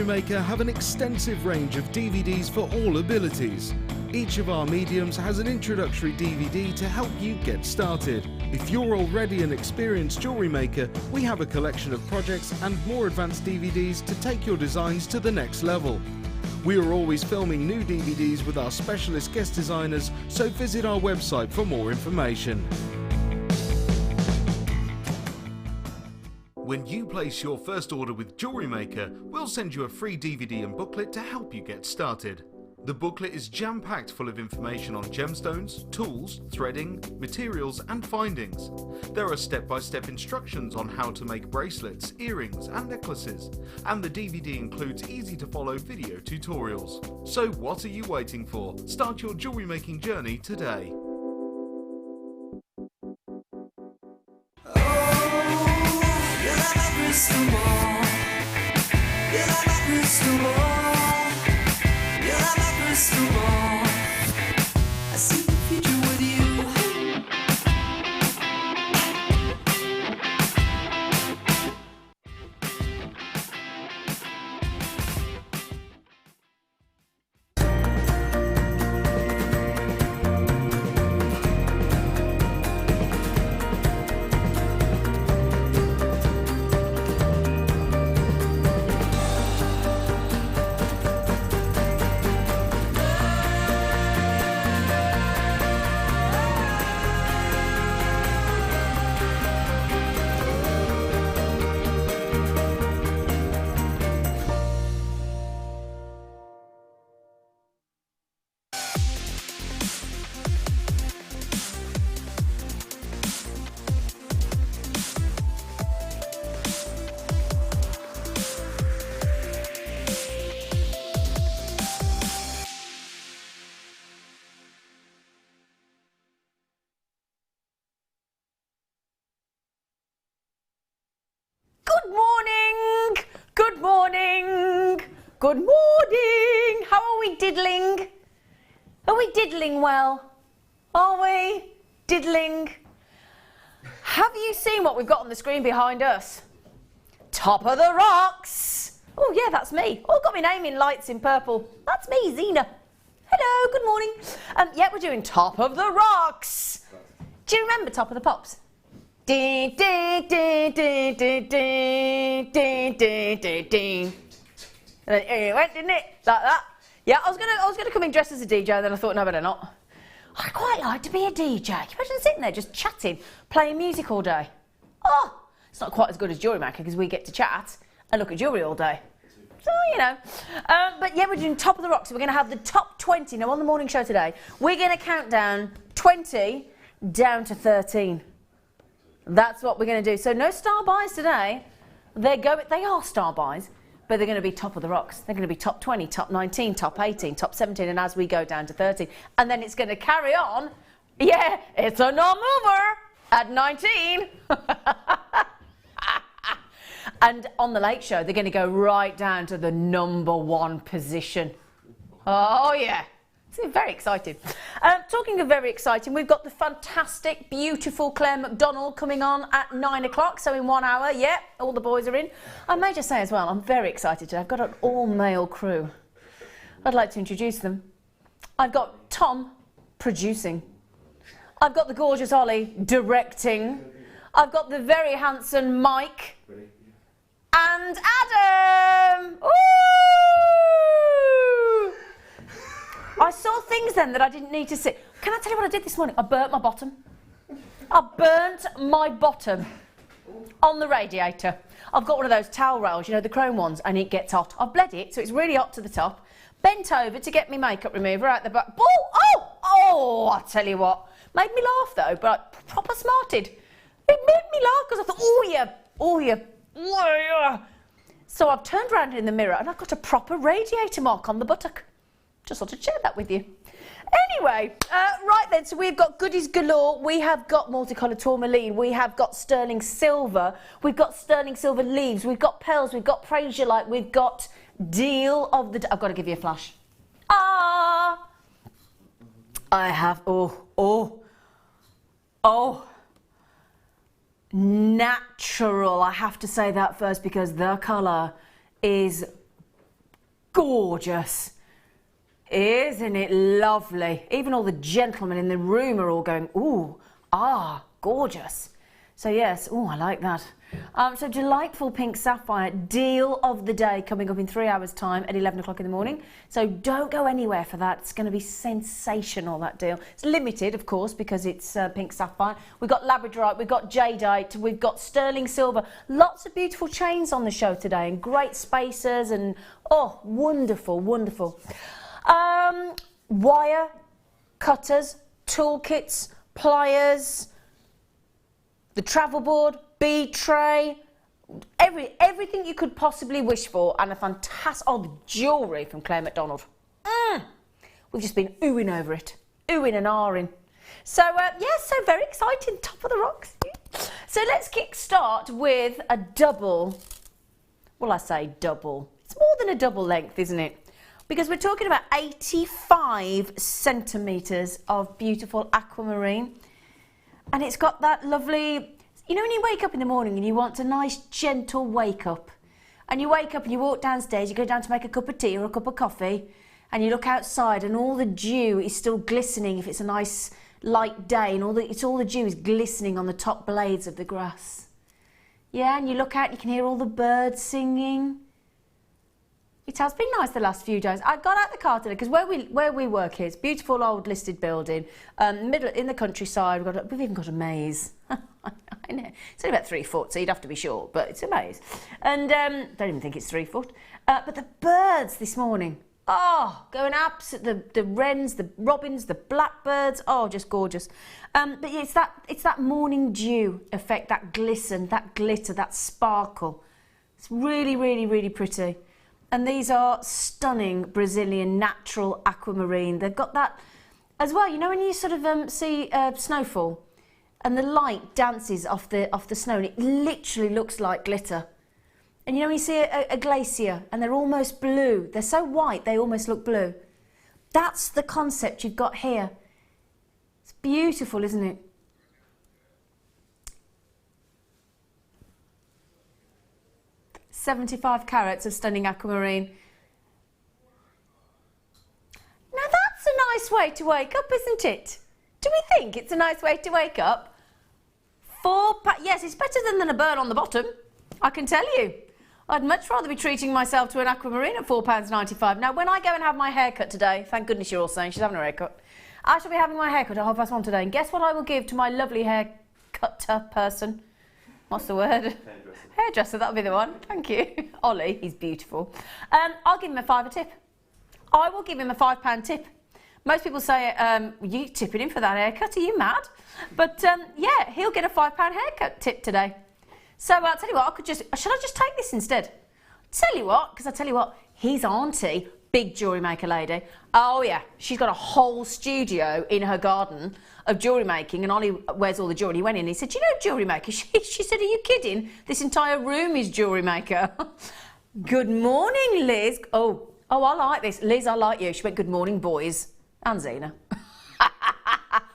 JewelleryMaker have an extensive range of DVDs for all abilities. Each of our mediums has an introductory DVD to help you get started. If you're already an experienced jewellery maker, we have a collection of projects and more advanced DVDs to take your designs to the next level. We are always filming new DVDs with our specialist guest designers, so visit our website for more information. When you place your first order with JewelleryMaker, we'll send you a free DVD and booklet to help you get started. The booklet is jam-packed full of information on gemstones, tools, threading, materials and findings. There are step-by-step instructions on how to make bracelets, earrings and necklaces, and the DVD includes easy-to-follow video tutorials. So what are you waiting for? Start your jewellery making journey today. Good morning! How are we diddling? Are we diddling well? Are we diddling? Have you seen what we've got on the screen behind us? Top of the Rocks! Oh yeah, that's me. Oh, got my name in lights in purple. That's me, Zena. Hello, good morning. Yeah, we're doing Top of the Rocks. Do you remember Top of the Pops? Ding, ding, ding, ding, ding, ding, ding, ding, ding, ding. And then it went, didn't it? Like that. Yeah, I was gonna come in dressed as a DJ, and then I thought, no, better not. I quite like to be a DJ. Can you imagine sitting there just chatting, playing music all day? Oh, it's not quite as good as JewelleryMaker because we get to chat and look at jewellery all day. So, you know. But yeah, we're doing Top of the Rocks. So we're going to have the top 20. Now, on the morning show today, we're going to count down 20 down to 13. That's what we're going to do. So no star buys today. They are star buys, but they're going to be Top of the Rocks. They're going to be top 20, top 19, top 18, top 17, and as we go down to 13. And then it's going to carry on. Yeah, it's a non-mover at 19. And on the Late Show, they're going to go right down to the #1 position. Oh, yeah. So very excited. Talking of very exciting, we've got the fantastic, beautiful Claire Macdonald coming on at 9 o'clock. So in 1 hour, yeah, all the boys are in. I may just say as well, I'm very excited today. I've got an all-male crew. I'd like to introduce them. I've got Tom producing. I've got the gorgeous Ollie directing. I've got the very handsome Mike. And Adam! Ooh! I saw things then that I didn't need to see. Can I tell you what I did this morning? I burnt my bottom. I burnt my bottom on the radiator. I've got one of those towel rails, you know, the chrome ones, and it gets hot. I've bled it, so it's really hot to the top. Bent over to get my makeup remover out the back. Oh, I tell you what. Made me laugh though, but I proper smarted. It made me laugh because I thought, oh yeah. So I've turned around in the mirror and I've got a proper radiator mark on the buttock. Just thought I'd share that with you. Anyway, right then, so we've got goodies galore. We have got multicoloured tourmaline. We have got sterling silver. We've got sterling silver leaves. We've got pearls. We've got Prasiolite. We've got deal of the... I've got to give you a flash. I have... natural. I have to say that first because the colour is gorgeous. Isn't it lovely? Even all the gentlemen in the room are all going, ooh, ah, gorgeous. So yes, ooh, I like that. So delightful pink sapphire, deal of the day coming up in 3 hours time at 11 o'clock in the morning. So don't go anywhere for that. It's going to be sensational, that deal. It's limited, of course, because it's pink sapphire. We've got labradorite, we've got jadeite, we've got sterling silver. Lots of beautiful chains on the show today and great spacers and, oh, wonderful, wonderful. Wire, cutters, toolkits, pliers, the travel board, bead tray, everything you could possibly wish for, and a fantastic, oh, the jewellery from Claire Macdonald. We've just been oohing over it, oohing and ahhing. So, yes, so very exciting, top of the rocks. So let's kick start with a double, well, I say double. It's more than a double length, isn't it? Because we're talking about 85 centimetres of beautiful aquamarine. And it's got that lovely, you know when you wake up in the morning and you want a nice gentle wake up, and you wake up and you walk downstairs, you go down to make a cup of tea or a cup of coffee, and you look outside and all the dew is still glistening if it's a nice light day, and all the dew is glistening on the top blades of the grass. Yeah, and you look out and you can hear all the birds singing. It has been nice the last few days. I got out the car today because where we work here, it's a beautiful old listed building, middle in the countryside. We've even got a maze. I know it's only about 3 foot, so you'd have to be short, but it's a maze. And don't even think it's 3 foot. But the birds this morning, oh, going absolute the wrens, the robins, the blackbirds, oh, just gorgeous. But yeah, it's that morning dew effect, that glisten, that glitter, that sparkle. It's really, really, really pretty. And these are stunning Brazilian natural aquamarine. They've got that as well. You know when you sort of see snowfall and the light dances off the snow and it literally looks like glitter. And you know when you see a glacier and they're almost blue. They're so white they almost look blue. That's the concept you've got here. It's beautiful, isn't it? $75 carats of stunning aquamarine. Now that's a nice way to wake up, isn't it? Do we think it's a nice way to wake up? Yes, it's better than a burn on the bottom, I can tell you. I'd much rather be treating myself to an aquamarine at £4.95. Now, when I go and have my haircut today, thank goodness you're all saying she's having her haircut, I shall be having my haircut at 1:30 today. And guess what I will give to my lovely haircutter person? What's the word? Hairdresser, that'll be the one. Thank you. Ollie, he's beautiful. I'll give him a £5 tip. I will give him a £5 tip. Most people say, you tipping him for that haircut, are you mad? But yeah, he'll get a £5 haircut tip today. So I'll tell you what, should I just take this instead? Tell you what, because I tell you what, his auntie, big jewellery maker lady, oh yeah, she's got a whole studio in her garden of jewellery making, and Ollie wears all the jewellery. He went in and he said, "Do you know jewellery maker?" She said, "Are you kidding? This entire room is jewellery maker." Good morning, Liz. Oh, I like this. Liz, I like you. She went, "Good morning, boys." And Zena.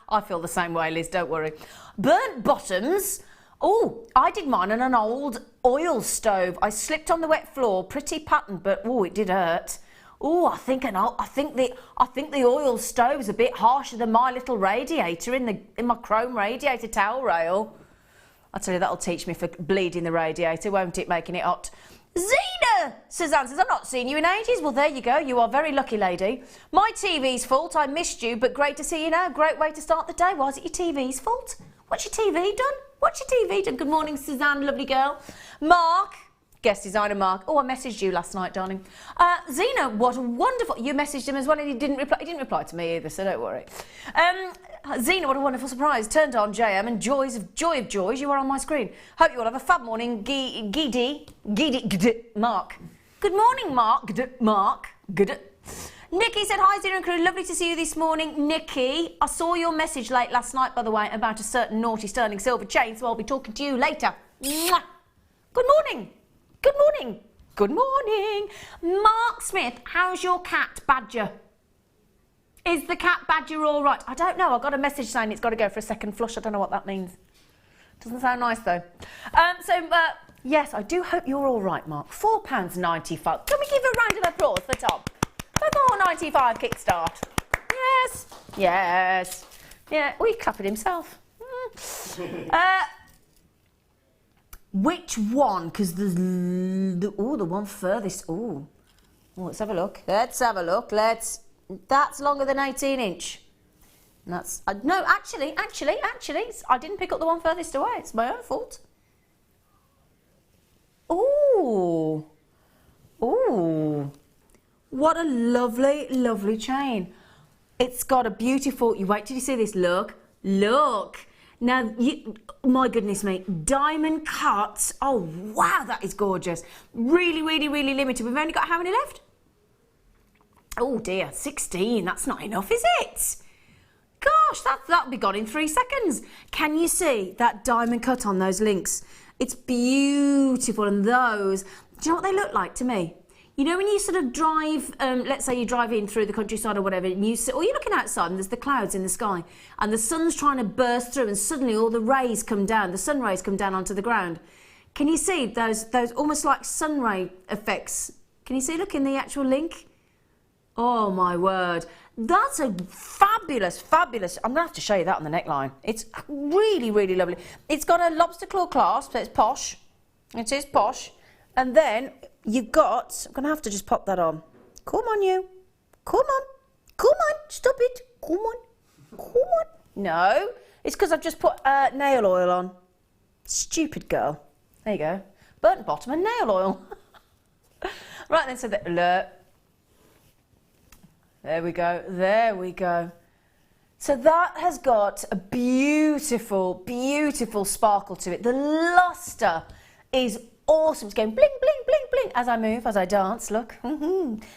I feel the same way, Liz, don't worry. Burnt bottoms. Oh, I did mine on an old oil stove. I slipped on the wet floor, pretty pattern, but oh, it did hurt. Oh, I think the oil stove's a bit harsher than my little radiator in my chrome radiator towel rail. I tell you, that'll teach me for bleeding the radiator, won't it, making it hot? Zena! Suzanne says, "I've not seen you in ages." Well, there you go. You are very lucky, lady. My TV's fault. I missed you, but great to see you now. Great way to start the day. Was it your TV's fault? What's your TV done? What's your TV done? Good morning, Suzanne, lovely girl. Mark. Guest designer Mark. Oh, I messaged you last night, darling. Zena, what a wonderful... You messaged him as well and he didn't reply. He didn't reply to me either, so don't worry. Zena, what a wonderful surprise. Turned on JM and joy of joys, you are on my screen. Hope you all have a fab morning. Gidi, Mark. Good morning, Mark. Mark. Good. Nikki said, "Hi, Zena and crew. Lovely to see you this morning." Nikki, I saw your message late last night, by the way, about a certain naughty sterling silver chain, so I'll be talking to you later. Mwah. Good morning. Good morning. Good morning. Mark Smith, how's your cat, Badger? Is the cat Badger all right? I don't know. I got a message saying it's got to go for a second flush. I don't know what that means. Doesn't sound nice, though. Yes, I do hope you're all right, Mark. £4.95. Can we give a round of applause for Tom? For £4.95 kickstart. Yes. Yes. Yeah, well, he clapped it himself. Which one? Because the one furthest. Oh, let's have a look. Let's have a look. That's longer than 18 inch. That's no, actually, I didn't pick up the one furthest away. It's my own fault. Ooh, what a lovely, lovely chain. It's got a beautiful. You wait till you see this. Look. Now, my goodness me, diamond cuts. Oh, wow, that is gorgeous. Really, really, really limited. We've only got how many left? Oh, dear, 16. That's not enough, is it? Gosh, that'll be gone in 3 seconds. Can you see that diamond cut on those links? It's beautiful. And those, do you know what they look like to me? You know when you sort of drive, let's say you drive in through the countryside or whatever, and or you're looking outside and there's the clouds in the sky and the sun's trying to burst through and suddenly all the rays come down, the sun rays come down onto the ground. Can you see those almost like sun ray effects? Can you see, look in the actual link? Oh my word. That's a fabulous, I'm going to have to show you that on the neckline. It's really, really lovely. It's got a lobster claw clasp, so it's posh. It is posh. And then you've got, I'm going to have to just pop that on. Come on, you. Come on, stop it. Come on. No, it's because I've just put nail oil on. Stupid girl. There you go. Burnt bottom and nail oil. Right then, so that, look. There we go. So that has got a beautiful, beautiful sparkle to it. The lustre is awesome. It's going bling, bling, bling, bling as I move, as I dance. Look,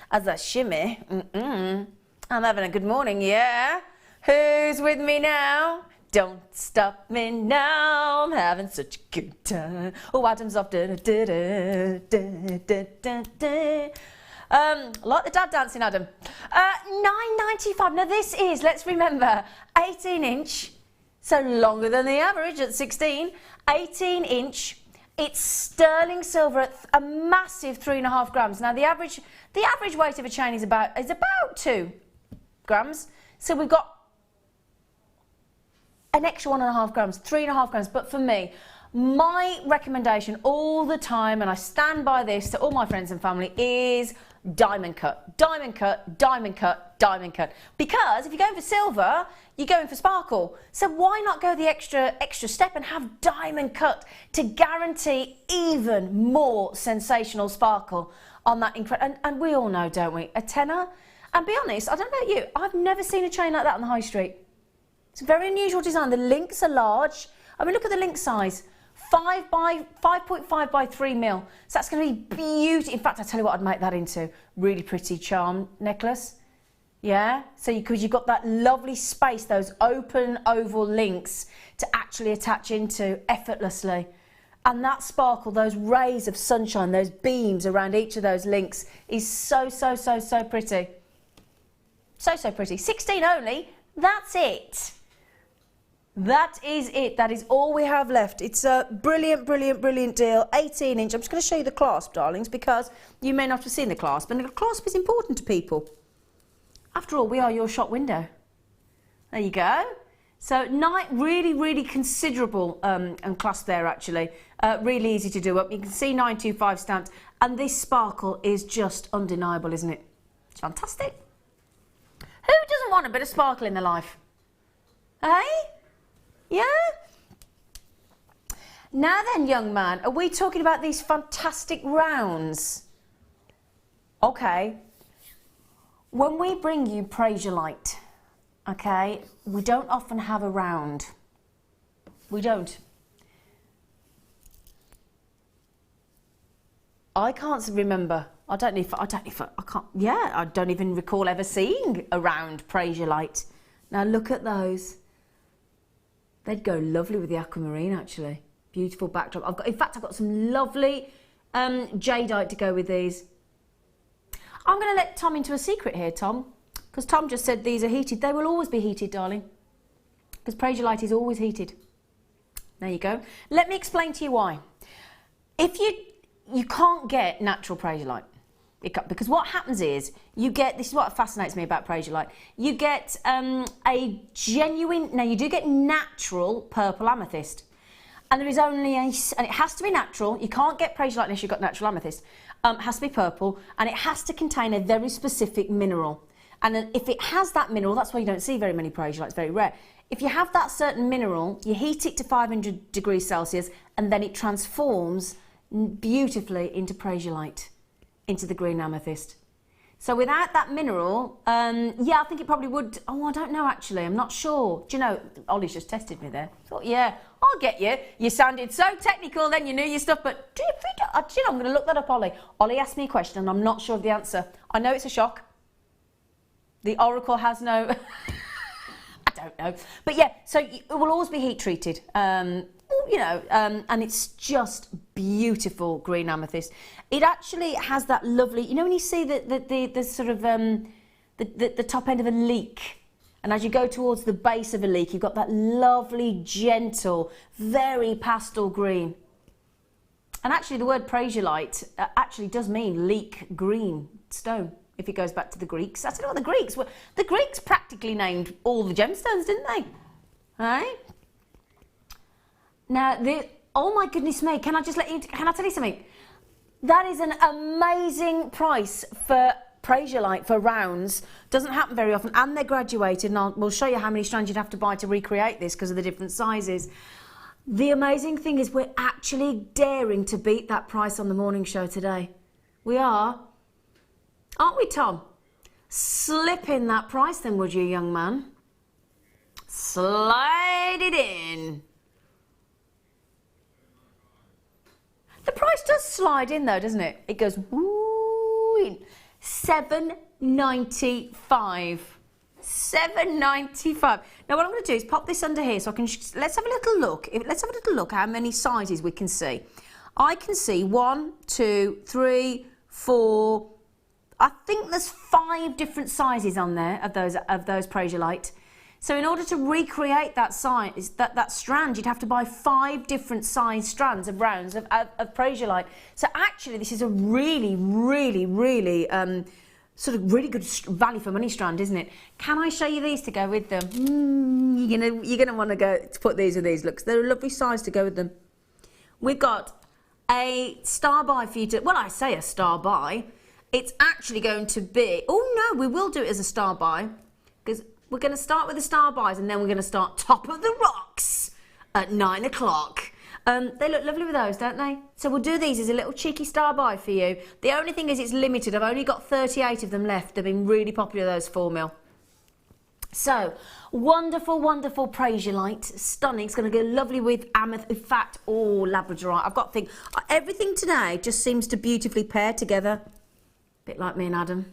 as I shimmy. I'm having a good morning, yeah. Who's with me now? Don't stop me now. I'm having such a good time. Oh, Adam's off. Like the dad dancing, Adam. £9.95. Now this is, let's remember, 18 inch. So longer than the average at 16. 18 inch. It's sterling silver at a massive 3.5 grams. Now the average weight of a chain is about 2 grams. So we've got an extra 1.5 grams, 3.5 grams. But for me, my recommendation all the time, and I stand by this to all my friends and family, is diamond cut. Diamond cut, diamond cut, diamond cut. Because if you're going for silver, you're going for sparkle. So why not go the extra step and have diamond cut to guarantee even more sensational sparkle on that incredible. And we all know, don't we, a tenner. And be honest, I don't know about you, I've never seen a chain like that on the high street. It's a very unusual design. The links are large. I mean, look at the link size. 5.5 by 3 mil. So that's going to be beautiful. In fact, I tell you what I'd make that into. Really pretty charm necklace. Yeah? So because you've got that lovely space, those open oval links to actually attach into effortlessly. And that sparkle, those rays of sunshine, those beams around each of those links is so, so, so, so pretty. So, so pretty. 16 only. That's it. That is it. That is all we have left. It's a brilliant, brilliant, brilliant deal. 18 inch. I'm just going to show you the clasp, darlings, because you may not have seen the clasp. And the clasp is important to people. After all, we are your shop window. There you go. So, really, really considerable clasp there, actually. Really easy to do up. You can see 925 stamped. And this sparkle is just undeniable, isn't it? It's fantastic. Who doesn't want a bit of sparkle in their life? Hey? Yeah? Now then, young man, are we talking about these fantastic rounds? Okay. When we bring you Praise-Your-Light, okay, we don't often have a round. We don't. I can't remember. I don't even recall ever seeing a round Praise-Your-Light. Now look at those. They'd go lovely with the aquamarine, actually. Beautiful backdrop. In fact, I've got some lovely jadeite to go with these. I'm going to let Tom into a secret here, Tom, because Tom just said these are heated. They will always be heated, darling, because Praise-Your-Light is always heated. There you go. Let me explain to you why. if you can't get natural Prasiolite. Because what happens is, you get, this is what fascinates me about Prasiolite, you get a genuine, now you do get natural purple amethyst, and there is only and it has to be natural, you can't get Prasiolite unless you've got natural amethyst, it has to be purple, and it has to contain a very specific mineral, and then if it has that mineral, that's why you don't see very many Prasiolite, it's very rare. If you have that certain mineral, you heat it to 500 degrees Celsius, and then it transforms beautifully into Prasiolite, into the green amethyst. So without that mineral, yeah, I think it probably would. Oh, I don't know actually. I'm not sure. Do you know? Ollie's just tested me there. Thought, yeah, I'll get you. You sounded so technical, then you knew your stuff. But do you know, I'm going to look that up, Ollie. Ollie asked me a question, and I'm not sure of the answer. I know it's a shock. The oracle has no. I don't know. But yeah, so it will always be heat treated. You know, and it's just beautiful green amethyst. It actually has that lovely, you know, when you see the sort of the top end of a leek, and as you go towards the base of a leek, you've got that lovely, gentle, very pastel green. And actually, the word Prasiolite actually does mean leek green stone. If it goes back to the Greeks, I don't know what the Greeks were. The Greeks practically named all the gemstones, didn't they? Right? Now, oh my goodness me, can I tell you something? That is an amazing price for Prasiolite, for rounds. Doesn't happen very often, and they're graduated, and we'll show you how many strands you'd have to buy to recreate this because of the different sizes. The amazing thing is we're actually daring to beat that price on the morning show today. We are. Aren't we, Tom? Slip in that price then, would you, young man? Slide it in. The price does slide in though, doesn't it? It goes woo in. $7.95. $7.95. Now what I'm going to do is pop this under here so I can. Let's have a little look. Let's have a little look how many sizes we can see. I can see 1, 2, 3, 4. I think there's 5 different sizes on there of those Prasiolite. So in order to recreate that size, that strand, you'd have to buy 5 different size strands of rounds of Prasiolite. So actually, this is a really, really, really sort of really good value for money strand, isn't it? Can I show you these to go with them? You're gonna want to go to put these with these. Look, they're a lovely size to go with them. We've got a star buy for you to. Well, I say a star buy. It's actually going to be. Oh no, we will do it as a star buy because. We're going to start with the star buys and then we're going to start top of the rocks at 9 o'clock. They look lovely with those, don't they? So we'll do these as a little cheeky star buy for you. The only thing is it's limited. I've only got 38 of them left. They've been really popular, those 4mm. So, wonderful, wonderful Prasiolite. Stunning. It's going to go lovely with amethyst. In fact, oh, Labradorite. I've got to think. Everything today just seems to beautifully pair together. A bit like me and Adam.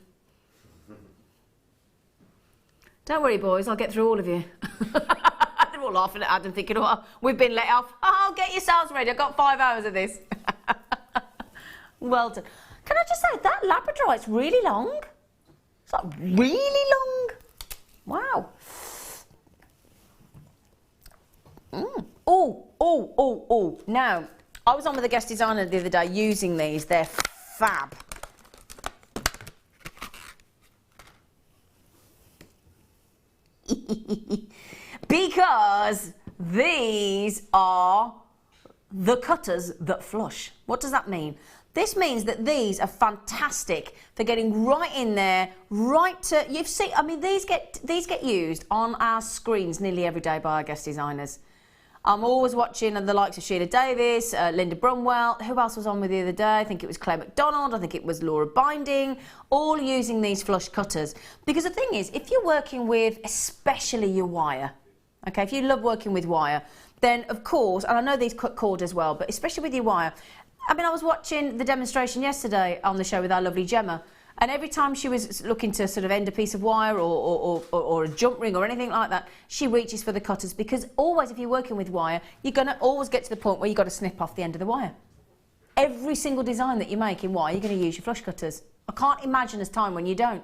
Don't worry, boys, I'll get through all of you. They're all laughing at Adam, thinking, oh, we've been let off. Oh, get yourselves ready. I've got 5 hours of this. Well done. Can I just say, that Labradorite's really long. It's like really long. Wow. Oh. Now, I was on with a guest designer the other day using these. They're fab. Because these are the cutters that flush. What does that mean? This means that these are fantastic for getting right in there, right to, you've seen, I mean, these get used on our screens nearly every day by our guest designers. I'm always watching the likes of Sheila Davis, Linda Brumwell. Who else was on with the other day? I think it was Claire Macdonald. I think it was Laura Binding. All using these flush cutters. Because the thing is, if you're working with, especially your wire, okay, if you love working with wire, then of course, and I know these cut cord as well, but especially with your wire. I mean, I was watching the demonstration yesterday on the show with our lovely Gemma. And every time she was looking to sort of end a piece of wire or a jump ring or anything like that, she reaches for the cutters, because always if you're working with wire, you're going to always get to the point where you've got to snip off the end of the wire. Every single design that you make in wire, you're going to use your flush cutters. I can't imagine a time when you don't.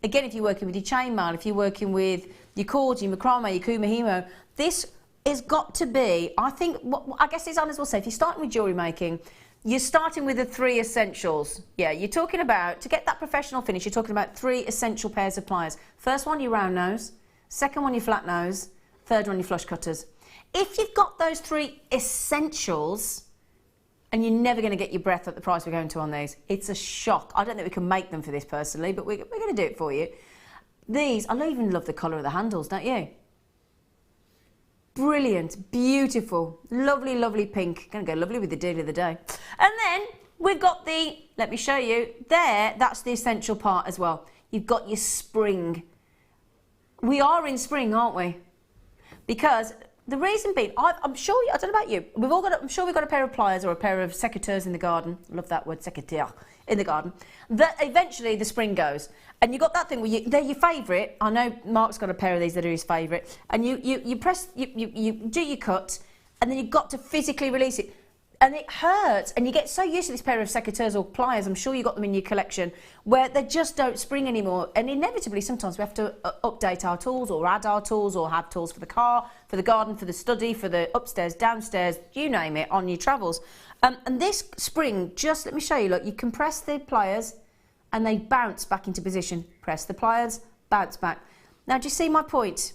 Again, if you're working with your chainmail, if you're working with your cords, your macrame, your kumihimo, this has got to be, I think, what I guess designers will say, if you're starting with jewellery making, you're starting with the 3 essentials. Yeah, you're talking about, to get that professional finish, you're talking about 3 essential pairs of pliers. First one, your round nose. Second one, your flat nose. Third one, your flush cutters. If you've got those 3 essentials, and you're never going to get your breath at the price we're going to on these, it's a shock. I don't think we can make them for this personally, but we're going to do it for you. These, I even love the colour of the handles, don't you? Brilliant, beautiful, lovely, lovely pink. Going to go lovely with the deal of the day. And then we've got the, let me show you, there, that's the essential part as well. You've got your spring. We are in spring, aren't we? Because the reason being, I'm sure, I don't know about you, I'm sure we've got a pair of pliers or a pair of secateurs in the garden. Love that word, secateur, in the garden. That eventually the spring goes. And you've got that thing where they're your favourite. I know Mark's got a pair of these that are his favourite. And you press, you do your cut, and then you've got to physically release it. And it hurts, and you get so used to this pair of secateurs or pliers, I'm sure you got them in your collection, where they just don't spring anymore. And inevitably, sometimes we have to update our tools or add our tools or have tools for the car, for the garden, for the study, for the upstairs, downstairs, you name it, on your travels. And this spring, just let me show you, look, you compress the pliers and they bounce back into position. Press the pliers, bounce back. Now, do you see my point?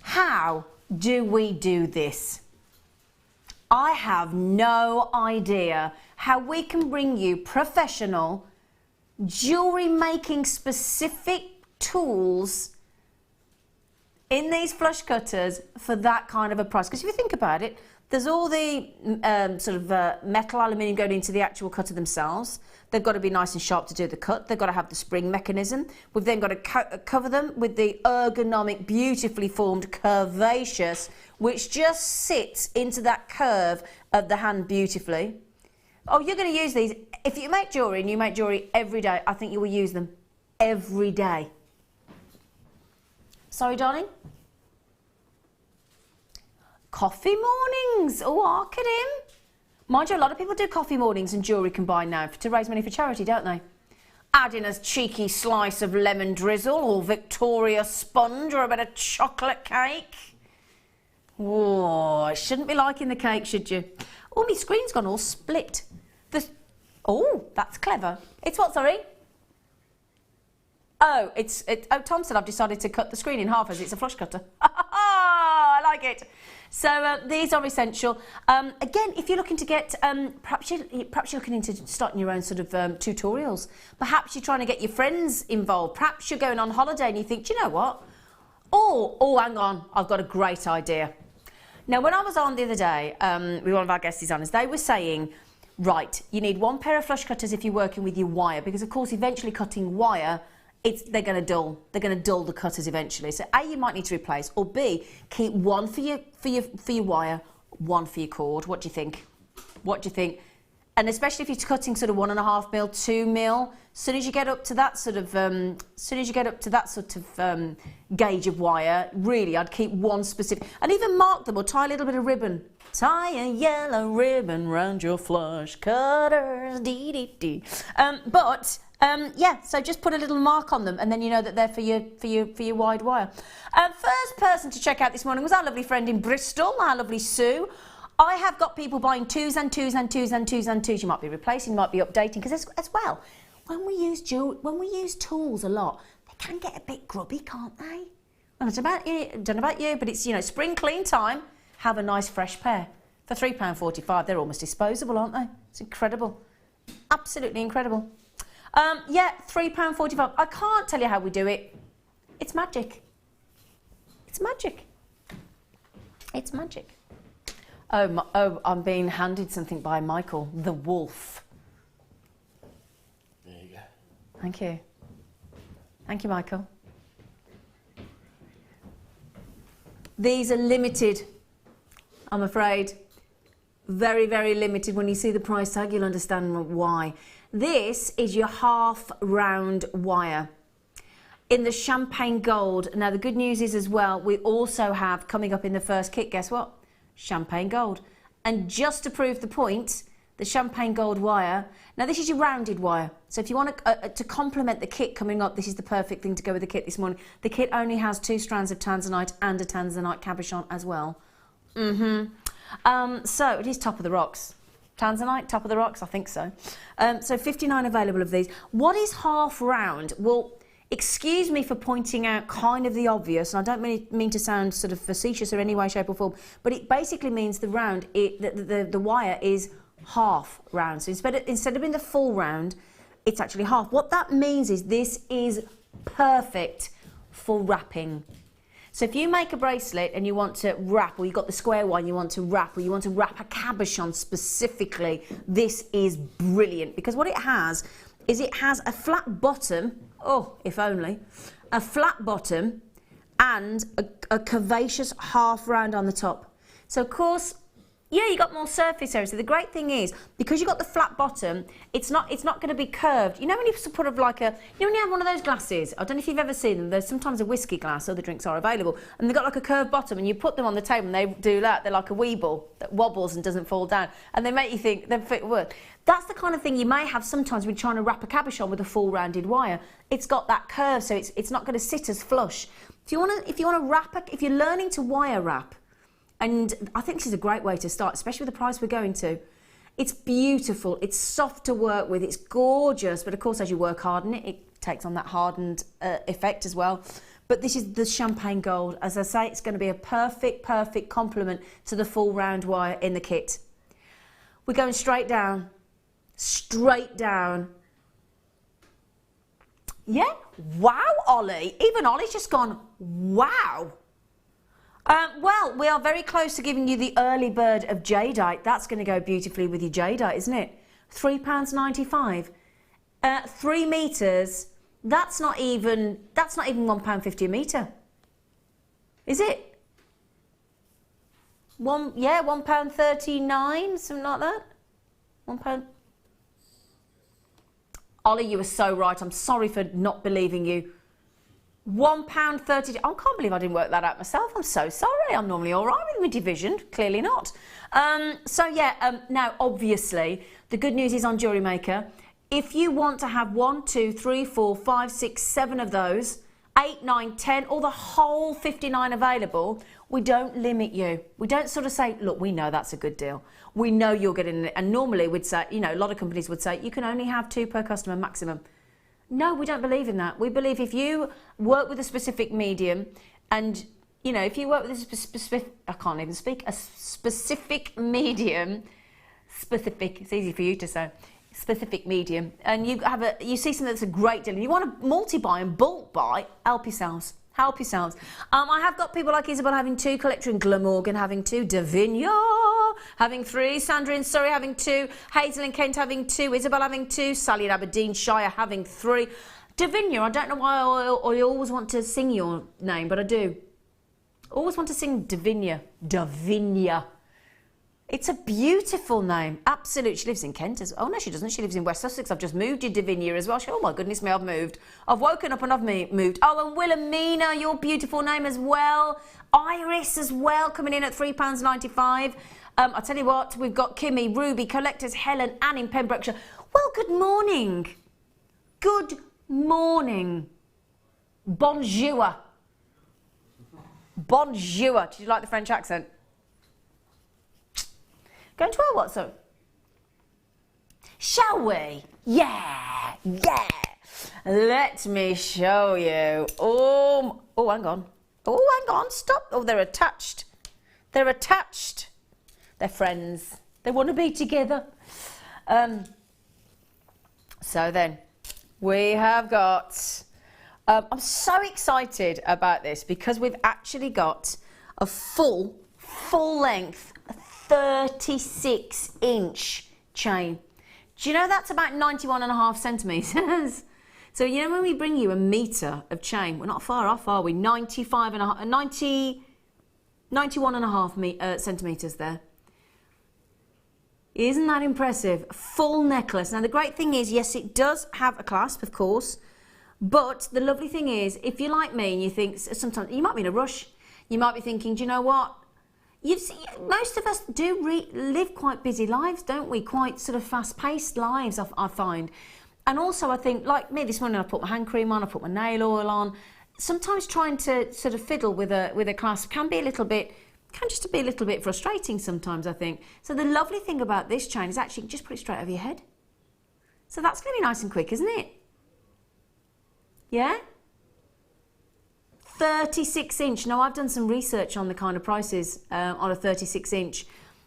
How do we do this? I have no idea how we can bring you professional jewellery making specific tools in these flush cutters for that kind of a price. Because if you think about it, there's all the metal aluminium going into the actual cutter themselves. They've got to be nice and sharp to do the cut. They've got to have the spring mechanism. We've then got to cover them with the ergonomic, beautifully formed, curvaceous, which just sits into that curve of the hand beautifully. Oh, you're going to use these. If you make jewellery and you make jewellery every day, I think you will use them every day. Sorry, darling? Coffee mornings. Oh, I could him. Mind you, a lot of people do coffee mornings and jewellery combined now to raise money for charity, don't they? Add in a cheeky slice of lemon drizzle or Victoria sponge or a bit of chocolate cake. Oh, I shouldn't be liking the cake, should you? Oh, my screen's gone all split. Oh, that's clever. It's what, sorry? Oh, Tom said I've decided to cut the screen in half as it's a flush cutter. I like it. So these are essential. Again, if you're looking to get, perhaps you're looking into starting your own sort of tutorials. Perhaps you're trying to get your friends involved. Perhaps you're going on holiday and you think, do you know what? Oh, hang on, I've got a great idea. Now, when I was on the other day with one of our guest designers, they were saying, right, you need 1 pair of flush cutters if you're working with your wire, because of course, eventually cutting wire, they're going to dull. They're going to dull the cutters eventually. So A, you might need to replace, or B, keep 1 for your wire, 1 for your cord. What do you think? What do you think? And especially if you're cutting sort of 1.5 mil, 2 mil, as soon as you get up to that sort of, gauge of wire, really, I'd keep 1 specific, and even mark them or tie a little bit of ribbon. Tie a yellow ribbon round your flush cutters, dee dee dee. Yeah, so just put a little mark on them, and then you know that they're for your wide wire. First person to check out this morning was our lovely friend in Bristol, our lovely Sue. I have got people buying 2s and 2s and 2s and 2s and 2s. You might be replacing, you might be updating, because as well, when we use tools a lot, they can get a bit grubby, can't they? Well, I don't know about you, but it's, spring clean time. Have a nice fresh pair. For £3.45, they're almost disposable, aren't they? It's incredible. Absolutely incredible. Yeah, £3.45. I can't tell you how we do it. It's magic. It's magic. It's magic. Oh, I'm being handed something by Michael, the wolf. There you go. Thank you. Thank you, Michael. These are limited, I'm afraid. Very, very limited. When you see the price tag, you'll understand why. This is your half round wire in the champagne gold. Now, the good news is as well, we also have coming up in the first kit, guess what? Champagne gold. And just to prove the point, the champagne gold wire. Now, this is your rounded wire. So if you want to complement the kit coming up, this is the perfect thing to go with the kit this morning. The kit only has 2 strands of tanzanite and a tanzanite cabochon as well. So it is top of the rocks. Tanzanite, top of the rocks, I think so. So 59 available of these. What is half round? Well, excuse me for pointing out kind of the obvious, and I don't mean to sound sort of facetious or any way, shape or form, but it basically means the round, the wire is half round. So instead of being the full round, it's actually half. What that means is this is perfect for wrapping. So if you make a bracelet and you want to wrap, or you've got the square one you want to wrap, or you want to wrap a cabochon specifically, this is brilliant, because what it has is it has a flat bottom, oh, if only, a flat bottom and a curvaceous half round on the top. So of course, yeah, you got more surface area. So the great thing is, because you've got the flat bottom, it's not going to be curved. You know when you put of like a, you know when you have one of those glasses, I don't know if you've ever seen them, there's sometimes a whiskey glass, other drinks are available, and they've got like a curved bottom, and you put them on the table and they do that, they're like a weeble that wobbles and doesn't fall down, and they make you think they fit work. That's the kind of thing you may have sometimes when trying to wrap a cabochon with a full rounded wire. It's got that curve, so it's not going to sit as flush. If you want to wrap, if you're learning to wire wrap, and I think this is a great way to start, especially with the price we're going to. It's beautiful, it's soft to work with, it's gorgeous, but of course as you work harden it, it takes on that hardened effect as well. But this is the champagne gold. As I say, it's going to be a perfect complement to the full round wire in the kit. We're going straight down. Yeah, wow, Ollie. Even Ollie's just gone, wow. Well, we are very close to giving you the early bird of jadeite. That's going to go beautifully with your jadeite, isn't it? £3.95. 3 metres. That's not even £1.50 a metre. Is it? £1.39, something like that. £1. Ollie, you were so right. I'm sorry for not believing you. £1.30. I can't believe I didn't work that out myself. I'm so sorry. I'm normally all right with my division. Clearly not. Now obviously the good news is on JewelleryMaker. If you want to have 1, 2, 3, 4, 5, 6, 7 of those, 8, 9, 10, or the whole 59 available, we don't limit you. We don't sort of say, look, we know that's a good deal. We know you're getting it. And normally we'd say, you know, a lot of companies would say you can only have 2 per customer maximum. No, we don't believe in that. We believe if you work with a specific medium, and you know, if you work with a specific, I can't even speak, a specific medium, specific, it's easy for you to say, specific medium, and you see something that's a great deal, and you want to multi-buy and bulk buy, help yourselves. Help yourselves. I have got people like Isabel having 2, Collector and Glamorgan having 2, Davinia having 3, Sandra in Surrey having 2, Hazel in Kent having 2, Isabel having 2, Sally in Aberdeenshire having 3. Davinia, I don't know why I always want to sing your name, but I do. Always want to sing Davinia. Davinia. It's a beautiful name. Absolutely. She lives in Kent as well. Oh, no, she doesn't. She lives in West Sussex. I've just moved in Davinia as well. Oh, my goodness me, I've moved. I've woken up and I've moved. Oh, and Wilhelmina, your beautiful name as well. Iris as well, coming in at £3.95. I'll tell you what, we've got Kimmy, Ruby, Collectors, Helen, Anne in Pembrokeshire. Well, good morning. Good morning. Bonjour. Bonjour. Did you like the French accent? Go into our WhatsApp. Shall we? Yeah. Let me show you. Oh, hang on. Stop. Oh, they're attached. They're friends. They want to be together. So then, we have got... I'm so excited about this because we've actually got a full length 36-inch chain. Do you know that's about 91.5 centimetres? So you know when we bring you a metre of chain, we're not far off, are we? 91.5 centimetres there. Isn't that impressive? Full necklace. Now the great thing is, yes, it does have a clasp, of course, but the lovely thing is, if you're like me and you think, sometimes you might be in a rush, you might be thinking, do you know what? Most of us do live quite busy lives, don't we? Quite sort of fast-paced lives, I find. And also, I think, like me this morning, I put my hand cream on, I put my nail oil on. Sometimes trying to sort of fiddle with a clasp can be a little bit can just be a little bit frustrating sometimes, I think. So the lovely thing about this chain is actually you can just put it straight over your head. So that's going to be nice and quick, isn't it? Yeah? 36 inch. Now, I've done some research on the kind of prices on a 36 inch.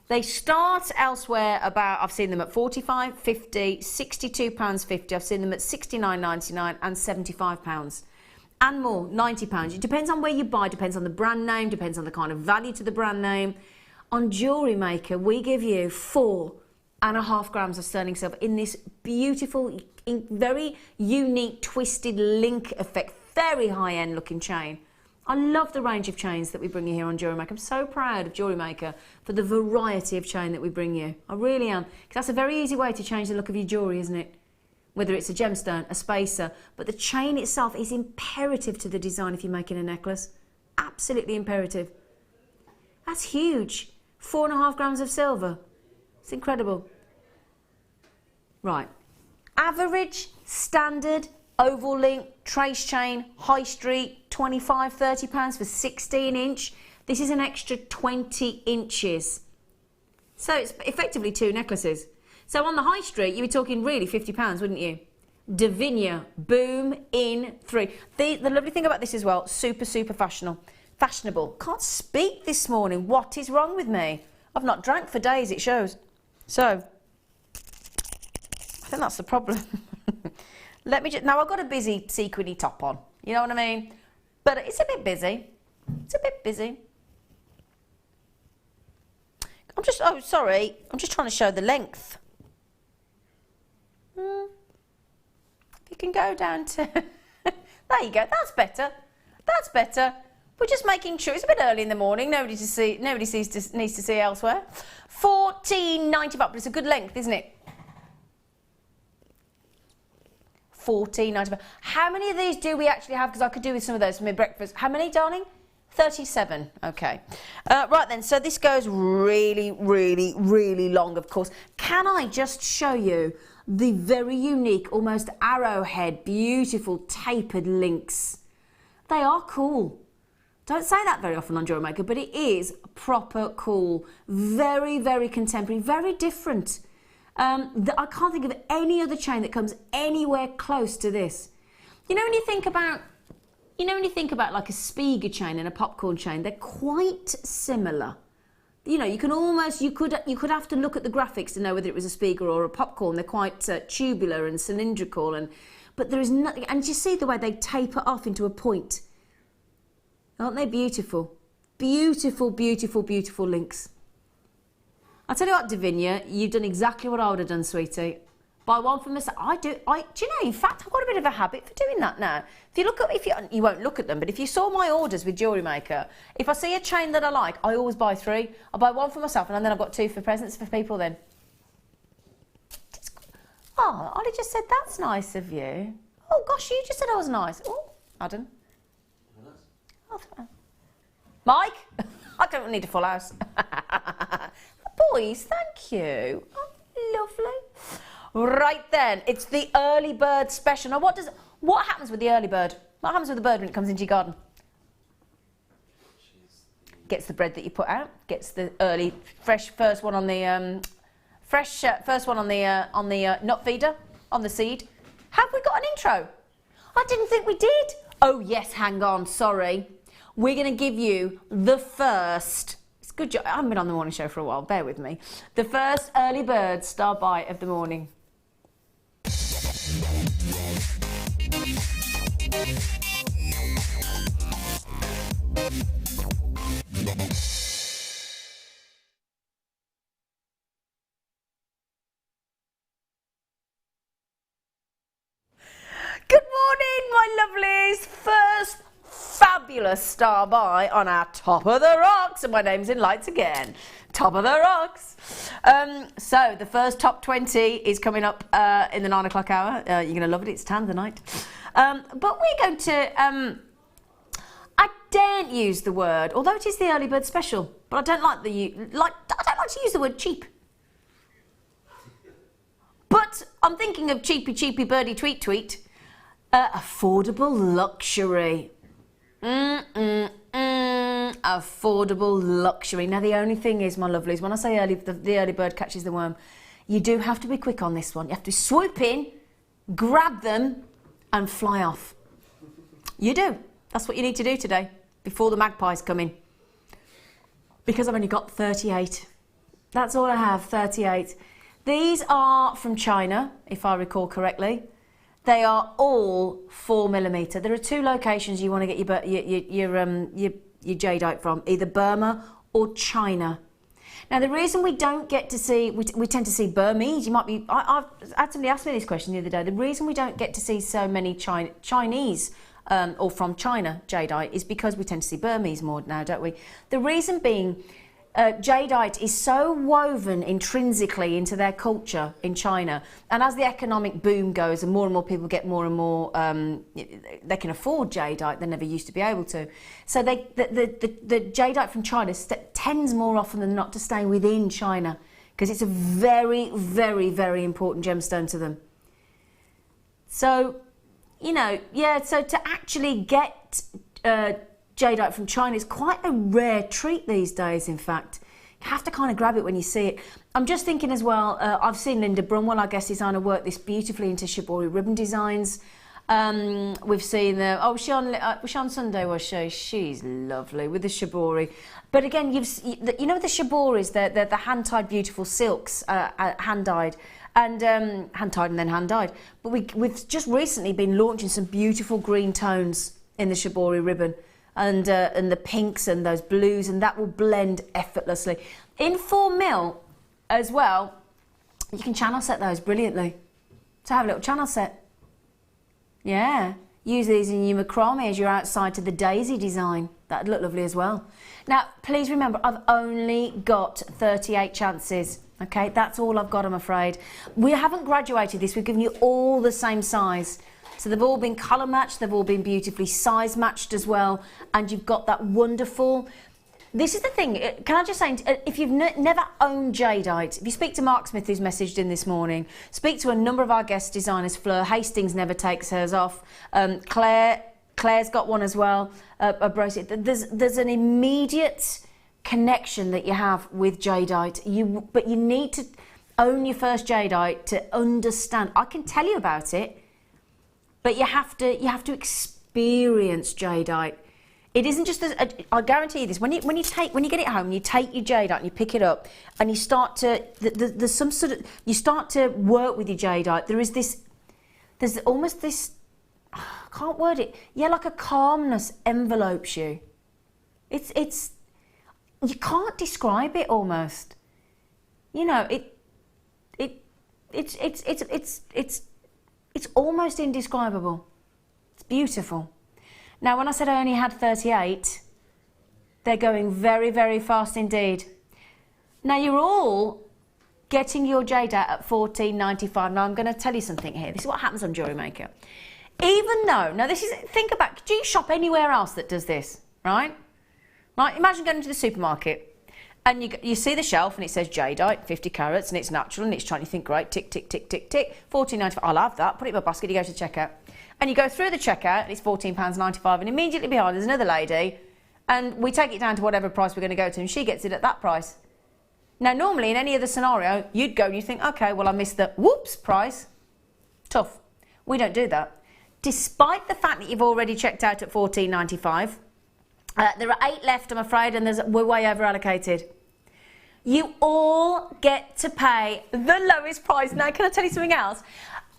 They start elsewhere about, I've seen them at £45, £50, £62.50. I've seen them at £69.99 and £75. And more, £90. It depends on where you buy, depends on the brand name, depends on the kind of value to the brand name. On JewelleryMaker, we give you 4.5 grams of sterling silver in this beautiful, very unique, twisted link effect, very high-end looking chain. I love the range of chains that we bring you here on JewelleryMaker. I'm so proud of JewelleryMaker for the variety of chain that we bring you. I really am. Because that's a very easy way to change the look of your jewellery, isn't it? Whether it's a gemstone, a spacer, but the chain itself is imperative to the design if you're making a necklace. Absolutely imperative. That's huge. 4.5 grams of silver. It's incredible. Right. Average, standard, oval link, trace chain, high street, £25, £30 for 16 inch. This is an extra 20 inches. So it's effectively 2 necklaces. So on the high street, you'd be talking really £50, wouldn't you? Davinia, boom, in 3. The lovely thing about this as well, super, super fashionable. Can't speak this morning. What is wrong with me? I've not drank for days, it shows. So, I think that's the problem. Let me just, now I've got a busy sequiny top on, you know what I mean? But it's a bit busy. It's a bit busy. I'm just, oh, sorry. I'm just trying to show the length. If you can go down to, there you go, that's better. That's better. We're just making sure, it's a bit early in the morning, nobody needs to see elsewhere. £14.95, but it's a good length, isn't it? £14.95. How many of these do we actually have? Because I could do with some of those for my breakfast. How many, darling? 37. Okay. Right then, so this goes really, really, really long, of course. Can I just show you the very unique, almost arrowhead, beautiful tapered links? They are cool. Don't say that very often on JewelleryMaker, but it is proper cool. Very, very contemporary, very different. I can't think of any other chain that comes anywhere close to this. You know when you think about like a Spiga chain and a popcorn chain, they're quite similar. You know, you could have to look at the graphics to know whether it was a Spiga or a popcorn. They're quite tubular and cylindrical, but there is nothing. And you see the way they taper off into a point. Aren't they beautiful? Beautiful, beautiful, beautiful links. I'll tell you what, Davinia, you've done exactly what I would have done, sweetie. Buy one for myself. Do you know, in fact, I've got a bit of a habit for doing that now. If you look at, you won't look at them, but if you saw my orders with JewelleryMaker, if I see a chain that I like, I always buy 3. I buy 1 for myself, and then I've got 2 for presents for people then. Oh, Ollie just said that's nice of you. Oh, gosh, you just said I was nice. Oh, Adam. Oh, Mike? I don't need a full house. Boys, thank you. Oh, lovely. Right then, it's the early bird special. Now, what happens with the early bird? What happens with the bird when it comes into your garden? Gets the bread that you put out. Gets the early, fresh first one on the nut feeder on the seed. Have we got an intro? I didn't think we did. Oh yes, hang on. Sorry. We're going to give you the first. It's good job. I haven't been on the morning show for a while. Bear with me. The first early bird star bite of the morning. Good morning, my lovelies. First fabulous star by on our Top of the Rocks, and my name's in lights again. Top of the Rocks. So the first top 20 is coming up in the 9 o'clock hour. You're going to love it. It's Tanzanite. But we're going to. I daren't use the word, although it is the early bird special. But I don't like to use the word cheap. But I'm thinking of cheapy birdie tweet. Affordable luxury. affordable luxury. Now, the only thing is, my lovelies, when I say early, the early bird catches the worm, you do have to be quick on this one. You have to swoop in, grab them, and fly off. You do. That's what you need to do today, before the magpies come in. Because I've only got 38. That's all I have, 38. These are from China, if I recall correctly. They are all 4mm. There are two locations you want to get your jadeite from, either Burma or China. Now, the reason we don't get to see, we tend to see Burmese, you might be, I've had somebody ask me this question the other day, the reason we don't get to see so many Chinese or from China jadeite is because we tend to see Burmese more now, don't we? The reason being, jadeite is so woven intrinsically into their culture in China, and as the economic boom goes and more people get more and more, they can afford jadeite, they never used to be able to. So the jadeite from China tends more often than not to stay within China because it's a very, very, very important gemstone to them. So, you know, yeah, so to actually get jadeite from China is quite a rare treat these days, in fact. You have to kind of grab it when you see it. I'm just thinking as well, I've seen Linda Brunwell, our guest designer, work this beautifully into shibori ribbon designs. We've seen was she on Sunday, was she? She's lovely with the shibori. But again, you know the shiboris, the hand-tied beautiful silks, hand-dyed. And hand-tied and then hand-dyed. But we've just recently been launching some beautiful green tones in the shibori ribbon. And the pinks and those blues, and that will blend effortlessly. In 4mm as well, you can channel set those brilliantly. So have a little channel set. Yeah, use these in your macrame as you're outside to the daisy design. That'd look lovely as well. Now, please remember, I've only got 38 chances. Okay, that's all I've got, I'm afraid. We haven't graduated this, we've given you all the same size. So they've all been colour matched, they've all been beautifully size matched as well, and you've got that wonderful... This is the thing, can I just say, if you've never owned jadeite, if you speak to Mark Smith, who's messaged in this morning, speak to a number of our guest designers, Fleur Hastings never takes hers off, Claire's got one as well, a bracelet. There's an immediate connection that you have with jadeite, but you need to own your first jadeite to understand. I can tell you about it, but you have to experience jadeite. It isn't just I guarantee you this. When you get it home, you take your jadeite and you pick it up, and you start to there's some sort of, you start to work with your jadeite. There's almost this, I can't word it. Yeah, like a calmness envelopes you. It's you can't describe it almost. You know, it's almost indescribable. It's beautiful. Now, when I said I only had 38, they're going very, very fast indeed. Now, you're all getting your jadeite at $14.95. Now, I'm going to tell you something here. This is what happens on JewelleryMaker. Even though, now this is, think about, do you shop anywhere else that does this, right? Right, imagine going to the supermarket. And you see the shelf and it says jadeite, 50 carats, and it's natural and it's trying to think, great, tick, tick, tick, tick, tick, $14.95. I'll have that, put it in my basket, you go to the checkout. And you go through the checkout and it's £14.95, and immediately behind there's another lady, and we take it down to whatever price we're going to go to, and she gets it at that price. Now, normally in any other scenario, you'd go and you think, okay, well, I missed the whoops price. Tough. We don't do that. Despite the fact that you've already checked out at $14.95, there are 8 left, I'm afraid, and we're way over allocated. You all get to pay the lowest price. Now, can I tell you something else?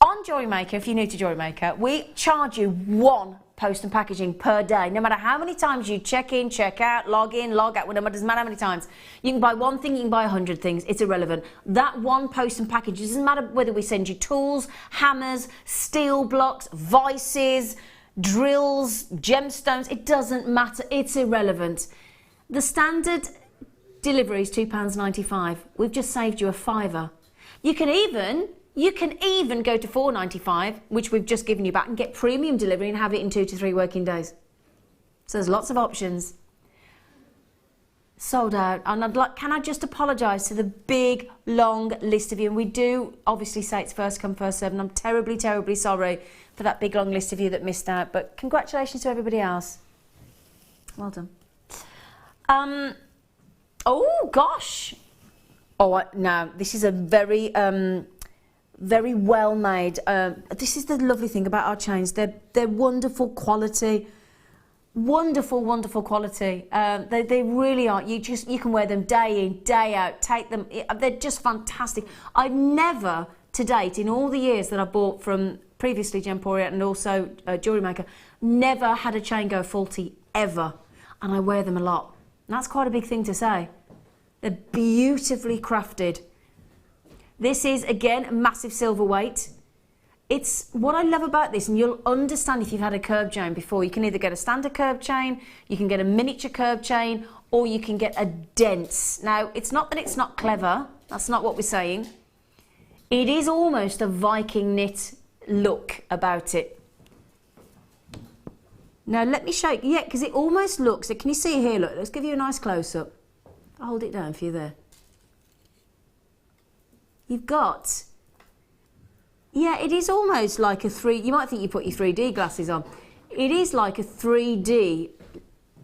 On JewelleryMaker, if you're new to JewelleryMaker, we charge you 1 post and packaging per day. No matter how many times you check in, check out, log in, log out, no matter, doesn't matter how many times. You can buy one thing, you can buy 100 things. It's irrelevant. That 1 post and package, it doesn't matter whether we send you tools, hammers, steel blocks, vices, drills, gemstones. It doesn't matter. It's irrelevant. The standard delivery is £2.95. We've just saved you a £5. You can even go to $4.95, which we've just given you back, and get premium delivery and have it in 2 to 3 working days. So there's lots of options. Sold out. And can I just apologise to the big, long list of you? And we do obviously say it's first come, first served, and I'm terribly, terribly sorry for that big, long list of you that missed out. But congratulations to everybody else. Well done. Oh gosh. Oh no, this is a very very well made. This is the lovely thing about our chains. They're wonderful quality. Wonderful quality. They really are. You can wear them day in, day out. Take them. They're just fantastic. I've never to date, in all the years that I bought from previously Gemporia and also JewelleryMaker, never had a chain go faulty ever. And I wear them a lot. And that's quite a big thing to say. They're beautifully crafted. This is, again, a massive silver weight. It's what I love about this, and you'll understand if you've had a curb chain before. You can either get a standard curb chain, you can get a miniature curb chain, or you can get a dense. Now, it's not that it's not clever. That's not what we're saying. It is almost a Viking knit look about it. Now, let me show you. Yeah, because it almost looks, can you see it here? Look, let's give you a nice close-up. I'll hold it down for you there. You've got, yeah, it is almost like a you might think you put your 3D glasses on. It is like a 3D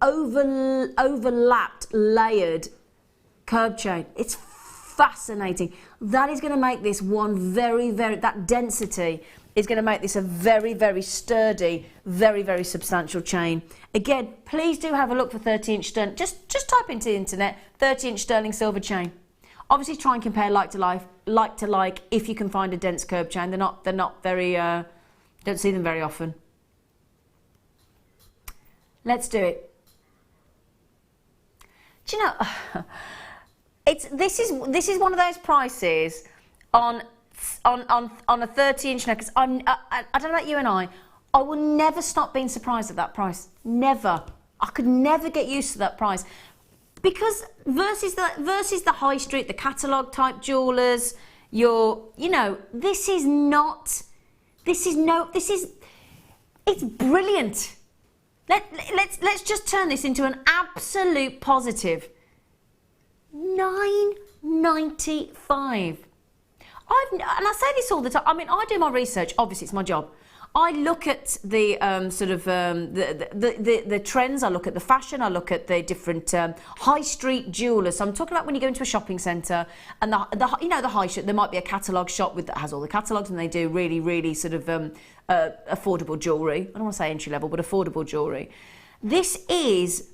overlapped, layered curb chain. It's fascinating. That is going to make this one that density is going to make this a very sturdy, very substantial chain. Again, please do have a look for 30-inch sterling. Just type into the internet 30-inch sterling silver chain. Obviously, try and compare like to like. If you can find a dense curb chain, they're not very. Don't see them very often. Let's do it. Do you know? This is one of those prices on a 30-inch neck. I don't know about you and I will never stop being surprised at that price. Never. I could never get used to that price. Because versus the high street, the catalogue type jewellers, it's brilliant. Let's just turn this into an absolute positive. $9.95. And I say this all the time. I mean, I do my research. Obviously, it's my job. I look at the the trends. I look at the fashion. I look at the different high street jewellers. So I'm talking about when you go into a shopping centre and the high street. There might be a catalogue shop that has all the catalogues, and they do really sort of affordable jewellery. I don't want to say entry level, but affordable jewellery. This is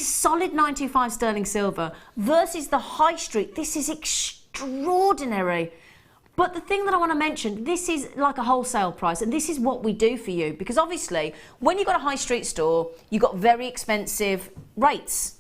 solid 925 sterling silver versus the high street. This is extraordinary. But the thing that I want to mention, this is like a wholesale price, and this is what we do for you. Because obviously, when you've got a high street store, you've got very expensive rates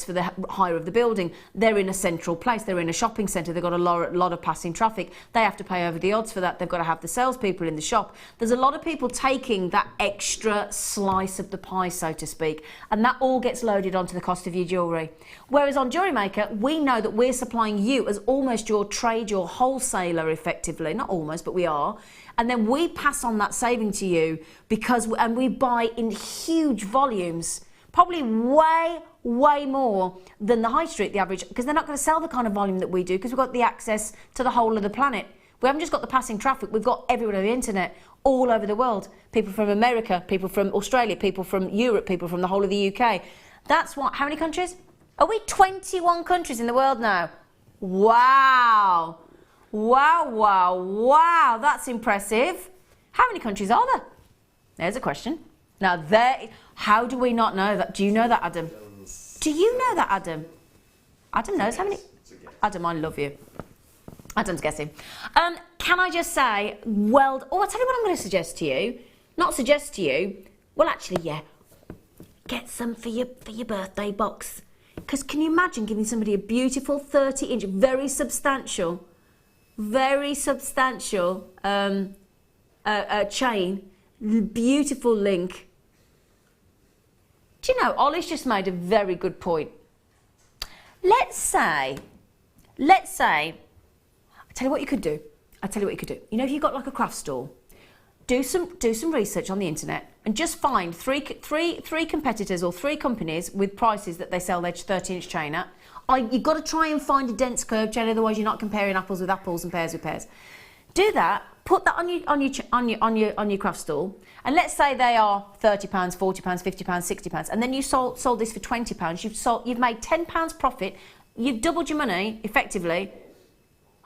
for the hire of the building. They're in a central place, they're in a shopping centre, they've got a lot of passing traffic. They have to pay over the odds for that. They've got to have the salespeople in the shop. There's a lot of people taking that extra slice of the pie, so to speak, and that all gets loaded onto the cost of your jewellery. Whereas on JewelleryMaker, we know that we're supplying you as almost your trade, your wholesaler effectively, not almost, but we are. And then we pass on that saving to you and we buy in huge volumes, probably way more than the high street, the average, because they're not going to sell the kind of volume that we do because we've got the access to the whole of the planet. We haven't just got the passing traffic, we've got everyone on the internet, all over the world. People from America, people from Australia, people from Europe, people from the whole of the UK. That's what, how many countries? Are we 21 countries in the world now? Wow. Wow, that's impressive. How many countries are there? There's a question. Now, how do we not know that? Do you know that, Adam? Do you know that, Adam? Adam knows how many? Adam, I love you. Adam's guessing. Can I just say, I'll tell you what I'm going to suggest to you. Not suggest to you. Well, actually, yeah. Get some for your birthday box. Because can you imagine giving somebody a beautiful 30-inch, very substantial chain, beautiful link. Do you know, Ollie's just made a very good point. Let's say, I tell you what you could do. You know, if you've got like a craft store, do some research on the internet and just find three competitors or three companies with prices that they sell their 30-inch chain at. You've got to try and find a dense curve chain, otherwise you're not comparing apples with apples and pears with pears. Do that, put that on your craft stall, and let's say they are £30, £40, £50, £60, and then you sold this for £20. You've made £10 profit. You've doubled your money effectively,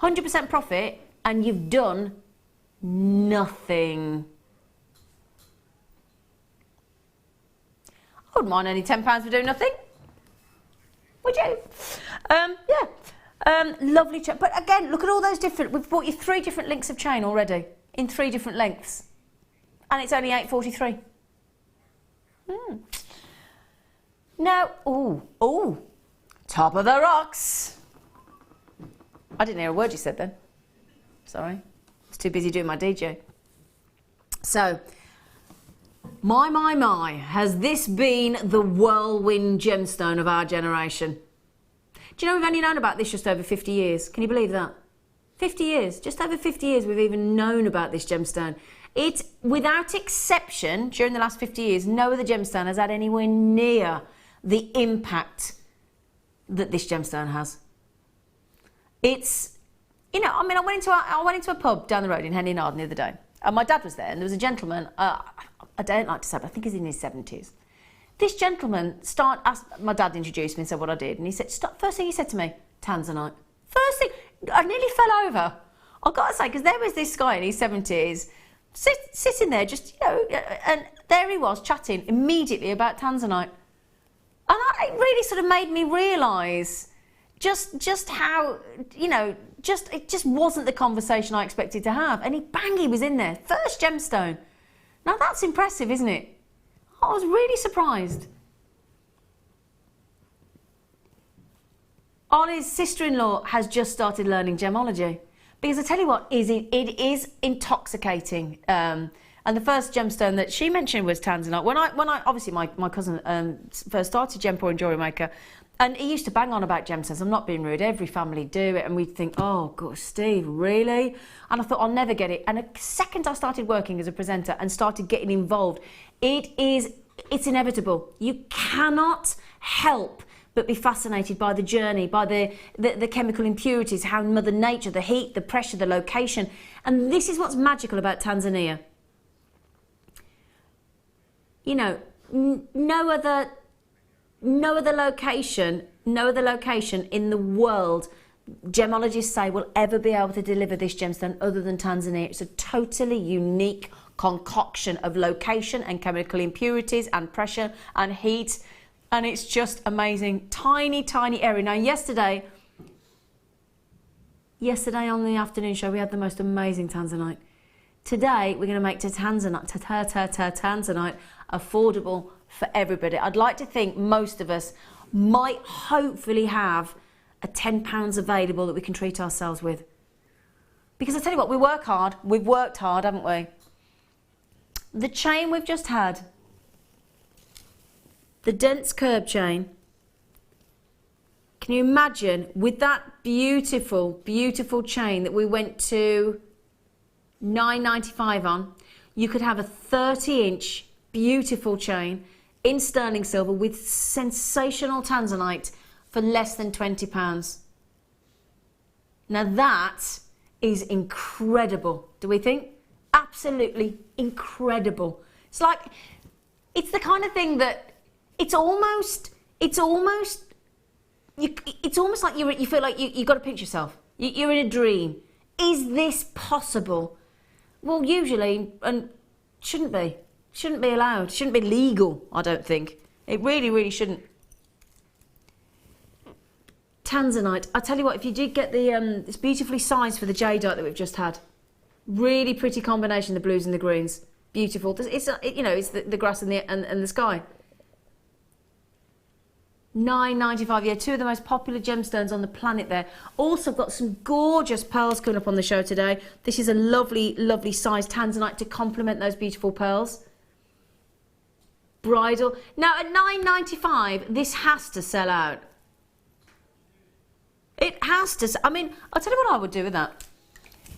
100% profit, and you've done nothing. I wouldn't mind only £10 for doing nothing. Would you? Yeah. Lovely chain. But again, look at all those different. We've bought you 3 different links of chain already in 3 different lengths, and it's only £8.43. Now, top of the rocks. I didn't hear a word you said then. Sorry, I was too busy doing my DJ. So, my, has this been the whirlwind gemstone of our generation? Do you know we've only known about this just over 50 years? Can you believe that? 50 years, just over 50 years we've even known about this gemstone. It, without exception, during the last 50 years, no other gemstone has had anywhere near the impact that this gemstone has. It's, you know, I mean, I went into a pub down the road in Henley Narden the other day, and my dad was there, and there was a gentleman, I don't like to say, but I think he's in his 70s. This gentleman asked my dad to introduce me and said what I did, and he said, first thing he said to me, tanzanite. First thing, I nearly fell over. I've got to say, because there was this guy in his 70s sitting there, just, you know, and there he was chatting immediately about tanzanite. And it really sort of made me realise just how, you know, it just wasn't the conversation I expected to have. And he was in there. First gemstone. Now that's impressive, isn't it? I was really surprised. Ollie's sister-in-law has just started learning gemology. Because I tell you what, it is intoxicating. And the first gemstone that she mentioned was tanzanite. When I obviously my cousin first started gem pouring JewelleryMaker, and he used to bang on about gemstones. I'm not being rude. Every family do it, and we'd think, oh gosh, Steve, really? And I thought I'll never get it. And the second I started working as a presenter and started getting involved, it's inevitable. You cannot help but be fascinated by the journey, by the chemical impurities, how Mother Nature, the heat, the pressure, the location. And this is what's magical about Tanzania. You know, no other location in the world, gemologists say, will ever be able to deliver this gemstone other than Tanzania. It's a totally unique concoction of location and chemical impurities and pressure and heat, and it's just amazing. Tiny area. Now yesterday on the afternoon show we had the most amazing tanzanite. Today we're going to make tanzanite affordable for everybody. I'd like to think most of us might hopefully have a £10 available that we can treat ourselves with. Because I tell you what, we've worked hard, haven't we? The chain we've just had, the dense curb chain, can you imagine with that beautiful chain that we went to £9.95 on, you could have a 30-inch beautiful chain in sterling silver with sensational tanzanite for less than £20. Now that is incredible, do we think? Absolutely incredible. It's like, it's the kind of thing that it's almost like you feel like you've got to pinch yourself. You're in a dream. Is this possible? Well, usually, and shouldn't be allowed, shouldn't be legal, I don't think. It really shouldn't. Tanzanite, I tell you what, if you did get the it's beautifully sized for the jadeite that we've just had. Really pretty combination, the blues and the greens. Beautiful. It's the grass and the sky. £9.95, yeah, 2 of the most popular gemstones on the planet there. Also got some gorgeous pearls coming up on the show today. This is a lovely sized tanzanite to complement those beautiful pearls. Bridal. Now at £9.95, this has to sell out. It has to. I mean, I'll tell you what I would do with that.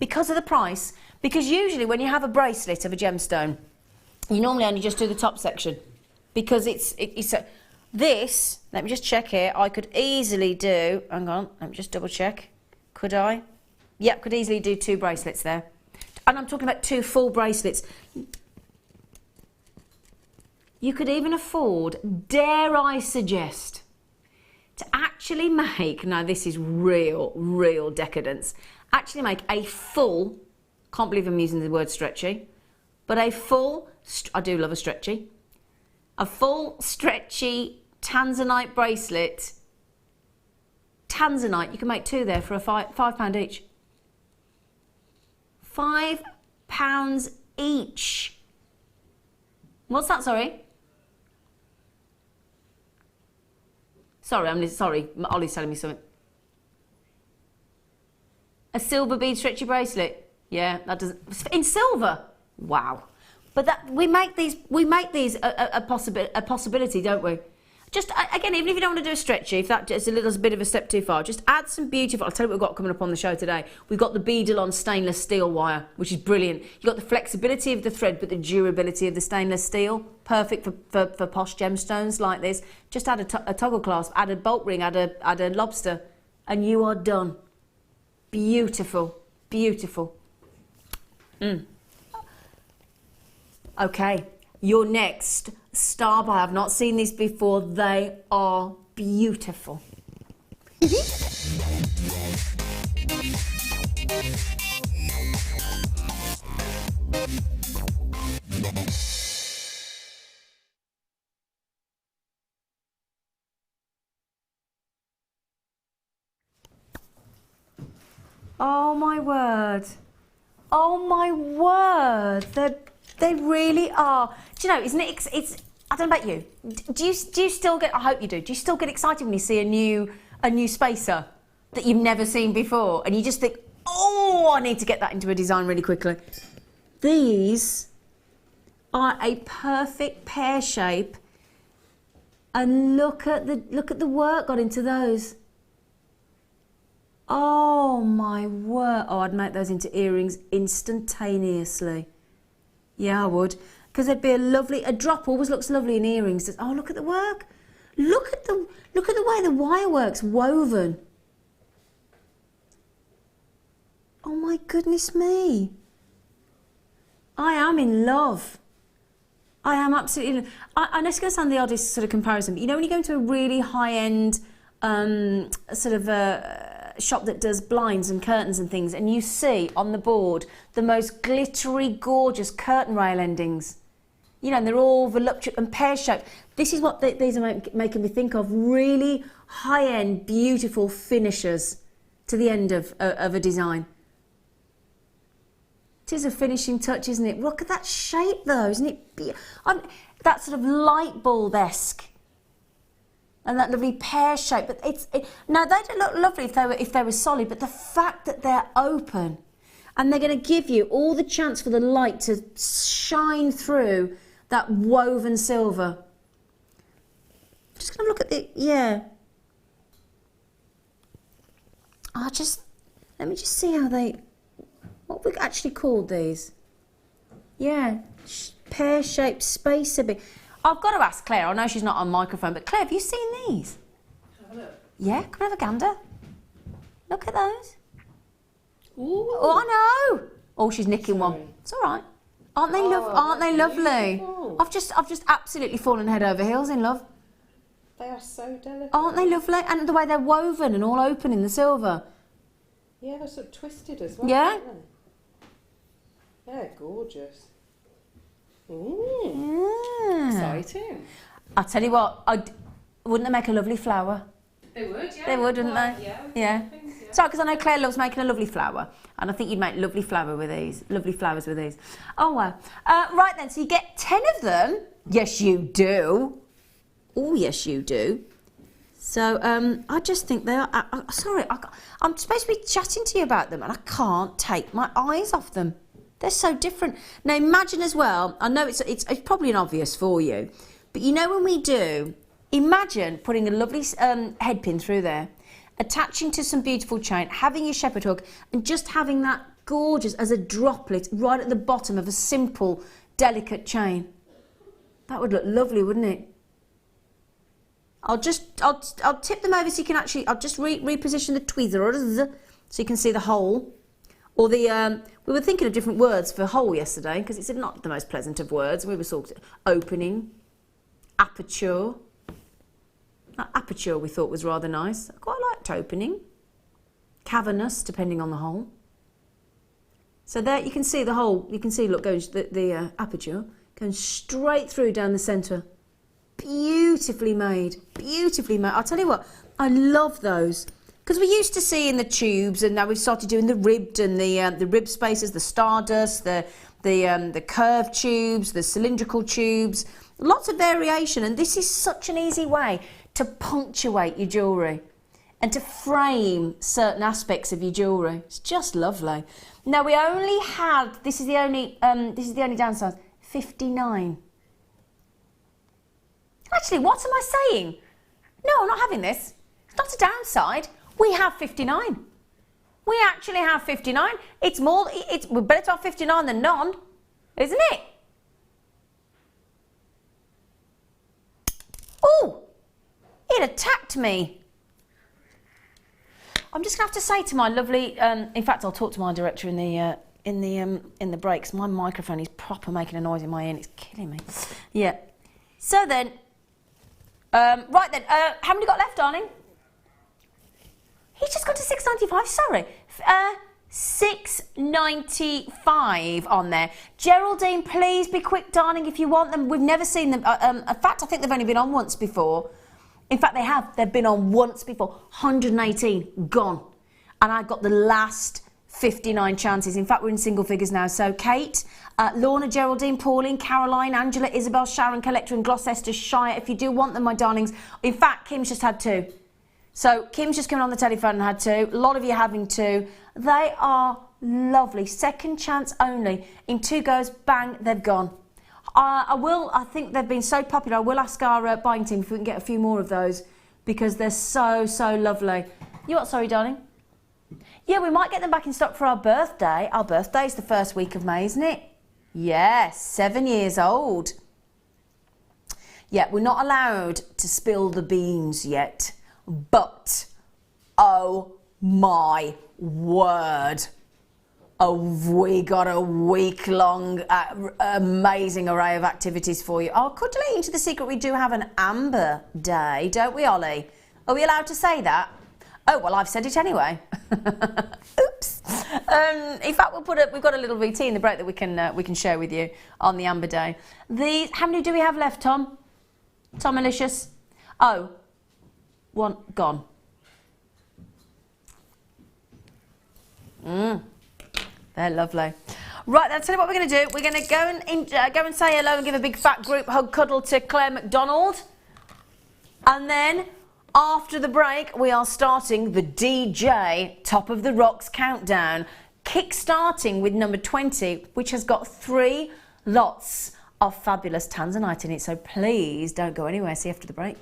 Because of the price, because usually when you have a bracelet of a gemstone, you normally only just do the top section. Because it's this, let me just check here, I could easily do, hang on, let me just double check. Could I? Yep, could easily do 2 bracelets there. and I'm talking about 2 full bracelets. You could even afford, dare I suggest, to actually make, now this is real decadence, actually make a full, can't believe I'm using the word stretchy, but a full, I do love a stretchy, a full stretchy tanzanite bracelet. Tanzanite, you can make 2 there for £5 each. £5 each. What's that, sorry? Sorry, Ollie's telling me something. A silver bead stretchy bracelet. Yeah, that doesn't, in silver. Wow. But that we make these a possibility, don't we? Just again, even if you don't want to do a stretchy, if that is a little bit of a step too far, just add some beautiful. I'll tell you what we've got coming up on the show today. We've got the beadle-on stainless steel wire, which is brilliant. You've got the flexibility of the thread, but the durability of the stainless steel. Perfect for posh gemstones like this. Just add a toggle clasp, add a bolt ring, add a lobster, and you are done. Beautiful, beautiful. Okay, your next star buy. I've not seen these before. They are beautiful. Oh my word. Oh my word. They really are. Do you know, isn't it, it's I don't know about you. Do you still get, I hope you do you still get excited when you see a new spacer that you've never seen before and you just think, oh, I need to get that into a design really quickly. These are a perfect pear shape, and look at the work got into those. Oh my word. Oh, I'd make those into earrings instantaneously. Yeah, I would. Because they'd be a drop always looks lovely in earrings. Oh, look at the work. Look at the way the wire work's woven. Oh my goodness me. I am in love. I am absolutely in love. I know it's going to sound the oddest sort of comparison, but you know when you go into a really high-end sort of shop that does blinds and curtains and things, and you see on the board the most glittery, gorgeous curtain rail endings. You know, and they're all voluptuous and pear-shaped. This is what these are making me think of. Really high-end, beautiful finishes to the end of a design. It is a finishing touch, isn't it? Look at that shape, though, isn't it? That sort of light bulb-esque. And that lovely pear shape. But now they'd look lovely if they were solid, but the fact that they're open and they're going to give you all the chance for the light to shine through that woven silver. I'm just going to look at let me just see how what we actually called these. Yeah, pear-shaped spacer bead. I've got to ask Claire, I know she's not on microphone, but Claire, have you seen these? Have a look. Yeah, can I have a gander? Look at those. Ooh. Oh, I know. Oh, she's nicking one. It's all right. Aren't they lovely? Beautiful. I've just absolutely fallen head over heels in love. They are so delicate. Aren't they lovely? And the way they're woven and all open in the silver. Yeah, they're sort of twisted as well. Yeah. They're gorgeous. Yeah. Exciting. I'll tell you what, wouldn't they make a lovely flower? They would, yeah. They would, wouldn't they? Yeah. Sorry, because I know Claire loves making a lovely flower, and I think you'd make lovely flowers with these. Oh, wow. Right then, so you get 10 of them. Yes, you do. Oh, yes, you do. So, I just think they are... sorry, I'm supposed to be chatting to you about them, and I can't take my eyes off them. They're so different. Now, imagine as well, I know it's probably an obvious for you, but you know when we do, imagine putting a lovely head pin through there, attaching to some beautiful chain, having your shepherd hook, and just having that gorgeous as a droplet right at the bottom of a simple, delicate chain. That would look lovely, wouldn't it? I'll tip them over so you can actually, I'll just reposition the tweezers so you can see the hole. Or the, we were thinking of different words for hole yesterday, because it's not the most pleasant of words. We were sort of opening, aperture. Aperture we thought was rather nice. I quite liked opening. Cavernous, depending on the hole. So there you can see the hole, you can see, look, goes the aperture, going straight through down the centre. Beautifully made, beautifully made. I'll tell you what, I love those. Because we used to see in the tubes, and now we've started doing the ribbed and the rib spaces, the stardust, the curved tubes, the cylindrical tubes. Lots of variation, and this is such an easy way to punctuate your jewellery and to frame certain aspects of your jewellery. It's just lovely. Now we only had, this is the only downside, 59. Actually, what am I saying? No, I'm not having this. It's not a downside. We have 59. We actually have 59. It's more, we're better to have 59 than none, isn't it? Oh, it attacked me. I'm just going to have to say to my lovely, in fact, I'll talk to my director in the breaks. My microphone is proper making a noise in my ear and it's killing me. Yeah. So then, right then, how many got left, darling? He's just gone to 6.95, sorry. 6.95 on there. Geraldine, please be quick, darling, if you want them. We've never seen them. In fact, I think they've only been on once before. In fact, they have. They've been on once before. 118, gone. And I got the last 59 chances. In fact, we're in single figures now. So Kate, Lorna, Geraldine, Pauline, Caroline, Angela, Isabel, Sharon, Collector and Gloucester, Shire. If you do want them, my darlings. In fact, Kim's just had 2. So Kim's just come on the telephone and had 2. A lot of you having 2. They are lovely. Second chance only. In 2 goes, bang, they've gone. I think they've been so popular. I will ask our buying team if we can get a few more of those because they're so, so lovely. You what, sorry, darling? Yeah, we might get them back in stock for our birthday. Our birthday is the first week of May, isn't it? Yes, 7 years old. Yeah, we're not allowed to spill the beans yet. But, oh my word, we got a week-long amazing array of activities for you. Oh, could lead into the secret, we do have an Amber Day, don't we, Ollie? Are we allowed to say that? Oh, well, I've said it anyway. Oops. In fact, we've got a little VT in the break that we can share with you on the Amber Day. How many do we have left, Tom? Tom Malicious? Oh. 1 gone. They're lovely. Right, I'll tell you what we're going to do. We're going to go and say hello and give a big fat group hug cuddle to Claire Macdonald. And then, after the break, we are starting the DJ Top of the Rocks countdown, kick-starting with number 20, which has got 3 lots of fabulous tanzanite in it. So please don't go anywhere. See you after the break.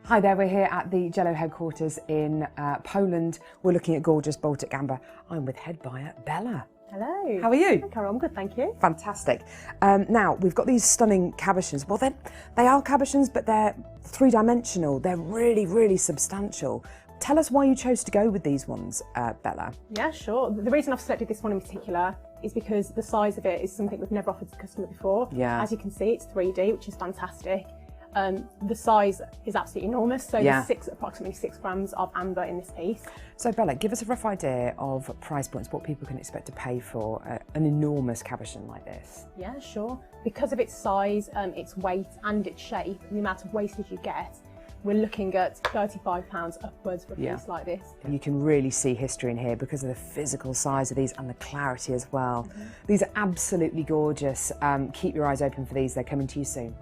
Hi there, we're here at the Jello headquarters in Poland. We're looking at gorgeous Baltic amber. I'm with head buyer Bella. Hello. How are you? Hi, Carol, I'm good, thank you. Fantastic. Now, we've got these stunning cabochons. Well, they are cabochons, but they're 3-dimensional. They're really, really substantial. Tell us why you chose to go with these ones, Bella. Yeah, sure. The reason I've selected this one in particular is because the size of it is something we've never offered to the customer before. Yeah. As you can see, it's 3D, which is fantastic. The size is absolutely enormous, so Yeah. there's approximately 6 grams of amber in this piece. So Bella, give us a rough idea of price points, what people can expect to pay for an enormous cabochon like this. Yeah, sure. Because of its size, its weight and its shape, and the amount of wastage you get, we're looking at £35 upwards for a piece like this. You can really see history in here because of the physical size of these and the clarity as well. These are absolutely gorgeous. Keep your eyes open for these, they're coming to you soon.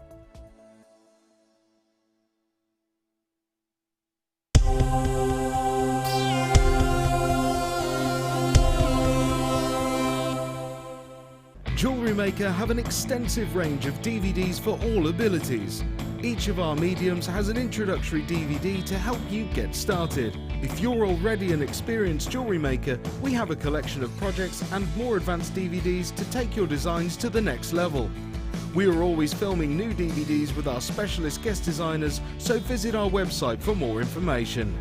JewelleryMaker have an extensive range of DVDs for all abilities. Each of our mediums has an introductory DVD to help you get started. If you're already an experienced jewellery maker, we have a collection of projects and more advanced DVDs to take your designs to the next level. We are always filming new DVDs with our specialist guest designers, so visit our website for more information.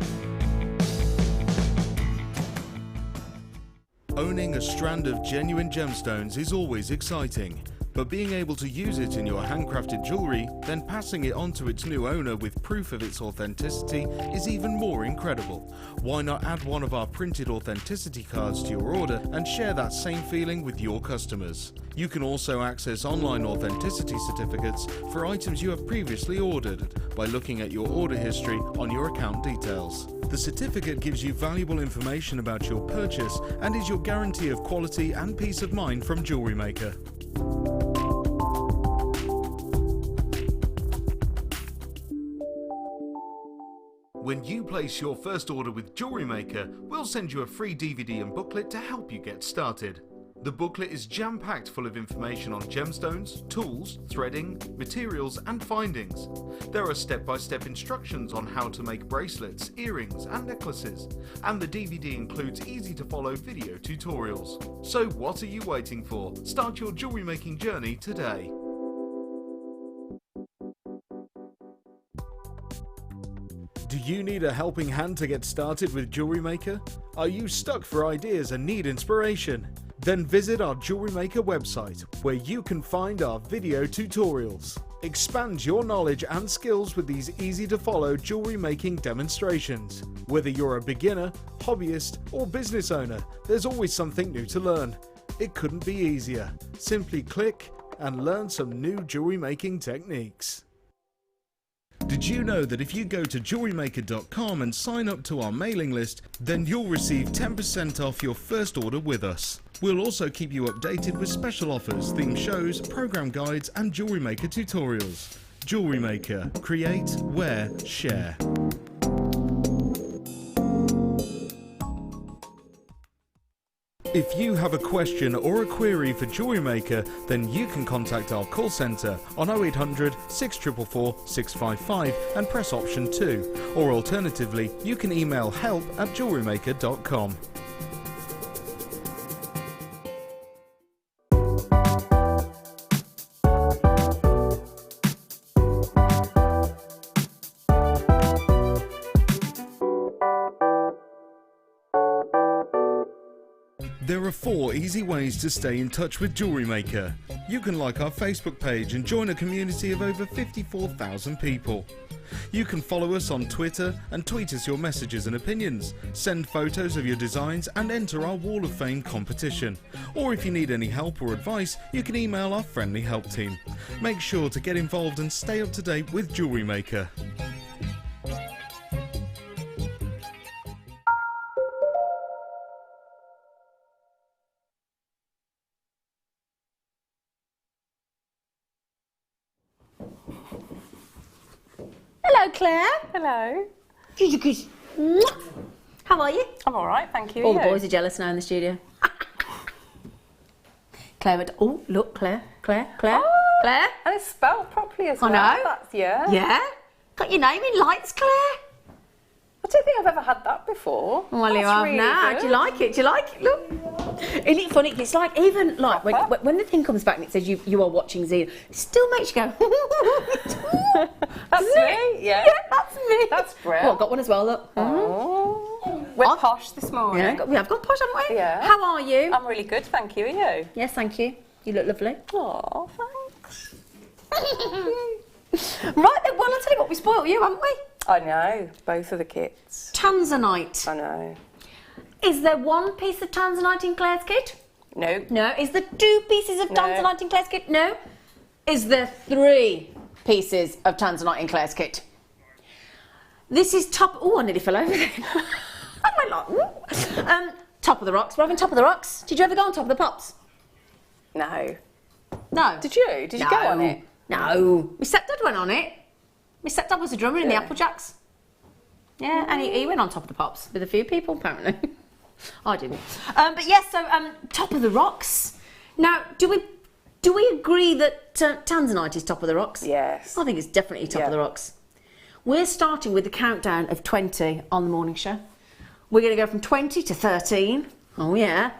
Owning a strand of genuine gemstones is always exciting, but being able to use it in your handcrafted jewellery, then passing it on to its new owner with proof of its authenticity is even more incredible. Why not add one of our printed authenticity cards to your order and share that same feeling with your customers? You can also access online authenticity certificates for items you have previously ordered by looking at your order history on your account details. The certificate gives you valuable information about your purchase and is your guarantee of quality and peace of mind from JewelleryMaker. When you place your first order with JewelleryMaker, we'll send you a free DVD and booklet to help you get started. The booklet is jam-packed full of information on gemstones, tools, threading, materials and findings. There are step-by-step instructions on how to make bracelets, earrings and necklaces, and the DVD includes easy-to-follow video tutorials. So what are you waiting for? Start your jewellery making journey today. Do you need a helping hand to get started with JewelleryMaker? Are you stuck for ideas and need inspiration? Then visit our JewelleryMaker website, where you can find our video tutorials. Expand your knowledge and skills with these easy-to-follow jewellery making demonstrations. Whether you're a beginner, hobbyist, or business owner, there's always something new to learn. It couldn't be easier. Simply click and learn some new jewellery making techniques. Did you know that if you go to JewelleryMaker.com and sign up to our mailing list, then you'll receive 10% off your first order with us. We'll also keep you updated with special offers, theme shows, program guides and Jewellery Maker tutorials. Jewellery Maker. Create, wear, share. If you have a question or a query for JewelleryMaker, then you can contact our call centre on 0800 644 655 and press option 2, or alternatively you can email help@jewellerymaker.com. There are 4 easy ways to stay in touch with JewelleryMaker. You can like our Facebook page and join a community of over 54,000 people. You can follow us on Twitter and tweet us your messages and opinions, send photos of your designs and enter our Wall of Fame competition. Or if you need any help or advice, you can email our friendly help team. Make sure to get involved and stay up to date with JewelleryMaker. Hello, Claire. Hello. How are you? I'm all right, thank you. All the boys are jealous now in the studio. Claire, oh look, Claire. Oh, Claire. and it's spelled properly as well. I know. That's, yeah. Yeah. Got your name in lights, Claire. I don't think I've ever had that before. Well, you That's have really now. good. Do you like it? Do you like it? Look. Isn't it funny? It's like even like when the thing comes back and it says you are watching Zena, it still makes you go. That's me. Yeah. Yeah, that's me. That's brilliant. Well, I've got one as well. Look. Oh. We're posh this morning. Yeah, we have got posh, haven't we? Yeah. How are you? I'm really good, thank you. Are you? Yes, thank you. You look lovely. Oh, thanks. Right then, well, I'll tell you what, we spoiled you, haven't we? I know, both of the kits. Tanzanite. I know. Is there one piece of Tanzanite in Claire's kit? No. No. Is there 2 pieces of No. Tanzanite in Claire's kit? No. Is there 3 pieces of Tanzanite in Claire's kit? This is top... Oh, I nearly fell over there. I went like... Ooh. Top of the Rocks. We're having Top of the Rocks. Did you ever go on Top of the Pops? No. No. Did you? Did you go on it? No. My stepdad went on it. My stepdad was a drummer in the Applejacks. Yeah, and he went on Top of the Pops with a few people, apparently. I didn't. But yes, so Top of the Rocks. Now, do we agree that Tanzanite is Top of the Rocks? Yes. I think it's definitely Top of the Rocks. We're starting with the countdown of 20 on the morning show. We're going to go from 20 to 13. Oh, yeah.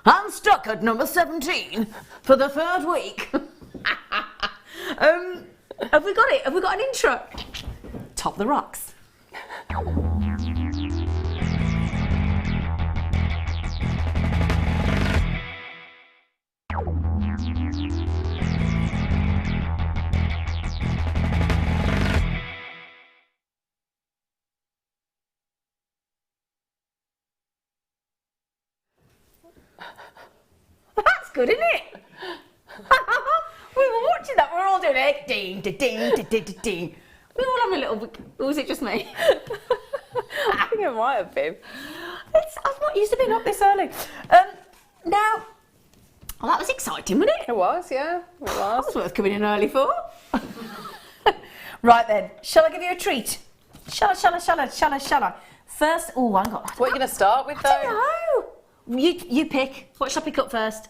I'm stuck at number 17 for the 3rd week. Have we got it? Have we got an intro? Top the rocks. That's good, isn't it? We were watching that. We were all doing it. Ding, ding, ding, ding, ding, ding. We were all having a little. Or was it just me? I think it might have been. I've not used to being up this early. Now, well, that was exciting, wasn't it? It was, yeah. It That was. was worth coming in early for. Right then, shall I give you a treat? Shall I? First, oh, I got that. What are you going to start with, though? I don't know. You pick. What shall I pick up first?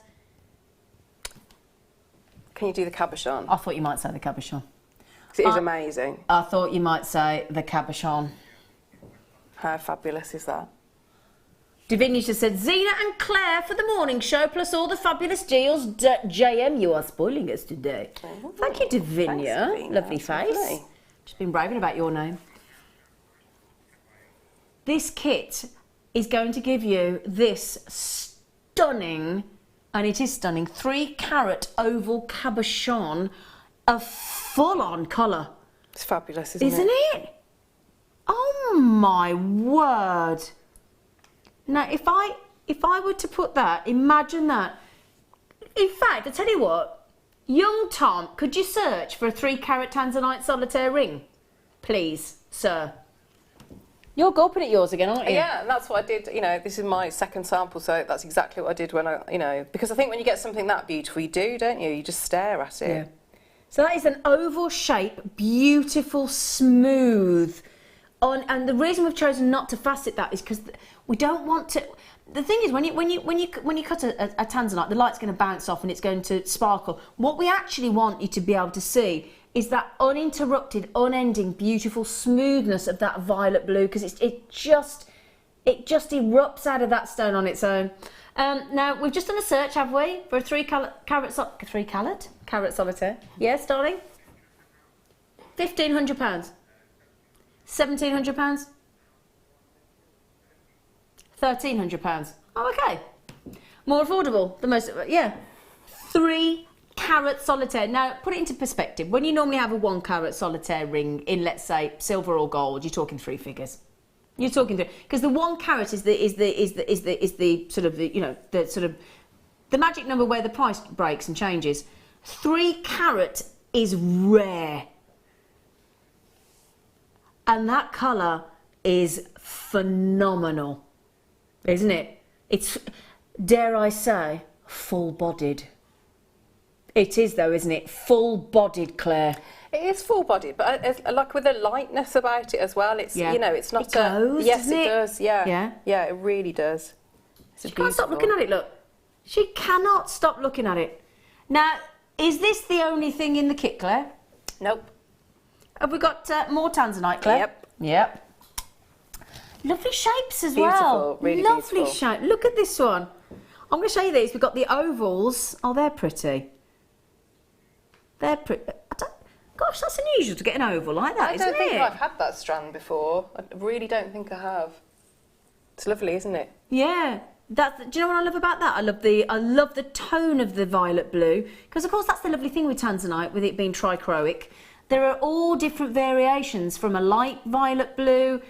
Can you do the cabochon? I thought you might say the cabochon. 'Cause it is amazing. I thought you might say the cabochon. How fabulous is that? Davinia just said, Zena and Claire for the morning show, plus all the fabulous deals. JM, you are spoiling us today. Oh, Thank you, Davinia. thanks, Davina. Lovely That's face. lovely. Just been raving about your name. This kit is going to give you this stunning, and it is stunning, 3-carat oval cabochon of full-on colour. It's fabulous, isn't Isn't it? it? Oh my word. Now, if I were to put that, imagine that. In fact, I tell you what, young Tom, could you search for a 3-carat tanzanite solitaire ring? Please, sir. You're gulping at yours again, aren't you? Yeah, and that's what I did. You know, this is my second sample, so that's exactly what I did when because I think when you get something that beautiful, you do, don't you? You just stare at it. Yeah. So that is an oval shape, beautiful, smooth. And the reason we've chosen not to facet that is because we don't want to. The thing is, when you cut a tanzanite, the light's going to bounce off and it's going to sparkle. What we actually want you to be able to see is that uninterrupted, unending, beautiful smoothness of that violet blue, because it just erupts out of that stone on its own. Now we've just done a search, have we, for a 3-carat solitaire? Yes, darling. £1,500. £1,700. £1,300. Oh, okay. More affordable. The most, yeah. 3-carat solitaire. Now, put it into perspective. When you normally have a 1-carat solitaire ring in, let's say, silver or gold, you're talking 3 figures. You're talking because the 1 carat is the sort of the magic number where the price breaks and changes. 3 carat is rare. And that colour is phenomenal, isn't it? It's, dare I say, full-bodied. It is though, isn't it? Full-bodied, Claire. It is full-bodied, but like with a lightness about it as well. It's it's not. It glows, yes, doesn't it it? does. Yeah. Yeah. Yeah, it really does. She can't stop looking at it. Look, she cannot stop looking at it. Now, is this the only thing in the kit, Claire? Nope. Have we got more tanzanite, Claire? Yep. Yep. Lovely shapes as Beautiful, well. really Lovely beautiful. shape. Look at this one. I'm going to show you these. We've got the ovals. Oh, they're pretty. They're pretty. Gosh, that's unusual to get an oval like that, I don't isn't think it? I've had that strand before. I really don't think I have. It's lovely, isn't it? Yeah. Do you know what I love about that? I love the tone of the violet blue, because of course that's the lovely thing with tanzanite, with it being trichroic. There are all different variations from a light violet blue.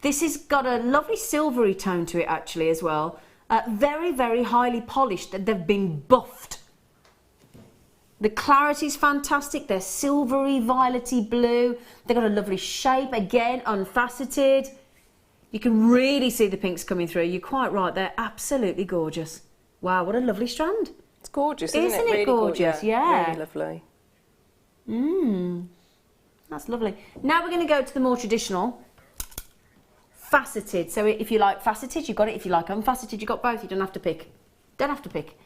This has got a lovely silvery tone to it actually as well. Very, very highly polished. They've been buffed. The clarity's fantastic. They're silvery, violety blue. They've got a lovely shape, again, unfaceted. You can really see the pinks coming through. You're quite right. They're absolutely gorgeous. Wow, what a lovely strand. It's gorgeous, isn't it? Isn't it Really gorgeous? Yeah. Really lovely. That's lovely. Now we're going to go to the more traditional faceted. So if you like faceted, you've got it. If you like unfaceted, you've got both. You don't have to pick. Don't have to pick.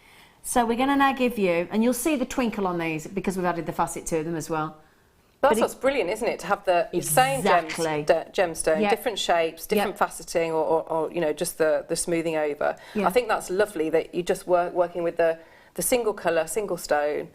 So we're going to now give you, and you'll see the twinkle on these because we've added the facet to them as well. That's what's brilliant, isn't it? To have the same gemstone, Yeah. different shapes, different faceting, or just the smoothing over. Yeah. I think that's lovely that you just working with the single colour, single stone,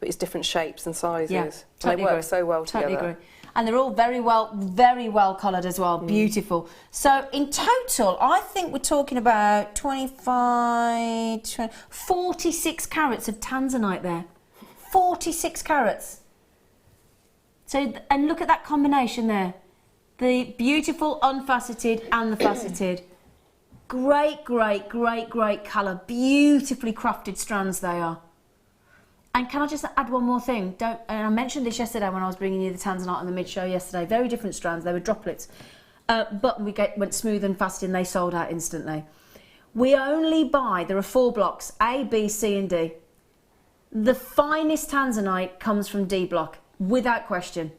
but it's different shapes and sizes. Yeah, And totally they work agree. so well together. Totally agree. And they're all very well coloured as well. Beautiful. So in total, I think we're talking about 46 carats of tanzanite there. 46 carats. So, and look at that combination there. The beautiful unfaceted and the faceted. Great colour. Beautifully crafted strands they are. And can I just add one more thing? And I mentioned this yesterday when I was bringing you the tanzanite on the mid-show yesterday. Very different strands. They were droplets. But went smooth and faceted and they sold out instantly. We only buy, there are 4 blocks, A, B, C and D. The finest tanzanite comes from D block, without question.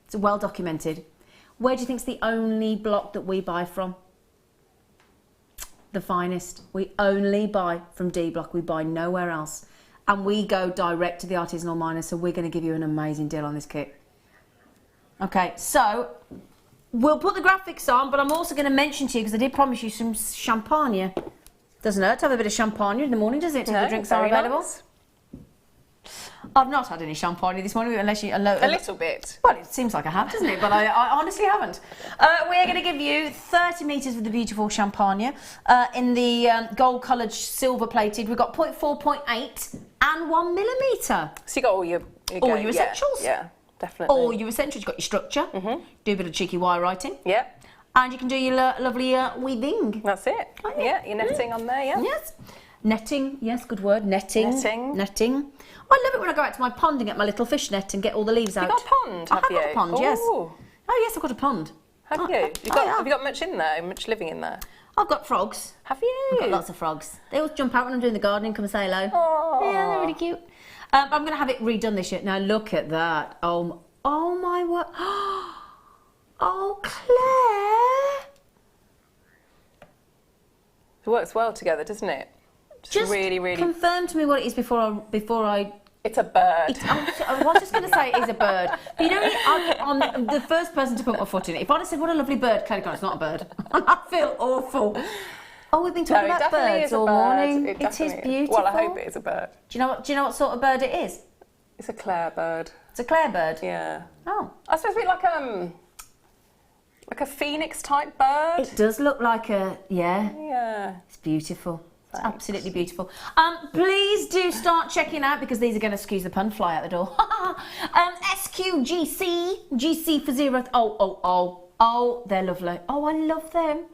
It's well documented. Where do you think is the only block that we buy from? The finest. We only buy from D block. We buy nowhere else. And we go direct to the artisanal miners, so we're going to give you an amazing deal on this kit. Okay, so we'll put the graphics on, but I'm also going to mention to you, because I did promise you some champagne. Doesn't hurt to have a bit of champagne in the morning, does it? The drinks are available. Nice. I've not had any champagne this morning, unless you... A little bit. Well, it seems like I have, doesn't it? But I honestly haven't. We're going to give you 30 metres with the beautiful champagne in the gold-coloured, silver-plated. We've got 0.4, 0.8 and 1 millimetre. So you got all your essentials. Yeah, definitely. All your essentials. You've got your structure. Do a bit of cheeky wire writing. Yeah. And you can do your lovely weaving. That's it. Oh, yeah, your netting on there, yeah. Yes. Netting, yes, good word. Netting. Netting. I love it when I go out to my pond and get my little fish net and get all the leaves out. You got a pond, I have have you? got a pond, yes. Ooh. Oh, yes, I've got a pond. Have you? Have you got much in there? Much living in there? I've got frogs. Have you? I've got lots of frogs. They always jump out when I'm doing the gardening, come and say hello. Oh. Yeah, they're really cute. I'm going to have it redone this year. Now, look at that. Oh my word. Oh, Claire. It works well together, doesn't it? Just really, really... confirm to me what it is before I... It's a bird. I was just going to say it is a bird. But you know, I'm the first person to put my foot in it. If I'd have said, what a lovely bird, Claire, it's not a bird. I feel awful. Oh, we've been talking about birds all morning. It is beautiful. Well, I hope it is a bird. Do you know what sort of bird it is? It's a Claire bird. It's a Claire bird? Yeah. Oh. I suppose it'd be like a phoenix type bird. It does look like a, yeah. Yeah. It's beautiful. It's Thanks. absolutely beautiful. Please do start checking out, because these are going to, excuse the pun, fly out the door. SQGC, GC for 0. Oh, they're lovely. Oh, I love them.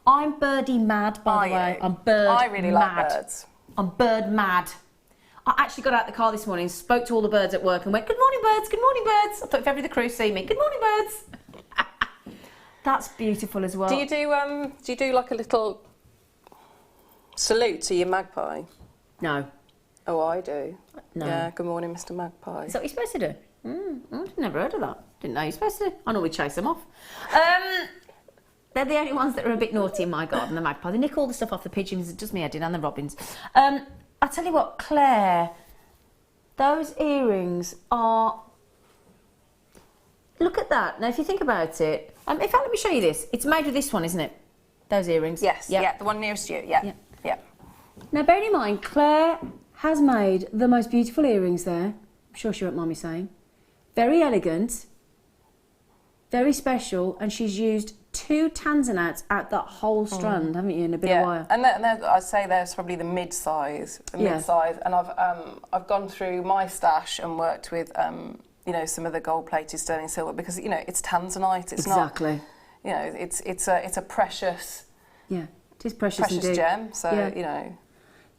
I'm birdie mad, by the way. I'm bird mad. I really like birds. I'm bird mad. I actually got out the car this morning, spoke to all the birds at work and went, good morning, birds, good morning, birds. I thought if ever the crew see me, good morning, birds. That's beautiful as well. Do you do like a little salute to your magpie? No. Oh, I do. No. Yeah, good morning, Mr. Magpie. Is that what you're supposed to do? I've never heard of that. Didn't know you're supposed to. I normally chase them off. They're the only ones that are a bit naughty in my garden, the magpie. They nick all the stuff off the pigeons, it does me head in, and the robins. I tell you what, Claire, those earrings are... Look at that. Now, if you think about it... in fact, let me show you this. It's made with this one, isn't it? Those earrings. Yes, Yep. yeah, the one nearest you, yeah. Now, bearing in mind, Claire has made the most beautiful earrings there. I'm sure she won't mind me saying. Very elegant, very special, and she's used 2 tanzanites out that whole strand, haven't you, in a bit of wire? And I'd say there's probably the mid-size, and I've gone through my stash and worked with, some of the gold-plated sterling silver, because, it's tanzanite, it's exactly. not, it's a precious... Yeah, it is precious indeed. gem, so, Yeah.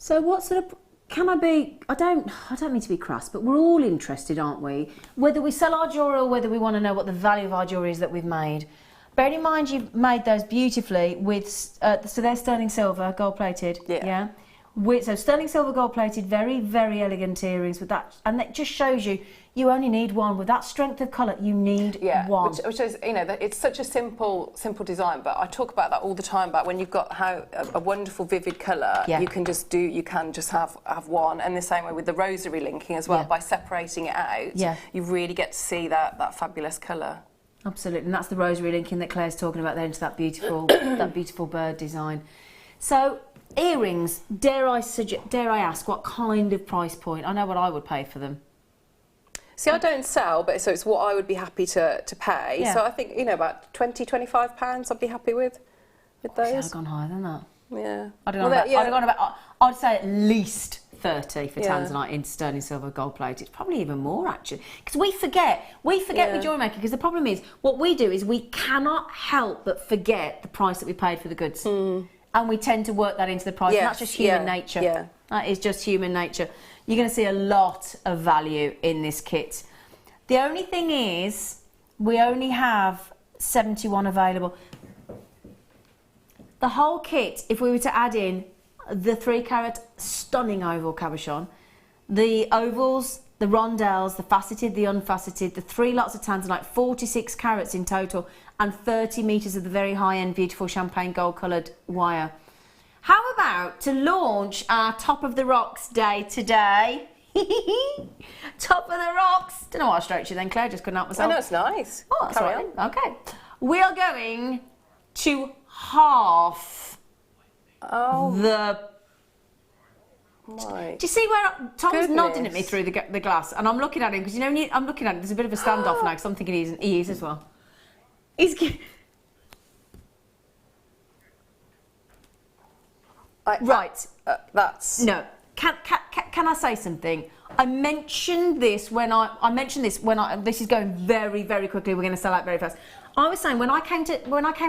So what sort of... Can I be... I don't mean to be crass, but we're all interested, aren't we? Whether we sell our jewellery or whether we want to know what the value of our jewellery is that we've made. Bearing in mind you've made those beautifully with... so they're sterling silver, gold-plated. Yeah. So sterling silver, gold-plated, very, very elegant earrings with that. And that just shows you only need one. With that strength of colour, you need one. Which is, it's such a simple design, but I talk about that all the time, about when you've got a wonderful, vivid colour, you can just have one. And the same way with the rosary linking as well, by separating it out, you really get to see that fabulous colour. Absolutely, and that's the rosary linking that Claire's talking about there into that beautiful bird design. So earrings, dare I ask what kind of price point? I know what I would pay for them. See, I don't sell, but so it's what I would be happy to pay. Yeah. So I think, you know, about £20–25 I'd be happy with those. I'd have gone higher than that. Yeah. I'd have gone about, I'd say at least 30 for tanzanite in sterling silver gold plate. It's probably even more actually, because we forget with Jewellery Maker, because the problem is what we do is we cannot help but forget the price that we paid for the goods, and we tend to work that into the price. And that's just human nature. Yeah. That is just human nature. You're going to see a lot of value in this kit. The only thing is we only have 71 available. The whole kit, if we were to add in the 3-carat stunning oval cabochon, the ovals, the rondelles, the faceted, the unfaceted, the 3 lots of tanzanite, 46 carats in total, and 30 metres of the very high-end, beautiful champagne gold-coloured wire. How about to launch our Top of the Rocks day today? Top of the Rocks. Don't know what I stroked you then, Claire, just couldn't help myself. I know, it's nice. Oh, that's Carry right. on. Okay. We are going to half the... Right. Do you see where Tom's Goodness. nodding at me through the glass, and I'm looking at him because you know when I'm looking at him. There's a bit of a standoff now because I'm thinking he is as well. Right. That's No. Can I say something? I mentioned this when this is going very, very quickly. We're going to sell out very fast. I was saying when I came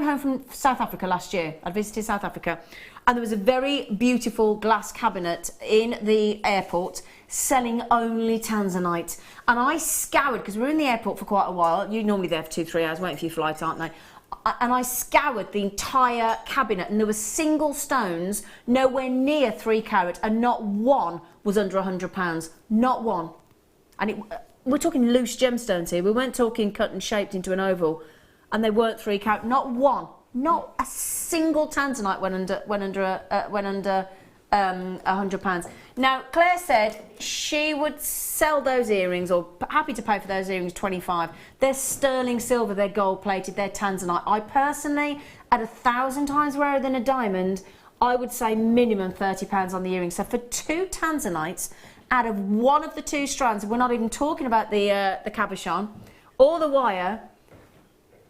home from South Africa last year, I'd visited South Africa, and there was a very beautiful glass cabinet in the airport selling only tanzanite. And I scoured, because we were in the airport for quite a while. You're normally there for 2-3 hours waiting for your flight, aren't they? And I scoured the entire cabinet, and there were single stones nowhere near 3-carat, and not one was under £100. Not one. And we're talking loose gemstones here. We weren't talking cut and shaped into an oval, and they weren't 3-carat. Not one. Not a single tanzanite went under £100. Now, Claire said she would sell those earrings, or happy to pay for those earrings, 25. They're sterling silver, they're gold plated, they're tanzanite. I personally, at 1,000 times rarer than a diamond, I would say minimum £30 on the earrings. So for 2 tanzanites out of one of the 2 strands, we're not even talking about the cabochon or the wire,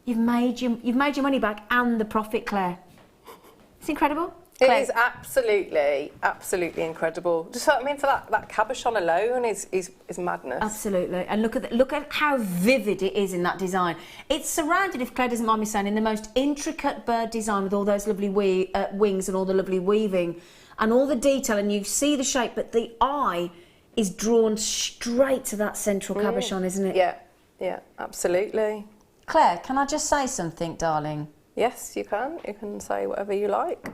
you've made your money back and the profit, Claire. It's incredible. It is absolutely incredible. Just, I mean, for that cabochon alone is madness. Absolutely, and look at how vivid it is in that design. It's surrounded, if Claire doesn't mind me saying, in the most intricate bird design with all those lovely wings and all the lovely weaving and all the detail, and you see the shape, but the eye is drawn straight to that central cabochon, isn't it? Yeah, absolutely. Claire, can I just say something, darling? Yes, you can. You can say whatever you like.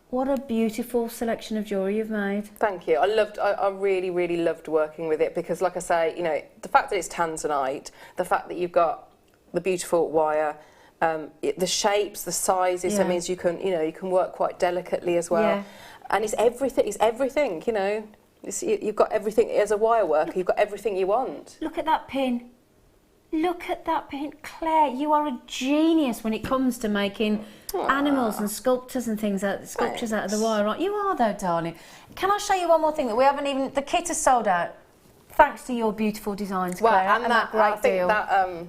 What a beautiful selection of jewellery you've made. Thank you. I really, really loved working with it because, like I say, you know, the fact that it's tanzanite, the fact that you've got the beautiful wire, the shapes, the sizes, that means you can work quite delicately as well. Yeah. And it's everything, you know. You've got everything, as a wire worker, you've got everything you want. Look at that pin. Look at that pin. Claire, you are a genius when it comes to making animals and sculptures and things, sculptures out of the wire, right? You are though, darling. Can I show you one more thing that we haven't even... The kit is sold out, thanks to your beautiful designs, Claire, and that great deal. That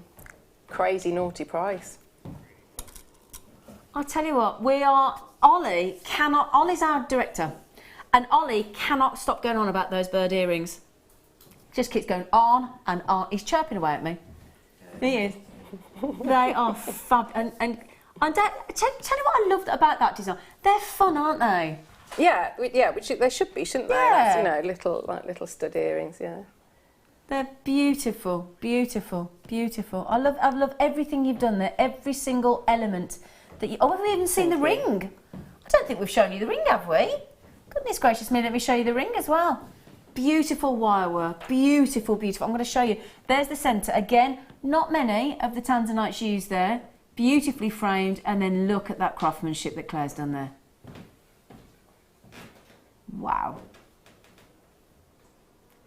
crazy naughty price. I'll tell you what, Ollie's our director, and Ollie cannot stop going on about those bird earrings. Just keeps going on and on. He's chirping away at me. He is. They are fab. And tell you what I loved about that design. They're fun, aren't they? Yeah, which they should be, shouldn't they? Yeah. That's, little stud earrings, yeah. They're beautiful, beautiful, beautiful. I love everything you've done there. Every single element that you... Oh, have we even seen the ring? I don't think we've shown you the ring, have we? Goodness gracious me, let me show you the ring as well. Beautiful wire work, beautiful, beautiful. I'm going to show you. There's the centre. Again, not many of the tanzanites used there. Beautifully framed, and then look at that craftsmanship that Claire's done there. Wow.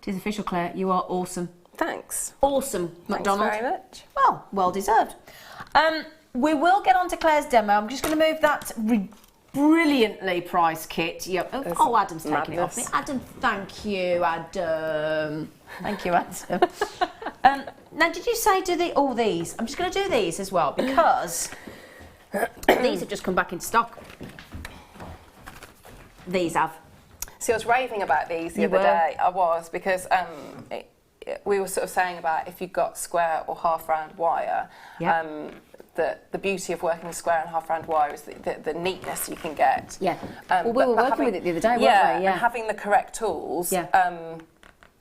It is official, Claire. You are awesome. Thanks. Awesome, Macdonald. Thanks very much. Well deserved. We will get on to Claire's demo. I'm just going to move that brilliantly priced kit. Oh, Adam's taking it off me. madness. Adam, thank you, Adam. Thank you, Adam. Now, did you say all these? I'm just going to do these as well because these have just come back in stock. These have. See, I was raving about these the other day. I was, because we were sort of saying about if you've got square or half round wire, the beauty of working with square and half round wire is the neatness you can get. Yeah. Well, we were working with it the other day, weren't we? Yeah. And having the correct tools. Yeah.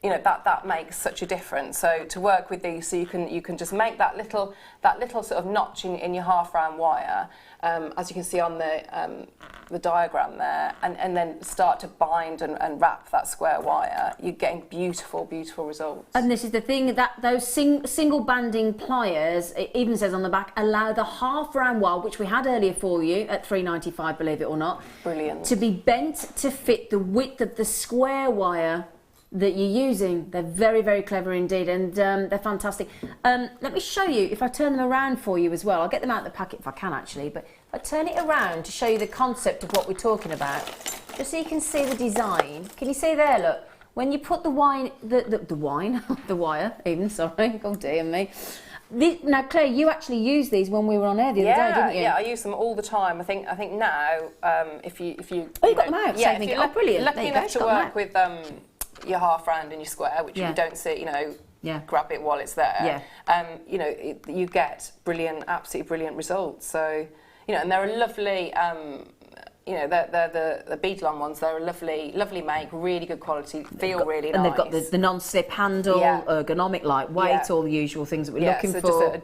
You know, that makes such a difference. So to work with these, so you can just make that little sort of notch in your half round wire, as you can see on the diagram there, and then start to bind and wrap that square wire. You're getting beautiful, beautiful results. And this is the thing, that those single banding pliers, it even says on the back, allow the half round wire, which we had earlier for you at £3.95, believe it or not, Brilliant. to be bent to fit the width of the square wire that you're using. They're very, very clever indeed, and they're fantastic. Let me show you, if I turn them around for you as well. I'll get them out of the packet if I can, actually, but if I turn it around to show you the concept of what we're talking about, just so you can see the design. Can you see there, look? When you put the wire, even, sorry, oh dear me. Now, Claire, you actually used these when we were on air the other day, didn't you? Yeah, I use them all the time. I think now, if you oh, you got them out. Yeah, so if you're brilliant. lucky enough to work with your half round and your square, which you don't see, grab it while it's there. You get brilliant, absolutely brilliant results. So, and they're a lovely. They're the beadlon ones. They're a lovely make, really good quality, feel really nice. And they've got the non-slip handle, ergonomic, lightweight, all the usual things that we're looking for. Just a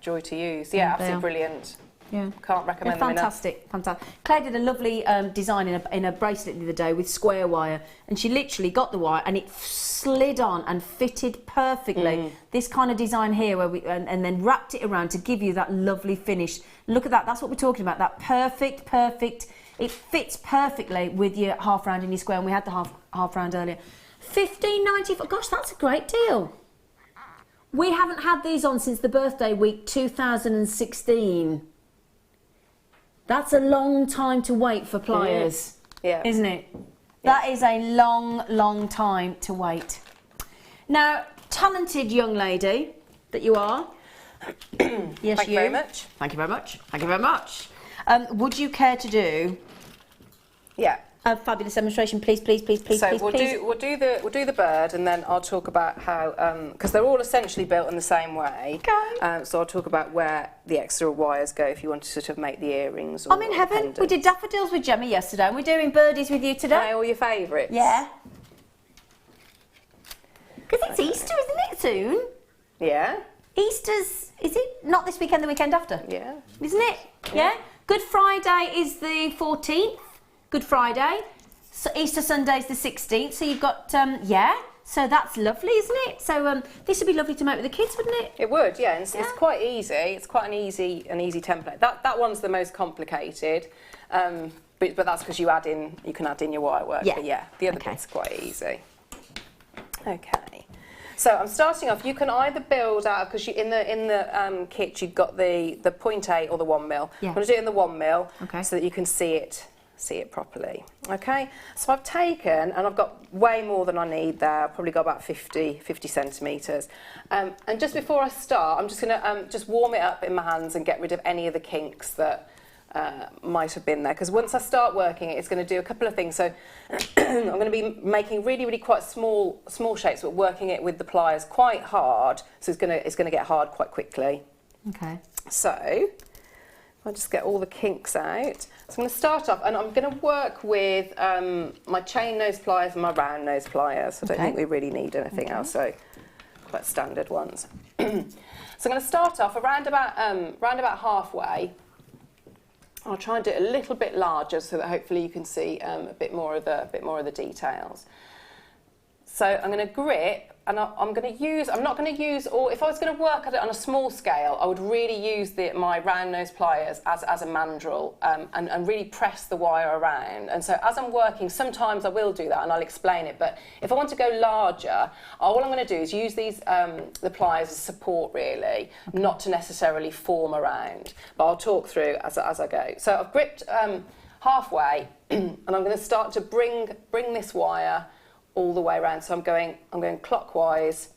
joy to use. Yeah, absolutely brilliant. Yeah, can't recommend them enough. Fantastic. Claire did a lovely design in a bracelet the other day with square wire, and she literally got the wire and it slid on and fitted perfectly. This kind of design here, where and then wrapped it around to give you that lovely finish. Look at that. That's what we're talking about. That perfect. It fits perfectly with your half round and your square, and we had the half round earlier. £15.95. Gosh, that's a great deal. We haven't had these on since the birthday week 2016. That's a long time to wait for pliers, isn't it? Yeah. That is a long time to wait. Now, talented young lady that you are. Yes, Thank you very much. Thank you very much. Thank you very much. Would you care to do? Yeah. A fabulous demonstration, please. So we'll do the bird, and then I'll talk about how, because they're all essentially built in the same way. Okay. So I'll talk about where the extra wires go if you want to sort of make the earrings. Or I'm in heaven. pendants. We did daffodils with Gemma yesterday, and we're doing birdies with you today. Are they all your favourites? Yeah. Because it's Easter, isn't it? Soon. Yeah. Easter's, is it not this weekend, the weekend after? Yeah. Isn't it? Yeah. Good Friday is the 14th. Good Friday. So Easter Sunday's the 16th. So you've got, so that's lovely, isn't it? So this would be lovely to make with the kids, wouldn't it? It would, yeah. It's quite easy. It's quite an easy template. That one's the most complicated, but that's because you can add in your wire work. Yeah. But yeah, the other bit's quite easy. Okay. So I'm starting off. You can either build out, because in the kit you've got the 0.8 or the 1 mil. Yeah. I'm going to do it in the 1 mil, okay, so that you can see it properly. Okay. So I've taken, and I've got way more than I need there. I've probably got about 50 centimetres. And just before I start, I'm just going to just warm it up in my hands and get rid of any of the kinks that might have been there, because once I start working it, it's going to do a couple of things. So I'm going to be making really quite small shapes, but working it with the pliers quite hard, so it's going to get hard quite quickly. Okay. So I'll just get all the kinks out. So I'm going to start off, and I'm going to work with my chain nose pliers and my round nose pliers. I don't think we really need anything else, so quite standard ones. So I'm going to start off around about halfway. I'll try and do it a little bit larger so that hopefully you can see a bit more of the details. So I'm going to grip, and I'm going to use. I'm not going to use all. If I was going to work at it on a small scale, I would really use my round nose pliers as a mandrel and really press the wire around. And so as I'm working, sometimes I will do that, and I'll explain it. But if I want to go larger, all I'm going to do is use these the pliers as support, really, not to necessarily form around. But I'll talk through as I go. So I've gripped. halfway, and I'm going to start to bring this wire all the way around. So I'm going clockwise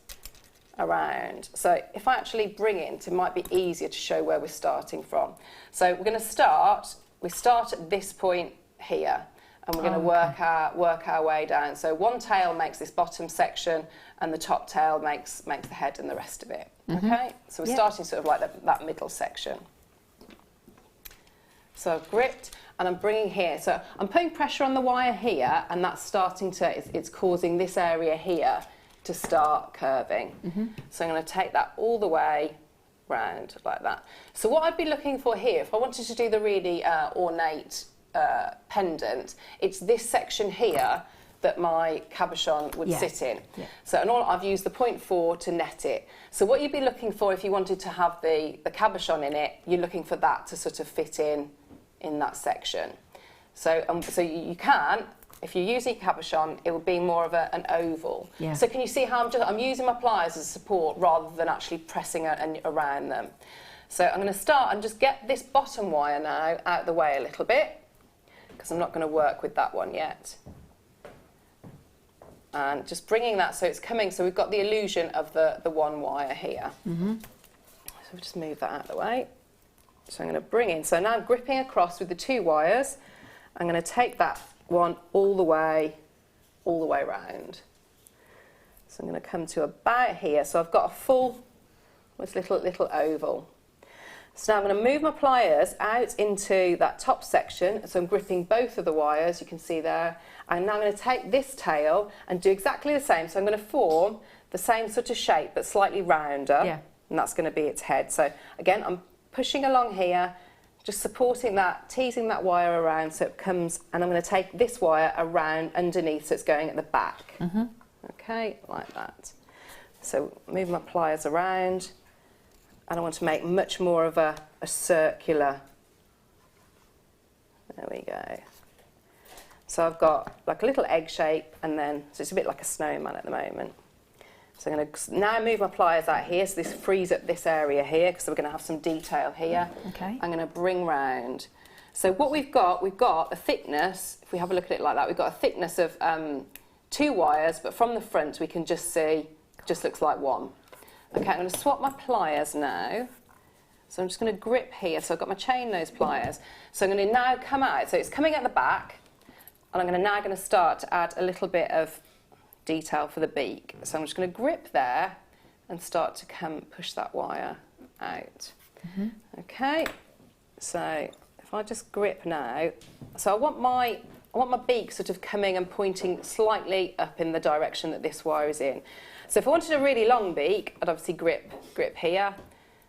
around. So if I actually bring it might be easier to show where we're starting from. So we're going to we start at this point here, and we're going to work our way down. So one tail makes this bottom section, and the top tail makes the head and the rest of it. Okay, so we're starting sort of like that middle section. So I've gripped, and I'm bringing here. So I'm putting pressure on the wire here, and that's starting to, it's causing this area here to start curving. So I'm going to take that all the way round like that. So what I'd be looking for here, if I wanted to do the really ornate pendant, it's this section here that my cabochon would sit in. So I've used the 0.4 to net it. So what you'd be looking for if you wanted to have the cabochon in it, you're looking for that to sort of fit in that section. So so you can, if you're using cabochon, it would be more of an oval. So can you see how I'm using my pliers as support rather than actually pressing around them. So I'm going to start and just get this bottom wire now out of the way a little bit, because I'm not going to work with that one yet. And just bringing that so it's coming, so we've got the illusion of the one wire here. So we'll just move that out of the way. So I'm going to bring in, so now I'm gripping across with the two wires. I'm going to take that one all the way round. So I'm going to come to about here. So I've got a full, this little oval. So now I'm going to move my pliers out into that top section. So I'm gripping both of the wires, you can see there. And now I'm going to take this tail and do exactly the same. So I'm going to form the same sort of shape, but slightly rounder. And that's going to be its head. So again, I'm pushing along here, just supporting that, teasing that wire around so it comes, and I'm going to take this wire around underneath so it's going at the back. Okay, like that. So move my pliers around, and I want to make much more of a circular. There we go. So I've got like a little egg shape, and then, so it's a bit like a snowman at the moment. So I'm going to now move my pliers out here, so this frees up this area here, because we're going to have some detail here. I'm going to bring round. So what we've got a thickness, if we have a look at it like that, we've got a thickness of 2 wires, but from the front we can just see, it just looks like one. Okay, I'm going to swap my pliers now. So I'm just going to grip here, so I've got my chain nose pliers. So I'm going to now come out, so it's coming at the back, and I'm now going to start to add a little bit of detail for the beak. So I'm just going to grip there and start to push that wire out. Okay, so if I just grip now, so I want my beak sort of coming and pointing slightly up in the direction that this wire is in. So if I wanted a really long beak, I'd obviously grip here.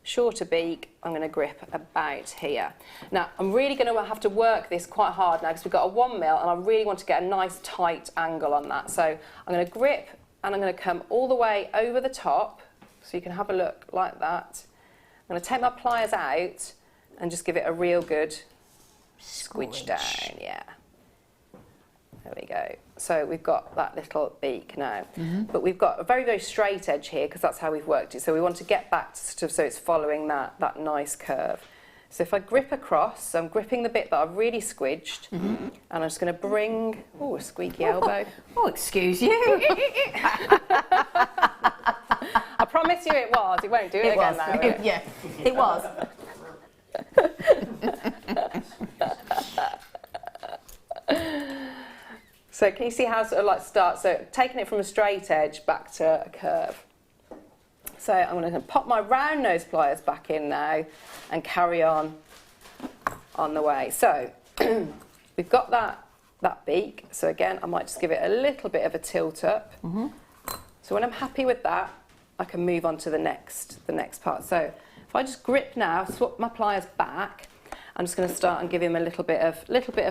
Shorter beak, I'm going to grip about here. Now, I'm really going to have to work this quite hard now because we've got a 1 mil and I really want to get a nice tight angle on that. So I'm going to grip and I'm going to come all the way over the top, so you can have a look like that. I'm going to take my pliers out and just give it a real good squidge down. There we go. So we've got that little beak now. But we've got a very, very straight edge here because that's how we've worked it. So we want to get back to sort of, so it's following that nice curve. So if I grip across, so I'm gripping the bit that I've really squidged, and I'm just going to bring, a squeaky elbow. Oh, excuse you. I promise you it was. It won't do it again now, will it? Yeah, it was. So can you see how it sort of like starts? So taking it from a straight edge back to a curve. So I'm going to pop my round nose pliers back in now and carry on the way. So we've got that beak. So again, I might just give it a little bit of a tilt up. So when I'm happy with that, I can move on to the next part. So if I just grip now, swap my pliers back, I'm just going to start and give him a little bit of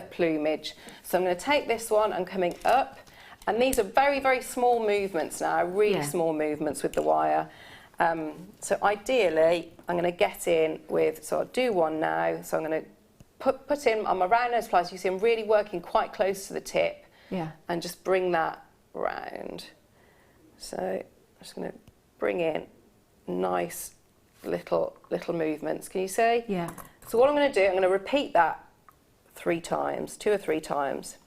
plumage. So I'm going to take this one and coming up, and these are very, very small movements now, really small movements with the wire. So ideally, I'm going to get in with, so I'll do one now. So I'm going to put in on my round nose pliers. You see I'm really working quite close to the tip, and just bring that round. So I'm just going to bring in nice little movements. Can you see? Yeah. So what I'm going to do, I'm going to repeat that 2 or 3 times.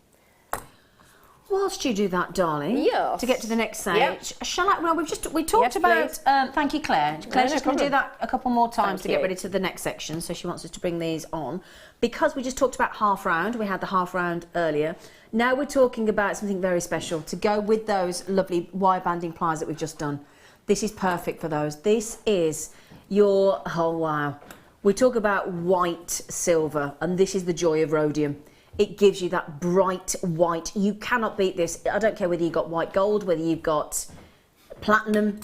Whilst you do that, darling, Yes. to get to the next stage, Yep. shall I? Well, we talked about. Thank you, Claire. Claire's just going to do that a couple more times to get ready to the next section. So she wants us to bring these on because we just talked about half round. We had the half round earlier. Now we're talking about something very special to go with those lovely wire banding pliers that we've just done. This is perfect for those. This is your wow. We talk about white silver, and this is the joy of rhodium. It gives you that bright white. You cannot beat this. I don't care whether you've got white gold, whether you've got platinum.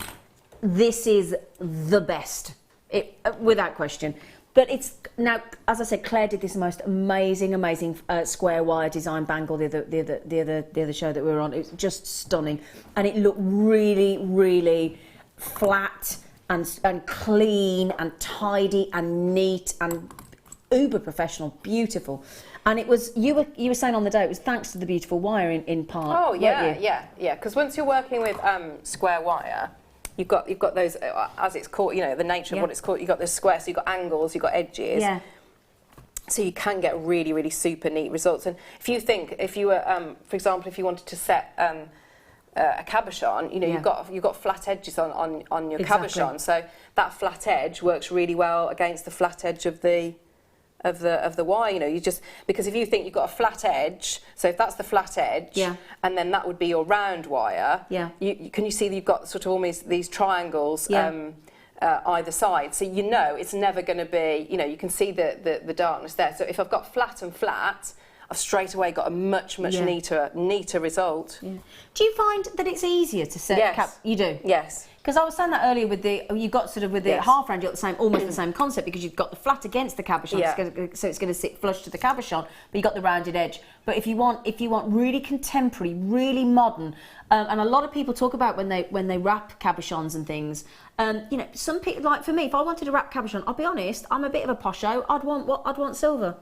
This is the best, without question. But it's now, as I said, Claire did this most amazing square wire design bangle the other show that we were on. It was just stunning, and it looked really, really flat and clean and tidy and neat and uber professional, beautiful. And it was you were saying on the day it was thanks to the beautiful wire in part. Oh yeah, yeah. Because once you're working with square wire, you've got those as it's called, you know, the nature of what it's called. You've got the square, so you've got angles, you've got edges. Yeah. So you can get really, really super neat results. And if you were, for example, if you wanted to set a cabochon, you know, you've got flat edges on your cabochon, so that flat edge works really well against the flat edge of the wire. You know, you just, because if you think you've got a flat edge, so if that's the flat edge, and then that would be your round wire, you see that you've got sort of almost these triangles either side, so you know it's never going to be, you know, you can see the darkness there. So if I've got flat and flat, I've straight away got a much neater result. Do you find that it's easier to set? Yes. You do. Yes. Because I was saying that earlier with you've got sort of with the half round, you've got almost the same concept because you've got the flat against the cabochon, so it's going to sit flush to the cabochon, but you've got the rounded edge. But if you want really contemporary, really modern, and a lot of people talk about when they wrap cabochons and things, you know, some people, like for me, if I wanted to wrap cabochon, I'll be honest, I'm a bit of a posho. I'd want silver.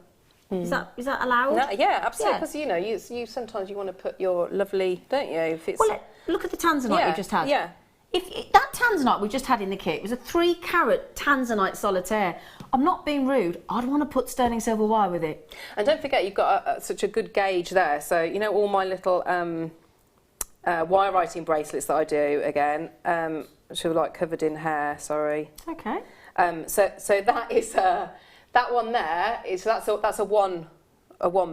Is that allowed? No, yeah, absolutely. Because you know, you sometimes you want to put your lovely, don't you? If it's look at the tanzanite we just had. Yeah. If that tanzanite we just had in the kit was a 3-carat tanzanite solitaire, I'm not being rude, I'd want to put sterling silver wire with it. And don't forget, you've got such a good gauge there. So you know, all my little wire writing bracelets that I do again, which are like covered in hair. Sorry. Okay. So that is that one there is that's a 1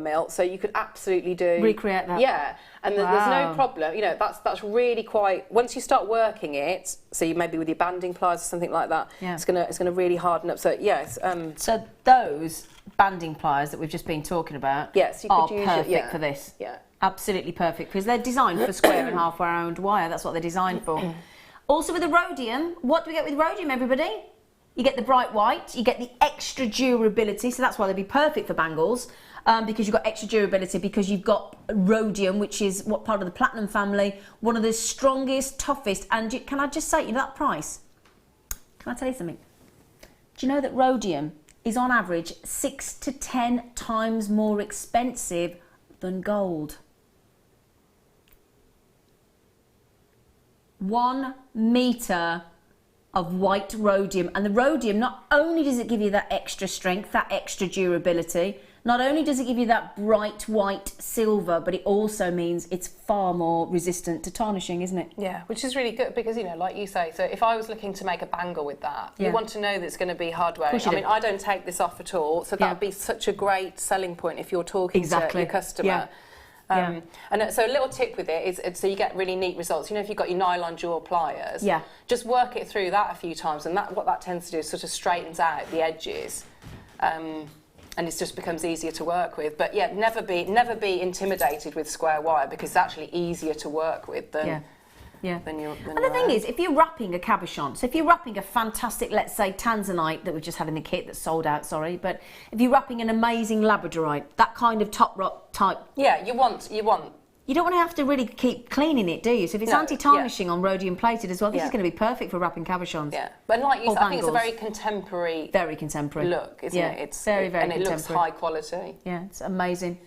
mil. So you could absolutely recreate that. Yeah. And there's no problem, you know, that's really quite, once you start working it, so you maybe with your banding pliers or something like that, it's gonna really harden up. So yes. So those banding pliers that we've just been talking about are perfect for this. Yeah. Absolutely perfect, because they're designed for square and half round wire. That's what they're designed for. Also with the rhodium, what do we get with rhodium, everybody? You get the bright white, you get the extra durability, so that's why they'd be perfect for bangles. Because you've got extra durability, because you've got rhodium, which is what part of the platinum family, one of the strongest, toughest, and can I just say, you know that price? Can I tell you something? Do you know that rhodium is on average 6 to 10 times more expensive than gold? 1 metre of white rhodium, and the rhodium, not only does it give you that extra strength, that extra durability, not only does it give you that bright white silver, but it also means it's far more resistant to tarnishing, isn't it? Yeah, which is really good because, you know, like you say, so if I was looking to make a bangle with that, you want to know that it's going to be hard wearing. I mean, I don't take this off at all, so that would be such a great selling point if you're talking to your customer. And so a little tip with it is so you get really neat results. You know, if you've got your nylon jewel pliers, just work it through that a few times, and what that tends to do is sort of straightens out the edges. And it just becomes easier to work with. But yeah, never be intimidated with square wire, because it's actually easier to work with than And the thing is, if you're wrapping a cabochon, so if you're wrapping a fantastic, let's say, tanzanite that we just had in the kit that's sold out, sorry, but if you're wrapping an amazing labradorite, that kind of top rock type. Yeah, you want. You don't want to have to really keep cleaning it, do you? So if it's anti-tarnishing on rhodium plated as well, this is going to be perfect for wrapping cabochons. Yeah, but like you said, I think it's a very contemporary look, isn't it? It's very, very and contemporary. it looks high quality. Yeah, it's amazing.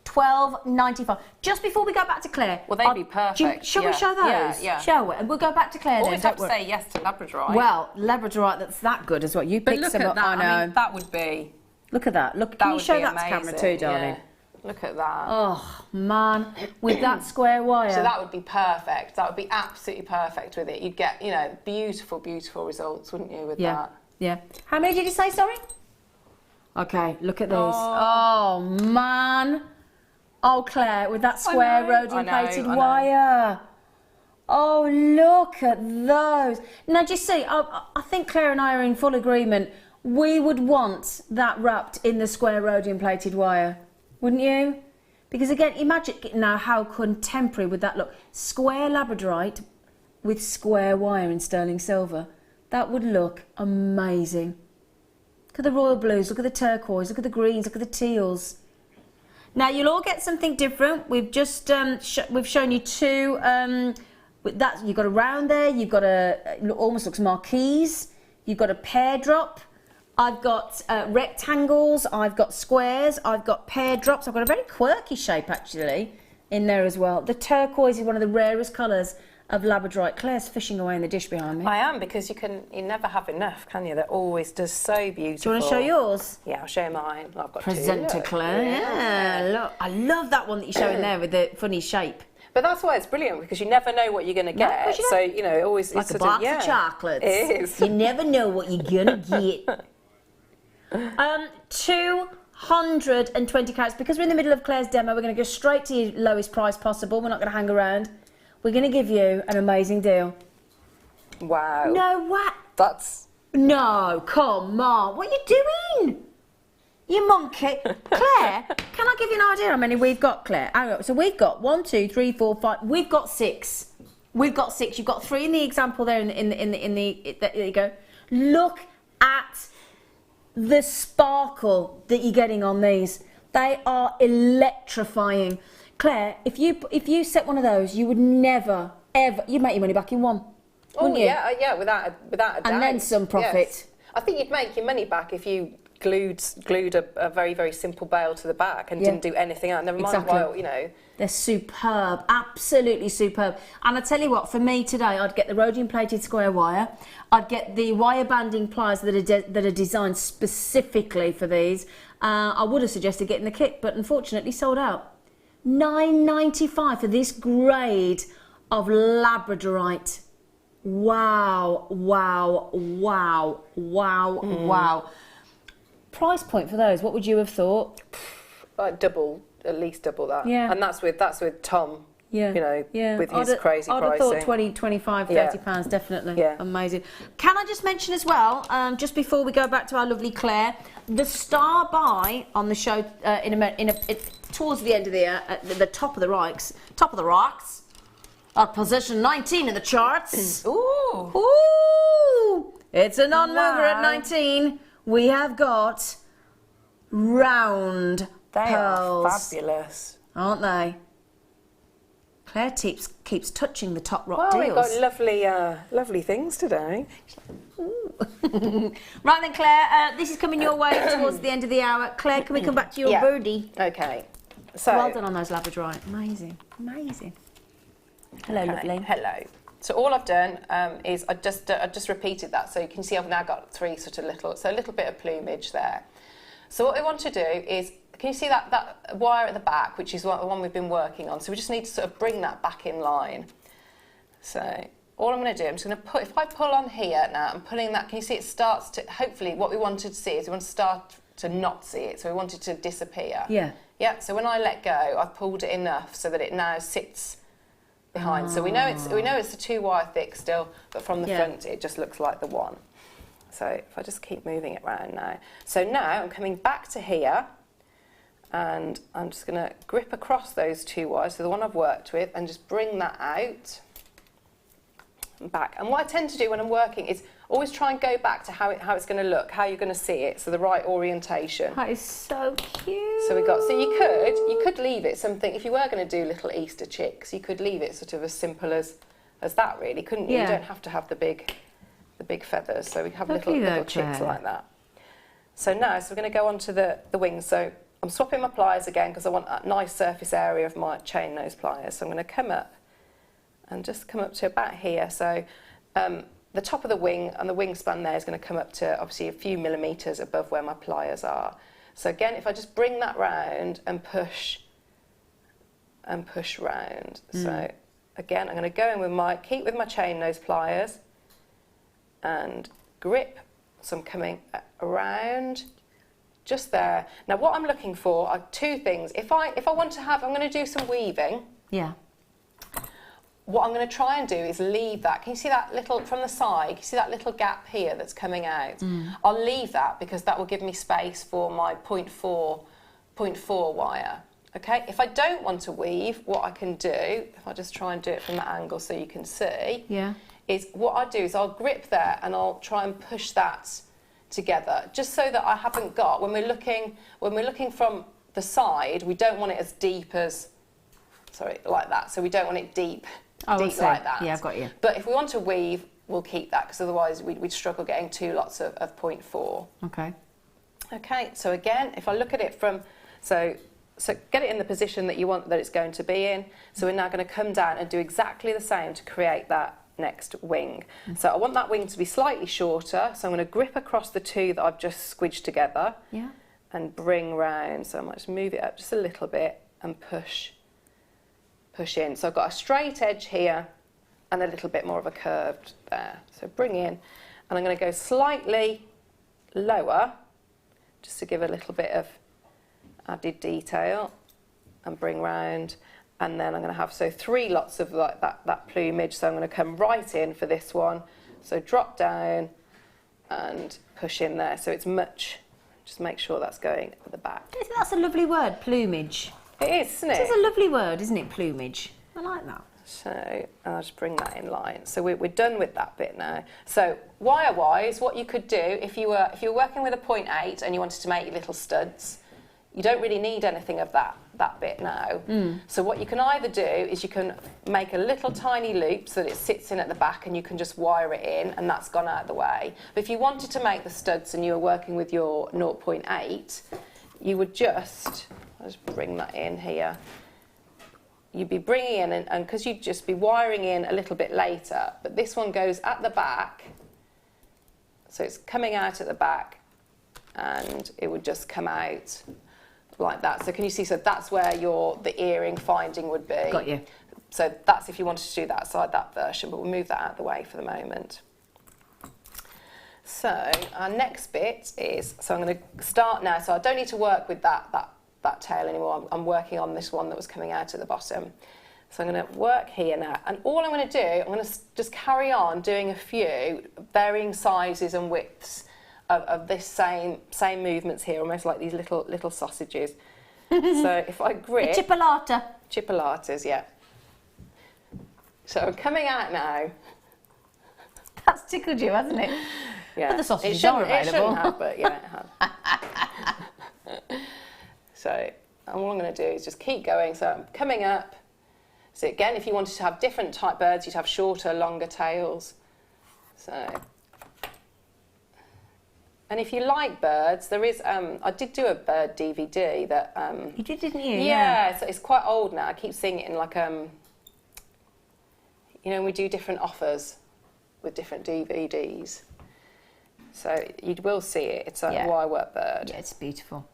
$12.95. Just before we go back to Claire, well, they'd be perfect. Shall we show those? Yeah. Shall we? And we'll go back to Claire. Always have to say yes to labradorite. Well, labradorite, that's that good as well. You but picked look some at up. that. I know. I mean, that would be. Look at that. Look, can you show that to camera too, darling? Yeah. Look at that. Oh, man. With that square wire. So that would be perfect. That would be absolutely perfect with it. You'd get, you know, beautiful, beautiful results, wouldn't you, with that? Yeah. How many did you say, sorry? Okay, look at these. Oh, man. Oh, Claire, with that square rhodium-plated wire. Oh, look at those. Now, do you see, I think Claire and I are in full agreement. We would want that wrapped in the square rhodium-plated wire. Wouldn't you? Because again, imagine now how contemporary would that look. Square labradorite with square wire in sterling silver. That would look amazing. Look at the royal blues, look at the turquoise, look at the greens, look at the teals. Now you'll all get something different. We've just we've shown you two. With that, you've got a round there. You've got it almost looks marquise. You've got a pear drop. I've got rectangles, I've got squares, I've got pear drops. I've got a very quirky shape actually in there as well. The turquoise is one of the rarest colours of labradorite. Claire's fishing away in the dish behind me. I am, because you never have enough, can you? They're always just so beautiful. Do you want to show yours? Yeah, I'll show you mine. I've got Presenter two. Claire, yeah. Look, I love that one that you're showing there with the funny shape. But that's why it's brilliant, because you never know what you're going to get. So, you know, it always... Like a box of chocolates. It is. You never know what you're going to get. 220 carats. Because we're in the middle of Claire's demo, we're going to go straight to your lowest price possible. We're not going to hang around. We're going to give you an amazing deal. Wow. No, what? That's... No, come on. What are you doing? You monkey. Claire, can I give you an idea how many we've got, Claire? So we've got 1, 2, 3, 4, 5. We've got 6. We've got 6. You've got 3 in the example there. There you go. Look at the sparkle that you're getting on these. They are electrifying. Claire, if you set one of those, you would never ever, you'd make your money back in one, wouldn't you? Yeah, without a doubt. And then some profit. Yes. I think you'd make your money back if you glued a very, very simple bail to the back and didn't do anything else. Never mind, well, you know. They're superb, absolutely superb. And I tell you what, for me today, I'd get the rhodium-plated square wire. I'd get the wire banding pliers that are designed specifically for these. I would have suggested getting the kit, but unfortunately sold out. $9.95 for this grade of labradorite. Wow, wow, wow, wow, wow. Price point for those, what would you have thought? Like at least double that. Yeah. And that's with Tom. Yeah. You know, with his crazy pricing. I'd have thought 20, 25, 30 pounds, definitely. Yeah. Amazing. Can I just mention as well, just before we go back to our lovely Claire, the star buy on the show towards the end of the top of the rocks, at position 19 in the charts. Ooh. Ooh. It's a non-mover at 19. We have got round pearls. They are fabulous. Aren't they? Claire keeps touching the top rock deals. We've got lovely things today. Right then, Claire, this is coming your way towards the end of the hour. Claire, can we come back to your birdie? Okay. So well done on those labradorite. Amazing, amazing. Hello, lovely. Hello. So all I've done is I just repeated that. So you can see I've now got 3 sort of a little bit of plumage there. So what we want to do is, can you see that wire at the back, which is the one we've been working on? So we just need to sort of bring that back in line. So all I'm going to do, I'm just going to put, if I pull on here now, I'm pulling that, can you see it starts to, hopefully what we wanted to see is we want to start to not see it. So we want it to disappear. Yeah. Yeah, so when I let go, I've pulled it enough so that it now sits behind. So we know it's a 2 wire thick still, but from the front it just looks like the one. So if I just keep moving it around now. So now I'm coming back to here, and I'm just going to grip across those 2 wires, so the one I've worked with, and just bring that out and back. And what I tend to do when I'm working is always try and go back to how it's going to look, how you're going to see it, so the right orientation. That is so cute. So you could leave it something, if you were going to do little Easter chicks, you could leave it sort of as simple as that, really, couldn't you? You don't have to have the big feathers, so we have little chicks like that. So now, we're going to go on to the wings. So I'm swapping my pliers again because I want that nice surface area of my chain nose pliers. So I'm going to come up and just come up to about here. So the top of the wing and the wingspan there is going to come up to obviously a few millimetres above where my pliers are. So again, if I just bring that round and push round. So again, I'm going to go in with keep with my chain nose pliers and grip. So I'm coming around just there. Now what I'm looking for are two things. If I want to have, I'm going to do some weaving. Yeah. What I'm going to try and do is leave that. Can you see that little, from the side, can you see that little gap here that's coming out? I'll leave that because that will give me space for my 0.4 wire. Okay, if I don't want to weave, what I can do, if I just try and do it from that angle so you can see, is what I do is I'll grip there and I'll try and push that together, just so that I haven't got, when we're looking from the side, we don't want it as deep as, sorry, like that. So we don't want it deep like that. Yeah, I've got you. But if we want to weave, we'll keep that, because otherwise we'd struggle getting two lots of 0.4. Okay. Okay, so again, if I look at it from, so get it in the position that you want that it's going to be in. So we're now going to come down and do exactly the same to create that next wing. So I want that wing to be slightly shorter, so I'm going to grip across the two that I've just squidged together and bring round. So I might just move it up just a little bit and push in. So I've got a straight edge here and a little bit more of a curved there. So bring in, and I'm going to go slightly lower just to give a little bit of added detail and bring round, and then I'm going to have three lots of like that plumage. So I'm going to come right in for this one, so drop down and push in there, so it's much, just make sure that's going at the back. That's a lovely word, plumage. It is, isn't it? It's a lovely word, isn't it, plumage? I like that. So I'll just bring that in line. So we're done with that bit now. So wire-wise, what you could do, if you were working with a 0.8 and you wanted to make your little studs, you don't really need anything of that bit now. So what you can either do is you can make a little tiny loop so that it sits in at the back and you can just wire it in, and that's gone out of the way. But if you wanted to make the studs and you were working with your 0.8, you would just, I'll just bring that in here. You'd be bringing in, and because you'd just be wiring in a little bit later, but this one goes at the back, so it's coming out at the back, and it would just come out like that. So can you see, so that's where the earring finding would be. Got you. So that's if you wanted to do that side, that version, but we'll move that out of the way for the moment. So our next bit is, so I'm going to start now, so I don't need to work with that tail anymore. I'm working on this one that was coming out at the bottom. So I'm going to work here now, and all I'm going to do, I'm going to just carry on doing a few varying sizes and widths of this same movements here, almost like these little sausages. So if I grip... A chipolata. Chipolatas, yeah. So I'm coming out now. That's tickled you, hasn't it? Yeah. But the sausages are available. It shouldn't have, but yeah, it has. So all I'm going to do is just keep going. So I'm coming up. So again, if you wanted to have different type birds, you'd have shorter, longer tails. So... And if you like birds, there is, I did do a bird DVD that... You did, didn't you? Yeah, so it's quite old now. I keep seeing it in like, you know, we do different offers with different DVDs. So you will see it. It's a wire work bird. Yeah, it's beautiful.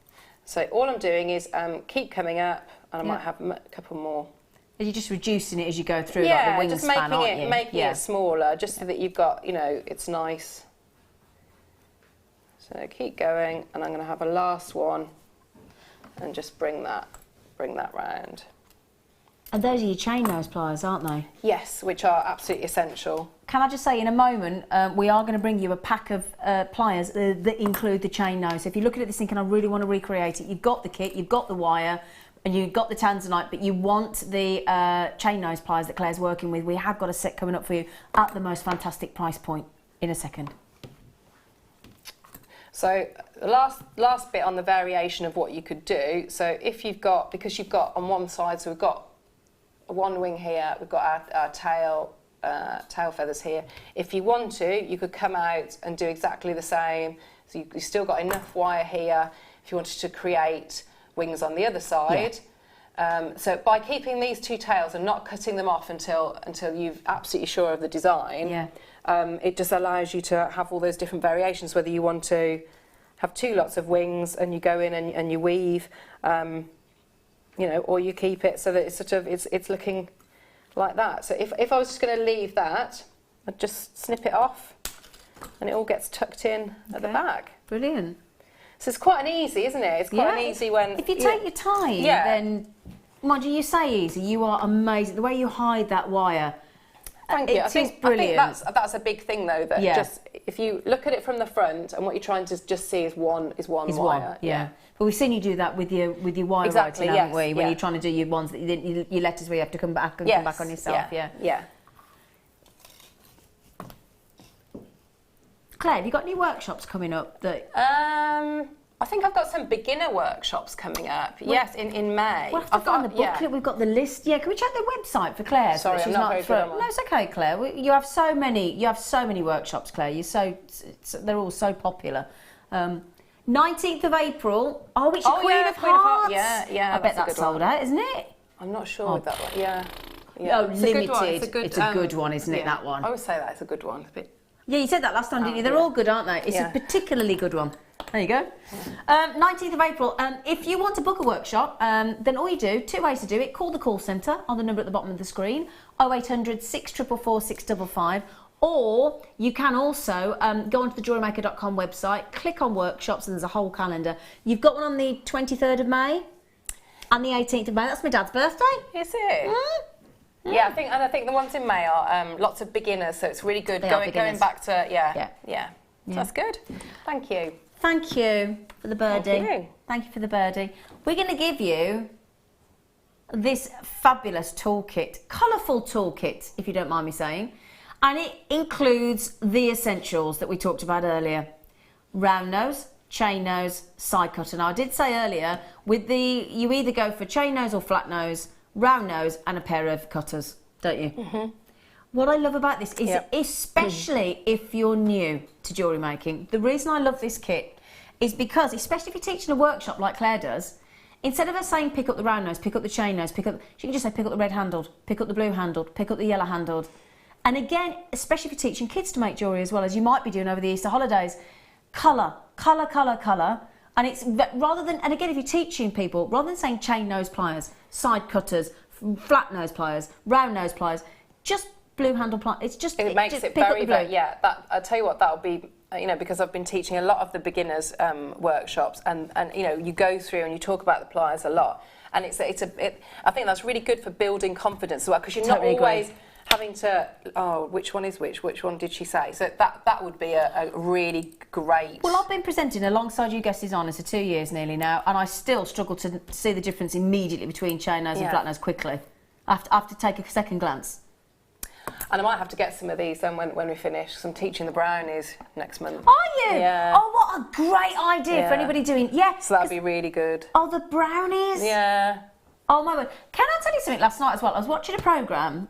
So all I'm doing is keep coming up, and I might have a couple more. Are you just reducing it as you go through, like the wingspan, just making it smaller, just so that you've got, you know, it's nice. So keep going, and I'm going to have a last one, and just bring that round. And those are your chain nose pliers, aren't they? Yes, which are absolutely essential. Can I just say, in a moment, we are going to bring you a pack of pliers that include the chain nose. So if you're looking at this thinking, I really want to recreate it, you've got the kit, you've got the wire, and you've got the tanzanite, but you want the chain nose pliers that Claire's working with. We have got a set coming up for you at the most fantastic price point in a second. So the last bit on the variation of what you could do, so if you've got, because you've got on one side, so we've got one wing here, we've got our tail feathers here. If you want to, you could come out and do exactly the same. So you've still got enough wire here if you wanted to create wings on the other side. Yeah. So by keeping these two tails and not cutting them off until you're absolutely sure of the design, it just allows you to have all those different variations, whether you want to have 2 lots of wings, and you go in and you weave, you know, or you keep it so that it's sort of it's looking like that. So if I was just going to leave that, I'd just snip it off, and it all gets tucked in at the back. Brilliant. So it's quite an easy, isn't it? It's quite an easy when... If you take your time, then... Mind you say easy, you are amazing. The way you hide that wire. Thank you. I think that's a big thing, though, that just... If you look at it from the front, and what you're trying to just see is one wire. Yeah. But we've seen you do that with your wire writing, haven't we? When you're trying to do your ones, your letters where you have to come back and come back on yourself. Yeah. Claire, have you got any workshops coming up that... I think I've got some beginner workshops coming up. Yes, in May. Well, I've got on the booklet, we've got the list. Yeah, can we check the website for Claire? Sorry, so I'm not very good on No, it's okay, Claire. You have so many workshops, Claire. They're all so popular. 19th of April. Oh, it's Queen of Hearts. Yeah. I bet that's sold out, isn't it? I'm not sure with that one. Yeah. Oh, it's limited. It's a good one, isn't it? That one. I would say that it's a good one. It's a bit... Yeah, you said that last time, didn't you? They're all good, aren't they? It's a particularly good one. There you go. 19th of April. If you want to book a workshop, then all you do, 2 ways to do it. Call the call centre on the number at the bottom of the screen, 0800 644 655. Or you can also go onto the JewelleryMaker.com website, click on workshops, and there's a whole calendar. You've got one on the 23rd of May and the 18th of May. That's my dad's birthday. Is it? Yeah, I think the ones in May are lots of beginners, so it's really good going back to So that's good. Thank you. Thank you for the birdie. Thank you for the birdie. We're going to give you this fabulous toolkit, colourful toolkit, if you don't mind me saying, and it includes the essentials that we talked about earlier: round nose, chain nose, side cutter. Now, I did say earlier, you either go for chain nose or flat nose, round nose, and a pair of cutters, don't you? Mm-hmm. What I love about this is, especially if you're new to jewellery making, the reason I love this kit is because, especially if you're teaching a workshop like Claire does, instead of her saying pick up the round nose, pick up the chain nose, she can just say pick up the red handled, pick up the blue handled, pick up the yellow handled. And again, especially if you're teaching kids to make jewellery as well, as you might be doing over the Easter holidays, colour. And it's rather than, and again, if you're teaching people, rather than saying chain nose pliers, side cutters, flat nose pliers, round nose pliers, just blue handle pliers. It makes it very, that, I'll tell you what, that'll be, because I've been teaching a lot of the beginners workshops, and you go through and you talk about the pliers a lot, and I think that's really good for building confidence as well, because you're not always having to, which one is which one did she say? So that would be a really great... Well, I've been presenting alongside you guest designers for 2 years nearly now, and I still struggle to see the difference immediately between chain nose and flat nose quickly. I have to take a second glance. And I might have to get some of these then when we finish, because I'm teaching the brownies next month. Are you? Yeah. Oh, what a great idea for anybody doing... Yeah. So that'd be really good. Oh, the brownies? Yeah. Oh, my word. Can I tell you something last night as well? I was watching a programme...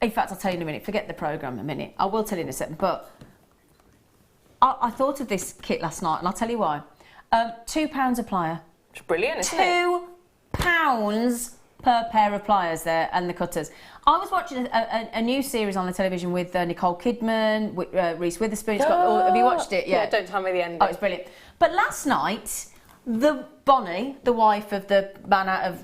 in fact, I'll tell you in a minute. Forget the programme in a minute. I will tell you in a second. But I thought of this kit last night, and I'll tell you why. £2 a plier. It's brilliant, isn't it? £2 per pair of pliers there, and the cutters. I was watching a new series on the television with Nicole Kidman, with, Reese Witherspoon. Have you watched it? Yeah, don't tell me the ending. Oh, it's brilliant. But last night, Bonnie, the wife of the man out of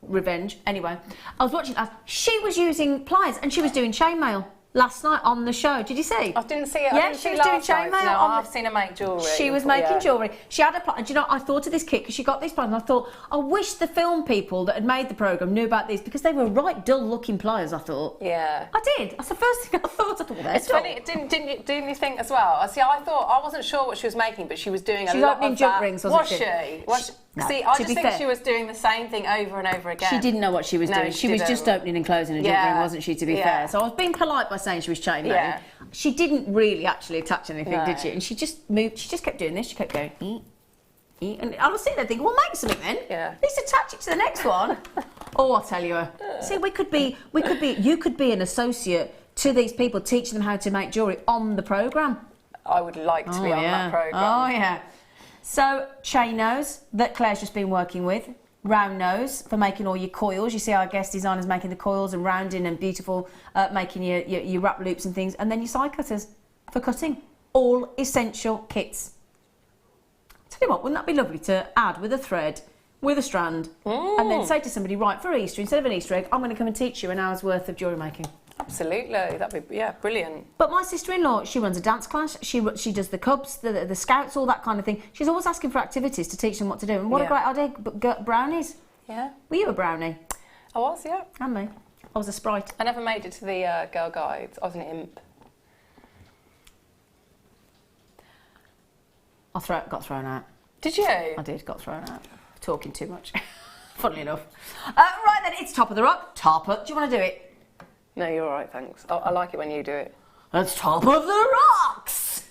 Revenge, anyway, I was watching that. She was using pliers, and she was doing chainmail last night on the show. Did you see? I didn't see it. Yeah, she was doing chainmail. No, I've seen her make jewellery. She was making jewellery. She had a plier. And do you know, I thought of this kit because she got these pliers, and I thought, I wish the film people that had made the programme knew about these, because they were right dull-looking pliers, I thought. Yeah. I did. That's the first thing I thought. I thought, well, it's funny. Didn't you think as well? See, I thought, I wasn't sure what she was making, but she was doing a lot of jump rings, wasn't she? Was she? No, see, I just think she was doing the same thing over and over again. She didn't know what she was doing. She was just opening and closing a jump ring, wasn't she, to be fair? So I was being polite by saying she was chainmail. Yeah. She didn't really actually attach anything, did she? And she just moved, she just kept doing this, she kept going, and I was sitting there thinking, well, make something then. Yeah. At least attach it to the next one. Oh, I'll tell you. See, you could be an associate to these people, teaching them how to make jewellery on the programme. I would like to be on that programme. Oh, yeah. So, chain nose, that Claire's just been working with. Round nose, for making all your coils. You see our guest designers making the coils and rounding and beautiful, making your wrap loops and things. And then your side cutters for cutting. all essential kits. Tell you what, wouldn't that be lovely to add with a thread, with a strand, and then say to somebody, right, for Easter, instead of an Easter egg, I'm going to come and teach you an hour's worth of jewellery making. Absolutely, that'd be, yeah, brilliant. But my sister-in-law, she runs a dance class, she does the cubs, the scouts, all that kind of thing. She's always asking for activities to teach them what to do. And what a great idea, but brownies. Yeah. Were you a brownie? I was, yeah. And me. I was a sprite. I never made it to the Girl Guides. I was an imp. Got thrown out. Did you? I did, got thrown out. Talking too much. Funnily enough. Right then, it's Top of the Rock. Do you want to do it? No, you're all right, thanks. I like it when you do it. It's Top of the Rocks!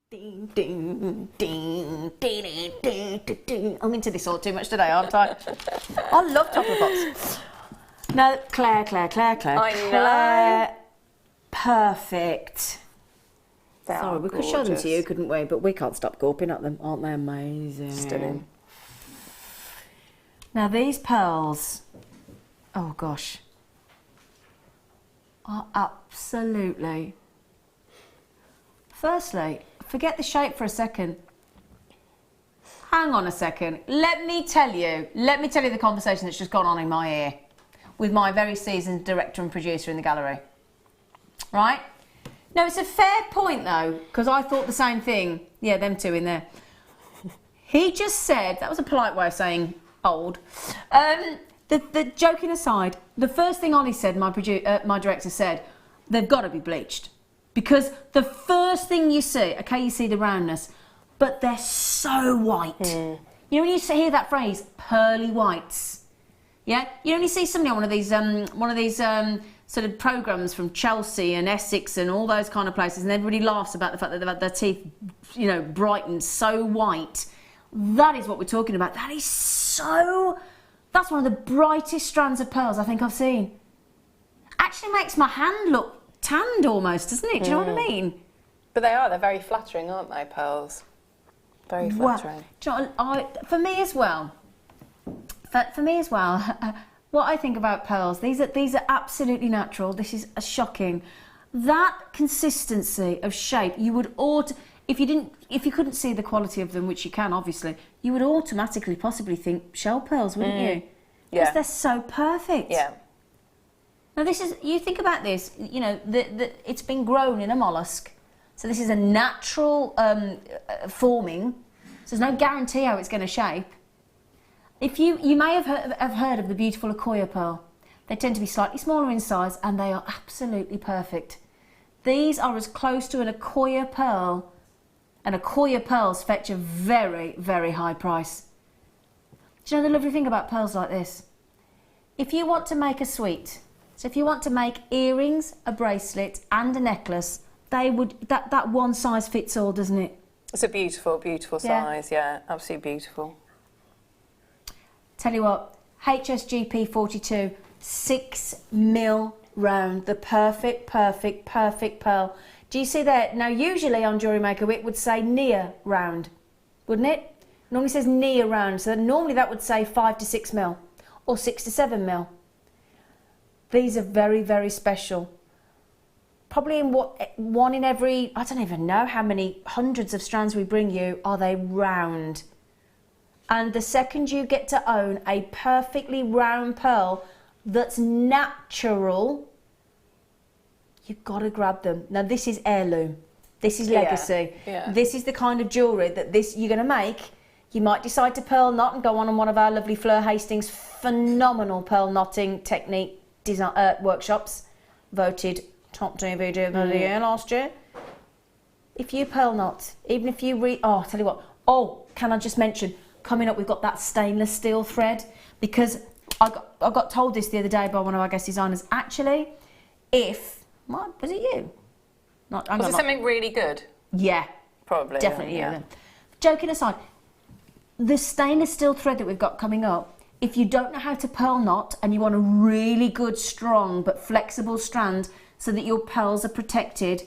Ding, ding, ding, ding, ding, ding, ding, ding. I'm into this all too much today, aren't I? I love Top of the Rocks. No, Claire. I know. Claire, perfect. Sorry, we could show them to you, couldn't we? But we can't stop gawping at them. Aren't they amazing? Stunning. Now these pearls, oh gosh, are absolutely... Firstly, forget the shape for a second. Hang on a second. Let me tell you the conversation that's just gone on in my ear with my very seasoned director and producer in the gallery. Right? No, it's a fair point though, because I thought the same thing. Yeah, them two in there. He just said, that was a polite way of saying old. The joking aside, the first thing Ollie said, my director said, they've got to be bleached. Because the first thing you see, okay, you see the roundness, but they're so white. You know when you hear that phrase, pearly whites? Yeah? You only see somebody on one of these sort of programmes from Chelsea and Essex and all those kind of places, and everybody laughs about the fact that they've had their teeth, you know, brightened so white. That is what we're talking about. That is so... That's one of the brightest strands of pearls I think I've seen. Actually makes my hand look tanned almost, doesn't it? Do you know what I mean? But they're very flattering, aren't they, pearls? Very flattering. Well, do you know, for me as well, what I think about pearls, these are absolutely natural. This is shocking. That consistency of shape, you would if you couldn't see the quality of them, which you can obviously, you would automatically possibly think shell pearls, wouldn't you? Because they're so perfect. Yeah. Now you think about this, you know, it's been grown in a mollusk, so this is a natural forming, so there's no guarantee how it's going to shape. If you may have heard of the beautiful Akoya pearl. They tend to be slightly smaller in size and they are absolutely perfect. These are as close to an Akoya pearl, and Akoya pearls fetch a very, very high price. Do you know the lovely thing about pearls like this? If you want to make a suite, so if you want to make earrings, a bracelet and a necklace, that one size fits all, doesn't it? It's a beautiful, beautiful size, yeah, absolutely beautiful. Tell you what, HSGP 42, 6mm round, the perfect pearl. Do you see that? Now usually on JewelleryMaker it would say near round, wouldn't it? Normally says near round, so normally that would say 5 to 6mm or 6 to 7mm. These are very, very special. Probably in one in every, I don't even know how many hundreds of strands we bring you, are they round. And the second you get to own a perfectly round pearl that's natural, you've got to grab them. Now this is heirloom. This is legacy. Yeah. This is the kind of jewellery that you're going to make. You might decide to pearl knot and go on one of our lovely Fleur Hastings phenomenal pearl knotting technique workshops, voted top DVD of the year last year. If you pearl knot, even if you I'll tell you what. Oh, can I just mention, coming up we've got that stainless steel thread, because I got told this the other day by one of our guest designers. Actually, was it you? Was it something really good? Yeah. Probably. Definitely, yeah. Joking aside, the stainless steel thread that we've got coming up, if you don't know how to pearl knot and you want a really good, strong but flexible strand so that your pearls are protected,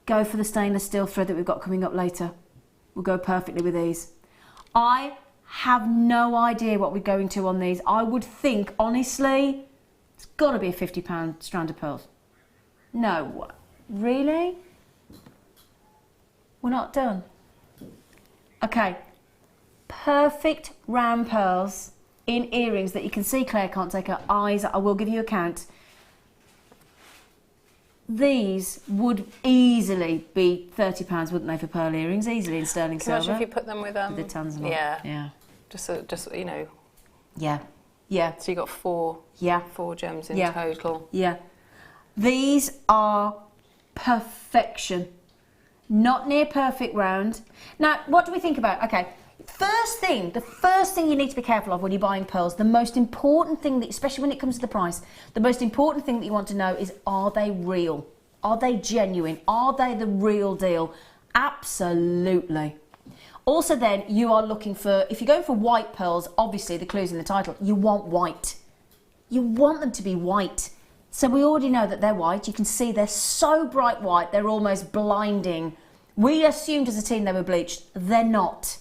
go for the stainless steel thread that we've got coming up later. Will go perfectly with these. I have no idea what we're going to on these. I would think, honestly, it's got to be a £50 strand of pearls. No, really? We're not done. Okay, perfect round pearls in earrings that you can see Claire can't take her eyes. I will give you a count. These would easily be £30, wouldn't they, for pearl earrings? Easily in sterling silver. Imagine if you put them with the tanzanite. Yeah. Just you know. Yeah. Yeah. So you got four. Yeah. 4 gems in total. Yeah. These are perfection. Not near perfect round. Now, what do we think about? Okay. The first thing you need to be careful of when you're buying pearls, the most important thing, especially when it comes to the price, the most important thing that you want to know is, are they real? Are they genuine? Are they the real deal? Absolutely. Also then, you are looking for, if you're going for white pearls, obviously the clue's in the title, you want white. You want them to be white. So we already know that they're white. You can see they're so bright white, they're almost blinding. We assumed as a team they were bleached. They're not.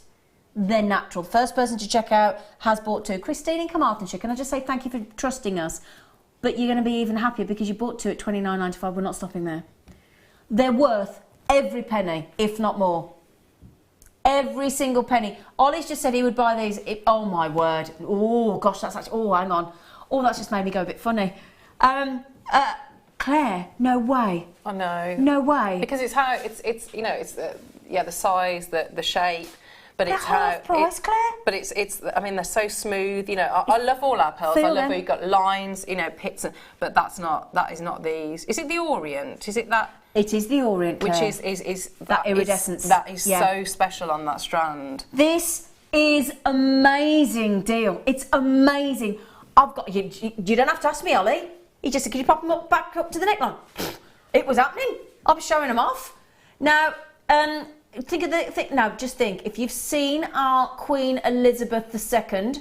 They're natural. First person to check out has bought 2. Christine in Carmarthenshire, can I just say thank you for trusting us? But you're going to be even happier because you bought 2 at £29.95. We're not stopping there. They're worth every penny, if not more. Every single penny. Ollie's just said he would buy these. Oh my word. Oh gosh, that's actually, oh hang on. Oh, that's just made me go a bit funny. Claire, no way. I know. No way. Because it's how it's you know, it's the size, the shape. But it's half price, Claire. But it's. I mean, they're so smooth. You know, I love all our pearls. I love where you've got lines. You know, pits. But that is not these. Is it the Orient? Is it that? It is the Orient, Claire. Which is that iridescence. That is so special on that strand. This is amazing deal. It's amazing. I've got you. You don't have to ask me, Ollie. He just said, "Can you pop them back up to the neckline?" It was happening. I was showing them off. Now, think of the thing. No, just think. If you've seen our Queen Elizabeth II,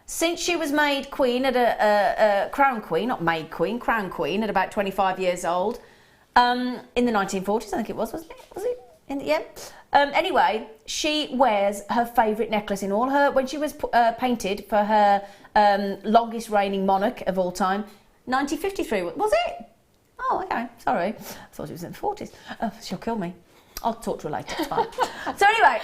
since she was made queen at a crown queen, not made queen, crown queen at about 25 years old, in the 1940s, I think it was, wasn't it? Was it? Yeah. Anyway, she wears her favourite necklace in all her. When she was painted for her longest reigning monarch of all time, 1953, was it? Oh, okay. Sorry, I thought it was in the 40s. She'll kill me. I'll talk to her later, it's fine. So anyway,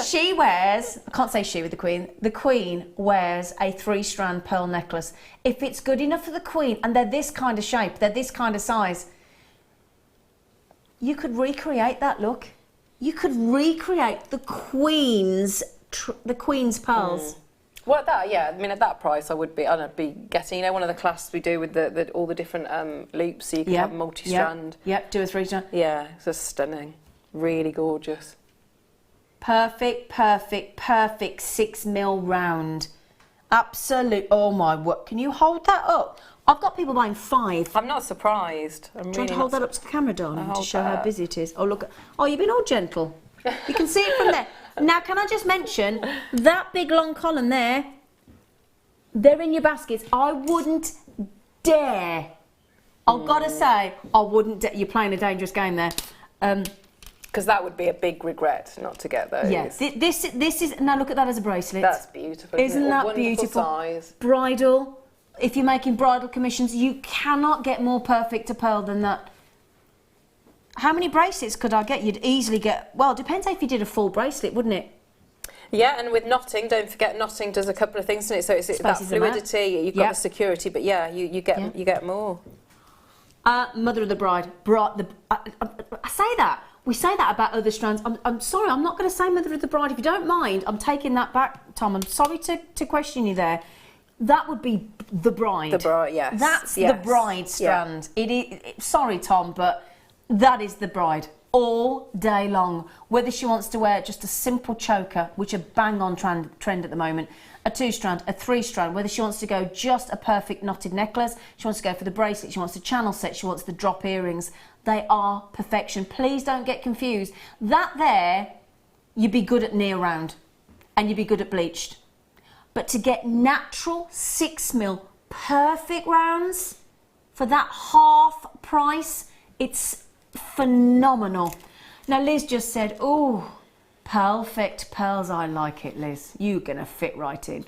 she wears, I can't say she with the Queen wears a 3-strand pearl necklace. If it's good enough for the Queen, and they're this kind of shape, they're this kind of size, you could recreate that look. You could recreate the Queen's pearls. Well, I mean, at that price, I'd be getting, you know, one of the clasps we do with all the different loops, so you can have multi-strand. Yep, 2 or 3 strand. Yeah, it's just stunning. Really gorgeous. Perfect 6mm round. Absolute. Oh my word! Can you hold that up? I've got people buying 5. I'm not surprised. Do you want to hold that up to the camera, darling, to show how busy it is? Oh look! Oh, you've been all gentle. You can see it from there. Now, can I just mention that big long column there? They're in your baskets. I wouldn't dare. I've got to say, I wouldn't dare. You're playing a dangerous game there. Because that would be a big regret not to get those. Yes, this is, now look at that as a bracelet. That's beautiful. Isn't that beautiful? Size. Bridal. If you're making bridal commissions, you cannot get more perfect a pearl than that. How many bracelets could I get? You'd easily get, well, it depends if you did a full bracelet, wouldn't it? Yeah, and with knotting, don't forget knotting does a couple of things in it. So it's that fluidity, you've got the security, but yeah, you get more. Mother of the bride. I say that. We say that about other strands. I'm sorry, I'm not going to say Mother of the Bride. If you don't mind, I'm taking that back, Tom. I'm sorry to question you there. That would be the bride. The bride, yes. That's the bride strand. Yeah. Sorry, Tom, but that is the bride all day long. Whether she wants to wear just a simple choker, which are bang on trend at the moment, a 2-strand, a 3-strand, whether she wants to go just a perfect knotted necklace, she wants to go for the bracelet, she wants the channel set, she wants the drop earrings. They are perfection. Please don't get confused. That there, you'd be good at near round and you'd be good at bleached. But to get natural 6mm perfect rounds for that half price, it's phenomenal. Now Liz just said, oh, Perfect pearls, I like it, Liz. You're going to fit right in.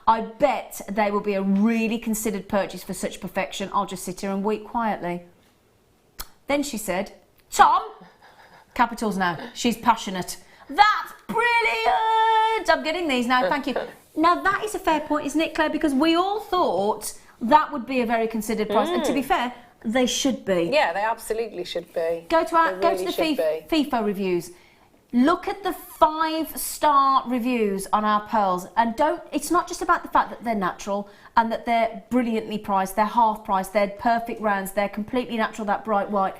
I bet they will be a really considered purchase for such perfection. I'll just sit here and weep quietly. Then she said, Tom, capitals now, she's passionate. That's brilliant! I'm getting these now, thank you. Now that is a fair point, isn't it, Claire? Because we all thought that would be a very considered price. And to be fair, they should be. Yeah, they absolutely should be. Go to the FIFA reviews. Look at the 5-star reviews on our pearls, and it's not just about the fact that they're natural and that they're brilliantly priced, they're half price, they're perfect rounds, they're completely natural, that bright white.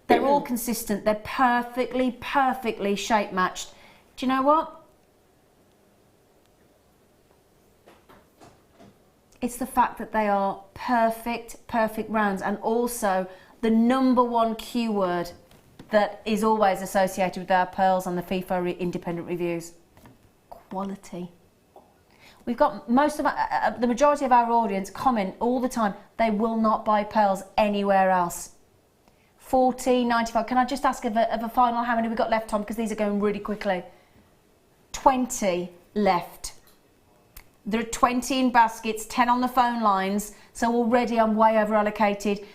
They're all consistent, they're perfectly shape matched. Do you know what? It's the fact that they are perfect rounds, and also the #1 keyword that is always associated with our pearls on the FIFA independent reviews: quality. We've got the majority of our audience comment all the time they will not buy pearls anywhere else. $14.95. Can I just ask of a final how many we got left, Tom? Because these are going really quickly. 20 left. There are 20 in baskets, 10 on the phone lines. So already I'm way over allocated.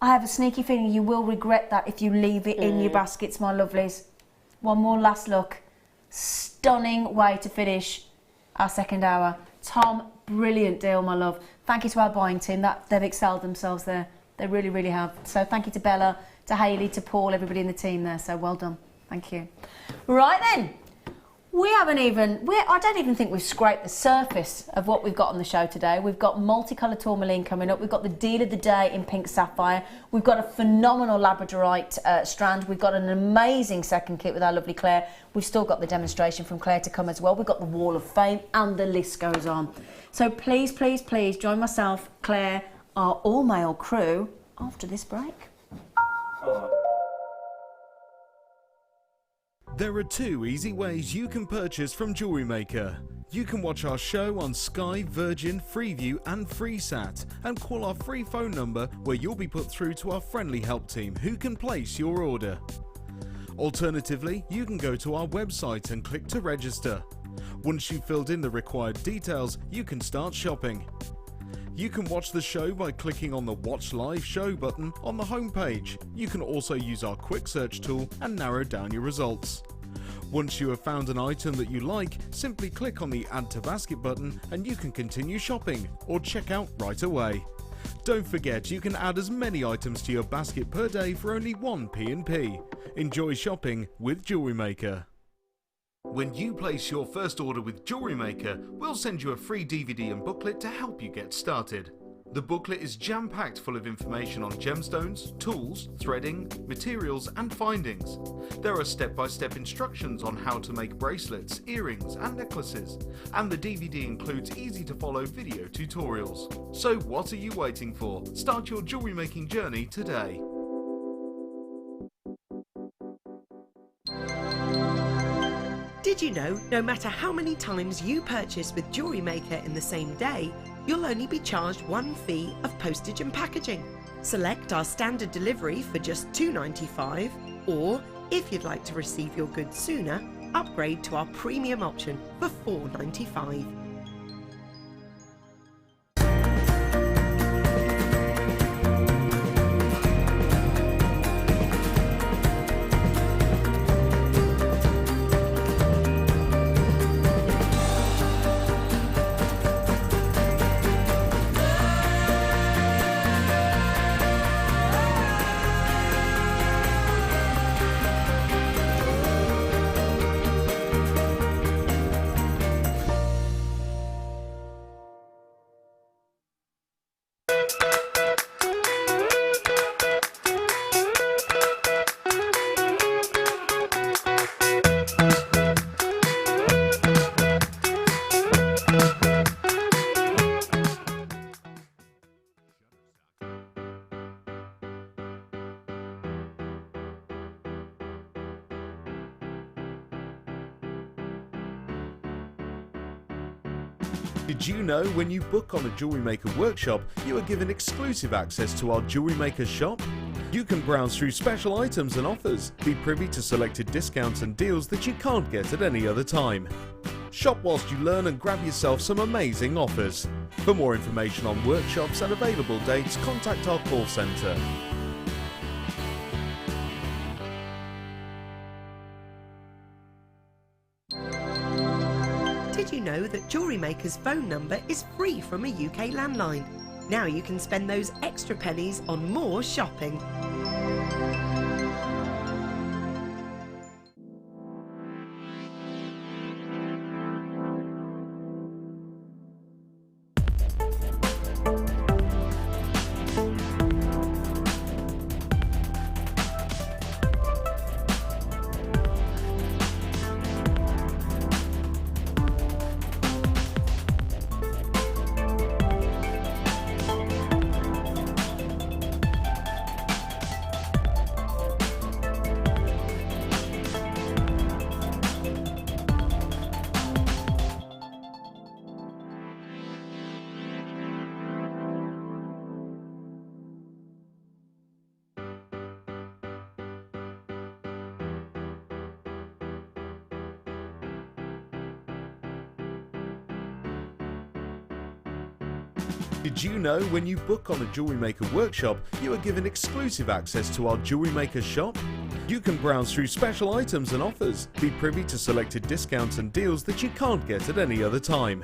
I have a sneaky feeling you will regret that if you leave it in your baskets, my lovelies. One more last look. Stunning way to finish our second hour. Tom, brilliant deal, my love. Thank you to our buying team. They've excelled themselves there. They really have. So thank you to Bella, to Hayley, to Paul, everybody in the team there. So well done. Thank you. Right then. I don't even think we've scraped the surface of what we've got on the show today. We've got multicolour tourmaline coming up. We've got the deal of the day in pink sapphire. We've got a phenomenal labradorite strand. We've got an amazing second kit with our lovely Claire. We've still got the demonstration from Claire to come as well. We've got the wall of fame, and the list goes on. So please join myself, Claire, our all-male crew after this break. There are 2 easy ways you can purchase from JewelleryMaker. You can watch our show on Sky, Virgin, Freeview and FreeSat, and call our free phone number where you'll be put through to our friendly help team who can place your order. Alternatively, you can go to our website and click to register. Once you've filled in the required details, you can start shopping. You can watch the show by clicking on the Watch Live Show button on the homepage. You can also use our quick search tool and narrow down your results. Once you have found an item that you like, simply click on the Add to Basket button and you can continue shopping or check out right away. Don't forget, you can add as many items to your basket per day for only 1 P&P. Enjoy shopping with JewelleryMaker. When you place your first order with JewelleryMaker, we'll send you a free DVD and booklet to help you get started. The booklet is jam-packed full of information on gemstones, tools, threading, materials and findings. There are step-by-step instructions on how to make bracelets, earrings and necklaces, and the DVD includes easy-to-follow video tutorials. So what are you waiting for? Start your jewellery making journey today. Did you know, no matter how many times you purchase with JewelleryMaker in the same day, you'll only be charged 1 fee of postage and packaging? Select our standard delivery for just $2.95, or if you'd like to receive your goods sooner, upgrade to our premium option for $4.95. Did you know when you book on a JewelleryMaker workshop, you are given exclusive access to our JewelleryMaker shop? You can browse through special items and offers, be privy to selected discounts and deals that you can't get at any other time. Shop whilst you learn and grab yourself some amazing offers. For more information on workshops and available dates, contact our call centre. Did you know that JewelleryMaker's phone number is free from a UK landline? Now you can spend those extra pennies on more shopping. Did you know when you book on a Jewellery Maker workshop, you are given exclusive access to our Jewellery Maker shop? You can browse through special items and offers, be privy to selected discounts and deals that you can't get at any other time.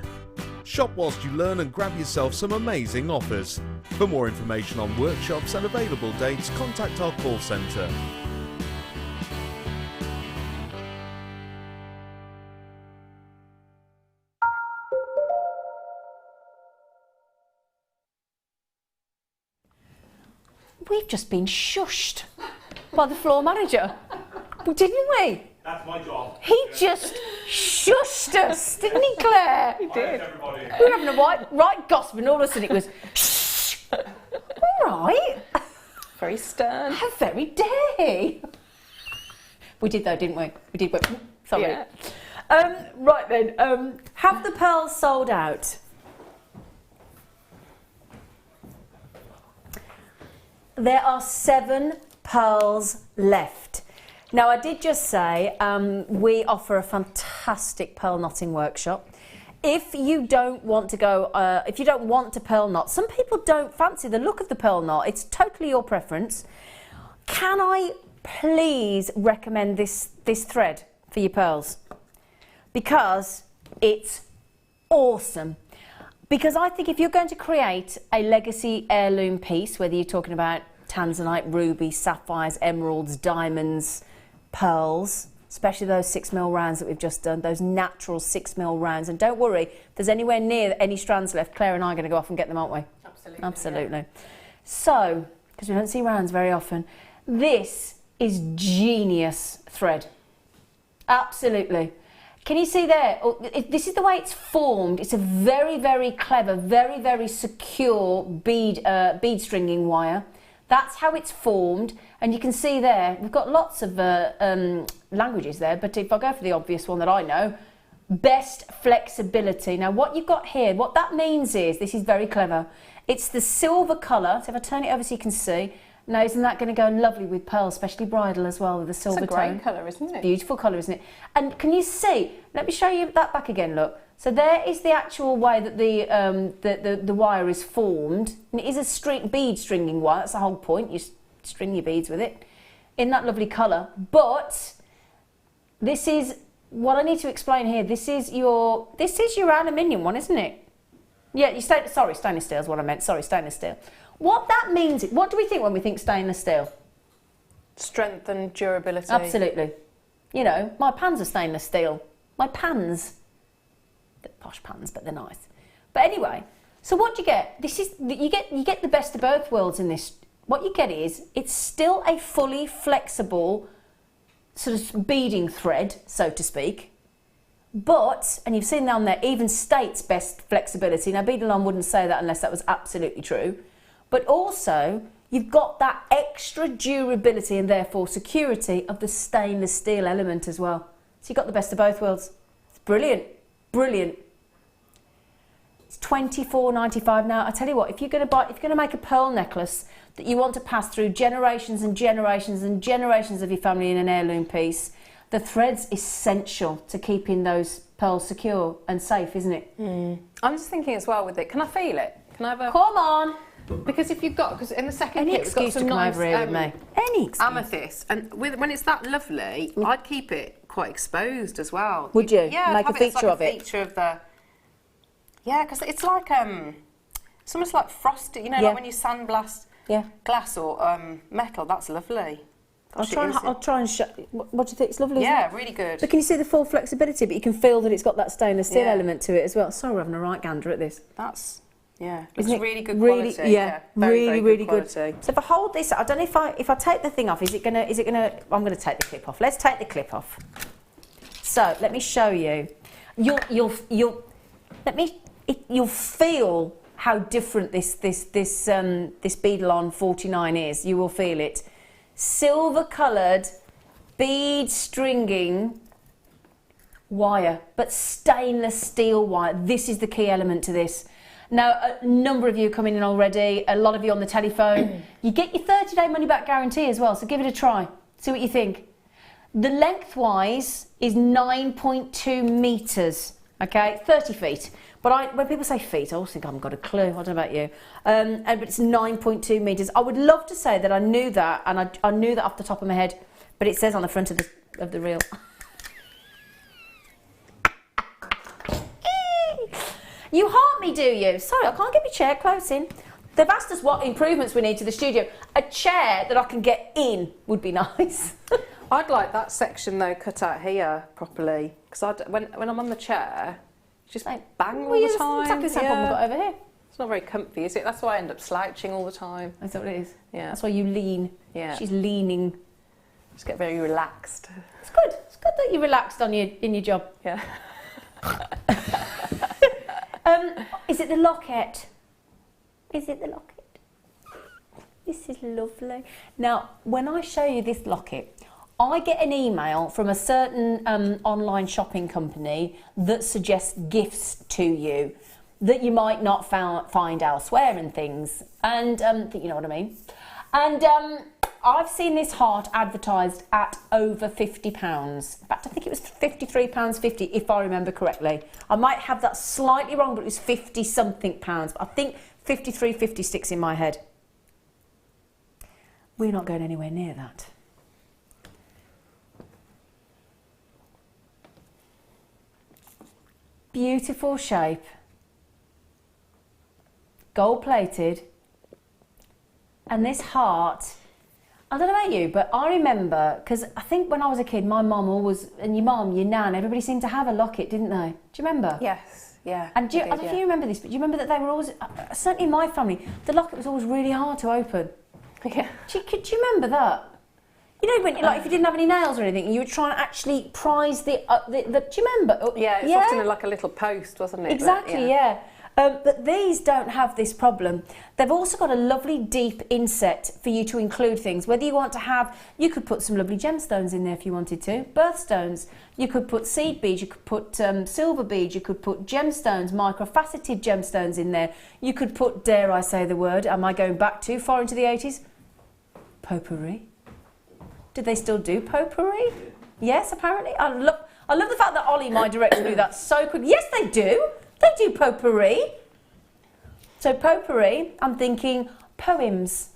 Shop whilst you learn and grab yourself some amazing offers. For more information on workshops and available dates, contact our call centre. We've just been shushed by the floor manager, didn't we? That's my job. He just shushed us, didn't he, Claire? He did. Everybody. We were having a right gossip, and all of a sudden it was shh. All right. Very stern. How very dare he? We did though, didn't we? We did. Sorry. Yeah. Right then. Have the pearls sold out? There are 7 pearls left. Now, I did just say we offer a fantastic pearl knotting workshop. If you don't want to go, if you don't want to pearl knot, some people don't fancy the look of the pearl knot. It's totally your preference. Can I please recommend this thread for your pearls? Because it's awesome. Because I think if you're going to create a legacy heirloom piece, whether you're talking about tanzanite, rubies, sapphires, emeralds, diamonds, pearls, especially those 6mm rounds that we've just done, those natural 6mm rounds. And don't worry, if there's anywhere near any strands left, Claire and I are going to go off and get them, aren't we? Absolutely. Absolutely. Yeah. So, because we don't see rounds very often, this is genius thread. Absolutely. Can you see there? This is the way it's formed. It's a very, very clever, very, very secure bead stringing wire. That's how it's formed. And you can see there, we've got lots of languages there, but if I go for the obvious one that I know, best flexibility. Now what you've got here, what that means is, this is very clever, it's the silver colour. So if I turn it over so you can see, now isn't that going to go lovely with pearls, especially bridal as well, with the silver tone? It's a great colour, isn't it? Beautiful colour, isn't it? And can you see, let me show you that back again, look. So there is the actual way that the wire is formed. And it is a bead stringing wire, that's the whole point. You string your beads with it in that lovely colour. But this is what I need to explain here. This is your aluminium one, isn't it? Yeah, stainless steel is what I meant. Sorry, stainless steel. What that means, what do we think when we think stainless steel? Strength and durability. Absolutely. You know, my pans are stainless steel. My pans, they're posh pans, but they're nice. But anyway, so what do you get? You get the best of both worlds in this. What you get is, it's still a fully flexible sort of beading thread, so to speak. But, and you've seen down there, even states best flexibility. Now, Beadalon wouldn't say that unless that was absolutely true. But also, you've got that extra durability and therefore security of the stainless steel element as well. So you've got the best of both worlds. It's brilliant, brilliant. It's $24.95 now. I tell you what, if you're going to make a pearl necklace that you want to pass through generations and generations and generations of your family in an heirloom piece, the thread's essential to keeping those pearls secure and safe, isn't it? I'm just thinking as well with it. Can I feel it? Can I have a? Come on. Because if you've got, because in the second Any kit we've got excuse to some come nice over here with me. Any excuse. amethyst, and when it's that lovely, I'd keep it quite exposed as well. Would you? Yeah, Make have a it as feature like of a it. feature of the. Yeah, because it's like it's almost like frosted. You know, Yeah. like when you sandblast Yeah. glass or metal. That's lovely. I'll try and show. What do you think? It's lovely, isn't Yeah, it? really good. But can you see the full flexibility? But you can feel that it's got that stainless steel Yeah. element to it as well. Sorry, we're having a right gander at this. That's looks Isn't it really good really, quality. Yeah, very, really, very really good. quality. So if I hold this, I don't know if I take the thing off, is it gonna? I'm gonna take the clip off. Let's take the clip off. So let me show you. You'll feel how different this Beadle 49 is. You will feel it. Silver coloured bead stringing wire, but stainless steel wire. This is the key element to this. Now, a number of you are coming in already, a lot of you on the telephone. You get your 30-day money-back guarantee as well, so give it a try. See what you think. The lengthwise is 9.2 metres, okay, 30 feet. But when people say feet, I always think I haven't got a clue. I don't know about you. But it's 9.2 metres. I would love to say that I knew that, and I knew that off the top of my head, but it says on the front of the reel. You heart me, do you? Sorry, I can't get my chair close in. They've asked us what improvements we need to the studio. A chair that I can get in would be nice. I'd like that section though cut out here properly, because when I'm on the chair, just bang all the time. Exactly the same problem we've got over here. It's not very comfy, is it? That's why I end up slouching all the time. That's what it is. Yeah. That's why you lean. Yeah. She's leaning. Just get very relaxed. It's good. It's good that you're relaxed in your job. Yeah. Is it the locket? Is it the locket? This is lovely. Now, when I show you this locket, I get an email from a certain online shopping company that suggests gifts to you that you might not find elsewhere and things. And you know what I mean? And I've seen this heart advertised at over £50. In fact, I think it was £53.50 if I remember correctly. I might have that slightly wrong, but it was 50-something pounds. But I think 53.50 sticks in my head. We're not going anywhere near that. Beautiful shape. Gold plated. And this heart, I don't know about you, but I remember, because I think when I was a kid, my mum always, and your mum, your nan, everybody seemed to have a locket, didn't they? Do you remember? Yes, yeah. And I don't know if you remember this, but do you remember that they were always, certainly in my family, the locket was always really hard to open. Yeah. Do you remember that? You know, when if you didn't have any nails or anything, you would try and actually prise the do you remember? Yeah, it's often like a little post, wasn't it? Exactly, yeah. But these don't have this problem. They've also got a lovely deep inset for you to include things. Whether you want to have, you could put some lovely gemstones in there if you wanted to. Birthstones. You could put seed beads. You could put silver beads. You could put gemstones, microfaceted gemstones in there. You could put, dare I say the word, am I going back too far into the 80s? Potpourri. Did they still do potpourri? Yes, apparently. I love the fact that Ollie, my director, knew that so quick. Yes, they do. They do potpourri. So potpourri, I'm thinking poems.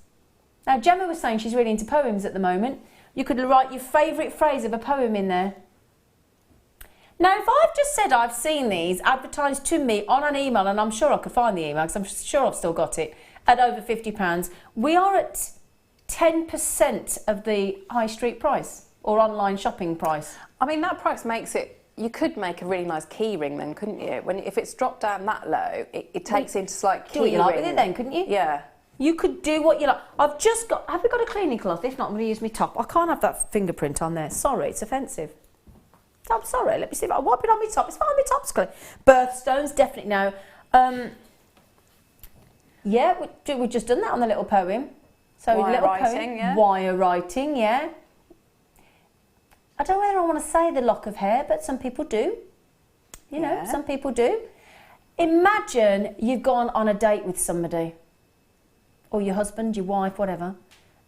Now, Gemma was saying she's really into poems at the moment. You could write your favourite phrase of a poem in there. Now, if I've just said I've seen these advertised to me on an email, and I'm sure I could find the email because I'm sure I've still got it, at over £50, we are at 10% of the high street price or online shopping price. I mean, that price makes it, you could make a really nice key ring then, couldn't you? If it's dropped down that low, it takes into like key ring. Do what you like with it then, couldn't you? Yeah. You could do what you like. I've just got, have we got a cleaning cloth? If not, I'm going to use my top. I can't have that fingerprint on there. Sorry, it's offensive. I'm sorry, let me see if I wipe it on my top. It's fine, my top's clean. Birthstones, definitely no. Yeah, we've just done that on the little poem. So Wire little writing, poem, yeah. Wire writing, yeah. I don't know whether I want to say the lock of hair, but some people do. You know, Yeah. some people do. Imagine you've gone on a date with somebody, or your husband, your wife, whatever,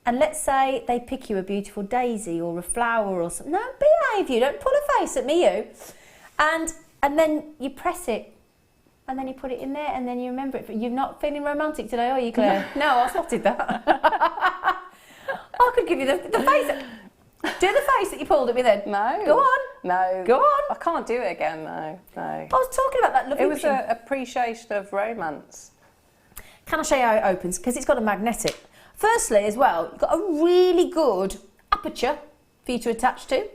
and let's say they pick you a beautiful daisy or a flower or something. No, behave you, don't pull a face at me, you. And then you press it, and then you put it in there, and then you remember it. You're not feeling romantic today, are you, Claire? No, I spotted that. I could give you the face. Do the face that you pulled at me then. No. Go on. No. Go on. I can't do it again, no. I was talking about that lovely It was an appreciation of romance. Can I show you how it opens? Because it's got a magnetic. Firstly, as well, you've got a really good aperture for you to attach to.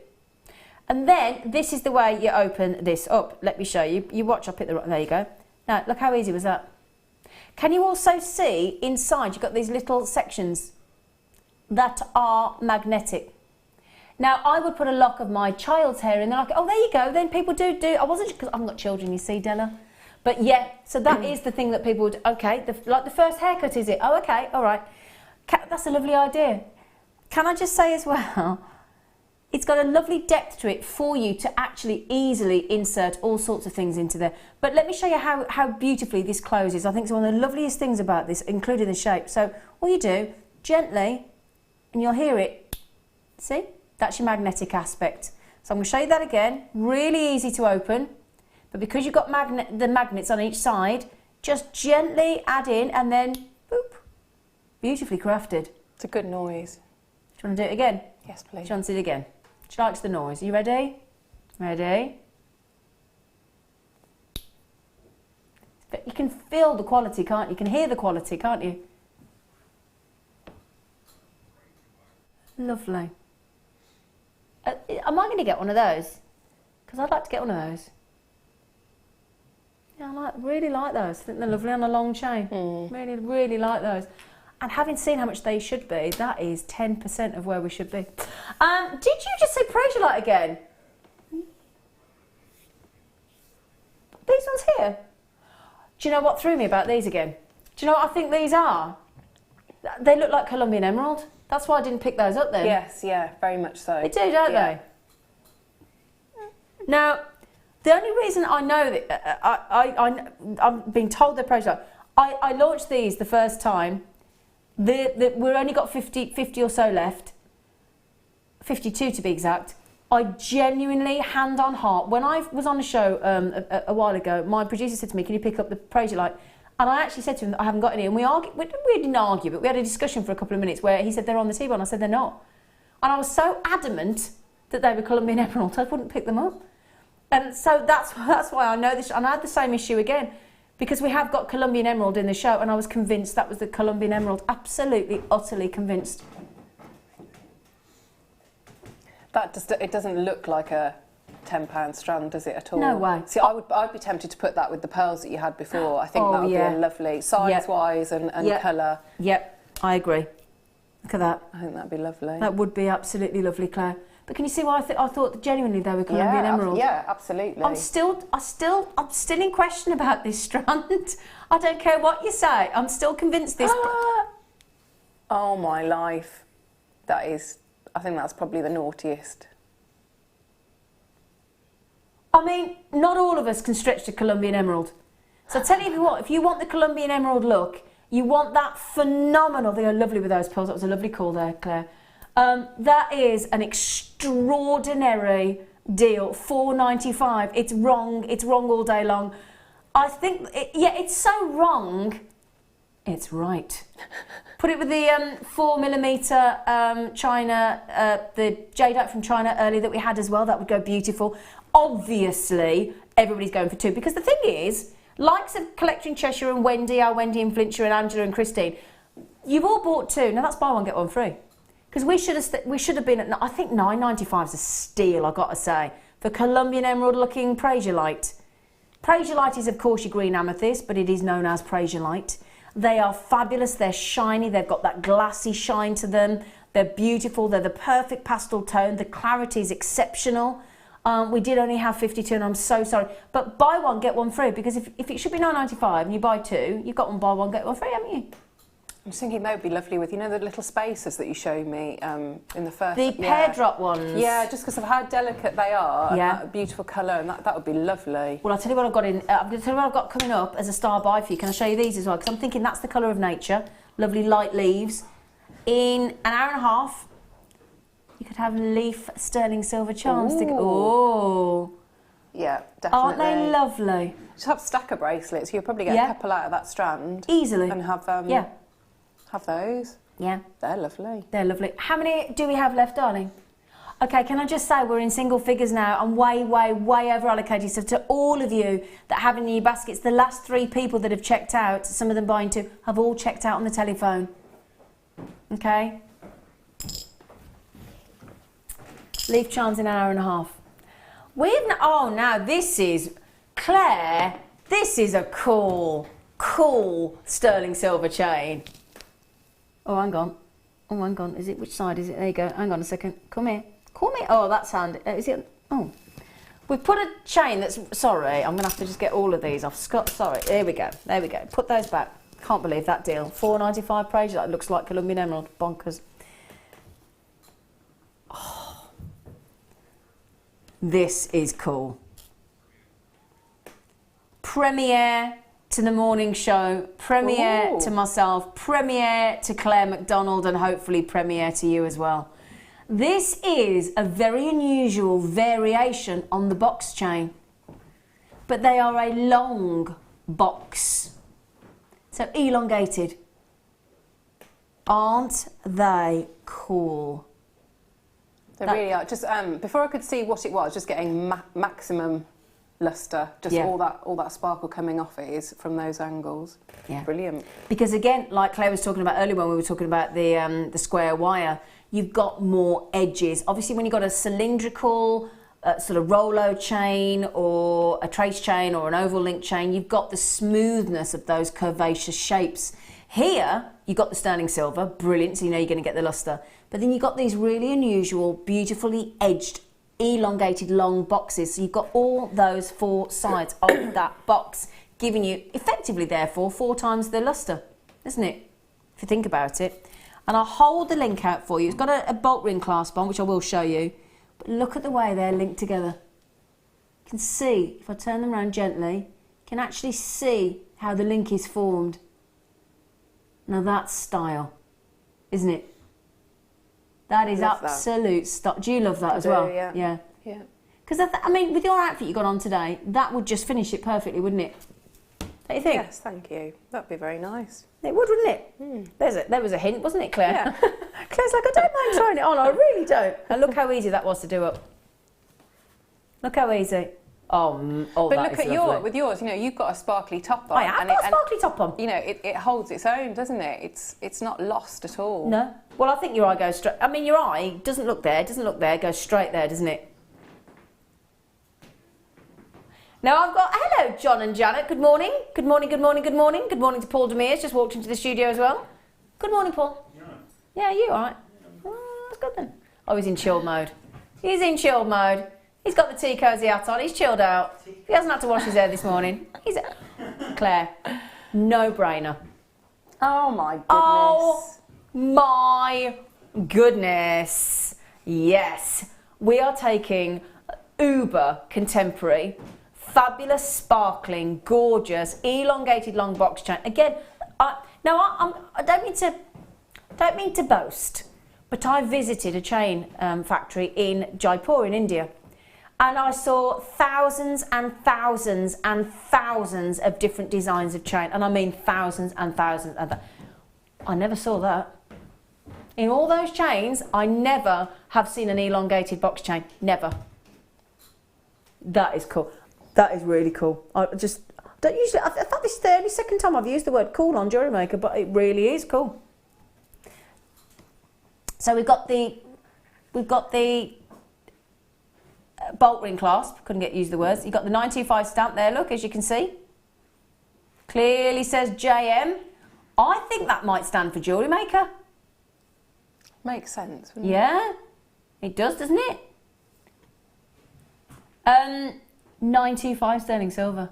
And then this is the way you open this up. Let me show you. You watch, I'll pick the... There you go. Now, look how easy was that. Can you also see inside, you've got these little sections that are magnetic. Now, I would put a lock of my child's hair in there, like, oh, there you go. Then people do. I wasn't, because I haven't got children, you see, Della. But yeah, so that is the thing that people would, okay, like the first haircut, is it? Oh, okay, all right. That's a lovely idea. Can I just say as well, it's got a lovely depth to it for you to actually easily insert all sorts of things into there. But let me show you how beautifully this closes. I think it's one of the loveliest things about this, including the shape. So all you do, gently, and you'll hear it. See? That's your magnetic aspect. So I'm going to show you that again. Really easy to open. But because you've got the magnets on each side, just gently add in and then, boop, beautifully crafted. It's a good noise. Do you want to do it again? Yes, please. Do you want to do it again? She likes the noise. Are you ready? Ready? But you can feel the quality, can't you? You can hear the quality, can't you? Lovely. Am I going to get one of those? Because I'd like to get one of those. Yeah, I really like those. I think they're lovely on a long chain. Really, really like those. And having seen how much they should be, that is 10% of where we should be. Did you just say Praise Your Light again? These ones here? Do you know what threw me about these again? Do you know what I think these are? They look like Colombian emerald. That's why I didn't pick those up then. Yes, yeah, very much so. They do, don't they? Now, the only reason I know that I'm being told they're Praise Your Light, I launched these the first time. We've only got 50 or so left, 52 to be exact. I genuinely, hand on heart, when I was on a show a while ago, my producer said to me, can you pick up the Praise Your Light? And I actually said to him that I haven't got any, and we didn't argue, but we had a discussion for a couple of minutes where he said they're on the table, and I said they're not. And I was so adamant that they were Colombian emerald, I wouldn't pick them up. And so that's why I know this, and I had the same issue again, because we have got Colombian emerald in the show, and I was convinced that was the Colombian emerald, absolutely, utterly convinced. It doesn't look like a £10 strand, does it, at all? No way. See, I'd be tempted to put that with the pearls that you had before. I think that would be a lovely, size-wise and colour. Yep, I agree. Look at that. I think that'd be lovely. That would be absolutely lovely, Claire. But can you see why I thought genuinely they were Colombian emerald? Yeah, absolutely. I'm still in question about this strand. I don't care what you say. I'm still convinced this. Oh my life, I think that's probably the naughtiest. I mean, not all of us can stretch to Colombian emerald. So I tell you what, if you want the Colombian emerald look, you want that phenomenal. They are lovely with those pearls. That was a lovely call there, Claire. That is an extraordinary deal. £4.95. It's wrong. It's wrong all day long. I think, it's so wrong. It's right. Put it with the 4mm China, the jadeite from China earlier that we had as well. That would go beautiful. Obviously, everybody's going for two, because the thing is, likes of Collecting Cheshire and Wendy, our Wendy and Flincher and Angela and Christine, you've all bought two. Now that's buy one get one free. Because we should have been at, I think £9.95 is a steal, I've got to say, for Colombian emerald looking Praise Your Light. Praise Your Light is of course your green amethyst, but it is known as Praise Your Light. They are fabulous, they're shiny, they've got that glassy shine to them, they're beautiful, they're the perfect pastel tone, the clarity is exceptional. We did only have 52 and I'm so sorry, but buy one get one free, because if it should be £9.95 and you buy two, you've got one buy one get one free, haven't you? I'm just thinking they would be lovely with, you know, the little spacers that you showed me in the first... The pear drop ones. Yeah, just because of how delicate they are. Yeah. And that beautiful colour, and that would be lovely. Well, I'll tell you what I've got in... I'm going to tell you what I've got coming up as a star buy for you. Can I show you these as well? Because I'm thinking that's the colour of nature. Lovely light leaves. In an hour and a half, you could have leaf sterling silver charms. Oh. Yeah, definitely. Aren't they lovely? Just have stacker bracelets. You'll probably get a couple out of that strand. Easily. And have have those. Yeah. They're lovely. They're lovely. How many do we have left, darling? Okay, can I just say we're in single figures now. I'm way, way, way over allocated. So to all of you that have in your baskets, the last 3 people that have checked out, some of them buying 2, have all checked out on the telephone. Okay? Leaf charms in an hour and a half. Now this is, Claire, this is a cool sterling silver chain. Oh, hang on. Is it, which side is it? There you go. Hang on a second. Come here. Oh, that's handy. Is it? Oh. We've put a chain that's, sorry, I'm going to have to just get all of these off. Scott, sorry. There we go. Put those back. Can't believe that deal. $4.95 per age. That looks like Colombian emerald. Bonkers. Oh. This is cool. Premiere to the morning show, premiere to myself, premiere to Claire Macdonald, and hopefully premiere to you as well. This is a very unusual variation on the box chain, but they are a long box, so elongated. Aren't they cool? They really are. Just before I could see what it was, just getting maximum lustre, just all that sparkle coming off it is from those angles. Yeah, brilliant. Because again, like Claire was talking about earlier when we were talking about the square wire, you've got more edges. Obviously, when you've got a cylindrical sort of Rollo chain or a trace chain or an oval link chain, you've got the smoothness of those curvaceous shapes. Here, you've got the sterling silver, brilliant, so you know you're going to get the lustre. But then you've got these really unusual, beautifully edged, elongated long boxes. So you've got all those 4 sides of that box, giving you effectively, therefore, 4 times the lustre, isn't it? If you think about it. And I'll hold the link out for you. It's got a bolt ring clasp on, which I will show you. But look at the way they're linked together. You can see, if I turn them around gently, you can actually see how the link is formed. Now that's style, isn't it? That is absolute style. Do you love that as well? Yeah. Because I mean, with your outfit you got on today, that would just finish it perfectly, wouldn't it? Don't you think? Yes, thank you. That'd be very nice. It would, wouldn't it? There was a hint, wasn't it, Claire? Yeah. Claire's like, I don't mind trying it on. I really don't. And look how easy that was to do up. Look how easy. Oh, but look at with yours. You know, you've got a sparkly top on. I have got a sparkly top on. You know, it holds its own, doesn't it? It's not lost at all. No. Well, I think your eye goes straight. I mean, your eye doesn't look there, goes straight there, doesn't it? Now I've got, hello, John and Janet. Good morning. Good morning, good morning, good morning. Good morning to Paul Demere's just walked into the studio as well. Good morning, Paul. Yeah, you all right? Oh, that's good then. Oh, he's in chill mode. He's in chill mode. He's got the tea cosy hat on. He's chilled out. He hasn't had to wash his hair this morning. Claire, no brainer. Oh my goodness. Oh my goodness. Yes. We are taking uber contemporary, fabulous, sparkling, gorgeous, elongated long box chain. Again, I don't mean to boast, but I visited a chain factory in Jaipur in India. And I saw thousands and thousands and thousands of different designs of chain. And I mean thousands and thousands. I never saw that. In all those chains, I never have seen an elongated box chain. Never. That is cool. That is really cool. I just don't usually... I thought this is the only second time I've used the word cool on JewelleryMaker, but it really is cool. So we've got the bolt ring clasp, couldn't use the words. You've got the 925 stamp there, look, as you can see. Clearly says JM. I think that might stand for JewelleryMaker. Makes sense, wouldn't it? Yeah, it does, doesn't it? 925 sterling silver.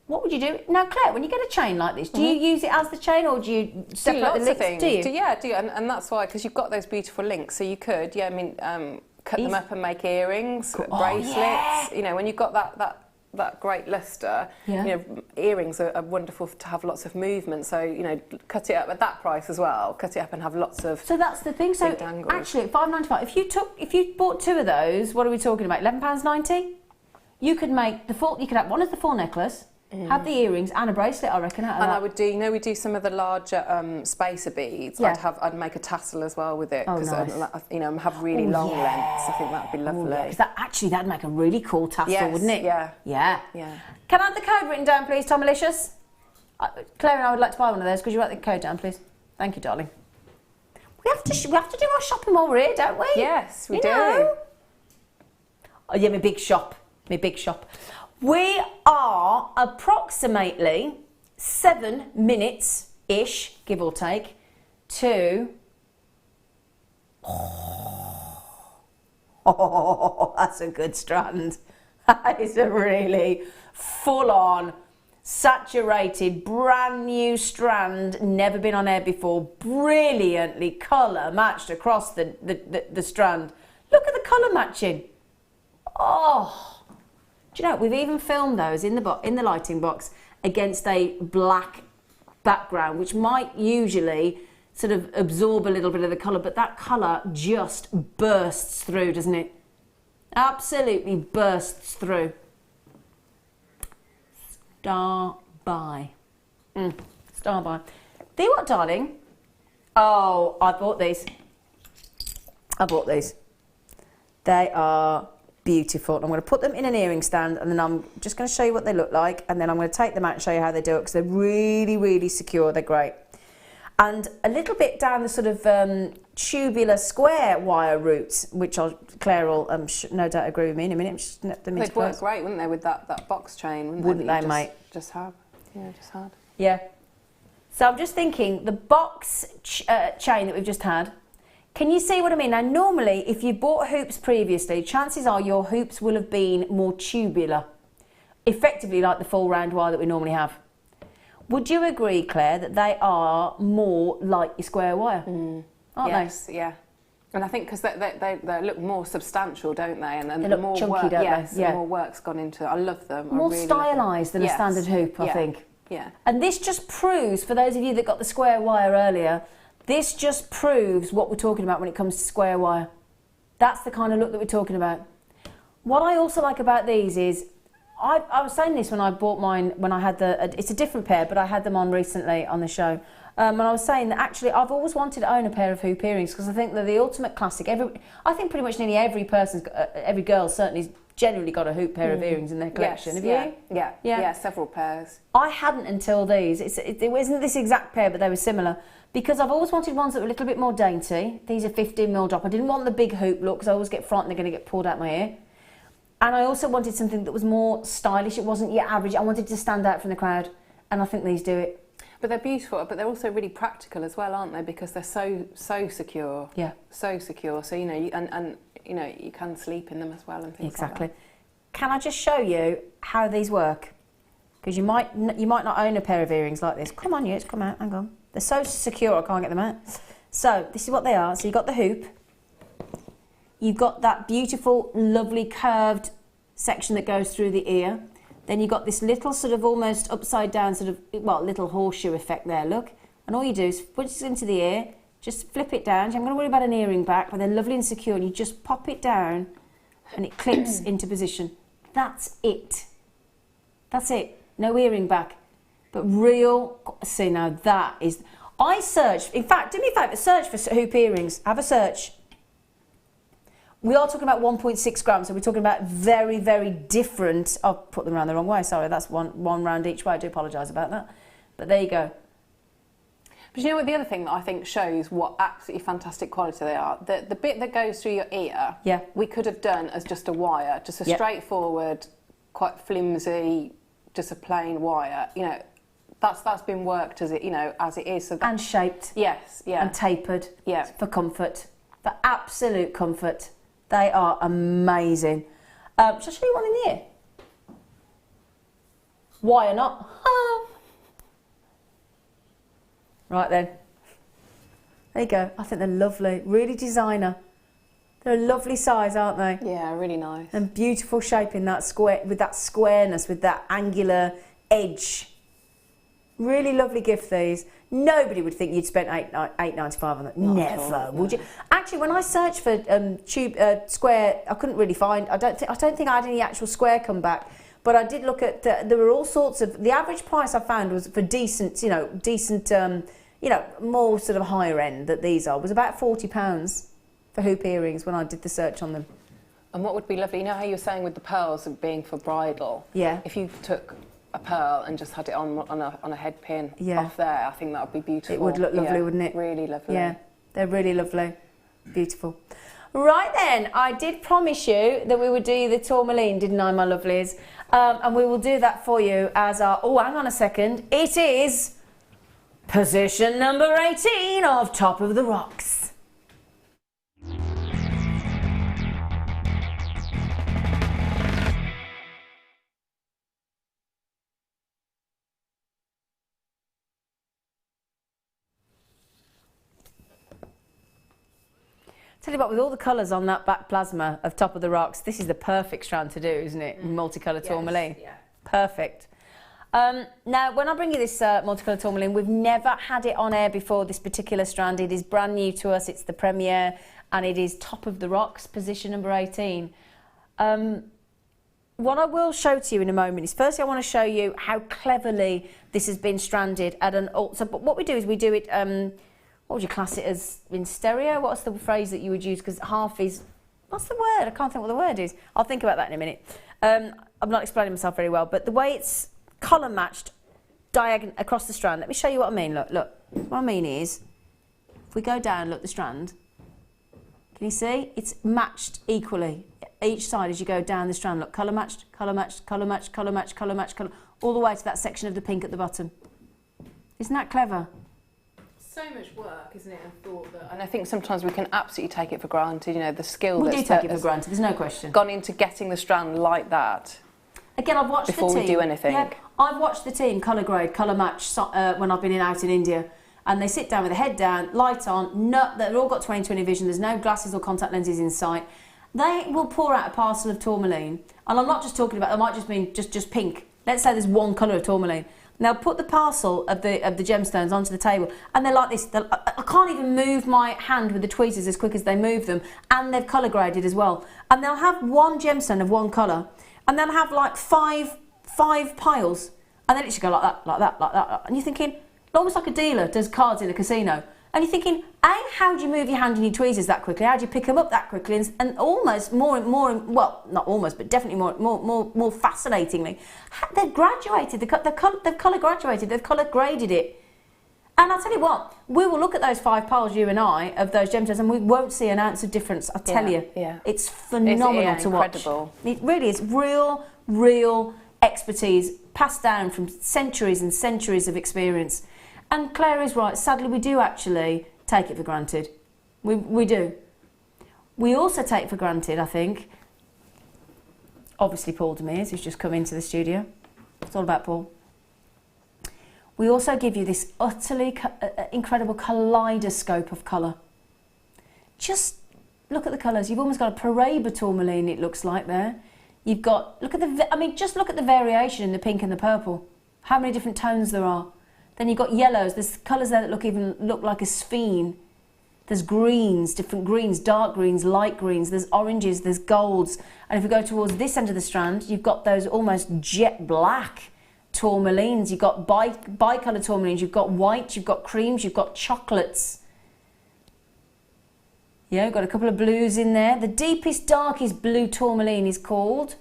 What would you do? Now, Claire, when you get a chain like this, do you use it as the chain or do you separate the links? Do you? Do you? And that's why, because you've got those beautiful links, so you could, cut them up and make earrings, bracelets. You know, when you've got that great luster, earrings are wonderful to have lots of movement. So, cut it up at that price as well. Cut it up and have lots of. So that's the thing. So actually, at £5.95, if you bought 2 of those, what are we talking about? £11.90. You could make the full. You could have one as the full necklace. Have the earrings and a bracelet, I reckon. And I would do, we do some of the larger spacer beads. Yeah. I'd make a tassel as well with it because nice. Have really long lengths. I think that'd be lovely. Because that'd make a really cool tassel, wouldn't it? Yeah. Can I have the code written down, please, Tom Malicious? Claire and I would like to buy one of those. Could you write the code down, please? Thank you, darling. We have to do our shopping while we're here, don't we? Yes, we do. Oh yeah, my big shop. We are approximately 7 minutes-ish, give or take, to... Oh, that's a good strand. That is a really full-on, saturated, brand new strand, never been on air before, brilliantly colour matched across the strand. Look at the colour matching. Oh... Do you know, we've even filmed those in the lighting box against a black background, which might usually sort of absorb a little bit of the colour, but that colour just bursts through, doesn't it? Absolutely bursts through. Star by. Star by. Do you what, darling? Oh, I bought these. They are... beautiful. I'm going to put them in an earring stand and then I'm just going to show you what they look like and then I'm going to take them out and show you how they do it because they're really, really secure. They're great. And a little bit down the sort of tubular square wire routes, which Claire will no doubt agree with me in a minute. They'd work great, wouldn't they, with that box chain? Wouldn't they, mate? Just had. Yeah. So I'm just thinking the box chain that we've just had. Can you see what I mean? Now, normally, if you bought hoops previously, chances are your hoops will have been more tubular, effectively like the full round wire that we normally have. Would you agree, Claire, that they are more like your square wire? Aren't they? Yeah. And I think because they look more substantial, don't they? And they look more chunky, work, don't they? Yeah. More work's gone into it. I love them. More really stylised than a standard hoop, I think. Yeah. And this just proves, for those of you that got the square wire earlier, this just proves what we're talking about when it comes to square wire. That's the kind of look that we're talking about. What I also like about these is, I was saying this when I bought mine, when I had it's a different pair, but I had them on recently on the show. And I was saying that actually I've always wanted to own a pair of hoop earrings because I think they're the ultimate classic. I think pretty much nearly every girl certainly generally got a hoop pair of earrings in their collection. Have you? Yeah, several pairs. I hadn't until these. It wasn't this exact pair, but they were similar. Because I've always wanted ones that were a little bit more dainty. These are 15mm drop. I didn't want the big hoop look because I always get frightened they're going to get pulled out my ear. And I also wanted something that was more stylish. It wasn't your average. I wanted to stand out from the crowd. And I think these do it. But they're beautiful, but they're also really practical as well, aren't they? Because they're so secure. Yeah. So secure. So, you can sleep in them as well and things exactly. like that. Can I just show you how these work? Because you might not own a pair of earrings like this. Come on, you, come out, hang on. They're so secure, I can't get them out. So, this is what they are. So, you've got the hoop. You've got that beautiful, lovely, curved section that goes through the ear. Then you've got this little sort of almost upside down sort of, little horseshoe effect there, look. And all you do is put it into the ear, just flip it down. I'm going to worry about an earring back, but they're lovely and secure. And you just pop it down and it clips into position. That's it. That's it. No earring back. But real, see now that is, I searched, in fact, do me a favour, search for hoop earrings, have a search. We are talking about 1.6 grams, so we're talking about very, very different, I'll put them around the wrong way, sorry, that's one round each way, I do apologise about that. But there you go. But you know what, the other thing that I think shows what absolutely fantastic quality they are, the bit that goes through your ear, we could have done as just a wire, just a straightforward, quite flimsy, just a plain wire, that's been worked as it is. So and shaped. Yes, yeah. And tapered. Yeah. For comfort. For absolute comfort. They are amazing. Shall I show you one in here? Why not? Right then. There you go. I think they're lovely. Really designer. They're a lovely size, aren't they? Yeah, really nice. And beautiful shape in that square, with that squareness, with that angular edge. Really lovely gift, these. Nobody would think you'd spent $8.95 on that. Never, would you? Actually, when I searched for square, I couldn't really find. I don't think I had any actual square come back. But I did look at. There were all sorts of. The average price I found was for decent, more sort of higher end that these are was about £40 for hoop earrings when I did the search on them. And what would be lovely, you know how you were saying with the pearls being for bridal? Yeah. If you took a pearl and just had it on a head pin off there, I think that would be beautiful. It would look lovely, wouldn't it? Really lovely. Yeah, they're really lovely. Beautiful. Right then, I did promise you that we would do the tourmaline, didn't I, my lovelies? And we will do that for you as our... Oh, hang on a second. It is position number 18 of Top of the Rocks. Tell you what, with all the colours on that back plasma of Top of the Rocks, this is the perfect strand to do, isn't it? Multicolour tourmaline. Yeah. Perfect. Now, when I bring you this multicolour tourmaline, we've never had it on air before, this particular strand. It is brand new to us. It's the premiere, and it is Top of the Rocks, position number 18. What I will show to you in a moment is, firstly, I want to show you how cleverly this has been stranded at an... But what we do is we do it... what would you class it as in stereo? What's the phrase that you would use? Because half is... What's the word? I can't think what the word is. I'll think about that in a minute. I'm not explaining myself very well, but the way it's colour matched diagonal across the strand. Let me show you what I mean. Look. What I mean is, if we go down, look, the strand. Can you see? It's matched equally. Each side as you go down the strand. Look, colour matched, colour matched, colour matched, colour matched, colour matched, colour... all the way to that section of the pink at the bottom. Isn't that clever? So much work, isn't it? And I think sometimes we can absolutely take it for granted, you know, the skill we do take it for granted, there's no question. Gone into getting the strand like that. Again, I've watched before the team. we do anything. Yeah, I've watched the team colour grade, colour match when I've been out in India, and they sit down with the head down, light on, they've all got 20/20 vision, there's no glasses or contact lenses in sight. They will pour out a parcel of tourmaline, and I'm not just talking about, it might just mean just pink. Let's say there's one colour of tourmaline. Now put the parcel of the gemstones onto the table, and they're like this. I can't even move my hand with the tweezers as quick as they move them, and they've colour graded as well. And they'll have one gemstone of one colour, and they'll have like five piles, and then it should go like that, like that, like that. And you're thinking, almost like a dealer does cards in a casino. And you're thinking, how do you move your hand and your tweezers that quickly? How do you pick them up that quickly? And almost well, not almost, but definitely more fascinatingly, they've graduated. They've colour graduated. They've colour graded it. And I'll tell you what, we will look at those 5 piles, you and I, of those gemstones, and we won't see an ounce of difference. I tell you, it's phenomenal to watch. Incredible. It really is real expertise passed down from centuries and centuries of experience. And Claire is right, sadly we do actually take it for granted. We do. We also take for granted, I think, obviously Paul Demers, who's just come into the studio. It's all about Paul. We also give you this utterly incredible kaleidoscope of colour. Just look at the colours. You've almost got a Paraiba tourmaline, it looks like there. You've got, just look at the variation in the pink and the purple. How many different tones there are. Then you've got yellows, there's colours there that look like a sphene. There's greens, different greens, dark greens, light greens, there's oranges, there's golds. And if we go towards this end of the strand, you've got those almost jet black tourmalines. You've got bicolour tourmalines, you've got white, you've got creams, you've got chocolates. Yeah, we've got a couple of blues in there. The deepest, darkest blue tourmaline is called...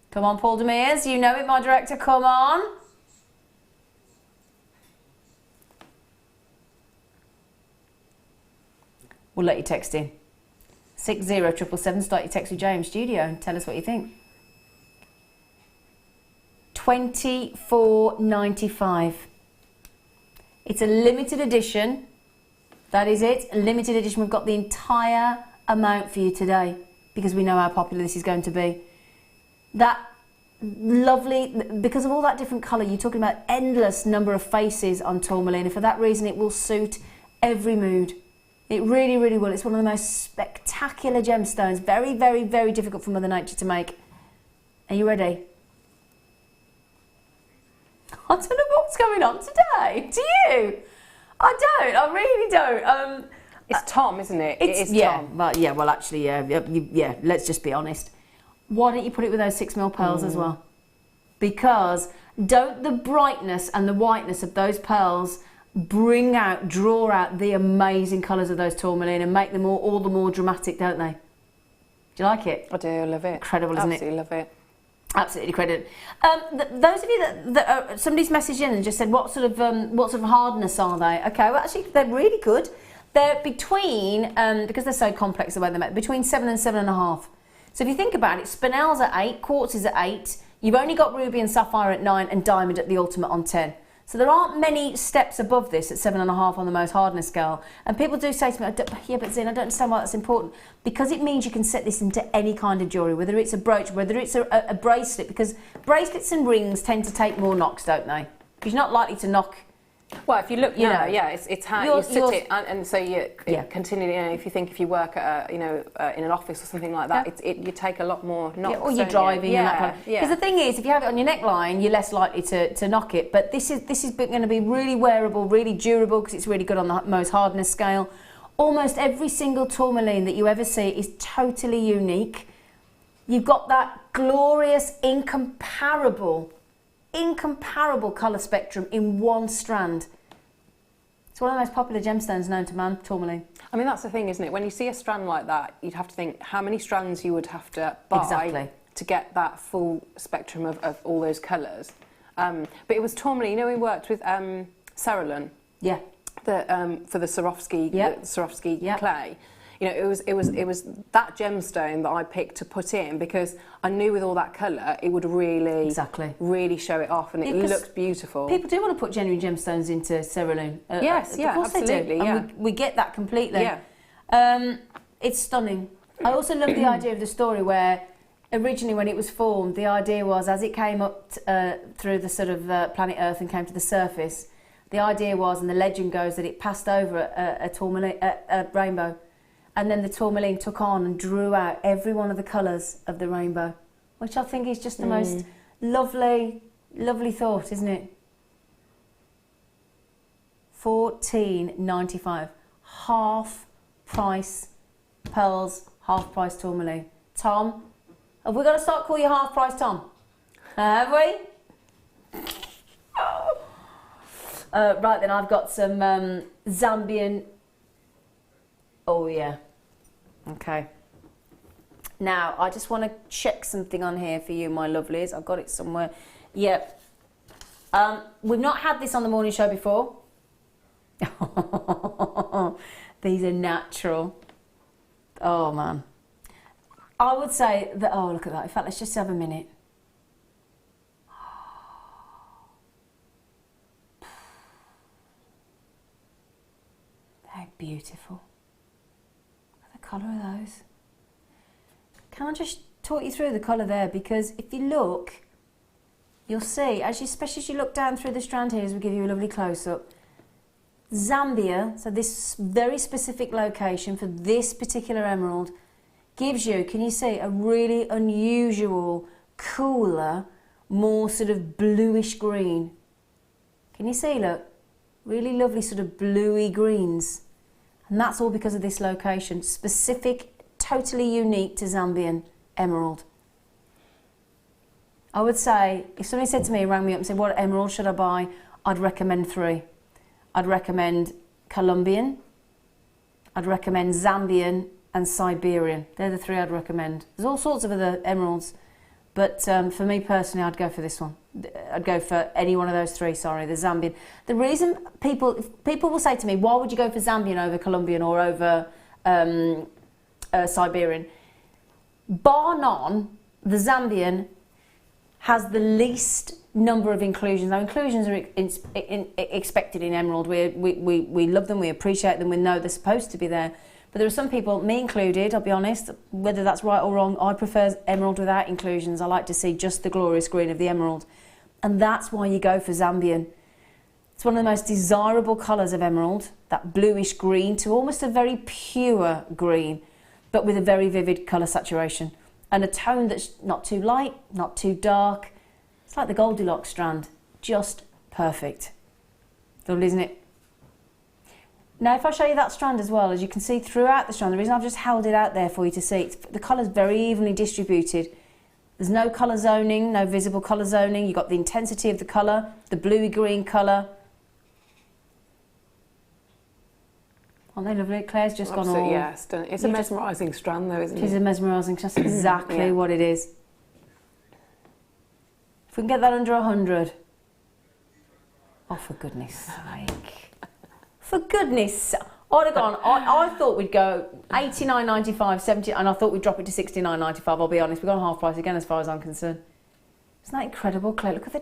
Come on, Paul Demers, you know it, my director, come on. We'll let you text in. 60777, start your text with JM Studio and tell us what you think. $24.95. It's a limited edition. That is it, a limited edition. We've got the entire amount for you today because we know how popular this is going to be. That lovely, because of all that different colour. You're talking about endless number of faces on tourmaline, and for that reason it will suit every mood. It really, really will. It's one of the most spectacular gemstones. Very, very, very difficult for Mother Nature to make. Are you ready? I don't know what's going on today. Do you? I don't. I really don't. It's Tom, isn't it? It is Tom. Tom. Well, actually, yeah. Let's just be honest. Why don't you put it with those 6mm pearls as well? Because don't the brightness and the whiteness of those pearls draw out the amazing colours of those tourmaline and make them all the more dramatic, don't they? Do you like it? I do, I love it. Incredible, isn't it? Absolutely love it. Absolutely incredible. Those of you that somebody's messaged in and just said what sort of hardness are they? Okay, well actually they're really good. They're between because they're so complex the way they're made, between 7 and 7.5. So if you think about it, spinel's at 8, quartz is at 8. You've only got ruby and sapphire at 9, and diamond at the ultimate on 10. So there aren't many steps above this at 7.5 on the most hardness scale. And people do say to me, yeah, but Zena, I don't understand why that's important. Because it means you can set this into any kind of jewellery, whether it's a brooch, whether it's a bracelet, because bracelets and rings tend to take more knocks, don't they? Because you're not likely to knock. Well, if you look, it's how you sit it, and so you continue. If you work at in an office or something like that, you take a lot more knocks. Or you're driving, and that kind of. Because the thing is, if you have it on your neckline, you're less likely to knock it. But this is going to be really wearable, really durable, because it's really good on the most hardness scale. Almost every single tourmaline that you ever see is totally unique. You've got that glorious, incomparable colour spectrum in one strand. It's one of the most popular gemstones known to man, tourmaline. I mean, that's the thing, isn't it? When you see a strand like that, you'd have to think how many strands you would have to buy to get that full spectrum of all those colours. But it was tourmaline. We worked with Cerulean. Yeah. For the Swarovski clay. It was that gemstone that I picked to put in because I knew with all that colour it would really show it off, and it looked beautiful. People do want to put genuine gemstones into cerulean. Yes, of course absolutely. They do. And we get that completely. Yeah. It's stunning. I also love the idea of the story where originally when it was formed, the idea was as it came up through the sort of planet Earth and came to the surface, the idea was, and the legend goes, that it passed over a rainbow. And then the tourmaline took on and drew out every one of the colours of the rainbow, which I think is just the most lovely, lovely thought, isn't it? $14.95, half price pearls, half price tourmaline. Tom, have we got to start calling you half price Tom? Have we? Right then, I've got some Zambian. Oh yeah. Okay. Now, I just want to check something on here for you, my lovelies. I've got it somewhere. Yep. We've not had this on the morning show before. These are natural. Oh man. I would say that. Oh, look at that. In fact, let's just have a minute. They're beautiful. Colour of those. Can I just talk you through the colour there? Because if you look, you'll see, especially as you look down through the strand here, as we give you a lovely close-up, Zambia, so this very specific location for this particular emerald, gives you, can you see, a really unusual, cooler, more sort of bluish green. Can you see, look? Really lovely sort of bluey greens. And that's all because of this location, specific, totally unique to Zambian emerald. I would say, if somebody said to me, rang me up and said, what emerald should I buy? I'd recommend 3. I'd recommend Colombian, I'd recommend Zambian and Siberian. They're the 3 I'd recommend. There's all sorts of other emeralds, but for me personally, I'd go for this one. I'd go for any one of those 3, sorry, the Zambian. The reason people will say to me, why would you go for Zambian over Colombian or over Siberian? Bar none, the Zambian has the least number of inclusions. Now, inclusions are expected in emerald. We love them, we appreciate them, we know they're supposed to be there. But there are some people, me included, I'll be honest, whether that's right or wrong, I prefer emerald without inclusions. I like to see just the glorious green of the emerald. And that's why you go for Zambian. It's one of the most desirable colours of emerald, that bluish green to almost a very pure green, but with a very vivid colour saturation. And a tone that's not too light, not too dark. It's like the Goldilocks strand, just perfect. Lovely, isn't it? Now, if I show you that strand as well, as you can see throughout the strand, the reason I've just held it out there for you to see, the colour's very evenly distributed. There's no colour zoning, no visible colour zoning. You've got the intensity of the colour, the bluey green colour. Aren't they lovely? Claire's just gone all... Yeah, stunning. It's a mesmerising strand though, isn't it? It is a mesmerising strand. That's exactly what it is. If we can get that under 100. Oh, for goodness sake. For goodness sake. I'd have gone, I thought we'd go 89.95, 70, and I thought we'd drop it to 69.95, I'll be honest. We've gone half price again as far as I'm concerned. Isn't that incredible, Claire? Look at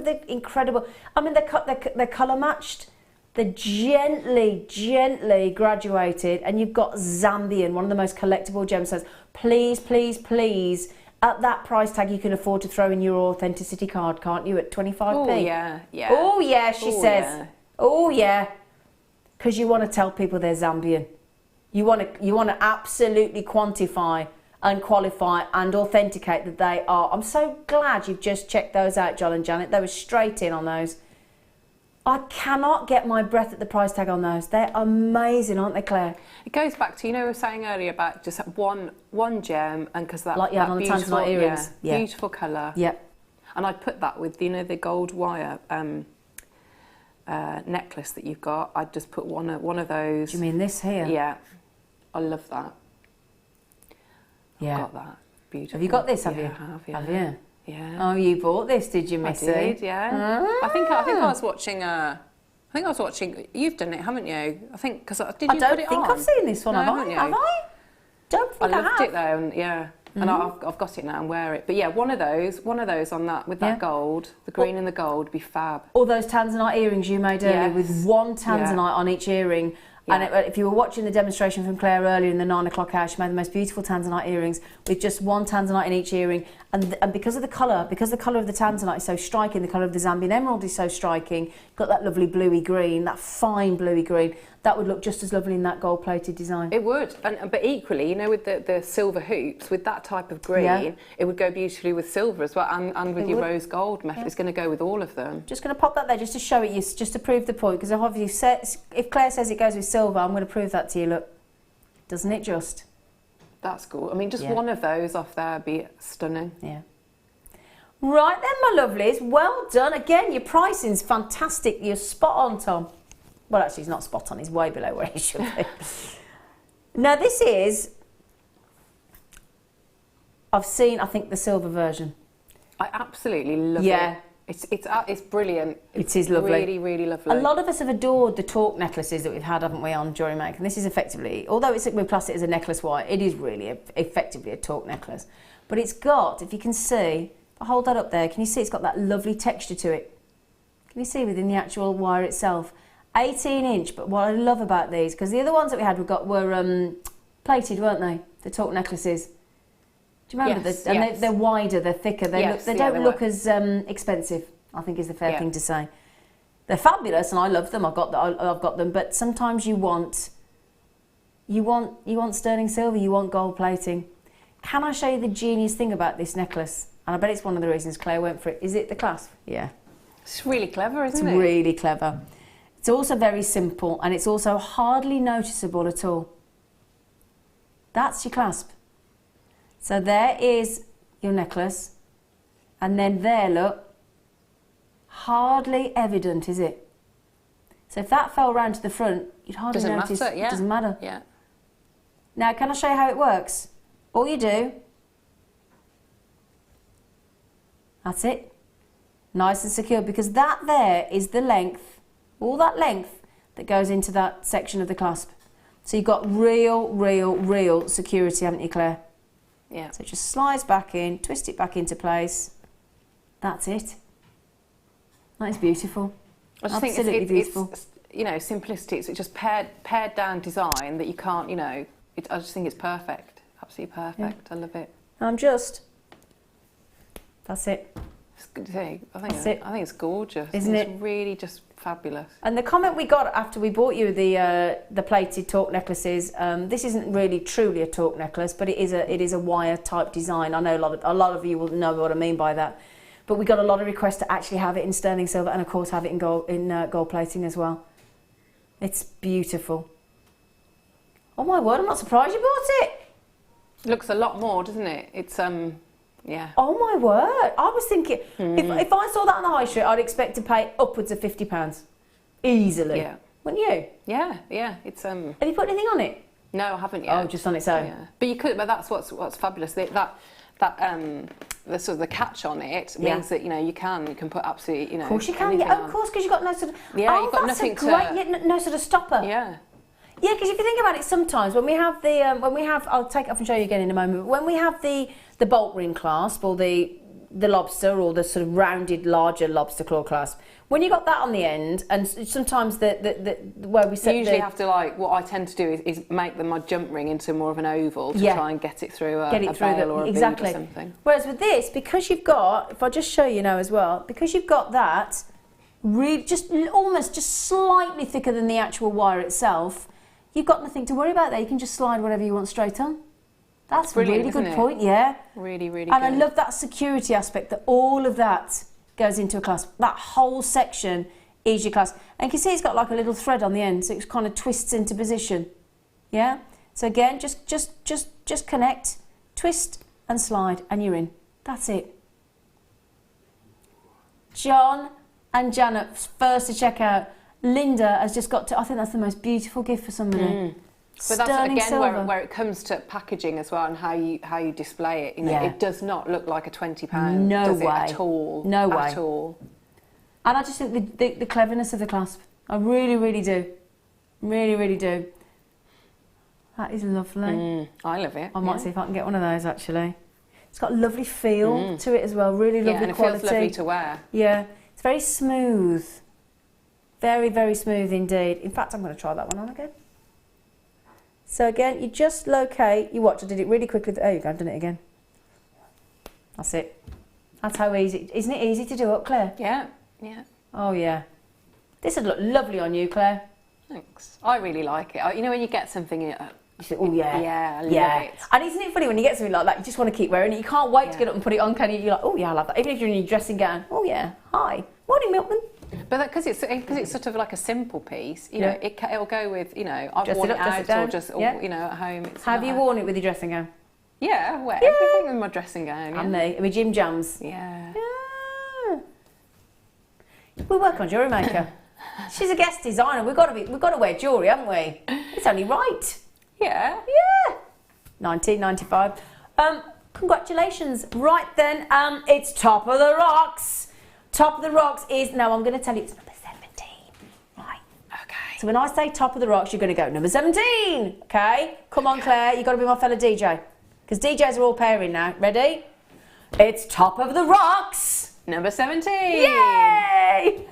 the incredible... I mean, they're colour matched. They're gently graduated, and you've got Zambian, one of the most collectible gemstones. Please, please, please, at that price tag, you can afford to throw in your authenticity card, can't you, at 25p? Oh, yeah, yeah. Oh, yeah, she says. Yeah. Oh, yeah. Because you want to tell people they're Zambian. You want to absolutely quantify and qualify and authenticate that they are. I'm so glad you've just checked those out, Joel and Janet. They were straight in on those. I cannot get my breath at the price tag on those. They're amazing, aren't they, Claire? It goes back to, you know, we were saying earlier about just one gem, and because that, like you had on the tanzanite earrings. Yeah, beautiful colour. Yep. And I'd put that with, you know, the gold wire necklace that you've got. I'd just put one of those. Do you mean this here? Yeah. I love that. Yeah. I've got that. Beautiful. Have you got this, have yeah, you? I have, yeah. Have you? Yeah. Oh, you bought this, did you, Missy? I did, yeah. I think I was watching. I was watching. You've done it, haven't you? I think because did you put it on? I don't think I've seen this one. No, have I? haven't you? Have I? Don't think I have. I loved it though, and yeah. And I've got it now and wear it. But yeah, one of those on that with that gold, the green and the gold, would be fab. All those tanzanite earrings you made earlier with one tanzanite on each earring. Yeah. And if you were watching the demonstration from Claire earlier in the 9 o'clock hour, she made the most beautiful tanzanite earrings with just one tanzanite in each earring. And because of the colour, because the colour of the tanzanite is so striking, the colour of the Zambian emerald is so striking, you've got that lovely bluey green, that fine bluey green, that would look just as lovely in that gold-plated design. It would, but equally, you know, with the silver hoops, with that type of green, it would go beautifully with silver as well, and with your rose gold method. It's going to go with all of them. Just going to pop that there just to show it you, just to prove the point, because if Claire says it goes with silver, I'm going to prove that to you. Look, doesn't it just? That's cool. I mean, just one of those off there would be stunning. Yeah. Right then, my lovelies, well done. Again, your pricing's fantastic. You're spot on, Tom. Well, actually, he's not spot on. He's way below where he should be. Now, this is... I've seen, I think, the silver version. I absolutely love it. It's brilliant. It is lovely. Really, really lovely. A lot of us have adored the talk necklaces that we've had, haven't we, on JewelleryMaker? And this is effectively, although we've classed it as a necklace wire, it is really effectively a talk necklace. But it's got, if you can see, if I hold that up there, can you see it's got that lovely texture to it? Can you see within the actual wire itself? 18-inch, but what I love about these, because the other ones that we had were plated, weren't they? The talk necklaces. Do you remember? Yes, they're wider, they're thicker, they don't look as expensive, I think is the fair thing to say. They're fabulous and I love them, I've got them, but sometimes you want sterling silver, you want gold plating. Can I show you the genius thing about this necklace? And I bet it's one of the reasons Claire went for it. Is it the clasp? Yeah. It's really clever, isn't it? It's really clever. It's also very simple and it's also hardly noticeable at all. That's your clasp. So there is your necklace, and then there, look, hardly evident, is it? So if that fell round to the front, you'd hardly notice. Matter, yeah. It doesn't matter. Yeah. Now, can I show you how it works? All you do, that's it, nice and secure, because that there is the length, all that length that goes into that section of the clasp. So you've got real security, haven't you, Claire? Yeah. So it just slides back in, twist it back into place. That's it. That is beautiful. I just Absolutely think beautiful. you know, simplicity. It's just pared down design that you can't, you know. I just think it's perfect, absolutely perfect. I love it. That's it. It's good to see. I think it's gorgeous. Isn't it? It's really just fabulous. And the comment we got after we bought you the plated torque necklaces, this isn't really truly a torque necklace, but it is a wire type design. I know a lot of you will know what I mean by that. But we got a lot of requests to actually have it in sterling silver and of course have it in gold plating as well. It's beautiful. Oh my word, I'm not surprised you bought it. It looks a lot more, doesn't it? It's yeah. Oh my word! I was thinking if I saw that on the high street, I'd expect to pay upwards of £50 easily. Yeah. Wouldn't you? Yeah, yeah. It's Have you put anything on it? No, I haven't yet. Oh, just on its own. Yeah. But you could. But that's what's fabulous. The sort of the catch on it means that, you know, you can put absolutely, you know. Of course you can. Yeah, of course, because you've got no sort of. Yeah, you've got nothing no sort of stopper. Yeah. Yeah, because if you think about it, sometimes when we have I'll take it off and show you again in a moment. But when we have the bolt ring clasp or the lobster or the sort of rounded larger lobster claw clasp, when you got that on the end, and sometimes the where we set you usually have to, like, what I tend to do is make my jump ring into more of an oval to try and get it through a bail or a bead or something. Whereas with this, because you've got, if I just show you now as well, because you've got that almost slightly thicker than the actual wire itself, you've got nothing to worry about there. You can just slide whatever you want straight on. That's a really good point, yeah. Really, really good. And I love that security aspect, that all of that goes into a clasp. That whole section is your clasp. And you can see it's got like a little thread on the end, so it kind of twists into position. Yeah? So again, just connect, twist and slide, and you're in. That's it. John and Janet, first to check out. Linda has just got to, I think that's the most beautiful gift for somebody. But that's again where it comes to packaging as well, and how you display it. You know, it does not look like a £20. No way at all. No way at all. And I just think the cleverness of the clasp. I really, really do. Really, really do. That is lovely. I love it. I might see if I can get one of those actually. It's got a lovely feel to it as well. Really lovely and quality. It feels lovely to wear. Yeah, it's very smooth. Very, very smooth indeed. In fact, I'm going to try that one on again. So again, you just locate, you watch, I did it really quickly. There you go, I've done it again. That's it. That's how easy, isn't it easy to do up, Claire? Yeah, yeah. Oh yeah. This would look lovely on you, Claire. Thanks. I really like it. You know when you get something, you say, oh yeah. Yeah, I love it. And isn't it funny when you get something like that, you just want to keep wearing it. You can't wait to get up and put it on, can you? You're like, oh yeah, I love that. Even if you're in your dressing gown, oh yeah, hi, morning Milkman. But because it's sort of like a simple piece, you know, it'll go with, you know, I've worn it out or just, you know, at home. Have you worn it with your dressing gown? Yeah, I wear everything with my dressing gown. Yeah. And me, with Jim Jams. Yeah. We work on JewelleryMaker. She's a guest designer. We've got to wear jewellery, haven't we? It's only right. Yeah. Yeah. 1995. Congratulations. Right then, it's Top of the Rocks. Top of the Rocks is, now I'm going to tell you, it's number 17. Right. Okay. So when I say Top of the Rocks, you're going to go, number 17. Okay? Come on, Claire, you've got to be my fellow DJ. Because DJs are all pairing now. Ready? It's Top of the Rocks. Number 17. Yay!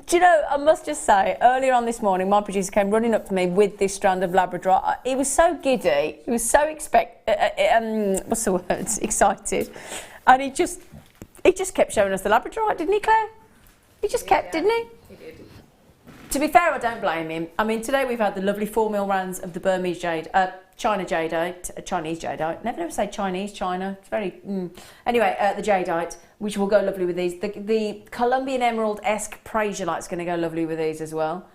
Do you know, I must just say, earlier on this morning, my producer came running up to me with this strand of Labrador. He was so giddy, he was so what's the word? Excited. And he just kept showing us the Labrador, didn't he, Claire? He just kept, didn't he? He did. To be fair, I don't blame him. I mean, today we've had the lovely 4mm rounds of the Burmese jade, China jadeite, Chinese jadeite. Never say Chinese, China. It's very... Anyway, the jadeite, which will go lovely with these. The Colombian Emerald-esque Prasiolite's going to go lovely with these as well.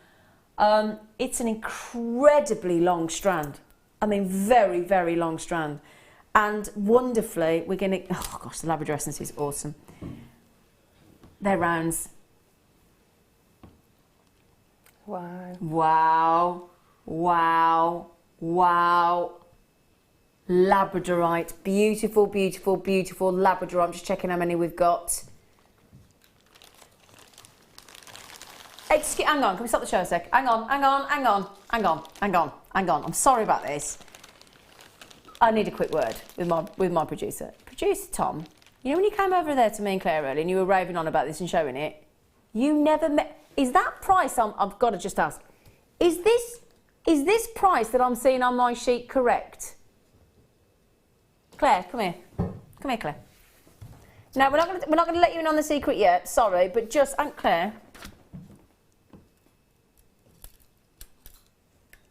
It's an incredibly long strand. I mean, very, very long strand. And wonderfully, we're going to... Oh, gosh, the Labrador Essence is awesome. They're rounds. Wow. Wow. Wow. Wow. Labradorite. Beautiful, beautiful, beautiful Labrador. I'm just checking how many we've got. hang on, can we stop the show a sec? Hang on. I'm sorry about this. I need a quick word with my producer. Producer Tom, you know when you came over there to me and Claire earlier and you were raving on about this and showing it, you never met... Is that price, I've got to just ask, is this price that I'm seeing on my sheet correct? Claire, come here. Come here, Claire. No, we're not going to let you in on the secret yet, sorry, but just... Aunt Claire...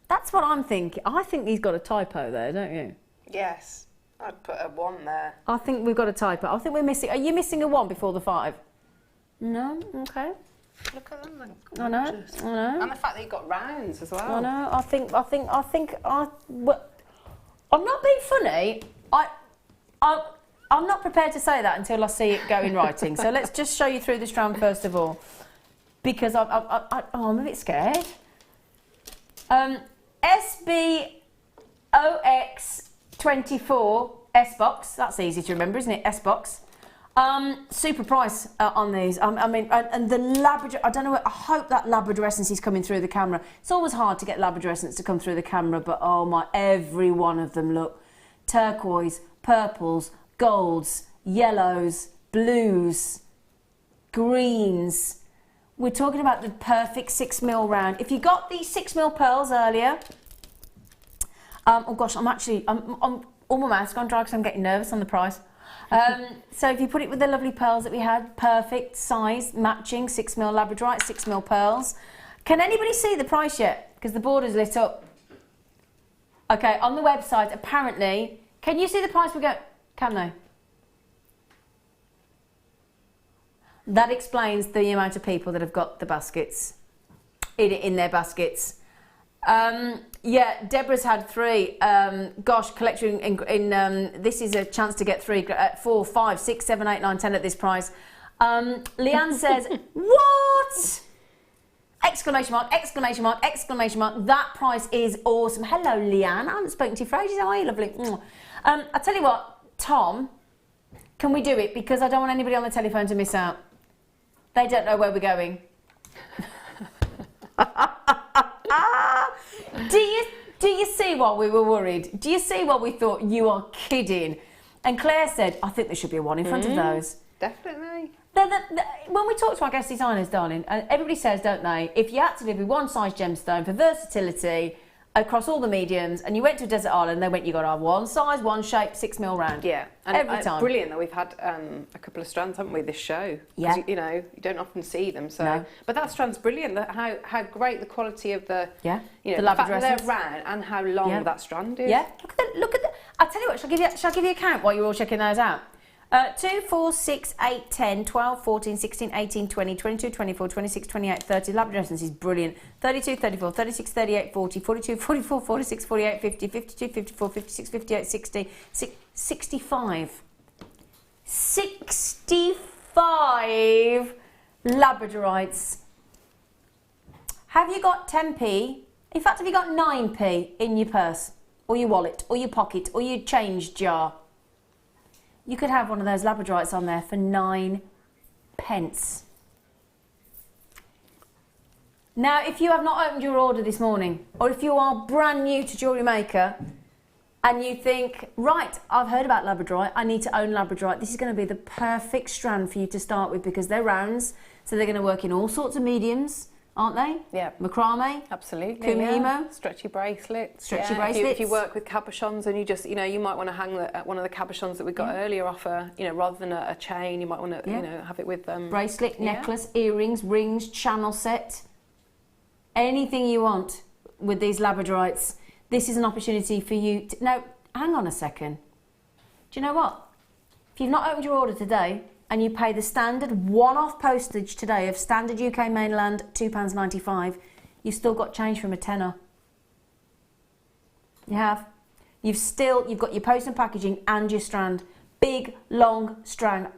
That's what I'm thinking. I think he's got a typo there, don't you? Yes, I'd put a 1 there. I think we've got a typo. I think we're missing... Are you missing a 1 before the 5? No? Okay. Look at them. I know. And the fact that you've got rounds as well. I know. I'm not being funny. I'm not prepared to say that until I see it go in writing. So let's just show you through the strand first of all. Because I'm a bit scared. SBOX24 S-Box. That's easy to remember, isn't it? S-Box. Super price on these. I mean, and the Labrador, I don't know, I hope that Labrador essence is coming through the camera. It's always hard to get Labrador essence to come through the camera, but oh my, every one of them, look. Turquoise, purples, golds, yellows, blues, greens. We're talking about the perfect 6mm round. If you got these 6mm pearls earlier, oh gosh, I'm all my mouth's gone dry because I'm getting nervous on the price. So if you put it with the lovely pearls that we had, perfect size, matching 6mm labradorite, 6mm pearls. Can anybody see the price yet? Because the board is lit up. Okay, on the website, apparently, can you see the price we go? Can they? That explains the amount of people that have got the baskets in their baskets. Yeah, Deborah's had 3. Gosh, collection in this is a chance to get 3, 4, 5, 6, 7, 8, 9, 10 at this price. Leanne says, what? Exclamation mark, exclamation mark, exclamation mark. That price is awesome. Hello, Leanne. I haven't spoken to you for ages. How are you, lovely? I tell you what, Tom, can we do it? Because I don't want anybody on the telephone to miss out. They don't know where we're going. Do you see why we were worried? Do you see why we thought you are kidding? And Claire said, I think there should be a 1 in front of those. Definitely. When we talk to our guest designers, darling, everybody says, don't they, if you had to live with one size gemstone for versatility across all the mediums and you went to a desert island, they went, you got to have one size, one shape, 6mm round. Yeah. And every time. Brilliant that we've had a couple of strands, haven't we, this show? Yeah. You know, you don't often see them. So. No. But that strand's brilliant, how great the quality of the, yeah. You know, the fact that essence. they're round and how long that strand is. Yeah. Look at the, I'll tell you what, shall I give you a count while you're all checking those out? 2, 4, 6, 8, 10, 12, 14, 16, 18, 20, 22, 24, 26, 28, 30. Labrador essence is brilliant. 32, 34, 36, 38, 40, 42, 44, 46, 48, 50, 52, 54, 56, 58, 60, 65. 65 Labradorites. Have you got 10p? In fact, have you got 9p in your purse, or your wallet, or your pocket, or your change jar? You could have one of those Labradorites on there for 9 pence. Now, if you have not opened your order this morning, or if you are brand new to Jewellery Maker, and you think, right, I've heard about Labradorite, I need to own Labradorite, this is going to be the perfect strand for you to start with because they're rounds, so they're going to work in all sorts of mediums, aren't they? Yeah. Macrame. Absolutely. Kumihimo. Yeah. Stretchy bracelets. Stretchy bracelets. If you work with cabochons and you just, you know, you might want to hang one of the cabochons that we got earlier off a, you know, rather than a chain, you might want to, you know, have it with bracelet, necklace, earrings, rings, channel set. Anything you want with these Labradorites. This is an opportunity for you to... Now, hang on a second. Do you know what? If you've not opened your order today and you pay the standard one-off postage today of standard UK mainland £2.95, you've still got change from a tenner. You have. You've got your post and packaging and your strand. Big, long strand.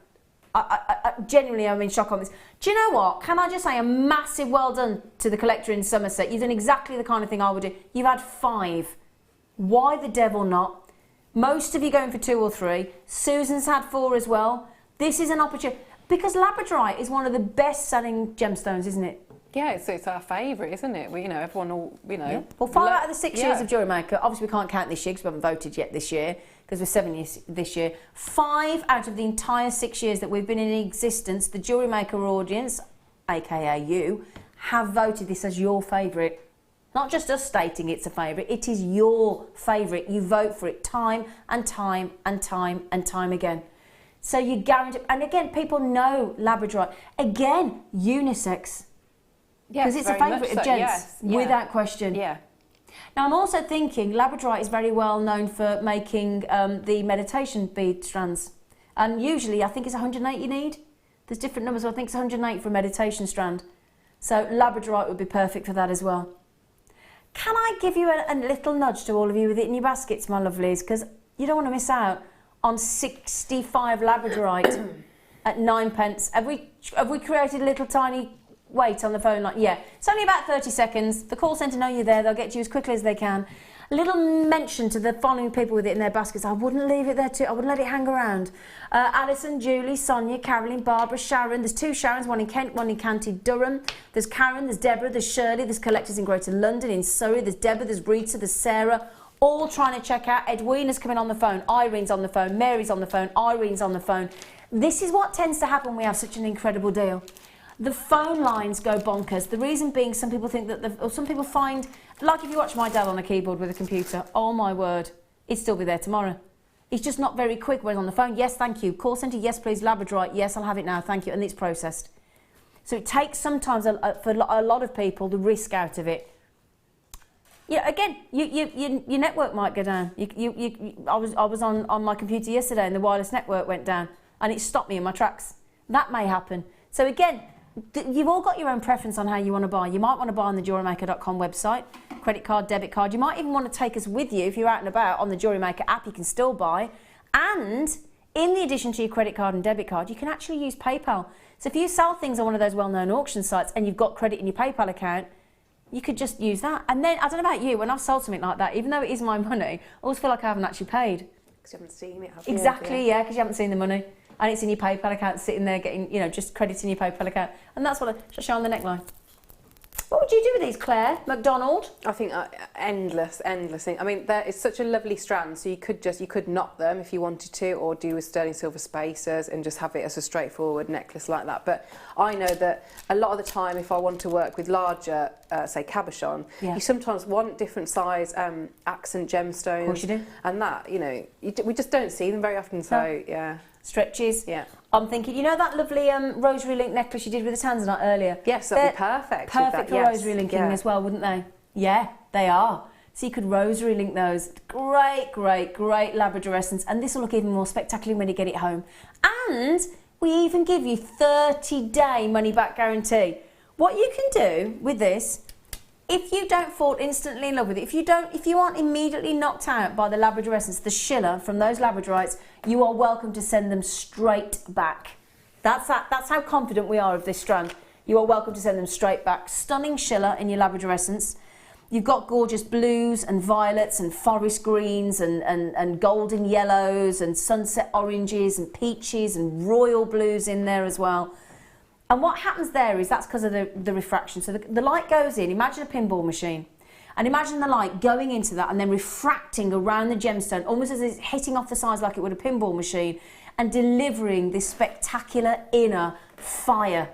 I genuinely am in shock on this. Do you know what? Can I just say a massive well done to the collector in Somerset? You've done exactly the kind of thing I would do. You've had 5. Why the devil not? Most of you going for 2 or 3. Susan's had 4 as well. This is an opportunity. Because Labradorite is one of the best selling gemstones, isn't it? Yeah, it's our favourite, isn't it? We, everyone all, Yeah. Well, 5 out of the 6 years of JewelleryMaker, obviously we can't count this year because we haven't voted yet this year, because we're 7 years this year. 5 out of the entire 6 years that we've been in existence, the JewelleryMaker audience, aka you, have voted this as your favourite. Not just us stating it's a favourite, it is your favourite. You vote for it time and time and time and time again. So you guarantee, and again, people know Labradorite. Again, unisex. Because it's a favourite of gents, without question. Yeah. Now, I'm also thinking Labradorite is very well known for making the meditation bead strands. And usually, I think it's 108 you need. There's different numbers, but I think it's 108 for a meditation strand. So Labradorite would be perfect for that as well. Can I give you a little nudge to all of you with it in your baskets, my lovelies? Because you don't want to miss out on 65 Labradorite at 9p. Have we created a little tiny wait on the phone line? Yeah, it's only about 30 seconds. The call centre know you're there. They'll get to you as quickly as they can. A little mention to the following people with it in their baskets. I wouldn't leave it there too. I wouldn't let it hang around. Alison, Julie, Sonia, Caroline, Barbara, Sharon. There's 2 Sharons, one in Kent, one in County Durham. There's Karen, there's Deborah, there's Shirley, there's collectors in Greater London, in Surrey. There's Deborah, there's Rita, there's Sarah. All trying to check out. Edwina's coming on the phone. Irene's on the phone. Mary's on the phone. Irene's on the phone. This is what tends to happen when we have such an incredible deal. The phone lines go bonkers. The reason being, some people think that, or some people find, like if you watch my dad on a keyboard with a computer, oh my word, he'd still be there tomorrow. He's just not very quick when he's on the phone. Yes, thank you. Call centre, yes, please. Labradorite, yes, I'll have it now, thank you. And it's processed. So it takes sometimes, for a lot of people, the risk out of it. Yeah, again, your network might go down. I was on my computer yesterday and the wireless network went down and it stopped me in my tracks. That may happen. So again, you've all got your own preference on how you want to buy. You might want to buy on the jewellerymaker.com website, credit card, debit card. You might even want to take us with you if you're out and about on the JewelleryMaker app. You can still buy. And in the addition to your credit card and debit card, you can actually use PayPal. So if you sell things on one of those well-known auction sites and you've got credit in your PayPal account, you could just use that. And then, I don't know about you, when I've sold something like that, even though it is my money, I always feel like I haven't actually paid. Because you haven't seen it, have you? Exactly, yeah, because you haven't seen the money. And it's in your PayPal account, sitting there getting, just crediting your PayPal account. And that's what I show on the neckline. What would you do with these, Claire Macdonald? I think endless thing. I mean, it's such a lovely strand, so you could knot them if you wanted to, or do with sterling silver spacers and just have it as a straightforward necklace like that. But I know that a lot of the time, if I want to work with larger, say cabochon, you sometimes want different size accent gemstones. Of course you do. And that, we just don't see them very often. So yeah. Stretches. Yeah. I'm thinking, that lovely rosary link necklace you did with the tanzanite earlier? Yes, that'd be perfect. Perfect for rosary linking as well, wouldn't they? Yeah, they are. So you could rosary link those. Great Labrador essence. And this will look even more spectacular when you get it home. And we even give you 30-day money-back guarantee. What you can do with this, if you don't fall instantly in love with it, if you aren't immediately knocked out by the Labrador essence, the schiller from those Labradorites, you are welcome to send them straight back. That's how confident we are of this strand. You are welcome to send them straight back. Stunning schiller in your Labrador essence. You've got gorgeous blues and violets and forest greens and golden yellows and sunset oranges and peaches and royal blues in there as well. And what happens there is that's because of the refraction. So the light goes in, imagine a pinball machine, and imagine the light going into that and then refracting around the gemstone, almost as it's hitting off the sides like it would a pinball machine, and delivering this spectacular inner fire.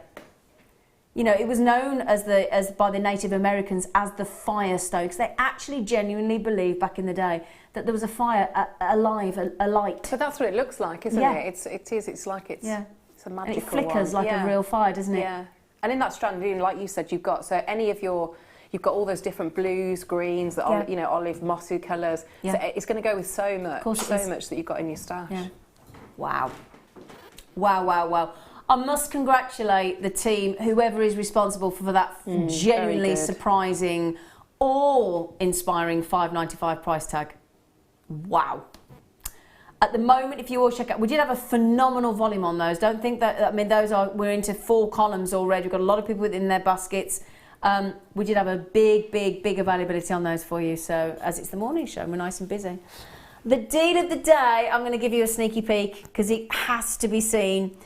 It was known as by the Native Americans as the firestone, because they actually genuinely believed back in the day that there was a fire alive, a light. But that's what it looks like, isn't it? It's like it's... Yeah. It's a magical and it flickers one. like a real fire, doesn't it? Yeah. And in that strand, like you said, you've got you've got all those different blues, greens, olive mossu colours. Yeah. So it's going to go with so much, much that you've got in your stash. Yeah. Wow. I must congratulate the team, whoever is responsible for that genuinely surprising, awe-inspiring $5.95 price tag. Wow. At the moment, if you all check out, we did have a phenomenal volume on those. Don't think that, we're into 4 columns already. We've got a lot of people within their baskets. We did have a big availability on those for you. So as it's the morning show, we're nice and busy. The deal of the day, I'm going to give you a sneaky peek because it has to be seen.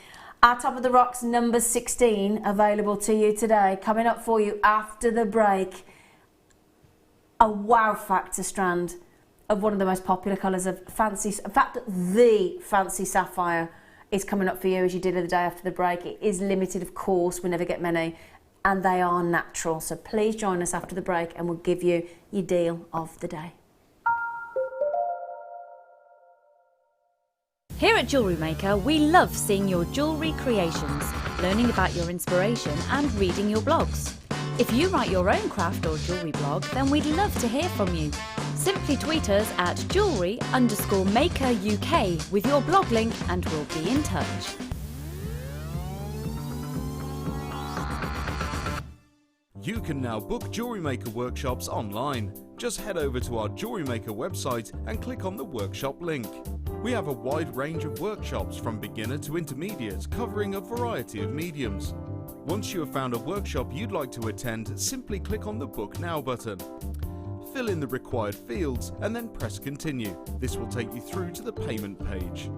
Our Top of the Rocks number 16 available to you today. Coming up for you after the break, a wow factor strand of one of the most popular colours of fancy, in fact the fancy sapphire is coming up for you as you did the day after the break. It is limited, of course, we never get many, and they are natural. So please join us after the break and we'll give you your deal of the day. Here at Jewellery Maker, we love seeing your jewellery creations, learning about your inspiration and reading your blogs. If you write your own craft or jewellery blog, then we'd love to hear from you. Simply tweet us at jewellery_maker UK with your blog link and we'll be in touch. You can now book Jewellery Maker workshops online. Just head over to our Jewellery Maker website and click on the workshop link. We have a wide range of workshops from beginner to intermediate, covering a variety of mediums. Once you have found a workshop you'd like to attend, simply click on the Book Now button. Fill in the required fields and then press Continue. This will take you through to the payment page.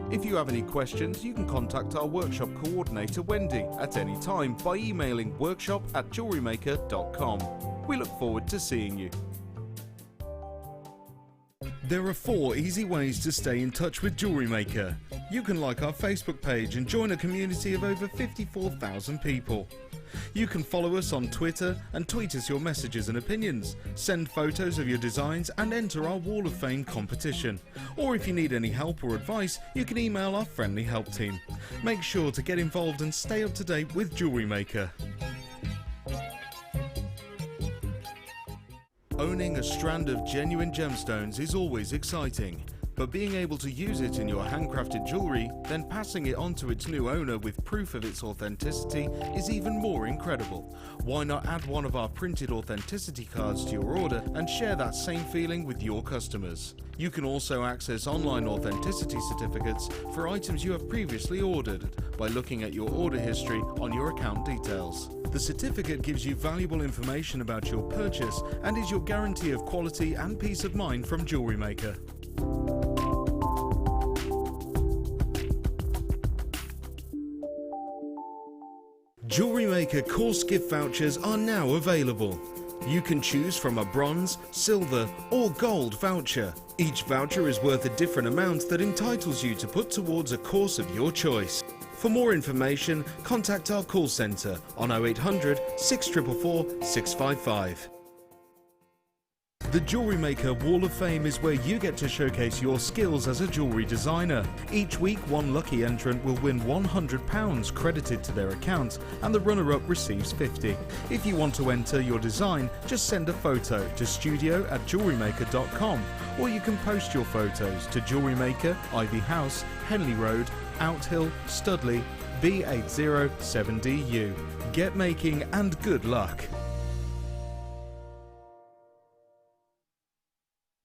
If you have any questions, you can contact our workshop coordinator Wendy at any time by emailing workshop@jewellerymaker.com. We look forward to seeing you. There are 4 easy ways to stay in touch with Jewellery Maker. You can like our Facebook page and join a community of over 54,000 people. You can follow us on Twitter and tweet us your messages and opinions, send photos of your designs and enter our Wall of Fame competition. Or if you need any help or advice, you can email our friendly help team. Make sure to get involved and stay up to date with Jewellery Maker. Owning a strand of genuine gemstones is always exciting, but being able to use it in your handcrafted jewellery, then passing it on to its new owner with proof of its authenticity is even more incredible. Why not add one of our printed authenticity cards to your order and share that same feeling with your customers? You can also access online authenticity certificates for items you have previously ordered by looking at your order history on your account details. The certificate gives you valuable information about your purchase and is your guarantee of quality and peace of mind from Jewellery Maker. Jewellery Maker course gift vouchers are now available. You can choose from a bronze, silver or gold voucher. Each voucher is worth a different amount that entitles you to put towards a course of your choice. For more information, contact our call centre on 0800 644 655. The Jewellery Maker Wall of Fame is where you get to showcase your skills as a jewellery designer. Each week, one lucky entrant will win £100 credited to their account and the runner-up receives £50. If you want to enter your design, just send a photo to studio@jewellerymaker.com or you can post your photos to Jewellery Maker, Ivy House, Henley Road, Outhill, Studley, B807DU. Get making and good luck.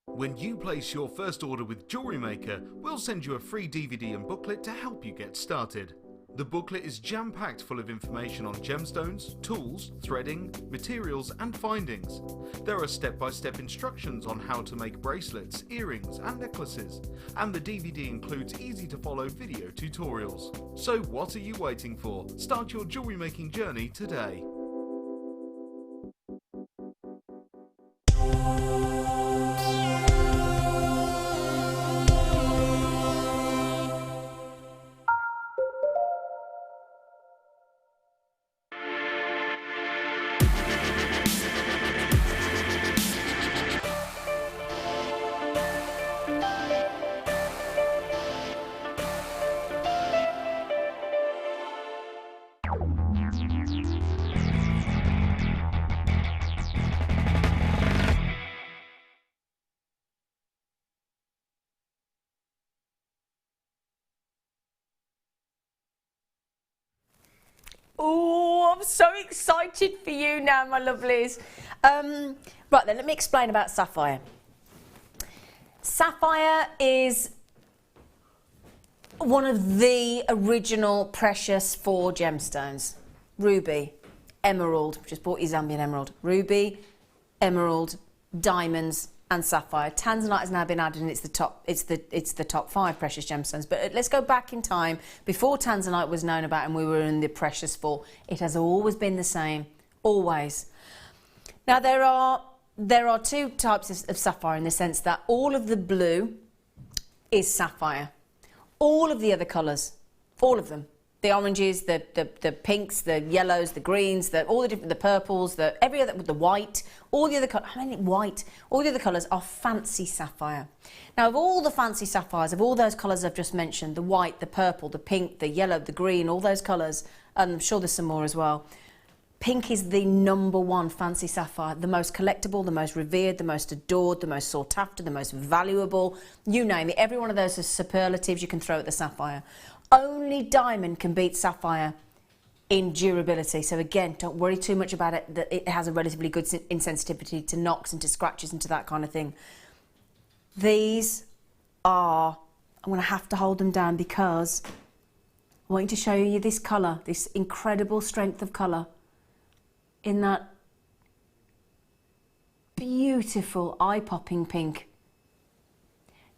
When you place your first order with Jewellery Maker, we'll send you a free DVD and booklet to help you get started. The booklet is jam-packed full of information on gemstones, tools, threading, materials and findings. There are step-by-step instructions on how to make bracelets, earrings and necklaces, and the DVD includes easy-to-follow video tutorials. So what are you waiting for? Start your jewellery making journey today. Oh, I'm so excited for you now, my lovelies. Right then, let me explain about sapphire. Sapphire is one of the original precious 4 gemstones. Ruby, emerald, just bought you Zambian emerald. Ruby, emerald, diamonds and sapphire. Tanzanite has now been added, and it's the top 5 precious gemstones. But let's go back in time before tanzanite was known about, and we were in the precious 4. It has always been the same, always. Now there are 2 types of sapphire, in the sense that all of the blue is sapphire. All of the other colours, all of them. The oranges, the pinks, the yellows, the greens, all the different, the purples, the white, all the other colours. All the other colours are fancy sapphire. Now, of all the fancy sapphires, of all those colours I've just mentioned, the white, the purple, the pink, the yellow, the green, all those colours, and I'm sure there's some more as well. Pink is the #1 fancy sapphire, the most collectible, the most revered, the most adored, the most sought after, the most valuable. You name it. Every one of those is superlatives you can throw at the sapphire. Only diamond can beat sapphire in durability. So again, don't worry too much about it, that it has a relatively good insensitivity to knocks and to scratches and to that kind of thing. These are, I'm going to have to hold them down because I want to show you this colour, this incredible strength of colour in that beautiful eye-popping pink.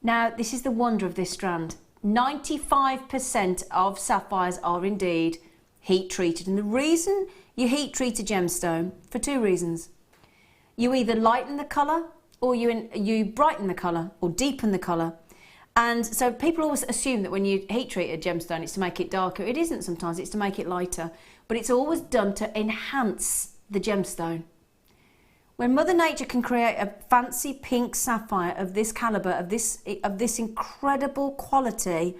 Now, this is the wonder of this strand. 95% of sapphires are indeed heat treated, and the reason you heat treat a gemstone, for 2 reasons. You either lighten the colour, or you brighten the colour, or deepen the colour. And so people always assume that when you heat treat a gemstone it's to make it darker. It isn't sometimes, it's to make it lighter, but it's always done to enhance the gemstone. When Mother Nature can create a fancy pink sapphire of this calibre, of this incredible quality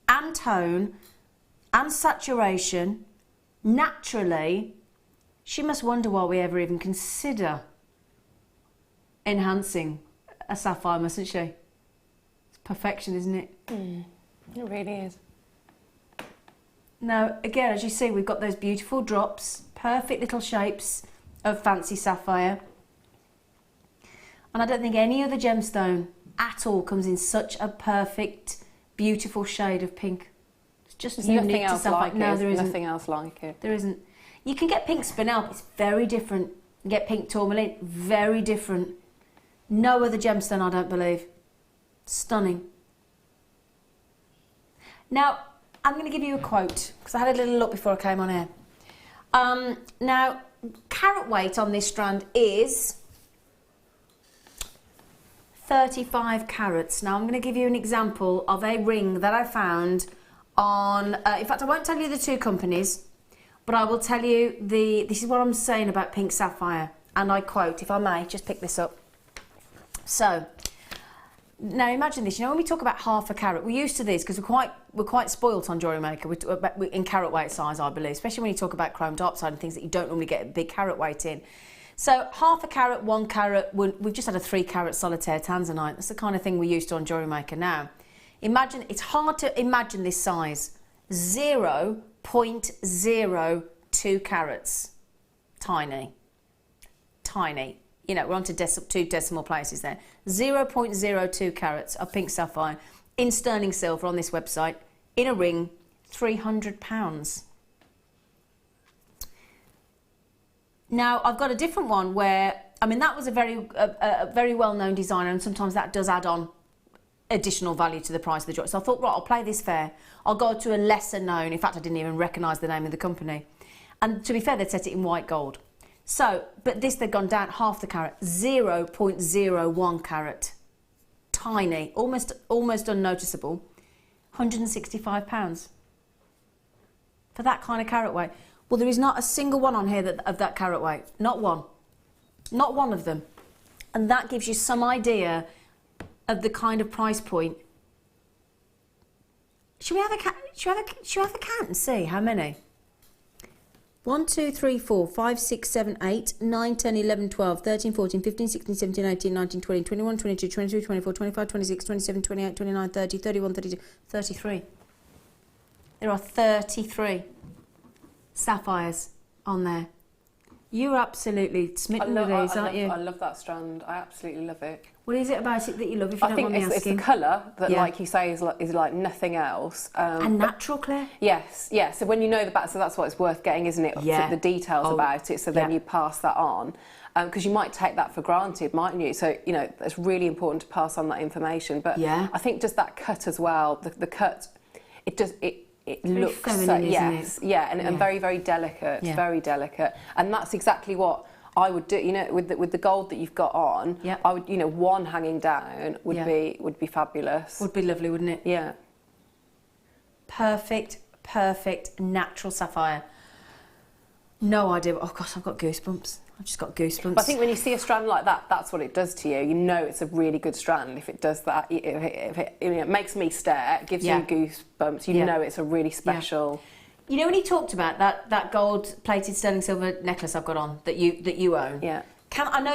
and tone and saturation, naturally, she must wonder why we ever even consider enhancing a sapphire, mustn't she? It's perfection, isn't it? It really is. Now, again, as you see, we've got those beautiful drops, perfect little shapes of fancy sapphire. And I don't think any other gemstone at all comes in such a perfect, beautiful shade of pink. It's just There's unique nothing to else sapphire. like No, it. there isn't. Nothing else like it. There isn't. You can get pink spinel, but it's very different. You get pink tourmaline, very different. No other gemstone, I don't believe. Stunning. Now, I'm going to give you a quote, because I had a little look before I came on air. Now, carat weight on this strand is 35 carats. Now, I'm going to give you an example of a ring that I found on... in fact, I won't tell you the 2 companies, but I will tell you this is what I'm saying about pink sapphire. And I quote, if I may, just pick this up. So, now imagine this. You know, when we talk about half a carat, we're used to these because we're quite spoilt on JewelleryMaker in carat weight size, I believe, especially when you talk about chrome dioxide and things that you don't normally get a big carat weight in. So half a carat, 1 carat, we've just had a 3 carat solitaire tanzanite. That's the kind of thing we're used to on JewelleryMaker now. Imagine, it's hard to imagine this size. 0.02 carats. Tiny. Tiny. You know, we're on to 2 decimal places there. 0.02 carats of pink sapphire in sterling silver on this website, in a ring, £300. Now, I've got a different one where, I mean, that was a very well-known designer, and sometimes that does add on additional value to the price of the jewellery. So I thought, right, I'll play this fair. I'll go to a lesser known, in fact, I didn't even recognise the name of the company. And to be fair, they'd set it in white gold. So, but this, they've gone down half the carat, 0.01 carat. Tiny, almost unnoticeable, £165 for that kind of carat weight. Well, there is not a single one on here of that carat weight. Not one. Not one of them. And that gives you some idea of the kind of price point. Should we have a count and see how many? 1, 2, 3, 4, 5, 6, 7, 8, 9, 10, 11, 12, 13, 14, 15, 16, 17, 18, 19, 20, 21, 22, 23, 24, 25, 26, 27, 28, 29, 30, 31, 32, 33. There are 33 sapphires on there. You're absolutely smitten with these, aren't you? I love that strand. I absolutely love it. What is it about it that you love, if you I don't think mind me it's the asking? colour that, Yeah. like you say, is like nothing else. And natural, Claire? Yes, yeah. So when you know the back, so that's what it's worth getting, isn't it? Yeah. The details about it. So then Yeah. you pass that on. because you might take that for granted, mightn't you? So, you know, it's really important to pass on that information. But I think just that cut as well, the cut, it looks feminine, yes, isn't it? and very, very delicate, very delicate. And that's exactly what I would do, you know, with the gold that you've got on. I would, you know, one hanging down would be fabulous. Would be lovely, wouldn't it? Yeah. Perfect, perfect natural sapphire. No idea. Oh gosh, I've got goosebumps. I've just got goosebumps. But I think when you see a strand like that, that's what it does to you. You know it's a really good strand if it does that. If it makes me stare, it gives you goosebumps. You know it's a really special. You know when you talked about that gold-plated sterling silver necklace I've got on that you own. Yeah. I know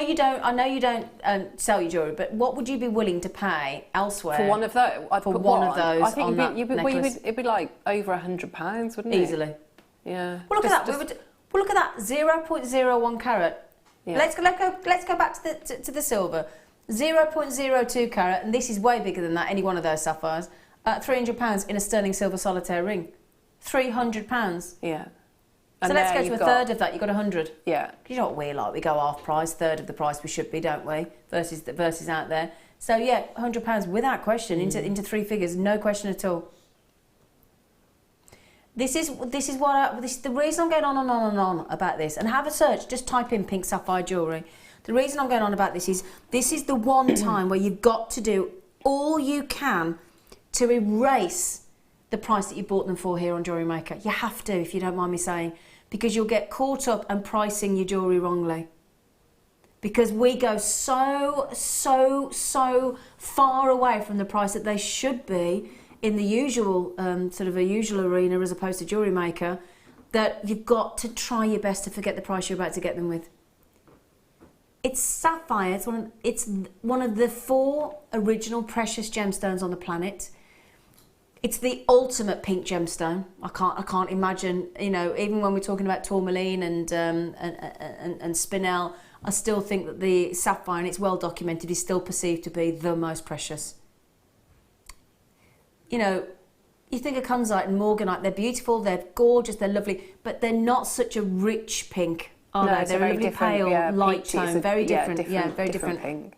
you don't sell your jewellery, but what would you be willing to pay elsewhere for one of those? I'd for put one of those I think on that necklace? it'd be like over £100, wouldn't it? Easily. Yeah. Well, look at that. Well, look at that. 0.01 carat. Yeah. Let's go back to the silver. 0.02 carat, and this is way bigger than that. Any one of those sapphires. £300 in a sterling silver solitaire ring. £300. Yeah. So let's go to a third of that. You've got 100. Yeah. You know what we like? We go half price, third of the price we should be, don't we? Versus out there. So yeah, £100 without question into three figures, no question at all. This is the reason I'm going on and on and on about this. And have a search. Just type in pink sapphire jewellery. The reason I'm going on about this is the one time where you've got to do all you can to erase the price that you bought them for here on JewelleryMaker. You have to, if you don't mind me saying, because you'll get caught up and pricing your jewellery wrongly. Because we go so far away from the price that they should be in the usual sort of a usual arena as opposed to JewelleryMaker, that you've got to try your best to forget the price you're about to get them with. It's sapphire. It's one of the 4 original precious gemstones on the planet. It's the ultimate pink gemstone. I can't imagine, you know, even when we're talking about tourmaline and spinel, I still think that the sapphire, and it's well documented, is still perceived to be the most precious. You know, you think of Kunzite and Morganite, they're beautiful, they're gorgeous, they're lovely, but they're not such a rich pink, are they? They're a lovely pale, light tone, very different. Yeah, very different. Pink.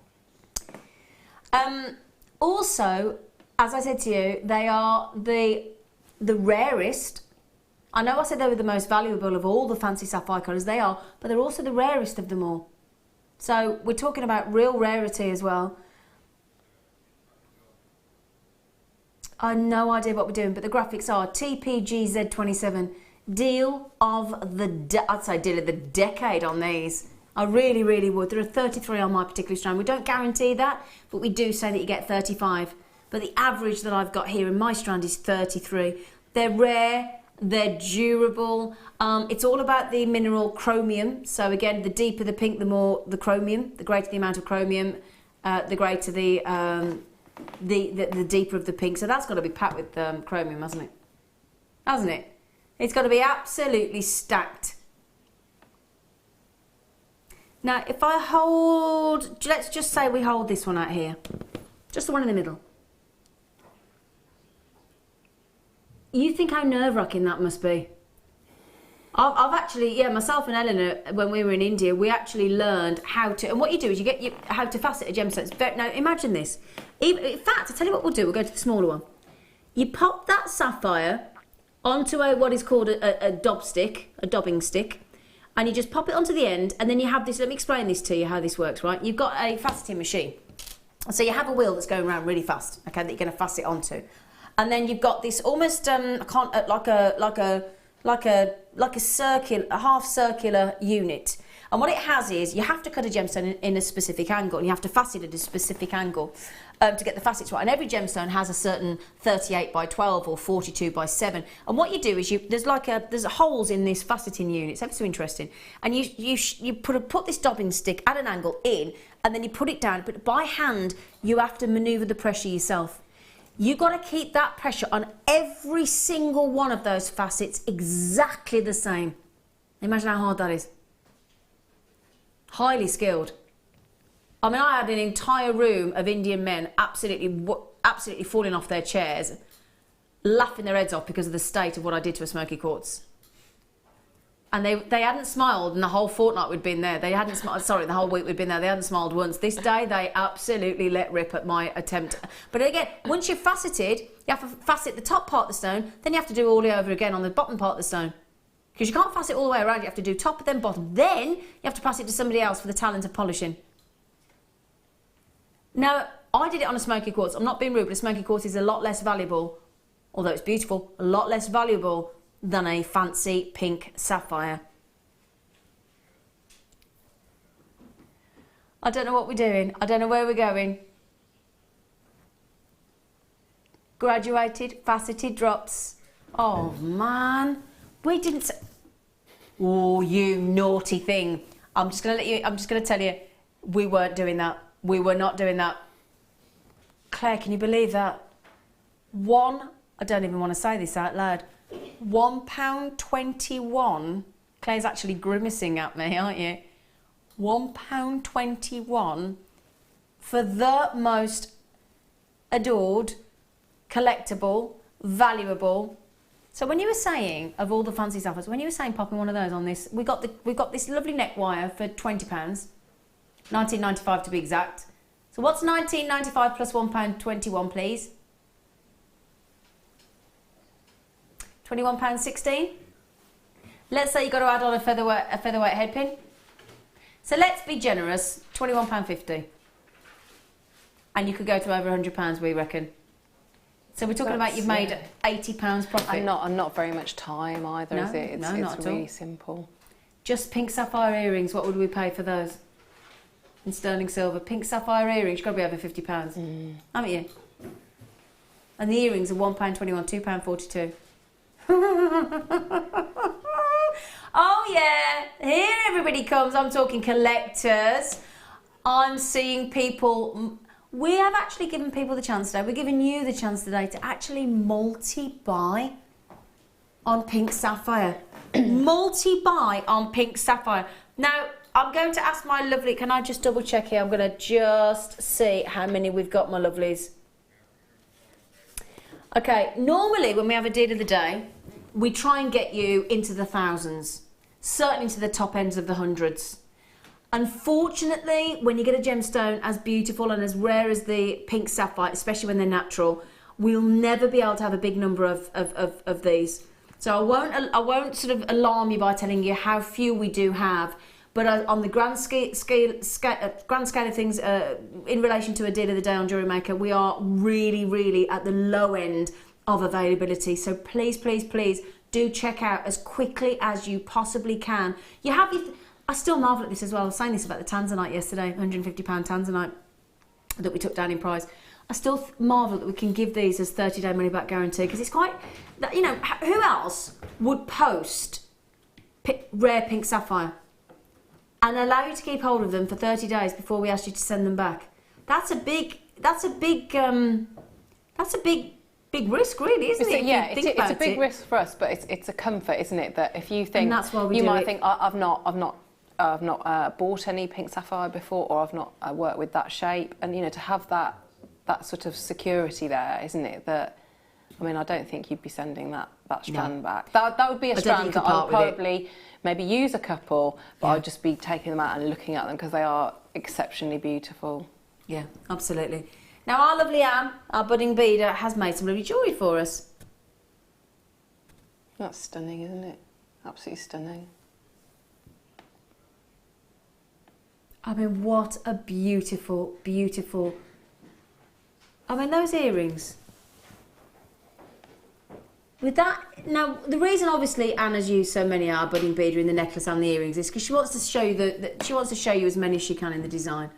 Also, as I said to you, they are the rarest. I know I said they were the most valuable of all the fancy sapphire colours, they are, but they're also the rarest of them all. So we're talking about real rarity as well. I have no idea what we're doing, but the graphics are TPGZ27. Deal of the, I'd say deal of the decade on these. I really, really would. There are 33 on my particular strand. We don't guarantee that, but we do say that you get 35. But the average that I've got here in my strand is 33. They're rare, they're durable. It's all about the mineral chromium. So again, the deeper the pink, the more the chromium, the greater the amount of chromium, the greater the deeper of the pink. So that's got to be packed with chromium, hasn't it? Hasn't it? It's got to be absolutely stacked. Now, if I hold, let's just say we hold this one out here, just the one in the middle. You think how nerve-wracking that must be? I've actually, myself and Eleanor, when we were in India, we actually learned how to, and what you do is you get how to facet a gemstone. Now, imagine this. In fact, I'll tell you what we'll do. We'll go to the smaller one. You pop that sapphire onto what is called a dobbing stick, and you just pop it onto the end, and then you have this, let me explain this to you, how this works, right? You've got a faceting machine. So you have a wheel that's going around really fast, okay, that you're going to facet onto. And then you've got this almost, like a half circular unit. And what it has is you have to cut a gemstone in a specific angle, and you have to facet at a specific angle to get the facets right. And every gemstone has a certain 38 by 12 or 42 by 7. And what you do is there's holes in this faceting unit. It's ever so interesting. And you put this dobbing stick at an angle in, and then you put it down. But by hand, you have to manoeuvre the pressure yourself. You've got to keep that pressure on every single one of those facets exactly the same. Imagine how hard that is. Highly skilled. I mean, I had an entire room of Indian men absolutely falling off their chairs, laughing their heads off because of the state of what I did to a smoky quartz. And they hadn't smiled in the whole fortnight we'd been there. They hadn't smiled, sorry, the whole week we'd been there. They hadn't smiled once. This day, they absolutely let rip at my attempt. But again, once you've faceted, you have to facet the top part of the stone, then you have to do all the over again on the bottom part of the stone. Because you can't facet all the way around. You have to do top, then bottom. Then you have to pass it to somebody else for the talent of polishing. Now, I did it on a smoky quartz. I'm not being rude, but a smoky quartz is a lot less valuable, although it's beautiful, a lot less valuable than a fancy pink sapphire. I don't know what we're doing. I don't know where we're going. Graduated, faceted drops. Oh man, we didn't say... Oh, you naughty thing. I'm just gonna tell you, we weren't doing that. We were not doing that. Claire, can you believe that? I don't even want to say this out loud. £1.21. Claire's actually grimacing at me, aren't you? £1.21 for the most adored, collectible, valuable. So when you were saying, of all the fancy sapphires, when you were saying popping one of those on this, we've got this lovely neck wire for £20, £19.95 to be exact. So what's £19.95 plus £1.21, please? £21.16. Let's say you've got to add on a featherweight headpin. So let's be generous, £21.50. And you could go to over £100, we reckon. So we're talking about you've made £80 profit. And not very much time either, is it? It's really simple. Just pink sapphire earrings, what would we pay for those? In sterling silver. Pink sapphire earrings, you've got to be over £50, haven't you? And the earrings are £1.21, £2.42. Oh yeah, here everybody comes. I'm talking collectors. I'm seeing people. We have actually given people the chance today. We're giving you the chance today to actually multi-buy on pink sapphire. Multi-buy on pink sapphire. Now, I'm going to ask my lovely, can I just double check here? I'm going to just see how many we've got, my lovelies. Okay, normally when we have a deal of the day, we try and get you into the thousands, certainly to the top ends of the hundreds. Unfortunately, when you get a gemstone as beautiful and as rare as the pink sapphire, especially when they're natural, we'll never be able to have a big number of these. So I won't sort of alarm you by telling you how few we do have, but on the grand scale of things, in relation to a deal of the day on JewelleryMaker, we are really, really at the low end of availability. So please, please, please do check out as quickly as you possibly can. I still marvel at this as well. I was saying this about the Tanzanite yesterday, £150 Tanzanite that we took down in price. I still marvel that we can give these as 30-day money-back guarantee, because it's quite, you know, who else would post rare pink sapphire and allow you to keep hold of them for 30 days before we ask you to send them back? That's a big risk, really, isn't it? Yeah, it's a big risk for us, but it's a comfort, isn't it? That if you think, and that's why we you do might it. think, I've not bought any pink sapphire before, or I've not worked with that shape, and you know, to have that sort of security there, isn't it? That, I mean, I don't think you'd be sending that strand back. That would be a strand that I would probably maybe use a couple, but I'd just be taking them out and looking at them because they are exceptionally beautiful. Yeah, absolutely. Now, our lovely Anne, our budding beader, has made some lovely jewellery for us. That's stunning, isn't it? Absolutely stunning. I mean, what a beautiful, beautiful... I mean, those earrings. With that... Now, the reason, obviously, Anne has used so many of our budding beader in the necklace and the earrings is because she wants to show you she wants to show you as many as she can in the design.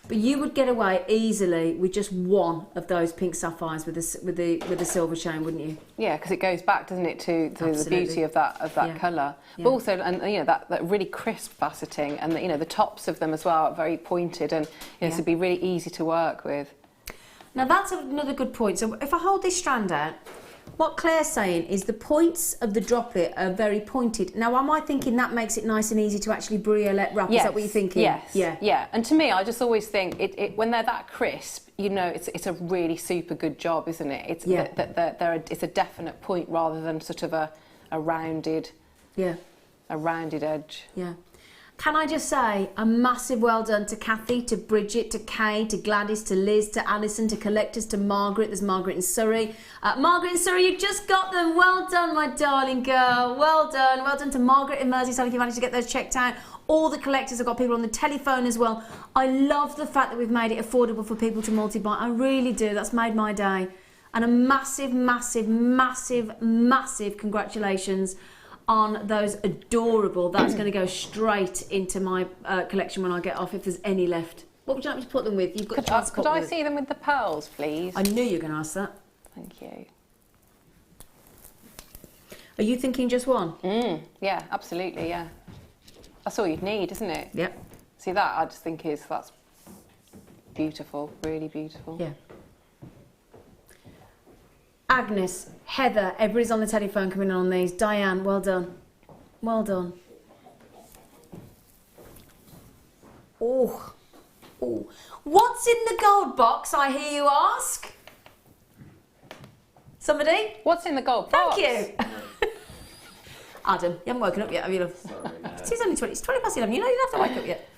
But you would get away easily with just one of those pink sapphires with the silver chain, wouldn't you? Yeah, because it goes back, doesn't it, to the beauty of that colour. Yeah. But also, and you know, that really crisp faceting, and you know, the tops of them as well are very pointed, and you know, so it'd be really easy to work with. Now that's another good point. So if I hold this strand out, what Claire's saying is the points of the droplet are very pointed. Now, am I thinking that makes it nice and easy to actually briolette wrap? Yes. Is that what you're thinking? Yes. Yeah. And to me, I just always think when they're that crisp, you know, it's a really super good job, isn't it? It's it's a definite point rather than sort of a rounded. Yeah. a rounded edge. Yeah. Can I just say a massive well done to Kathy, to Bridget, to Kay, to Gladys, to Liz, to Alison, to Collectors, to Margaret. There's Margaret in Surrey. Margaret in Surrey, you just got them. Well done, my darling girl. Well done. Well done to Margaret in Merseyside if you managed to get those checked out. All the collectors have got people on the telephone as well. I love the fact that we've made it affordable for people to multi-buy. I really do. That's made my day. And a massive, massive, massive, massive congratulations on those adorable. That's going to go straight into my collection when I get off, if there's any left. What would you like me to put them with? You've got Could I see them with the pearls, please? I knew you were going to ask that. Thank you. Are you thinking just one? Yeah, absolutely, yeah. That's all you'd need, isn't it? Yep. See, that I just think that's beautiful, really beautiful. Yeah. Agnes, Heather, everybody's on the telephone coming in on these. Diane, well done. Well done. Oh. Oh. What's in the gold box, I hear you ask? Somebody? What's in the gold box? Thank you. Adam, you haven't woken up yet, have you, love? Sorry, no. It's only 20 past 11. You know you don't have to wake up yet.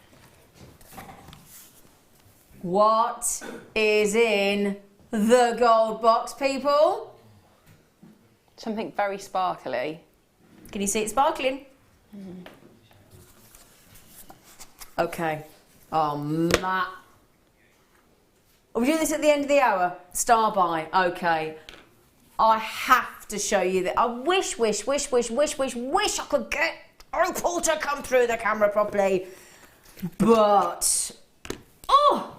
What is in the gold box, people? Something very sparkly. Can you see it sparkling? Okay. Oh, Matt. Are we doing this at the end of the hour? Star by. Okay. I have to show you that. I wish I could get Opal to come through the camera properly. But, oh,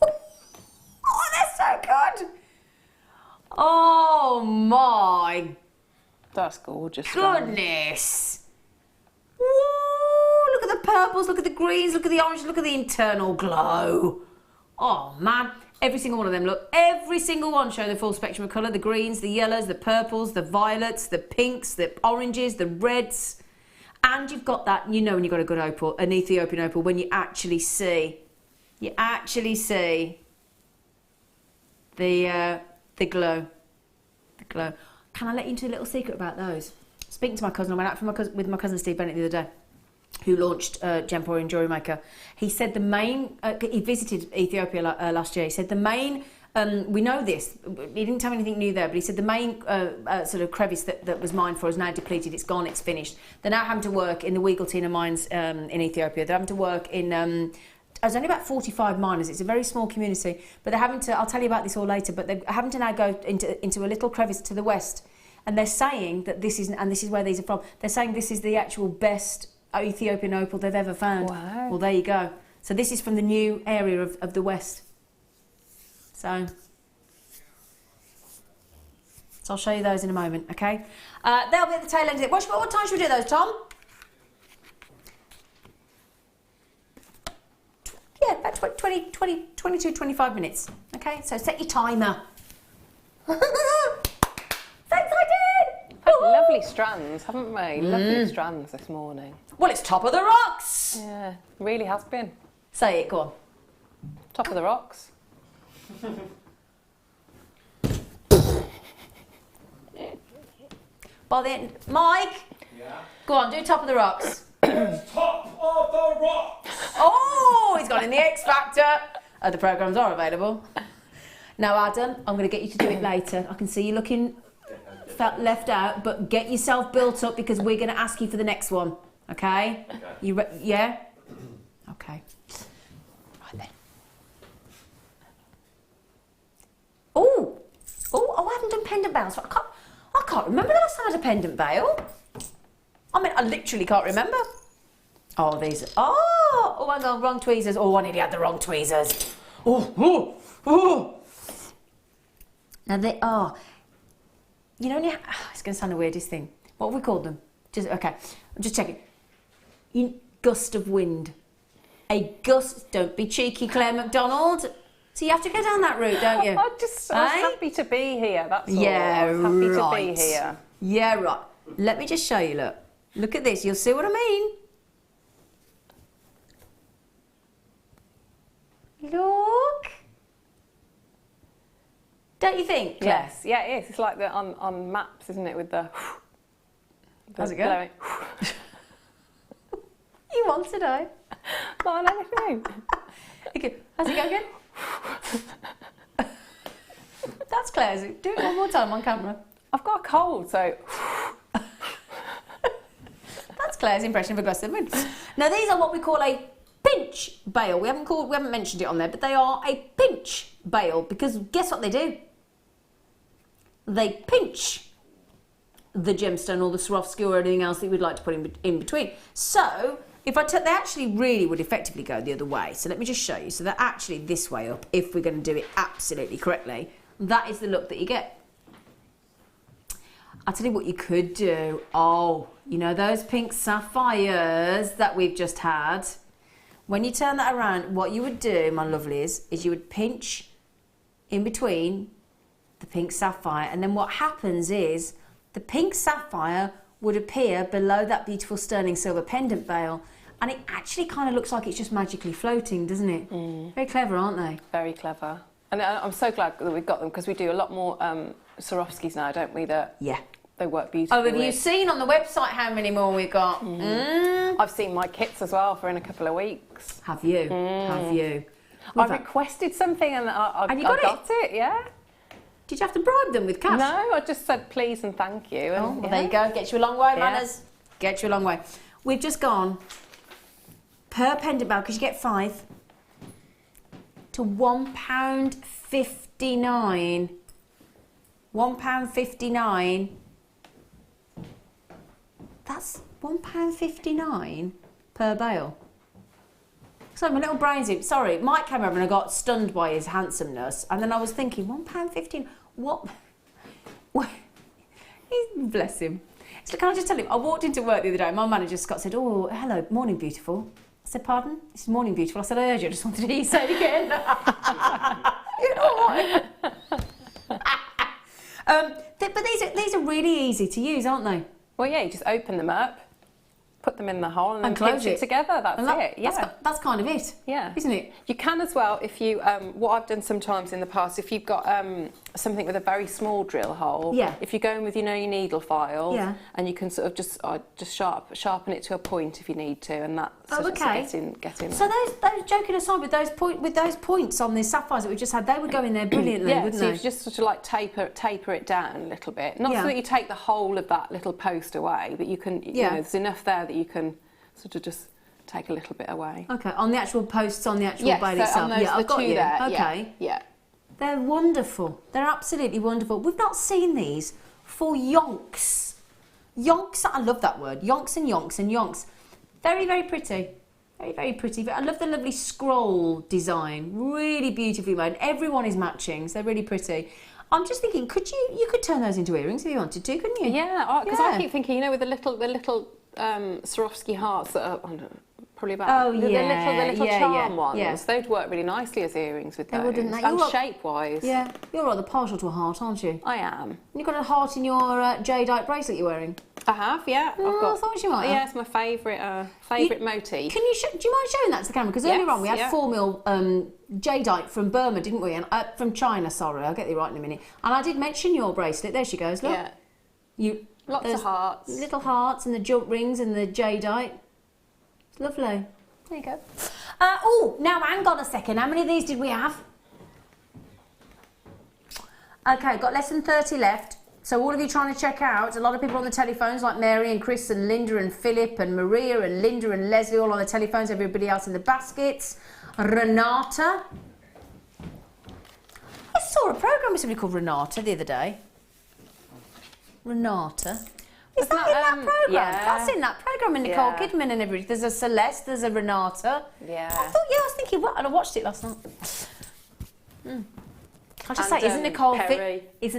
they're so good. Oh my That's gorgeous. goodness. Woo, look at the purples, look at the greens, look at the orange, look at the internal glow. Oh man. Every single one of them, look, every single one show the full spectrum of colour. The greens, the yellows, the purples, the violets, the pinks, the oranges, the reds. And you've got that, you know when you've got a good opal, an Ethiopian opal, when you actually see the glow. The glow. Can I let you into a little secret about those? Speaking to my cousin, I went out with my cousin Steve Bennett the other day, who launched Gemporium JewelleryMaker. He said the main, he visited Ethiopia last year, he said the main, we know this, he didn't tell me anything new there, but he said the main sort of crevice that was mined for is now depleted, it's gone, it's finished. They're now having to work in the Weigel-Tina mines in Ethiopia. They're having to work in, there's only about 45 miners, it's a very small community, but they're having to, I'll tell you about this all later, but they're having to now go into a little crevice to the west, and they're saying that this is, and this is where these are from, they're saying this is the actual best Ethiopian opal they've ever found. Wow. Well, there you go. So this is from the new area of the west. So I'll show you those in a moment, okay? They'll be at the tail end of it. What time should we do those, Tom? Yeah, about 22, 25 minutes. Okay, so set your timer. So excited! Lovely strands, haven't we? Lovely strands this morning. Well, it's top of the rocks. Yeah, really has been. Say it, go on. Top of the rocks. By then, Mike. Yeah. Go on, do top of the rocks. Top of the rocks! Oh, he's gone in the X Factor. Other programmes are available. Now, Adam, I'm going to get you to do it later. I can see you looking left out, but get yourself built up because we're going to ask you for the next one. Okay? Okay. You yeah? Okay. Right then. Oh, I haven't done pendant veils. I can't remember the last time I had a pendant veil. I mean, I literally can't remember. Oh, these. Oh, hang on, wrong tweezers. Oh, I nearly had the wrong tweezers. Oh. Now they are. You know, it's going to sound the weirdest thing. What have we called them? Okay, I'm just checking. Gust of wind. A gust. Don't be cheeky, Claire Macdonald. So you have to go down that route, don't you? I was happy to be here, that's all. Yeah, I was happy right. to be here. Yeah, right. Let me just show you, look. Look at this, you'll see what I mean. Look. Don't you think, Claire? Yes, yeah, it is. It's like on maps, isn't it, with the... How's it going? on today? Not on anything. Okay, how's it go again? That's Claire's. Do it one more time on camera. I've got a cold, so... That's Claire's impression of aggressive mood. Now these are what we call a pinch bail. We haven't mentioned it on there, but they are a pinch bail because guess what they do? They pinch the gemstone or the Swarovski or anything else that we'd like to put in between. So if I took, they actually really would effectively go the other way. So let me just show you. So they're actually this way up if we're going to do it absolutely correctly. That is the look that you get. I'll tell you what you could do. Oh, you know those pink sapphires that we've just had? When you turn that around, what you would do, my lovelies, is you would pinch in between the pink sapphire, and then what happens is the pink sapphire would appear below that beautiful sterling silver pendant veil, and it actually kind of looks like it's just magically floating, doesn't it? Very clever, aren't they? Very clever. And I'm so glad that we've got them because we do a lot more Swarovskis now, don't we? That they work beautifully. Oh, have you seen on the website how many more we've got? I've seen my kits as well for in a couple of weeks. Have you? Have you? I requested something and I got it. Yeah. Did you have to bribe them with cash? No, I just said please and thank you. And, well, there you go. Gets you a long way, manners. Gets you a long way. We've just gone per pendant bell, because you get 5, to £1.59. £1.59. That's £1.59 per bale. Sorry, my little brain's in. Sorry, Mike came over and I got stunned by his handsomeness, and then I was thinking, £1.15. What? Bless him. So can I just tell him? I walked into work the other day. My manager Scott said, "Oh, hello, morning, beautiful." I said, "Pardon? This is morning, beautiful." I said, "I heard you. I just wanted to hear you say it again." You know what? But these are really easy to use, aren't they? Well, yeah, you just open them up, put them in the hole, and then close it together. That's it. Yeah, that's kind of it. Yeah, isn't it? You can as well if you. What I've done sometimes in the past, if you've got something with a very small drill hole. Yeah. If you go in with your needle file. Yeah. And you can sort of just sharpen it to a point if you need to, and that. Getting. So those joking aside, with those points on the sapphires that we just had, they would go in there brilliantly, wouldn't they? You just sort of like taper it down a little bit, not so that you take the whole of that little post away, but you can. You know, there's enough there that you can sort of just take a little bit away. Okay, on the actual posts on the actual bail itself. I've got you there. Okay. Yeah. They're wonderful. They're absolutely wonderful. We've not seen these for yonks. Yonks, I love that word. Yonks and yonks and yonks. Very, very pretty. Very, very pretty. I love the lovely scroll design. Really beautifully made. Everyone is matching, so they're really pretty. I'm just thinking, you could turn those into earrings if you wanted to, couldn't you? Yeah, because I keep thinking, you know, with the little Swarovski hearts that are probably about the little charm ones. Yeah. They'd work really nicely as earrings with those. Wouldn't they? And shape-wise. Yeah, you're rather partial to a heart, aren't you? I am. You've got a heart in your jadeite bracelet you're wearing. I have, yeah. I thought you might have. Yeah, it's my favourite motif. Do you mind showing that to the camera? Because earlier on we had 4mm jadeite from Burma, didn't we? And from China, sorry, I'll get you right in a minute. And I did mention your bracelet. There she goes, look. Yeah. Lots of hearts. Little hearts and the jump rings and the jadeite. It's lovely. There you go. Oh, now hang on a second. How many of these did we have? Okay, got less than 30 left. So all of you trying to check out, a lot of people on the telephones like Mary and Chris and Linda and Philip and Maria and Linda and Leslie all on the telephones, everybody else in the baskets. Renata. I saw a programme with somebody called Renata the other day. Renata. Is that in that programme? Yeah. That's in that programme, and Nicole Kidman and everybody. There's a Celeste, there's a Renata. Yeah. I was thinking, what? And I watched it last night. I'll just say, isn't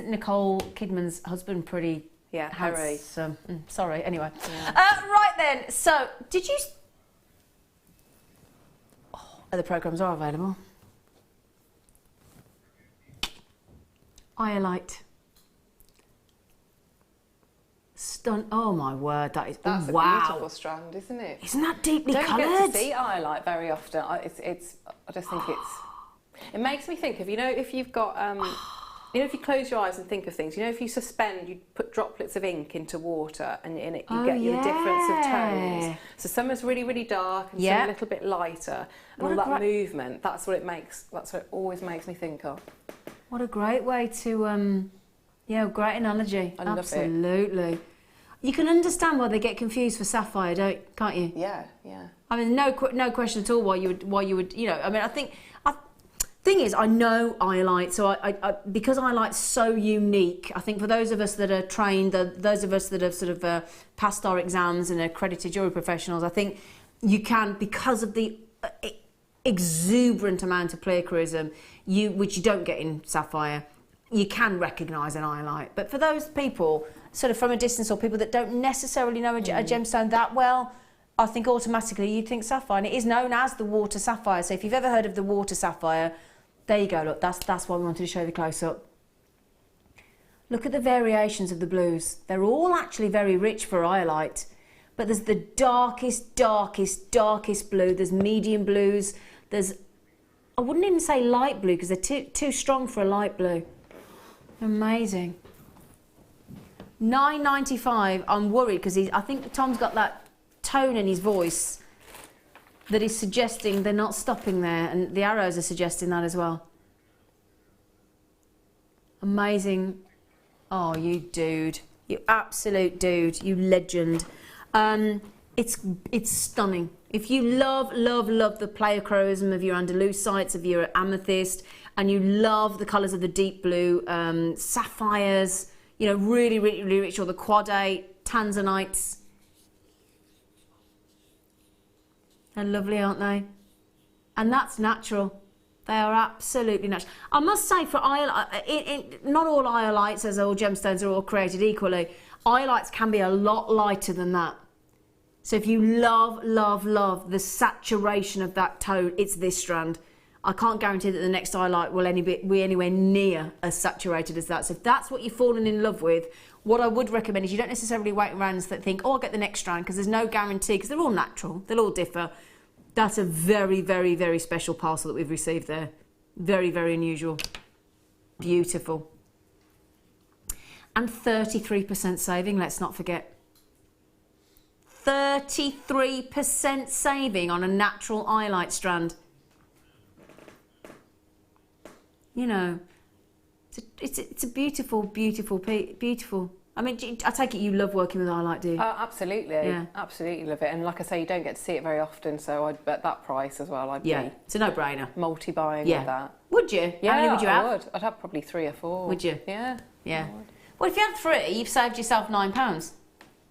Nicole Kidman's husband pretty handsome? Sorry, anyway. Yeah. Right then, so, did you... the programmes are available. Iolite. Oh my word, that's a beautiful strand, isn't it? Isn't that deeply coloured? Don't get to see iolite very often. I just think it makes me think of, you know, if you've got You know, if you close your eyes and think of things, you know, if you suspend, you put droplets of ink into water and in it you get the difference of tones. So some is really, really dark and some a little bit lighter. And all that movement, that's what it always makes me think of. What a great way to, great analogy. I love it. Absolutely. You can understand why they get confused for sapphire, can't you? Yeah. I mean, no question at all why you would, you know, I mean, thing is, I know eyelight, so I because eyelight's so unique, I think for those of us that are trained, those of us that have sort of passed our exams and are accredited jewellery professionals, I think you can, because of the exuberant amount of pleochroism, which you don't get in sapphire, you can recognise an eyelight. But for those people, sort of from a distance, or people that don't necessarily know a gemstone that well, I think automatically you'd think sapphire. And it is known as the water sapphire. So if you've ever heard of the water sapphire, there you go, look, that's why we wanted to show the close-up. Look at the variations of the blues. They're all actually very rich for iolite, but there's the darkest blue, there's medium blues, there's, I wouldn't even say light blue because they're too strong for a light blue. Amazing. $9.95, I'm worried because I think Tom's got that tone in his voice that is suggesting they're not stopping there, and the arrows are suggesting that as well. Amazing. Oh, you dude. You absolute dude. You legend. It's stunning. If you love the pleochroism of your andalusites, of your amethyst, and you love the colours of the deep blue, sapphires, you know, really rich, or the quadate, tanzanites. They're lovely, aren't they? And that's natural. They are absolutely natural. I must say, for not all iolites, as all gemstones, are all created equally. Iolites can be a lot lighter than that. So if you love the saturation of that tone, it's this strand. I can't guarantee that the next iolite will be anywhere near as saturated as that. So if that's what you've fallen in love with, what I would recommend is you don't necessarily wait around and think, oh, I'll get the next strand, because there's no guarantee, because they're all natural, they'll all differ. That's a very special parcel that we've received there. Very unusual. Beautiful. And 33% saving, let's not forget. 33% saving on a natural iolite strand. You know, it's a beautiful. I mean, I take it you love working with iolite, do you? Absolutely. Yeah. Absolutely love it. And like I say, you don't get to see it very often, so I'd bet that price as well, I'd be it's a no-brainer. Multi-buying with that. Would you? Yeah, how many would you have? I would. I'd have probably 3 or 4. Would you? Yeah. Well, if you had 3, you've saved yourself £9.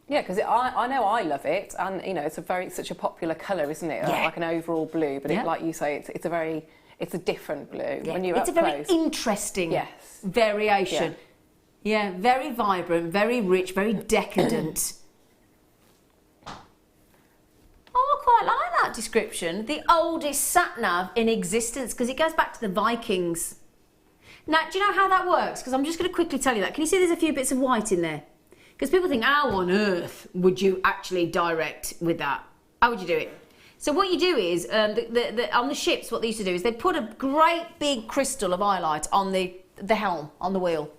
Yeah, because I know I love it, and you know, it's such a popular colour, isn't it? Yeah. Like an overall blue, but like you say, it's a different blue. Yeah. When you're it's up a very close. interesting variation. Yeah, very vibrant, very rich, very decadent. Oh, I quite like that description. The oldest sat-nav in existence, because it goes back to the Vikings. Now, do you know how that works? Because I'm just going to quickly tell you that. Can you see there's a few bits of white in there? Because people think, how on earth would you actually direct with that? How would you do it? So what you do is, on the ships, what they used to do is they'd put a great big crystal of iolite on the helm, on the wheel.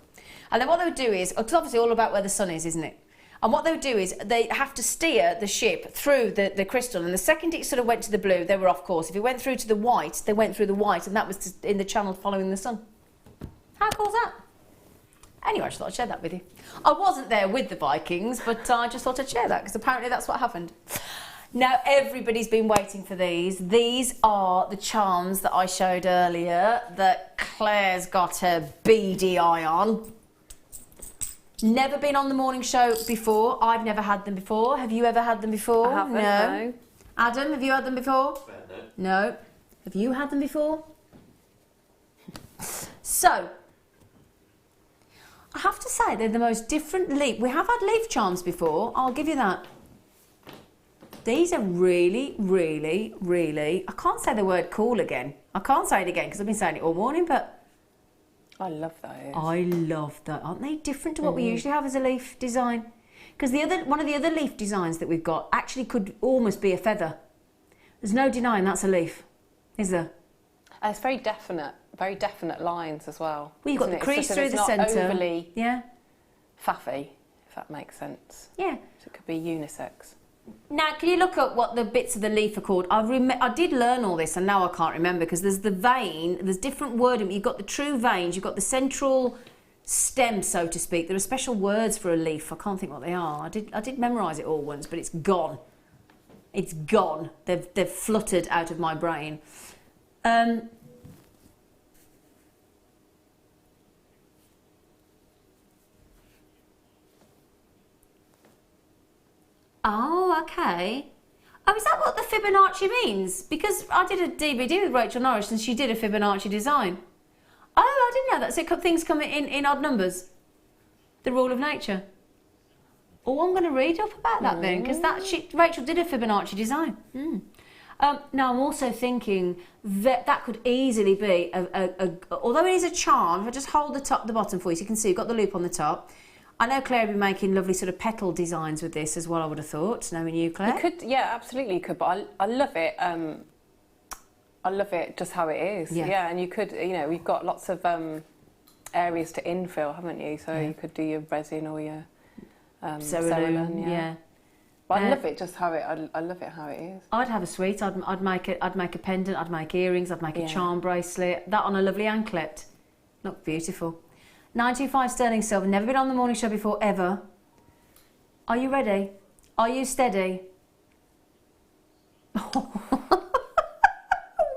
And then what they would do is, it's obviously all about where the sun is, isn't it? And what they would do is they have to steer the ship through the crystal, and the second it sort of went to the blue, they were off course. If it went through to the white, they went through the white, and that was in the channel following the sun. How cool is that? Anyway, I just thought I'd share that with you. I wasn't there with the Vikings, but I just thought I'd share that, because apparently that's what happened. Now, everybody's been waiting for these. These are the charms that I showed earlier that Claire's got her beady eye on. Never been on the morning show before. I've never had them before. Have you ever had them before? I haven't, no. Adam, have you had them before? No. Have you had them before? So, I have to say they're the most different leaf. We have had leaf charms before, I'll give you that. These are really, I can't say the word cool again. I can't say it again because I've been saying it all morning, but I love those. I love that. Aren't they different to what we usually have as a leaf design? Because one of the other leaf designs that we've got actually could almost be a feather. There's no denying that's a leaf, is there? And it's very definite lines as well. Well, you've got the crease through the centre. It's not overly yeah. faffy, if that makes sense. Yeah. So it could be unisex. Now, can you look up what the bits of the leaf are called? I did learn all this, and now I can't remember, because there's the vein, there's different wording. You've got the true veins, you've got the central stem, so to speak. There are special words for a leaf. I can't think what they are. I did memorise it all once, but it's gone. It's gone. They've fluttered out of my brain. Oh, okay. Oh, is that what the Fibonacci means? Because I did a DVD with Rachel Norris and she did a Fibonacci design. Oh, I didn't know that. So things come in odd numbers. The rule of nature. Oh, I'm going to read up about that then, because Rachel did a Fibonacci design. Now, I'm also thinking that could easily be, although it is a charm, if I just hold the bottom for you so you can see, you've got the loop on the top. I know Claire would be making lovely sort of petal designs with this as well, I would have thought, knowing you, Claire. You could, yeah, absolutely you could, but I love it. I love it just how it is. Yeah, and you could, we've got lots of areas to infill, haven't you? So you could do your resin or your cerulean, yeah. But I love it just how I love it how it is. I'd have a suite. I'd make a pendant. I'd make earrings. I'd make a charm bracelet. That on a lovely anklet. Look beautiful. 925 sterling silver. Never been on the morning show before ever. Are you ready? Are you steady?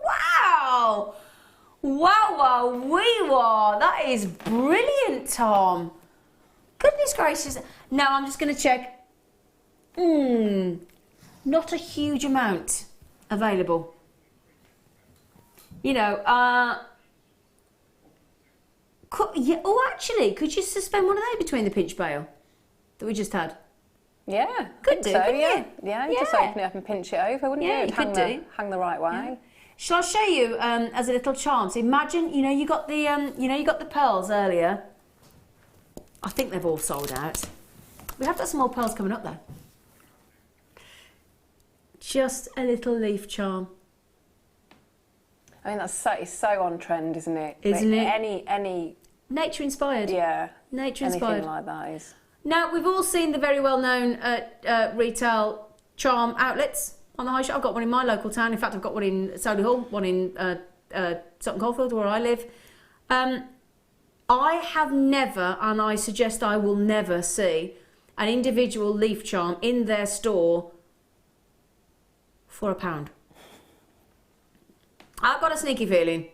Wow! Wow! Wee-wah! That is brilliant, Tom. Goodness gracious. Now I'm just going to check. Not a huge amount available. Actually, could you suspend one of those between the pinch bail that we just had? Yeah, couldn't you? Yeah, you just open it up and pinch it over, wouldn't you? Yeah, you could do. Hang the right way. Yeah. Shall I show you as a little charm? So imagine, you got the pearls earlier. I think they've all sold out. We have got some more pearls coming up though. Just a little leaf charm. I mean, it's so on trend, isn't it? Isn't it? Any nature inspired. Yeah. Nature inspired. Anything like that is. Now, we've all seen the very well-known retail charm outlets on the high street. I've got one in my local town. In fact, I've got one in Solihull, one in Sutton Coldfield, where I live. I have never, and I suggest I will never see, an individual leaf charm in their store for £1. I've got a sneaky feeling.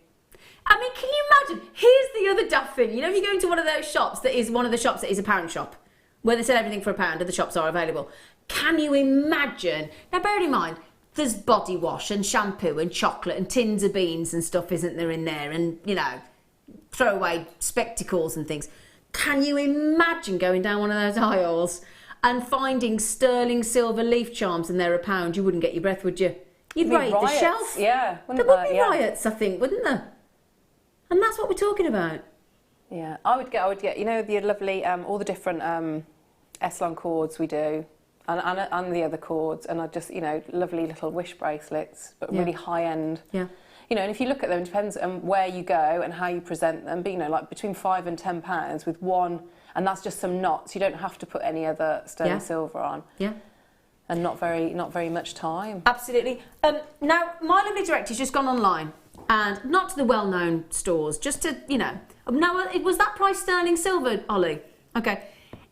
I mean, can you imagine? Here's the other daft thing. If you go into one of those shops that is one of the shops that is a pound shop, where they sell everything for £1 and the shops are available. Can you imagine? Now, bear in mind, there's body wash and shampoo and chocolate and tins of beans and stuff, isn't there, in there? And, throwaway spectacles and things. Can you imagine going down one of those aisles and finding sterling silver leaf charms and they're £1? You wouldn't get your breath, would you? You'd raid the shelf. Yeah, there would be riots, I think, wouldn't there? And that's what we're talking about. Yeah, I would get. The lovely, all the different Essilon cords we do, and the other cords, and I just, lovely little wish bracelets, but really high end. Yeah. And if you look at them, it depends on where you go and how you present them. But like between £5 and £10 with one, and that's just some knots. You don't have to put any other sterling silver on. Yeah. And not very much time. Absolutely. Now, my lovely director's just gone online, and not to the well-known stores, just to, Now, was that price sterling silver, Ollie? Okay.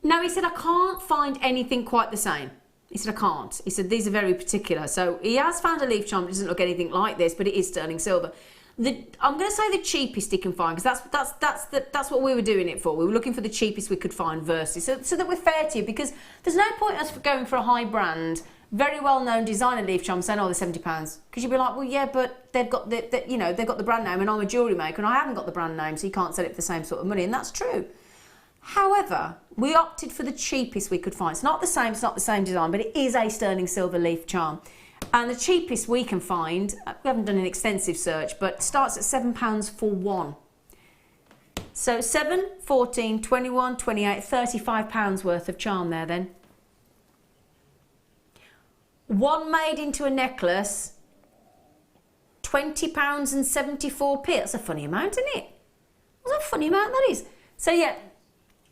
Now, he said, I can't find anything quite the same. He said, I can't. He said, these are very particular. So he has found a leaf charm that doesn't look anything like this, but it is sterling silver. I'm going to say the cheapest he can find, because that's what we were doing it for. We were looking for the cheapest we could find versus, so that we're fair to you, because there's no point us going for a high brand, very well-known designer leaf charm saying, oh, they're £70. Because you'd be like, well, yeah, but they've got they've got the brand name, and I'm a jewellery maker, and I haven't got the brand name, so you can't sell it for the same sort of money, and that's true. However, we opted for the cheapest we could find. It's not the same design, but it is a sterling silver leaf charm. And the cheapest we can find, we haven't done an extensive search, but starts at £7 for one. So 7, 14, 21, 28, £35 worth of charm there then. One made into a necklace, £20.74. That's a funny amount, isn't it? What a funny amount that is. So yeah,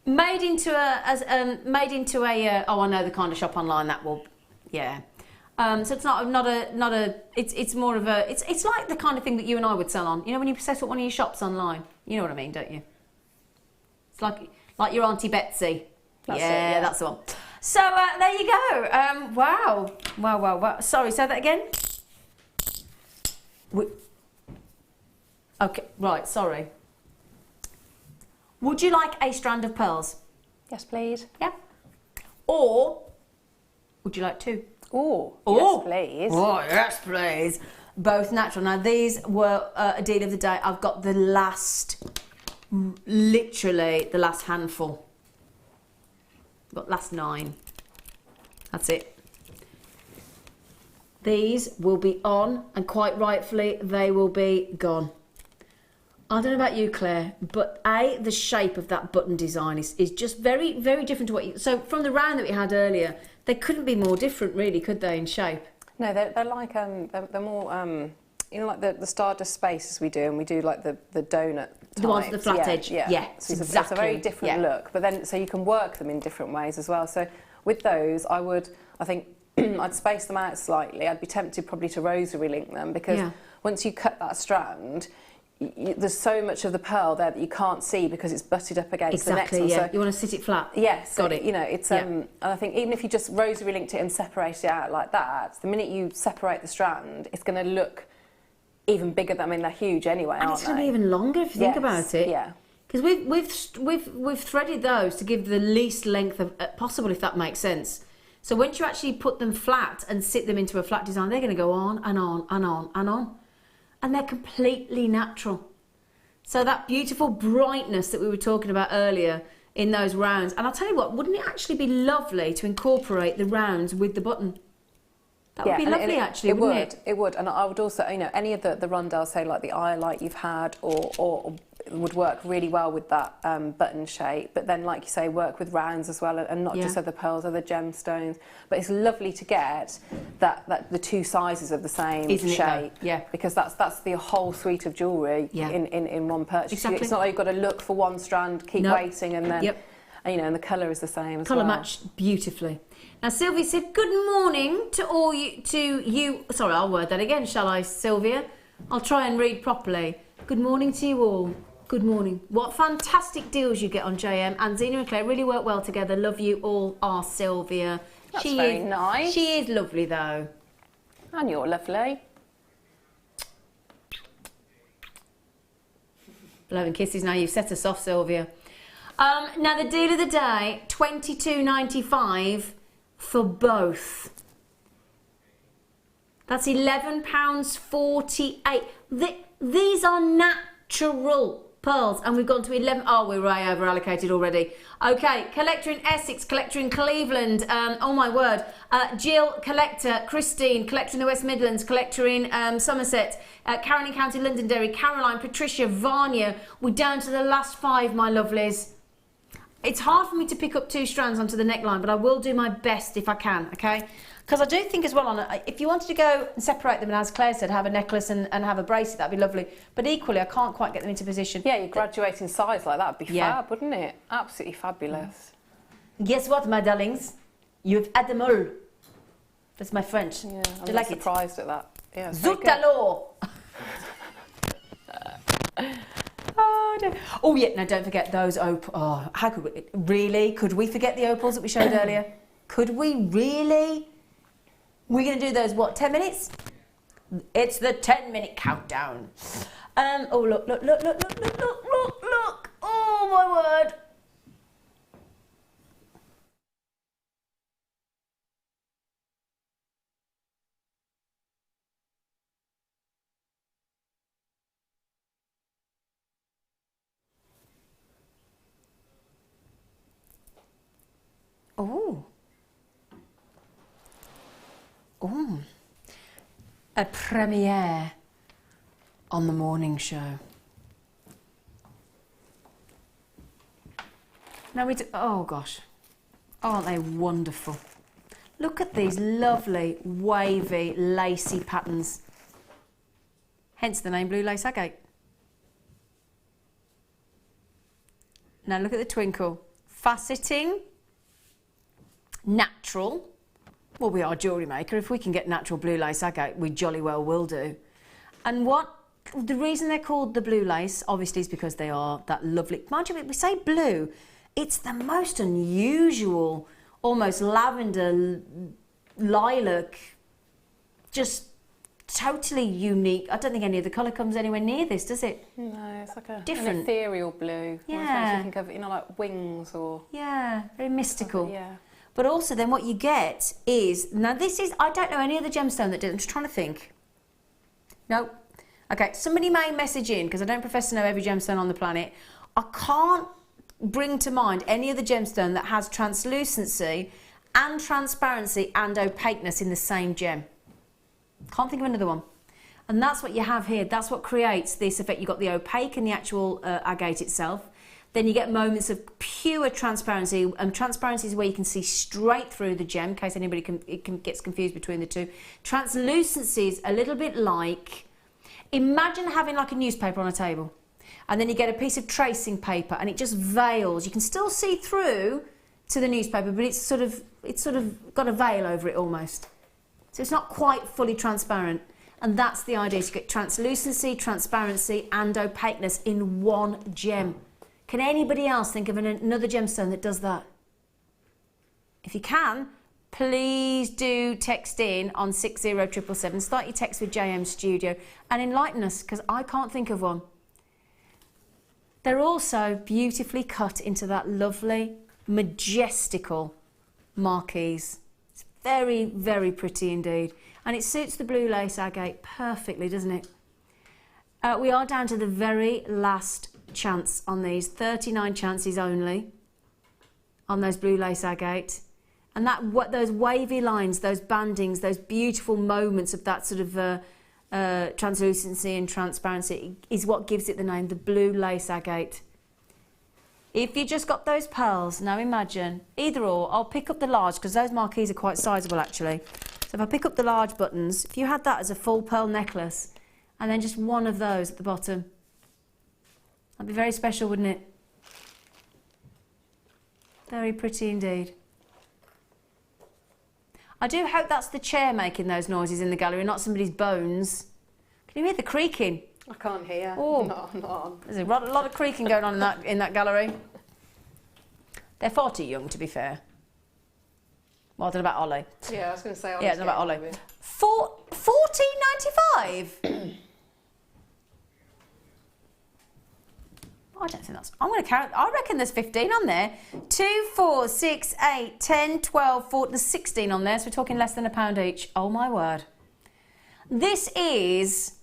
made into a oh, I know the kind of shop online that will, yeah. So it's not a it's more of a it's like the kind of thing that you and I would sell on. You know when you set up one of your shops online, you know what I mean, don't you? It's like your Auntie Betsy. Yeah, that's the one. So there you go. Wow. Sorry, say that again. Okay, right. Sorry. Would you like a strand of pearls? Yes, please. Yeah. Or would you like two? Oh, yes, please. Oh, yes, please. Both natural. Now, these were a deal of the day. I've got the literally the last handful. I've got last 9. That's it. These will be on, and quite rightfully, they will be gone. I don't know about you, Claire, but the shape of that button design is just very, very different to what you... So from the round that we had earlier, they couldn't be more different, really, could they, in shape? No, they're like, they're more, you know, like the Stardust Spaces we do, and we do like the donut types. The ones with the flat edge, yeah. So exactly. It's a very different look, but then, so you can work them in different ways as well. So with those, I think, I'd space them out slightly. I'd be tempted probably to rosary link them, because once you cut that strand, there's so much of the pearl there that you can't see because it's butted up against the next one. Yeah. So, you want to sit it flat. Yes, got it. You know, it's and I think even if you just rosary linked it and separated it out like that, the minute you separate the strand, it's going to look even bigger. I mean, they're huge anyway, and it's going to be even longer if you think about it. Yeah. Because we've threaded those to give the least length of possible, if that makes sense. So once you actually put them flat and sit them into a flat design, they're going to go on and on and on and on. And they're completely natural. So that beautiful brightness that we were talking about earlier in those rounds. And I'll tell you what, wouldn't it actually be lovely to incorporate the rounds with the button? That would be lovely, actually, wouldn't it? It would. And I would also, you know, any of the rondelles, say like the eye light you've had, or would work really well with that button shape. But then, like you say, work with rounds as well, and not just other pearls, other gemstones. But it's lovely to get that the two sizes of the same shape. Yeah. Because that's the whole suite of jewellery in one purchase. Exactly. It's not like you've got to look for one strand, keep waiting, and then and, you know, and the colour is the same as well. Colour matched beautifully. Now, Sylvia said, good morning to all you. Sorry, I'll word that again, shall I, Sylvia? I'll try and read properly. Good morning to you all. Good morning. What fantastic deals you get on JM. And Zena and Claire really work well together. Love you all, our Sylvia. That's very nice. She is lovely, though. And you're lovely. Blowing kisses now. You've set us off, Sylvia. Now, the deal of the day, £22.95 for both. That's £11.48. These are natural pearls, and we've gone to 11. Oh, we're way over allocated already. Okay, collector in Essex, collector in Cleveland. Oh my word. Jill, collector. Christine, collector in the West Midlands, collector in Somerset. Karen in County Londonderry. Caroline, Patricia, Vanya. We're down to the last 5, my lovelies. It's hard for me to pick up 2 strands onto the neckline, but I will do my best if I can, okay? Because I do think as well, if you wanted to go and separate them, and as Claire said, have a necklace and have a bracelet, that'd be lovely. But equally, I can't quite get them into position. Yeah, you graduate in size like that would be fab, wouldn't it? Absolutely fabulous. Guess what, my darlings? You've had them all. That's my French. Yeah, I'm like surprised at that. Yeah, Zut alors! Oh yeah, now don't forget those opals. Oh, how could we? Really? Could we forget the opals that we showed earlier? Could we really? We're going to do those, what, 10 minutes? It's the 10-minute countdown. Oh, look. Oh, my word. Oh. Oh. A premiere on the morning show. Now we do, oh gosh, aren't they wonderful? Look at these lovely, wavy, lacy patterns. Hence the name blue lace agate. Now look at the twinkle. Faceting, natural. Well, we are Jewellery Maker. If we can get natural blue lace agate, we jolly well will do. And the reason they're called the blue lace, obviously, is because they are that lovely. Mind you, we say blue, it's the most unusual, almost lavender, lilac, just totally unique. I don't think any of the colour comes anywhere near this, does it? No, it's like an different, ethereal blue. Yeah. You think of, like wings or... Yeah, very mystical. Yeah. But also then what you get is, now this is, I don't know any other gemstone that did, I'm just trying to think. No. Okay, somebody may message in, because I don't profess to know every gemstone on the planet. I can't bring to mind any other gemstone that has translucency and transparency and opaqueness in the same gem. Can't think of another one. And that's what you have here. That's what creates this effect. You've got the opaque and the actual agate itself. Then you get moments of pure transparency, and transparency is where you can see straight through the gem, in case anybody gets confused between the two. Translucency is a little bit like, imagine having like a newspaper on a table, and then you get a piece of tracing paper and it just veils. You can still see through to the newspaper, but it's sort of got a veil over it almost. So it's not quite fully transparent. And that's the idea. So you get translucency, transparency and opaqueness in one gem. Can anybody else think of another gemstone that does that? If you can, please do text in on 60777. Start your text with JM Studio and enlighten us, because I can't think of one. They're also beautifully cut into that lovely, majestical marquise. It's very, very pretty indeed. And it suits the blue lace agate perfectly, doesn't it? We are down to the very last chance on these, 39 chances only on those blue lace agate. And those wavy lines, those bandings, those beautiful moments of that sort of translucency and transparency is what gives it the name, the blue lace agate. If you just got those pearls, now imagine, either or, I'll pick up the large, because those marquees are quite sizable actually. So if I pick up the large buttons, if you had that as a full pearl necklace, and then just one of those at the bottom, that'd be very special, wouldn't it? Very pretty indeed. I do hope that's the chair making those noises in the gallery, not somebody's bones. Can you hear the creaking? I can't hear. Oh, no. There's a lot of creaking going on in that gallery. They're far too young, to be fair. Well, I don't know about Ollie. Yeah, I was going to say. Yeah, I don't know about Ollie. $14.95. I don't think that's... I'm going to count... I reckon there's 15 on there. 2, 4, 6, 8, 10, 12, 14... There's 16 on there, so we're talking less than £1 each. Oh, my word. This is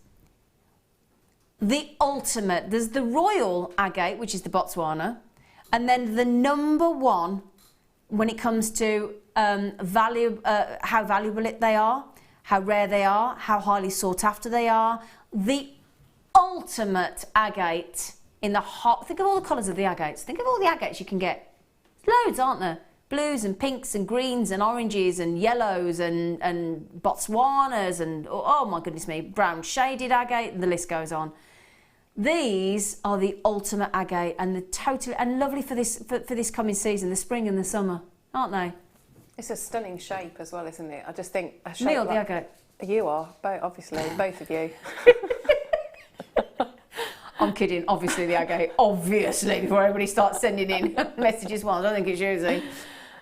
the ultimate. There's the royal agate, which is the Botswana, and then the number one when it comes to how valuable they are, how rare they are, how highly sought after they are. The ultimate agate... in the hot, think of all the colours of the agates. Think of all the agates you can get. Loads, aren't there? Blues and pinks and greens and oranges and yellows and Botswanas and, oh my goodness me, brown shaded agate, and the list goes on. These are the ultimate agate, and lovely for this coming season, the spring and the summer, aren't they? It's a stunning shape as well, isn't it? I just think a shape Me or like the agate? You are, obviously, both of you. I'm kidding, obviously the agate, obviously, before everybody starts sending in messages. Well, I don't think it's using.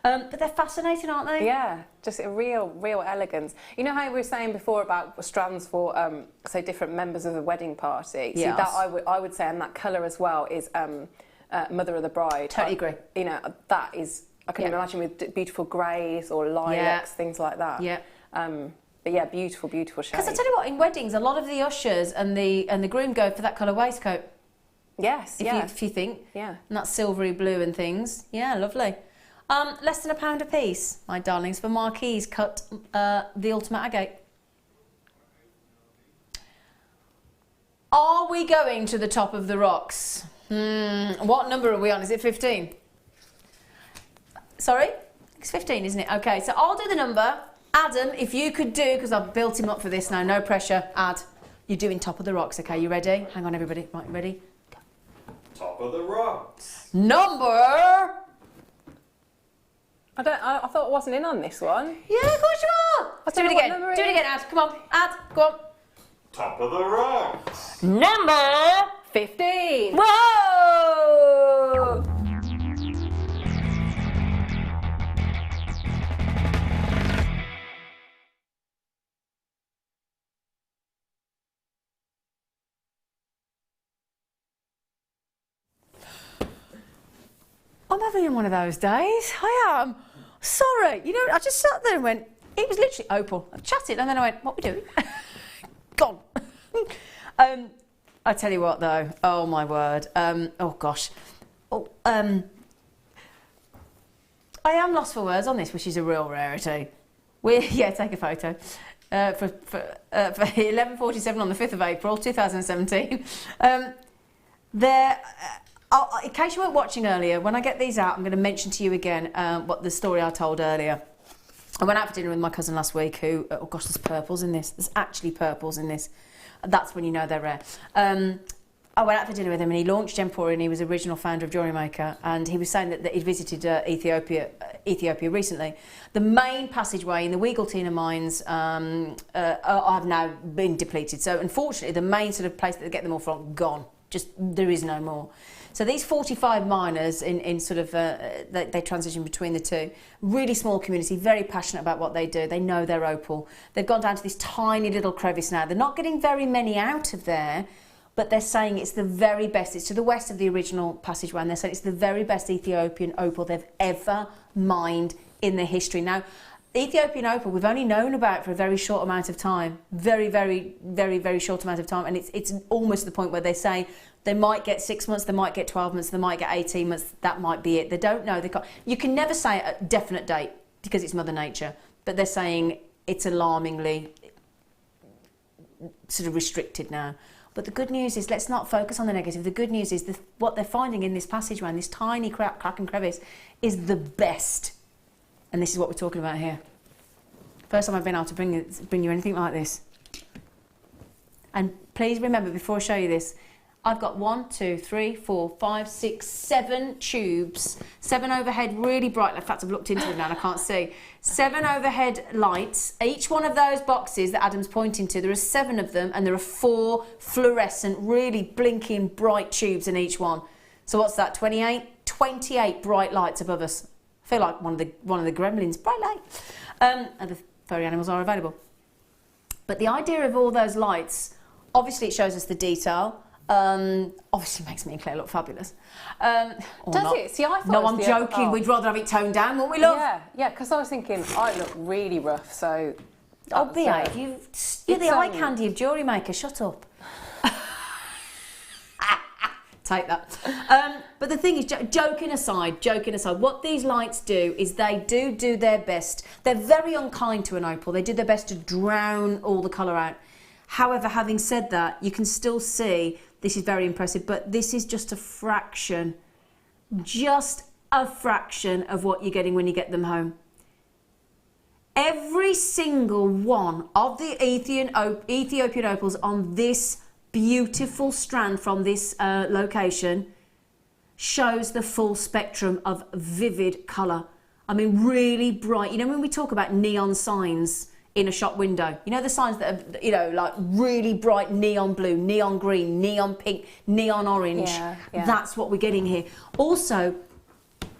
But they're fascinating, aren't they? Yeah, just a real elegance. You know how we were saying before about strands for, say, different members of the wedding party? Yes. See, that I would say, and that colour as well is Mother of the Bride. Totally agree. You know, that is, I can imagine with beautiful greys or lilacs, things like that. Yeah. But yeah, beautiful shape. Because I tell you what, in weddings, a lot of the ushers and the groom go for that colour waistcoat. Yes, if you think. Yeah. And that silvery blue and things. Yeah, lovely. Less than £1 a piece, my darlings, for marquees cut the ultimate agate. Are we going to the top of the rocks? What number are we on? Is it 15? Sorry? It's 15, isn't it? Okay, so I'll do the number. Adam, if you could do, because I've built him up for this now, no pressure, add You're doing Top of the Rocks, okay? You ready? Hang on, everybody. Right, ready? Go. Top of the rocks. Number... I thought I wasn't in on this one. Yeah, of course you are. Let's do it again. Do it again, Ad. Come on. Ad, go on. Top of the rocks. Number 15. Whoa! I'm having one of those days. I am. Sorry. You know, I just sat there and went, it was literally opal. I chatted and then I went, what are we doing? Gone. I tell you what though, oh my word. Oh gosh. I am lost for words on this, which is a real rarity. Yeah, take a photo. For 11:47 on the 5th of April 2017. In case you weren't watching earlier, when I get these out, I'm going to mention to you again what the story I told earlier. I went out for dinner with my cousin last week who, oh gosh, there's purples in this. There's actually purples in this. That's when you know they're rare. I went out for dinner with him and he launched Emporium and he was the original founder of JewelleryMaker, and he was saying that he'd visited Ethiopia recently. The main passageway in the Weagletina mines have now been depleted. So unfortunately, the main sort of place that they get them all from, gone. Just, there is no more. So these 45 miners in sort of, they transition between the two. Really small community, very passionate about what they do. They know their opal. They've gone down to this tiny little crevice now. They're not getting very many out of there, but they're saying it's the very best. It's to the west of the original passageway, and they're saying it's the very best Ethiopian opal they've ever mined in their history. Now, Ethiopian opal we've only known about for a very short amount of time. Very, very, very, very short amount of time. And it's almost to the point where they say they might get 6 months, they might get 12 months, they might get 18 months. That might be it. They don't know. They can't. You can never say a definite date because it's Mother Nature. But they're saying it's alarmingly sort of restricted now. But the good news is, let's not focus on the negative. The good news is what they're finding in this passageway, in this tiny crack and crevice, is the best. And this is what we're talking about here. First time I've been able to bring you anything like this. And please remember, before I show you this, I've got 1, 2, 3, 4, 5, 6, 7 tubes, 7 overhead really bright. In fact, I've looked into them now and I can't see. 7 overhead lights. Each one of those boxes that Adam's pointing to, there are 7 of them, and there are 4 fluorescent, really blinking bright tubes in each one. So what's that? 28? 28 bright lights above us. I feel like one of the gremlins. Bright light. And the furry animals are available. But the idea of all those lights, obviously it shows us the detail. Obviously makes me and Claire look fabulous. Does not. it? See, I thought. No, I'm joking. We'd rather have it toned down, wouldn't we, love? Yeah, because I was thinking I look really rough, so. Oh, behave. You're the eye candy of JewelleryMaker. Shut up. Take that. But the thing is, joking aside, what these lights do is they do their best. They're very unkind to an opal. They do their best to drown all the colour out. However, having said that, you can still see this is very impressive, but this is just a fraction of what you're getting when you get them home. Every single one of the Ethiopian opals on this beautiful strand from this location shows the full spectrum of vivid colour. I mean, really bright. You know, when we talk about neon signs in a shop window, you know, the signs that are, you know, like really bright neon blue, neon green, neon pink, neon orange. Yeah. That's what we're getting here. Also,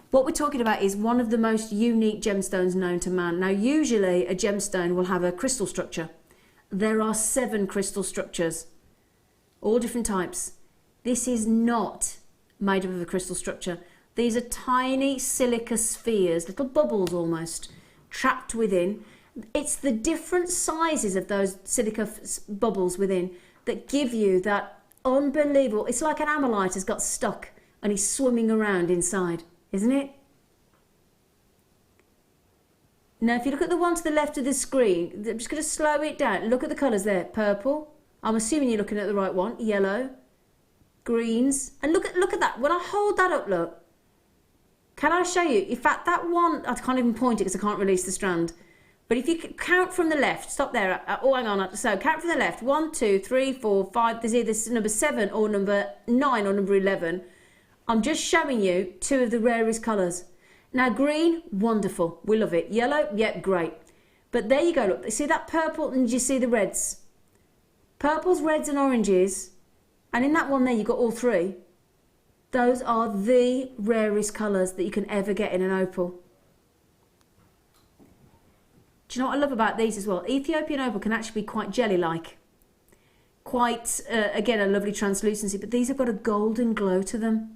what we're talking about is one of the most unique gemstones known to man. Now, usually a gemstone will have a crystal structure. There are 7 crystal structures, all different types. This is not made up of a crystal structure. These are tiny silica spheres, little bubbles almost, trapped within. It's the different sizes of those silica bubbles within that give you that unbelievable, it's like an ammonite has got stuck and he's swimming around inside, isn't it? Now, if you look at the one to the left of the screen, I'm just going to slow it down. Look at the colours there. Purple. I'm assuming you're looking at the right one. Yellow. Greens. And look at that. When I hold that up, look. Can I show you? In fact, that one, I can't even point it because I can't release the strand. But if you count from the left, stop there. Oh, hang on. So count from the left. 1, 2, 3, 4, 5. There's either number 7 or number 9 or number 11. I'm just showing you 2 of the rarest colours. Now, green, wonderful. We love it. Yellow, yep, great. But there you go. Look, see that purple and you see the reds? Purples, reds and oranges. And in that one there, you've got all 3. Those are the rarest colours that you can ever get in an opal. Do you know what I love about these as well? Ethiopian opal can actually be quite jelly-like. Quite, again, a lovely translucency. But these have got a golden glow to them.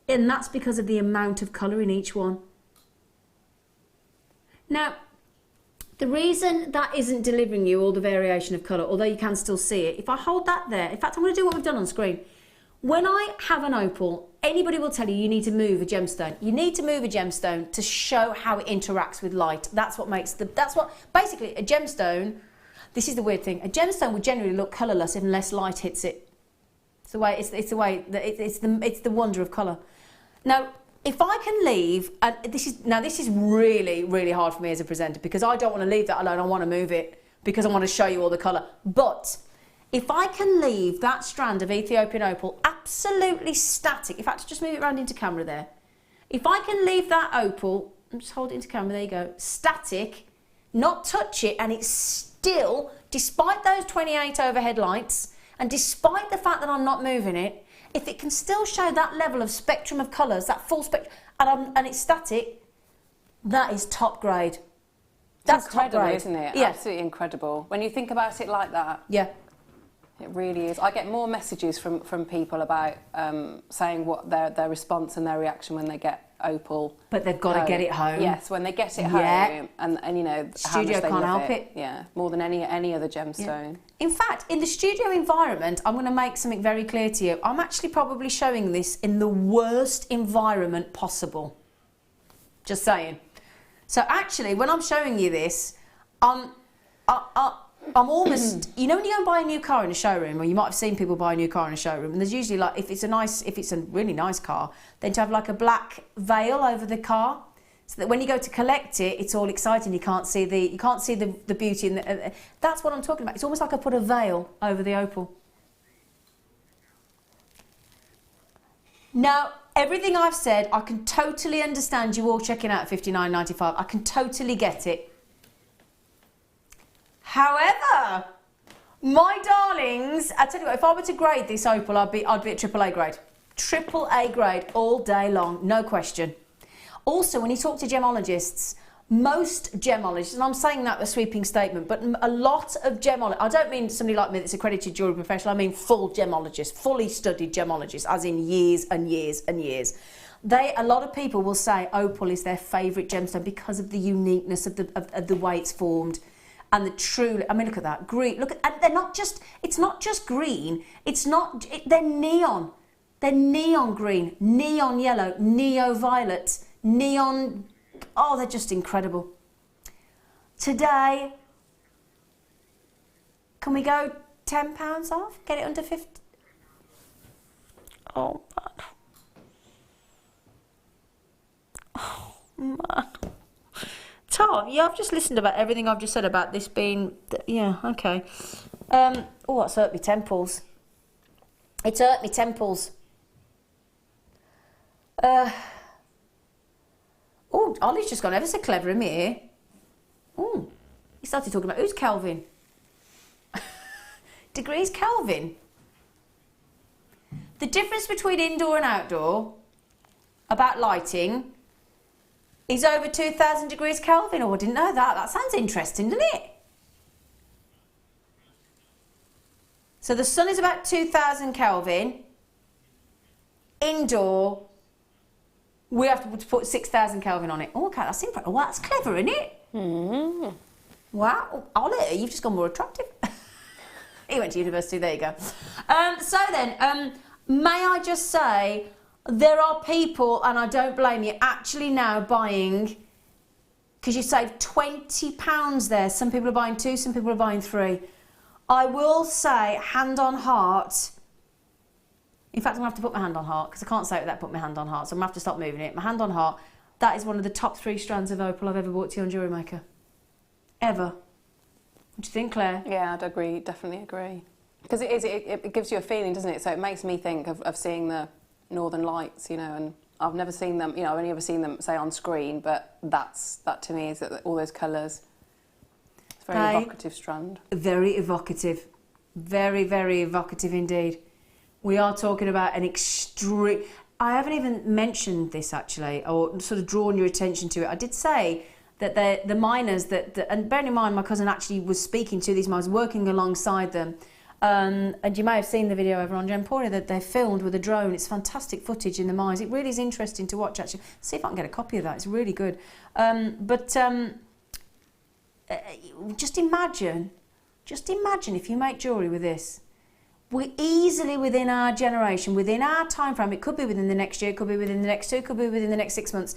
And that's because of the amount of colour in each one. Now, the reason that isn't delivering you all the variation of colour, although you can still see it, if I hold that there, in fact, I'm going to do what we've done on screen. When I have an opal, anybody will tell you you need to move a gemstone. You need to move a gemstone to show how it interacts with light. That's what makes basically a gemstone, this is the weird thing, a gemstone would generally look colourless unless light hits it. It's the way, it's the wonder of colour. Now, if I can leave, and this is really, really hard for me as a presenter because I don't want to leave that alone, I want to move it because I want to show you all the colour. But if I can leave that strand of Ethiopian opal absolutely static, in fact, just move it around into camera there. If I can leave that opal, just hold it into camera, there you go, static, not touch it, and it's still, despite those 28 overhead lights, and despite the fact that I'm not moving it, if it can still show that level of spectrum of colours, that full spectrum, and it's static, that is top grade. That's incredible, top grade, isn't it? Yeah. Absolutely incredible. When you think about it like that. Yeah. It really is. I get more messages from people about saying what their response and their reaction when they get opal. But they've got to get it home. Yes, when they get it home, and you know, Studio how much they can't love help it. Yeah, more than any other gemstone. Yeah. In fact, in the studio environment, I'm going to make something very clear to you. I'm actually probably showing this in the worst environment possible. Just saying. So actually, when I'm showing you this, I'm almost, you know, when you go and buy a new car in a showroom, or you might have seen people buy a new car in a showroom, and there's usually like, if it's a really nice car, then to have like a black veil over the car, so that when you go to collect it, it's all exciting. You can't see the beauty in the, that's what I'm talking about. It's almost like I put a veil over the opal. Now, everything I've said, I can totally understand you all checking out at $59.95. I can totally get it. However, my darlings, I tell you what, if I were to grade this opal, I'd be at AAA grade. AAA grade all day long, no question. Also, when you talk to gemologists, most gemologists, and I'm saying that a sweeping statement, but a lot of gemologists, I don't mean somebody like me that's accredited jewellery professional, I mean full gemologists, fully studied gemologists, as in years and years and years. A lot of people will say opal is their favourite gemstone because of the uniqueness of the way it's formed. And the true, I mean, look at that, green, look at, and they're not just, it's not just green, they're neon. They're neon green, neon yellow, neo violet, neon, oh, they're just incredible. Today, can we go £10 off? Get it under 50? Oh, man. Oh, man. Tom, yeah, I've just listened about everything I've just said about this being, yeah, okay. Oh, it's hurt me temples. It's hurt me temples. Oh, Ollie's just gone ever so clever in here. Oh, he started talking about, who's Kelvin? Degrees Kelvin. The difference between indoor and outdoor about lighting is over 2,000 degrees Kelvin. Oh, I didn't know that. That sounds interesting, doesn't it? So the sun is about 2,000 Kelvin. Indoor, we have to put 6,000 Kelvin on it. Oh, okay, that's impressive. Oh, that's clever, isn't it? Mm. Wow. Ollie, you've just gone more attractive. He went to university, there you go. So then, may I just say, there are people, and I don't blame you, actually now buying, because you saved £20 there. Some people are buying 2, some people are buying 3. I will say, hand on heart, in fact, I'm going to have to put my hand on heart, because I can't say it without putting my hand on heart, so I'm going to have to stop moving it. My hand on heart, that is one of the top 3 strands of opal I've ever bought to you on JewelleryMaker. ever. What do you think, Claire? Yeah, I'd agree, definitely agree. Because it gives you a feeling, doesn't it? So it makes me think of seeing the Northern Lights, you know, and I've never seen them, you know, I've only ever seen them, say, on screen, but that to me is all those colours. It's a very evocative strand. Very evocative. Very, very evocative indeed. We are talking about an extreme... I haven't even mentioned this, actually, or sort of drawn your attention to it. I did say that the miners, and bearing in mind my cousin actually was speaking to these miners, working alongside them, and you may have seen the video over on Gemporia that they filmed with a drone. It's fantastic footage in the mines. It really is interesting to watch, actually. See if I can get a copy of that. It's really good. Just imagine if you make jewellery with this. We're easily within our generation, within our time frame. It could be within the next year, it could be within the next 2, it could be within the next 6 months.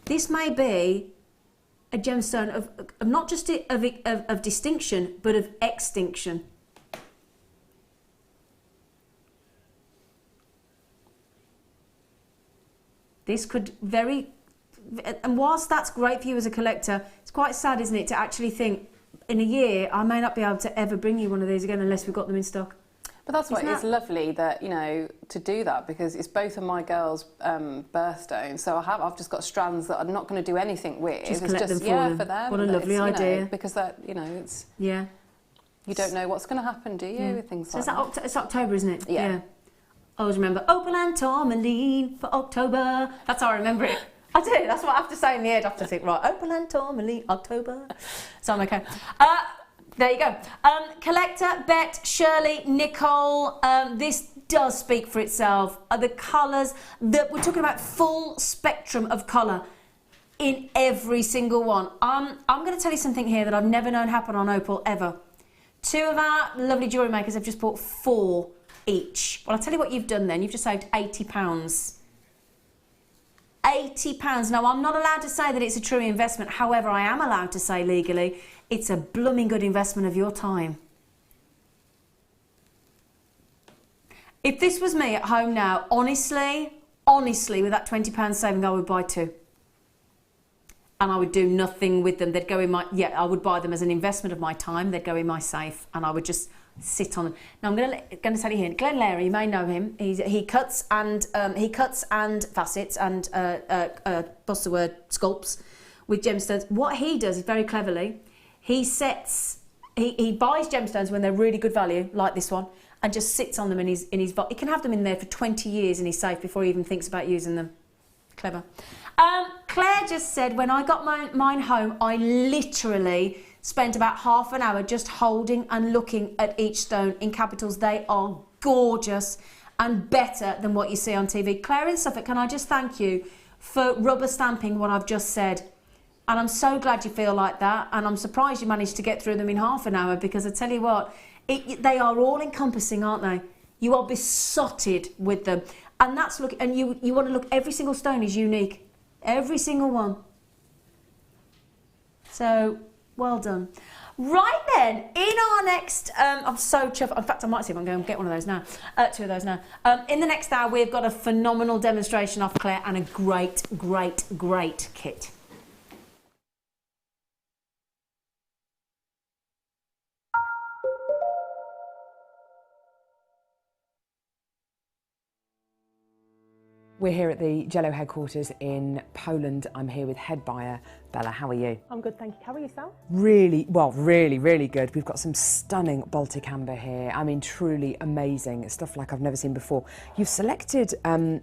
This may be a gemstone of not just of distinction, but of extinction. This could and whilst that's great for you as a collector, it's quite sad, isn't it, to actually think, in a year, I may not be able to ever bring you one of these again unless we've got them in stock. But that's why it's lovely that, you know, to do that, because it's both of my girls' birthstones. So I've just got strands that I'm not going to do anything with. Just it's collect just them for them. for them. What a lovely idea. You know, because that, you know, it's you don't know what's going to happen, do you? With things like that. It's October, isn't it? Yeah. I always remember Opal and Tourmaline for October. That's how I remember it. I do. That's what I have to say in the head. I have to think, right, Opal and Tourmaline, October. So I'm okay. There you go. Collector, Bet, Shirley, Nicole, this does speak for itself. The colours, we're talking about full spectrum of colour in every single one. I'm going to tell you something here that I've never known happen on Opal ever. 2 of our lovely jewellery makers have just bought 4 each. Well, I'll tell you what you've done then. You've just saved £80. £80. Now, I'm not allowed to say that it's a true investment. However, I am allowed to say legally it's a blooming good investment of your time. If this was me at home now, honestly, with that £20 saving, I would buy 2. And I would do nothing with them. They'd go in my... Yeah, I would buy them as an investment of my time. They'd go in my safe and I would just sit on them. Now, I'm going to tell you here, Glenn Larry, you may know him. He cuts and facets and what's the word, sculpts with gemstones. What he does is very cleverly, he buys gemstones when they're really good value, like this one, and just sits on them in his vault. He can have them in there for 20 years in his safe before he even thinks about using them. Clever. Claire just said, when I got mine home, I literally spent about half an hour just holding and looking at each stone in capitals. They are gorgeous and better than what you see on TV. Claire in Suffolk, can I just thank you for rubber stamping what I've just said? And I'm so glad you feel like that, and I'm surprised you managed to get through them in half an hour, because I tell you what, they are all encompassing, aren't they? You are besotted with them. And that's you want to look, every single stone is unique. Every single one. So, well done. Right then, in our next, I'm so chuffed. In fact, I might see if I can go and get one of those now. 2 of those now. In the next hour, we've got a phenomenal demonstration off Claire and a great, great, great kit. We're here at the Jello headquarters in Poland. I'm here with head buyer Bella. How are you? I'm good, thank you. How are yourself? Really good. We've got some stunning Baltic amber here. I mean, truly amazing stuff like I've never seen before. You've selected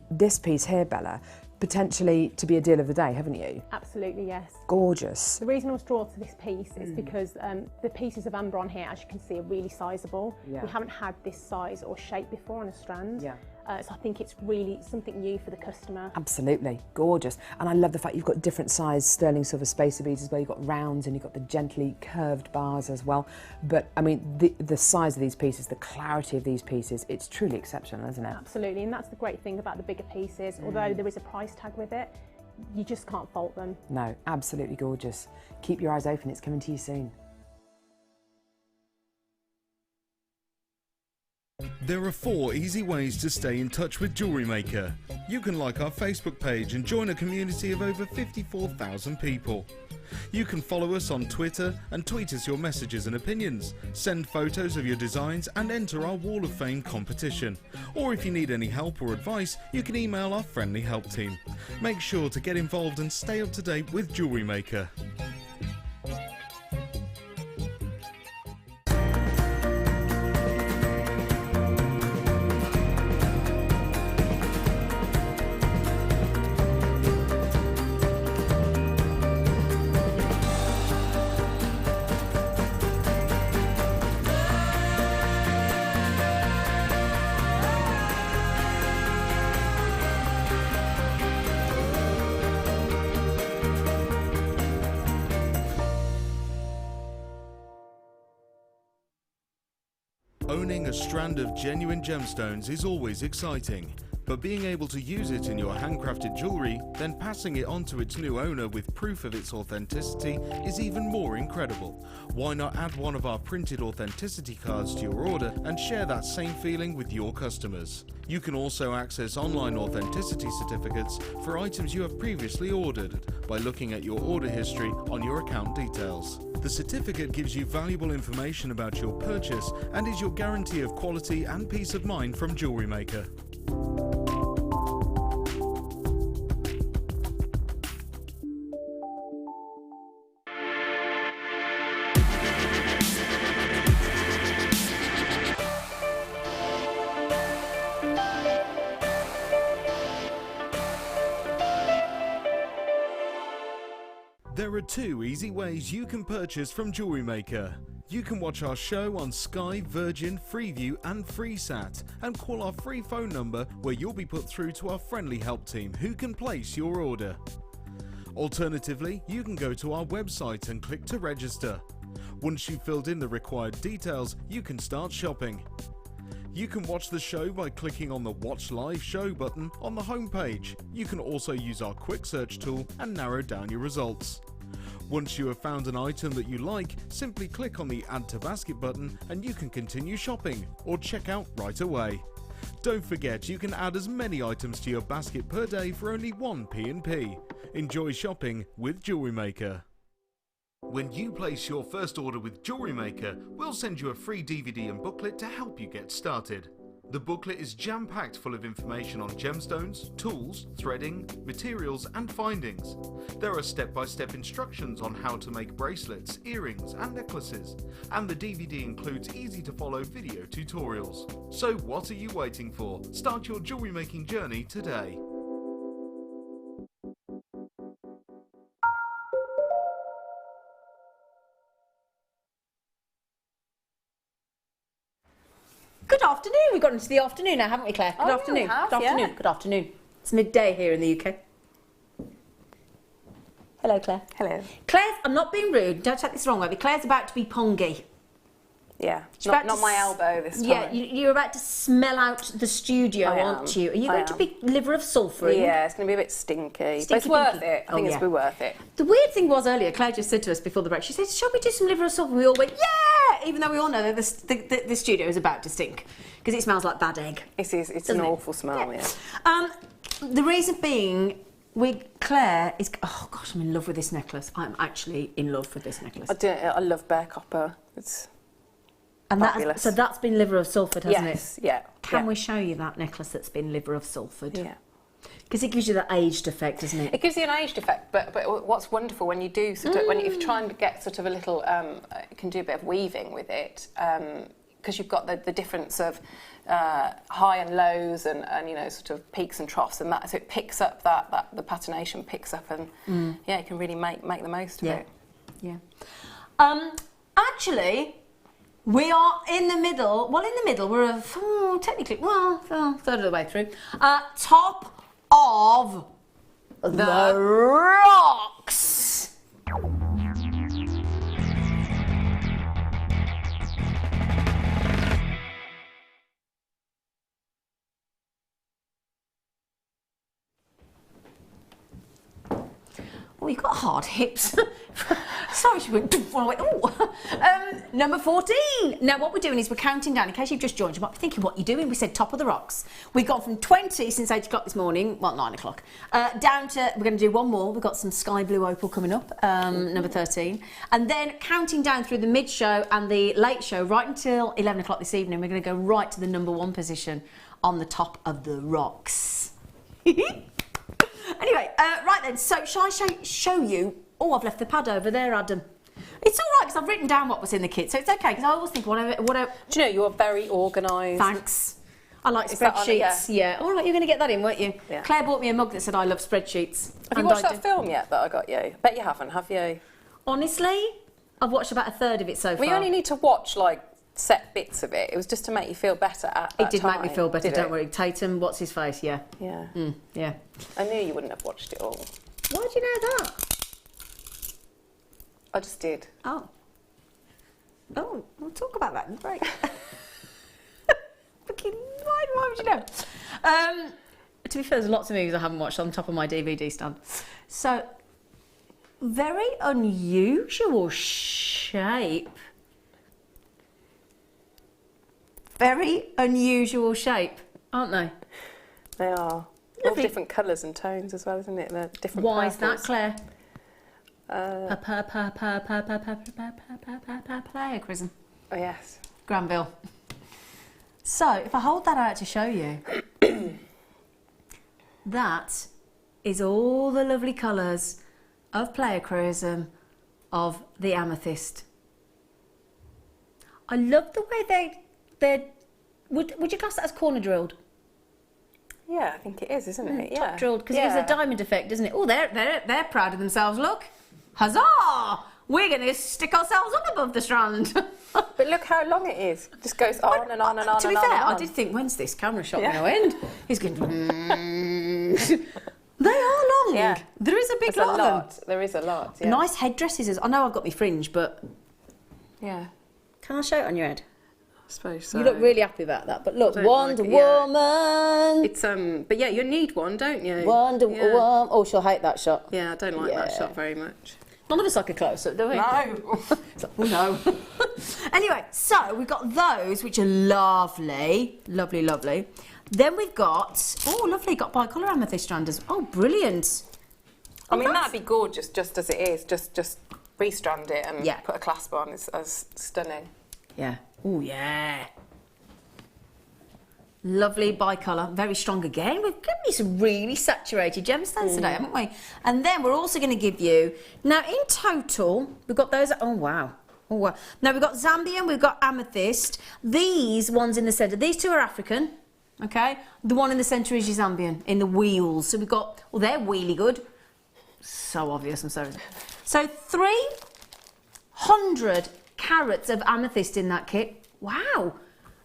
this piece here, Bella, potentially to be a deal of the day, haven't you? Absolutely, yes. Gorgeous. The reason I was drawn to this piece is because the pieces of amber on here, as you can see, are really sizable. Yeah. We haven't had this size or shape before on a strand. Yeah. So I think it's really something new for the customer. Absolutely, gorgeous. And I love the fact you've got different size sterling silver spacer beads as well. You've got rounds and you've got the gently curved bars as well. But I mean, the size of these pieces, the clarity of these pieces, it's truly exceptional, isn't it? Absolutely, and that's the great thing about the bigger pieces. Although there is a price tag with it, you just can't fault them. No, absolutely gorgeous. Keep your eyes open, it's coming to you soon. There are 4 easy ways to stay in touch with JewelleryMaker. You can like our Facebook page and join a community of over 54,000 people. You can follow us on Twitter and tweet us your messages and opinions, send photos of your designs and enter our Wall of Fame competition. Or if you need any help or advice, you can email our friendly help team. Make sure to get involved and stay up to date with JewelleryMaker. Owning a strand of genuine gemstones is always exciting, but being able to use it in your handcrafted jewellery, then passing it on to its new owner with proof of its authenticity is even more incredible. Why not add one of our printed authenticity cards to your order and share that same feeling with your customers? You can also access online authenticity certificates for items you have previously ordered by looking at your order history on your account details. The certificate gives you valuable information about your purchase and is your guarantee of quality and peace of mind from JewelleryMaker. There are 2 easy ways you can purchase from JewelleryMaker. You can watch our show on Sky, Virgin, Freeview and FreeSat and call our free phone number where you'll be put through to our friendly help team who can place your order. Alternatively, you can go to our website and click to register. Once you've filled in the required details, you can start shopping. You can watch the show by clicking on the Watch Live Show button on the homepage. You can also use our quick search tool and narrow down your results. Once you have found an item that you like, simply click on the Add to Basket button and you can continue shopping or check out right away. Don't forget you can add as many items to your basket per day for only 1 P&P. Enjoy shopping with JewelleryMaker. When you place your first order with JewelleryMaker, we'll send you a free DVD and booklet to help you get started. The booklet is jam-packed full of information on gemstones, tools, threading, materials and findings. There are step-by-step instructions on how to make bracelets, earrings and necklaces, and the DVD includes easy-to-follow video tutorials. So what are you waiting for? Start your jewellery making journey today. Good afternoon. We've got into the afternoon now, haven't we, Claire? Good afternoon. Good afternoon. Yeah. Good afternoon. It's midday here in the UK. Hello, Claire. Hello. Claire's, I'm not being rude, don't take this the wrong way, but Claire's about to be pongy. Yeah, About not to my elbow this time. Yeah, you're about to smell out the studio, aren't you? Are you going to be liver of sulphur? Yeah, it's going to be a bit stinky. But it's worth it. I think it's worth it. The weird thing was earlier, Claire just said to us before the break, she said, shall we do some liver of sulphur? We all went, yeah! Even though we all know that the studio is about to stink. Because it smells like bad egg. It is. It's an awful smell, yeah. The reason being, Claire is... Oh, gosh, I'm in love with this necklace. I'm actually in love with this necklace. I love bare copper. It's... And so that's been liver of sulphur, hasn't it? Yes, yeah. Can we show you that necklace that's been liver of sulphur? Yeah. Because it gives you that aged effect, doesn't it? It gives you an aged effect, but what's wonderful when you do if you try and get sort of a little, you can do a bit of weaving with it, because you've got the difference of high and lows and you know sort of peaks and troughs and that, so it picks up that the patination picks up and yeah, you can really make the most of it. Yeah. Actually. We are in the middle, we're technically, third of the way through, top of the rocks. Oh, you've got hard hips. Sorry, she went, and I went, oh. Number 14. Now, what we're doing is we're counting down. In case you've just joined, you might be thinking, what are you doing? We said top of the rocks. We've gone from 20 since 8 o'clock this morning, well, 9 o'clock, down to, we're going to do one more. We've got some sky blue opal coming up, number 13. And then counting down through the mid-show and the late show, right until 11 o'clock this evening, we're going to go right to the number 1 position on the top of the rocks. Anyway, right then, so shall I show you? Oh, I've left the pad over there, Adam. It's all right, because I've written down what was in the kit, so it's okay, because I always think, whatever... Do you know, you're very organised. Thanks. I like spreadsheets. Yeah. All right, you're going to get that in, weren't you? Yeah. Claire bought me a mug that said, I love spreadsheets. Have you watched that film yet that I got you? Bet you haven't, have you? Honestly, I've watched about a third of it so far. Well, you only need to watch, like, set bits of it. It was just to make you feel better at that It did time. make me feel better, Did don't it? worry. Tatum, what's his face? Yeah. Yeah. Yeah. I knew you wouldn't have watched it all. Why do you know that? I just did. Oh. Oh, we'll talk about that in the break. Fucking, why would you know? To be fair, there's lots of movies I haven't watched on top of my DVD stand. So, very unusual shape. Very unusual shape, aren't they? They are. All different colours and tones as well, isn't it? They're different. Why is that, Claire? Pleiochrism. Oh, yes. Granville. So, if I hold that out to show you, that is all the lovely colours of pleiochrism of the amethyst. I love the way they're would you class that as corner drilled? Yeah, I think it is, isn't it? Yeah. Top drilled, because it gives a diamond effect, doesn't it? Oh, they're proud of themselves, look. Huzzah! We're going to stick ourselves up above the strand. But look how long it is. It just goes on and on and on. To be fair, I did think, when's this camera shot going to end? He's going to... They are long. Yeah. There is a big lot of them. There is a lot, yeah. Nice headdresses. I know I've got my fringe, but... Yeah. Can I show it on your head? I suppose so. You look really happy about that. But look, Wonder like it, Woman. It's but yeah, you need one, don't you? Wonder Woman. Oh, she'll hate that shot. Yeah, I don't like that shot very much. None of us like a close-up, do we? No. Oh no. Anyway, so we've got those, which are lovely, lovely, lovely. Then we've got, oh, lovely, got bicolour amethyst stranders. Oh, brilliant. I mean, that'd be gorgeous, just as it is. Just restrand it and put a clasp on. It's as stunning. Yeah. Oh, yeah. Lovely bicolour, very strong again. We've given you some really saturated gemstones today, haven't we? And then we're also going to give you, now in total, we've got those, oh wow. Oh, wow. Now we've got Zambian, we've got amethyst. These ones in the centre, these two are African, okay? The one in the centre is your Zambian, in the wheels. So we've got, well, they're really good. So obvious, I'm sorry. So 300 carats of amethyst in that kit. Wow.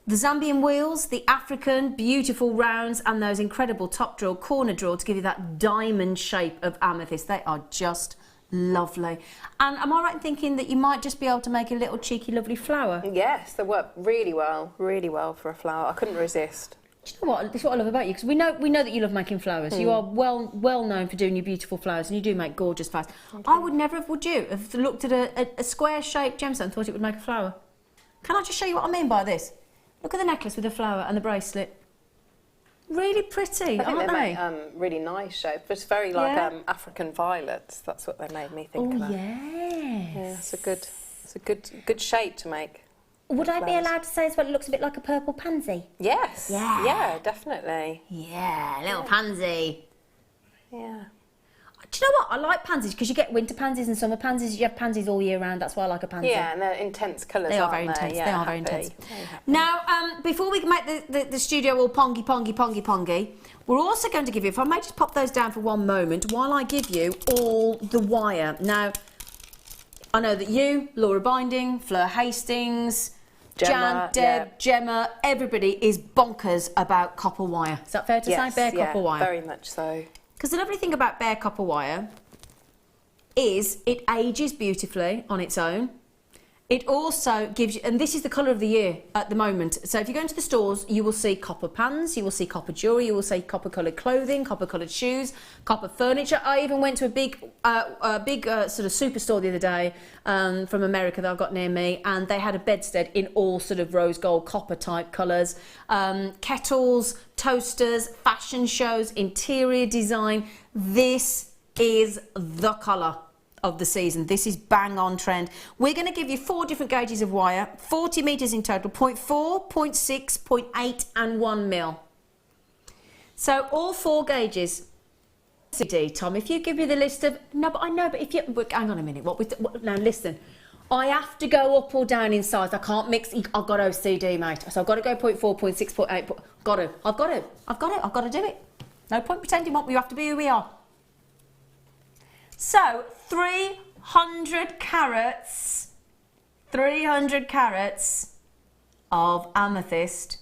The Zambian wheels, the African beautiful rounds, and those incredible top drill, corner drill to give you that diamond shape of amethyst. They are just lovely. And am I right in thinking that you might just be able to make a little cheeky lovely flower? Yes, they work really well for a flower. I couldn't resist. Do you know what? This is what I love about you, because we know that you love making flowers. You are well known for doing your beautiful flowers, and you do make gorgeous flowers. I would never have, would you, have looked at a square-shaped gemstone and thought it would make a flower? Can I just show you what I mean by this? Look at the necklace with the flower and the bracelet. Really pretty, aren't they? Make really nice shape. It's very like African violets. That's what they made me think about. Yeah, it's a good shape to make. Would I be allowed to say as well? It looks a bit like a purple pansy. Yes. Yeah. Yeah, definitely. Yeah, little pansy. Yeah. Do you know what? I like pansies because you get winter pansies and summer pansies. You have pansies all year round. That's why I like a pansy. Yeah, and they're intense colours. They are very intense. Yeah, they are very intense. Now, before we can make the studio all pongy, we're also going to give you, if I may just pop those down for one moment, while I give you all the wire. Now, I know that you, Laura Binding, Fleur Hastings, Gemma, Jan, Deb, Gemma, everybody is bonkers about copper wire. Is that fair to say? Bare copper wire. Very much so. Because the lovely thing about bare copper wire is it ages beautifully on its own. It also gives you, and this is the colour of the year at the moment. So if you go into the stores, you will see copper pans, you will see copper jewellery, you will see copper coloured clothing, copper coloured shoes, copper furniture. I even went to a big sort of superstore the other day from America that I've got near me, and they had a bedstead in all sort of rose gold copper type colours. Kettles, toasters, fashion shows, interior design. This is the colour of the season. This is bang on trend. We're going to give you 4 different gauges of wire, 40 metres in total, 0.4, 0.6, 0.8 and 1 mil. So all 4 gauges. CD, Tom, if you give me the list of, no, but I know, but if you, hang on a minute, now listen, I have to go up or down in size. I can't mix, I've got OCD, mate. So I've got to go 0.4, 0.6, 0.8, I've got to do it. No point pretending what we have to be who we are. So 300 carats of amethyst,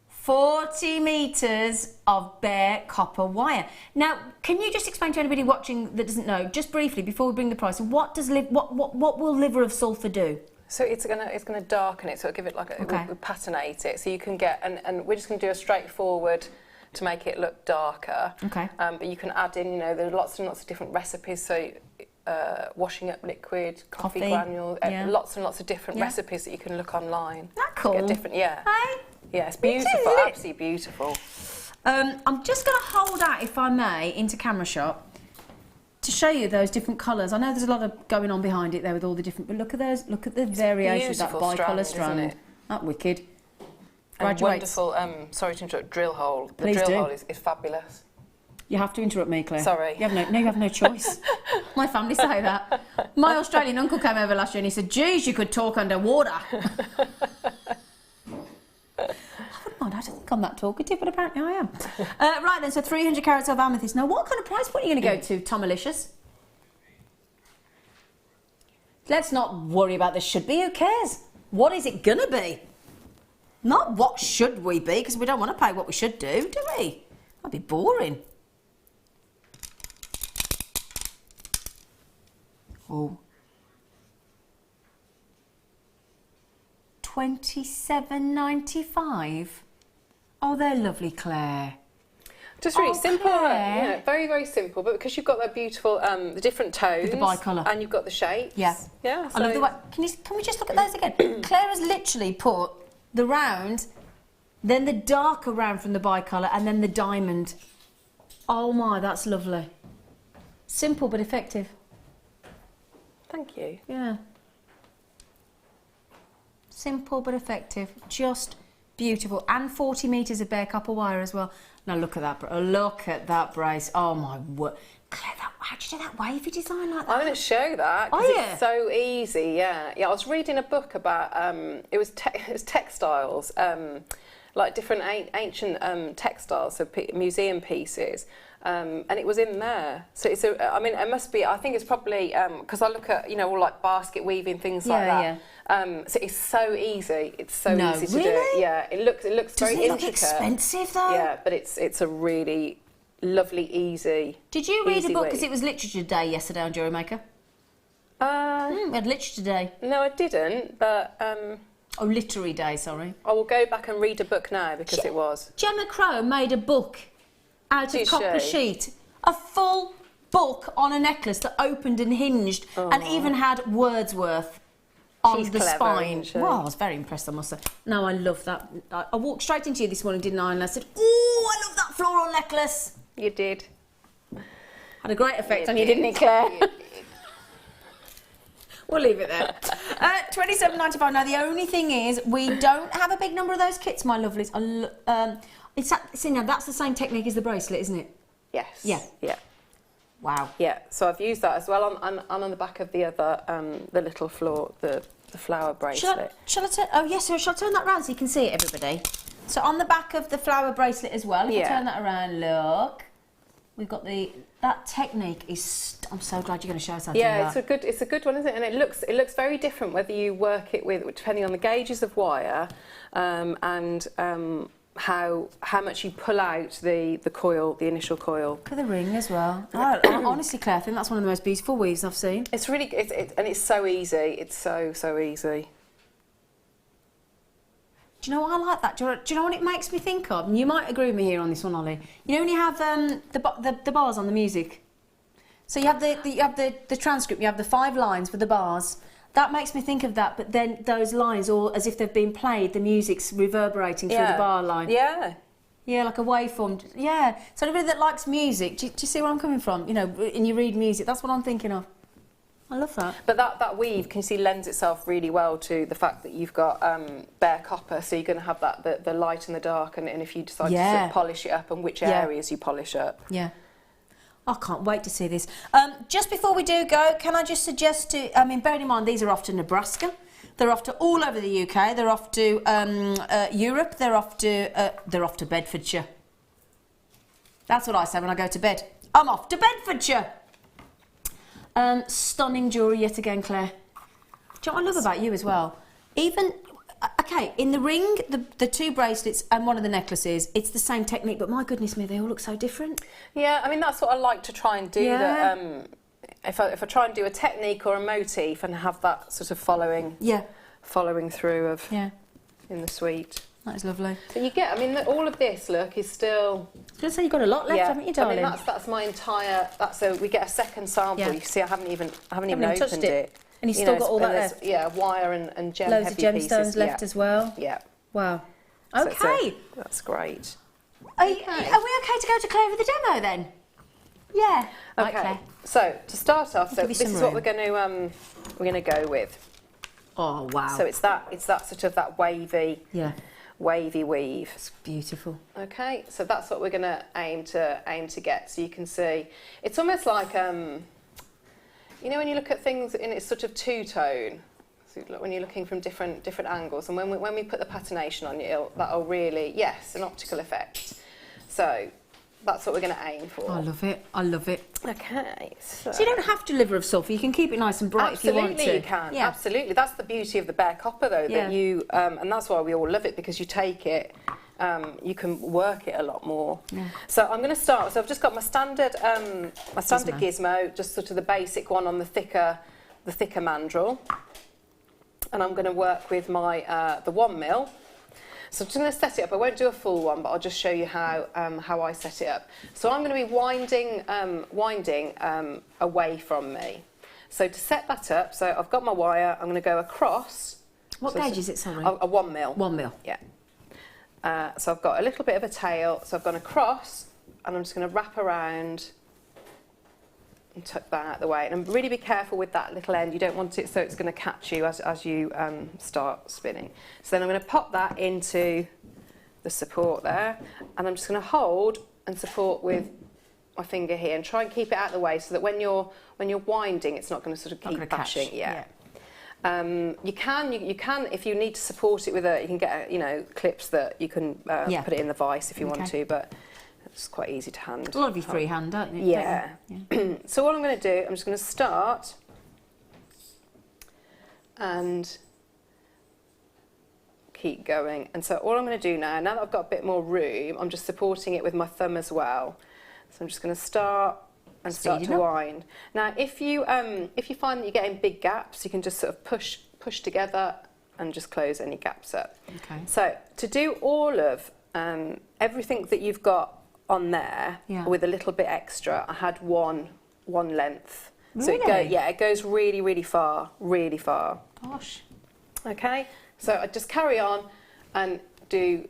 40 metres of bare copper wire. Now, can you just explain to anybody watching that doesn't know, just briefly before we bring the price, what will liver of sulphur do? So it's gonna darken it, so it'll give it like a, we'll patinate it, so you can get, and we're just gonna do a straightforward to make it look darker. Okay. But you can add in, you know, there are lots and lots of different recipes. So washing up liquid, coffee granules, lots and lots of different recipes that you can look online. That cool. Get different, yeah. Hey? Yeah, it's beautiful, absolutely beautiful. I'm just going to hold out, if I may, into camera shot to show you those different colours. I know there's a lot of going on behind it there with all the different, but look at those, look at the variation of that bicolour strand. Isn't it? That wicked. And wonderful, sorry to interrupt, drill hole. The drill hole is fabulous. You have to interrupt me, Claire. Sorry. You have no choice. My family say that. My Australian uncle came over last year and he said, geez, you could talk underwater. I wouldn't mind, I don't think I'm that talkative, but apparently I am. Right then, so 300 carats of amethyst. Now, what kind of price point are you going to go to, Tomalicious? Let's not worry about the should be, who cares? What is it going to be? Not what should we be, because we don't want to pay what we should do we? That'd be boring. Oh. $27.95. Oh, they're lovely, Claire. Just really simple, yeah, very, very simple. But because you've got that beautiful, the different tones, with the bicolour, and you've got the shapes. Yeah, yeah. So. I love the way. Can we just look at those again? Claire has literally put the round, then the darker round from the bicolour, and then the diamond. Oh my, that's lovely. Simple but effective. Thank you. Yeah. Simple but effective. Just beautiful. And 40 metres of bare copper wire as well. Now look at that. Look at that brace. Oh my word. Claire, how'd you do that wavy design like that? I'm going to show that because it's so easy. Yeah, yeah. I was reading a book about it was textiles, like different ancient textiles, so museum pieces, and it was in there. So it's a. I mean, it must be. I think it's probably because I look at all like basket weaving things like that. Yeah. So it's so easy. It's so easy to do. Yeah, it looks very intricate. Does it look expensive though? Yeah, but it's a really lovely, easy. Did you read a book because it was Literature Day yesterday on JewelleryMaker? We had Literature Day. No, I didn't, but... oh, Literary Day, sorry. I will go back and read a book now because it was. Gemma Crow made a book out of copper sheet. A full book on a necklace that opened and hinged and even had Wordsworth on the spine. Well, I was very impressed, I must say. No, I love that. I walked straight into you this morning, didn't I? And I said, oh, I love that floral necklace. You did. Had a great effect on you, didn't it, Claire? We'll leave it there. $27.95. Now, the only thing is, we don't have a big number of those kits, my lovelies. See, now that's the same technique as the bracelet, isn't it? Yes. Yeah. Yeah. Wow. Yeah. So I've used that as well on the back of the other, the little the flower bracelet. Shall I turn? Oh yes. So shall I turn that round so you can see it, everybody? So on the back of the flower bracelet as well. If you turn that around, look. We've got that technique is. I'm so glad you're going to show us how to do that. Yeah, it's a good one, isn't it? And it looks very different whether you work it with, depending on the gauges of wire, and how much you pull out the coil, the initial coil. Look at the ring as well. Honestly, Claire, I think that's one of the most beautiful weaves I've seen. It's really, and it's so easy. It's so easy. Do you know what I like that? Do you know what it makes me think of? And you might agree with me here on this one, Ollie. You know when you have the bars on the music. So you have the transcript. You have the 5 lines with the bars. That makes me think of that. But then those lines, all as if they've been played, the music's reverberating through the bar line. Yeah. Yeah, like a waveform. Yeah. So anybody that likes music, do you see where I'm coming from? You know, and you read music. That's what I'm thinking of. I love that. But that weave, can you see, lends itself really well to the fact that you've got bare copper, so you're going to have that the light and the dark, and if you decide to sort of polish it up, and which areas you polish up. Yeah. I can't wait to see this. Just before we do go, can I just suggest to, bearing in mind these are off to Nebraska, they're off to all over the UK, they're off to Europe, they're off to Bedfordshire. That's what I say when I go to bed. I'm off to Bedfordshire. Stunning jewellery yet again, Claire. Do you know what I love about you as well? Even, okay, in the ring, the 2 bracelets and one of the necklaces, it's the same technique, but my goodness me, they all look so different. Yeah, I mean, that's what I like to try and do. Yeah. That, if I try and do a technique or a motif and have that sort of following through of in the suite. That is lovely. So you get, I mean, all of this, look, is still... I was going to say, you've got a lot left, haven't you, darling? I mean, that's my entire... So we get a second sample. Yeah. You see, I haven't even opened it. And you've still got all that left? Yeah, wire and gem loads of gemstones left as well? Yeah. Wow. Okay. So that's great. Are we okay to go to Claire with the demo then? Yeah. Okay. So to start off, this is what we're going to go with. Oh wow. So it's that sort of that wavy weave. It's beautiful. Okay, so that's what we're going to aim to get. So you can see, it's almost like you know, when you look at things in its sort of two-tone, so when you're looking from different angles, and when we put the patination on you, that'll really, yes, an optical effect. So that's what we're going to aim for. I love it. I love it. Okay. So you don't have to liver of sulphur. You can keep it nice and bright if you want to. Absolutely, you can. Yeah. Absolutely. That's the beauty of the bare copper, though, that you, and that's why we all love it, because you take it, you can work it a lot more. Yeah. So I'm going to start. So I've just got my standard gizmo, just sort of the basic one on the thicker mandrel, and I'm going to work with my the 1mm. So I'm just going to set it up. I won't do a full one, but I'll just show you how I set it up. So I'm going to be winding away from me. So to set that up, so I've got my wire. I'm going to go across. What gauge is it? Sorry. A 1mm. 1mm. Yeah. So I've got a little bit of a tail. So I've gone across, and I'm just going to wrap around and tuck that out of the way. And really be careful with that little end. You don't want it so it's going to catch you as you start spinning. So then I'm going to pop that into the support there, and I'm just going to hold and support with my finger here, and try and keep it out of the way so that when you're winding, it's not going to sort of keep bashing. Yeah. You can if you need to support it with you can get clips that you can put it in the vise if you want to, but it's quite easy to hand. A lot of you freehand, don't you? Yeah. So what I'm going to do, I'm just going to start and keep going. And so all I'm going to do now that I've got a bit more room, I'm just supporting it with my thumb as well. So I'm just going to start to wind. Now, if you find that you're getting big gaps, you can just sort of push together and just close any gaps up. Okay. So to do all of everything that you've got on there with a little bit extra, I had one length. Really? So it goes really, really far, really far. Gosh. Okay. So I just carry on and do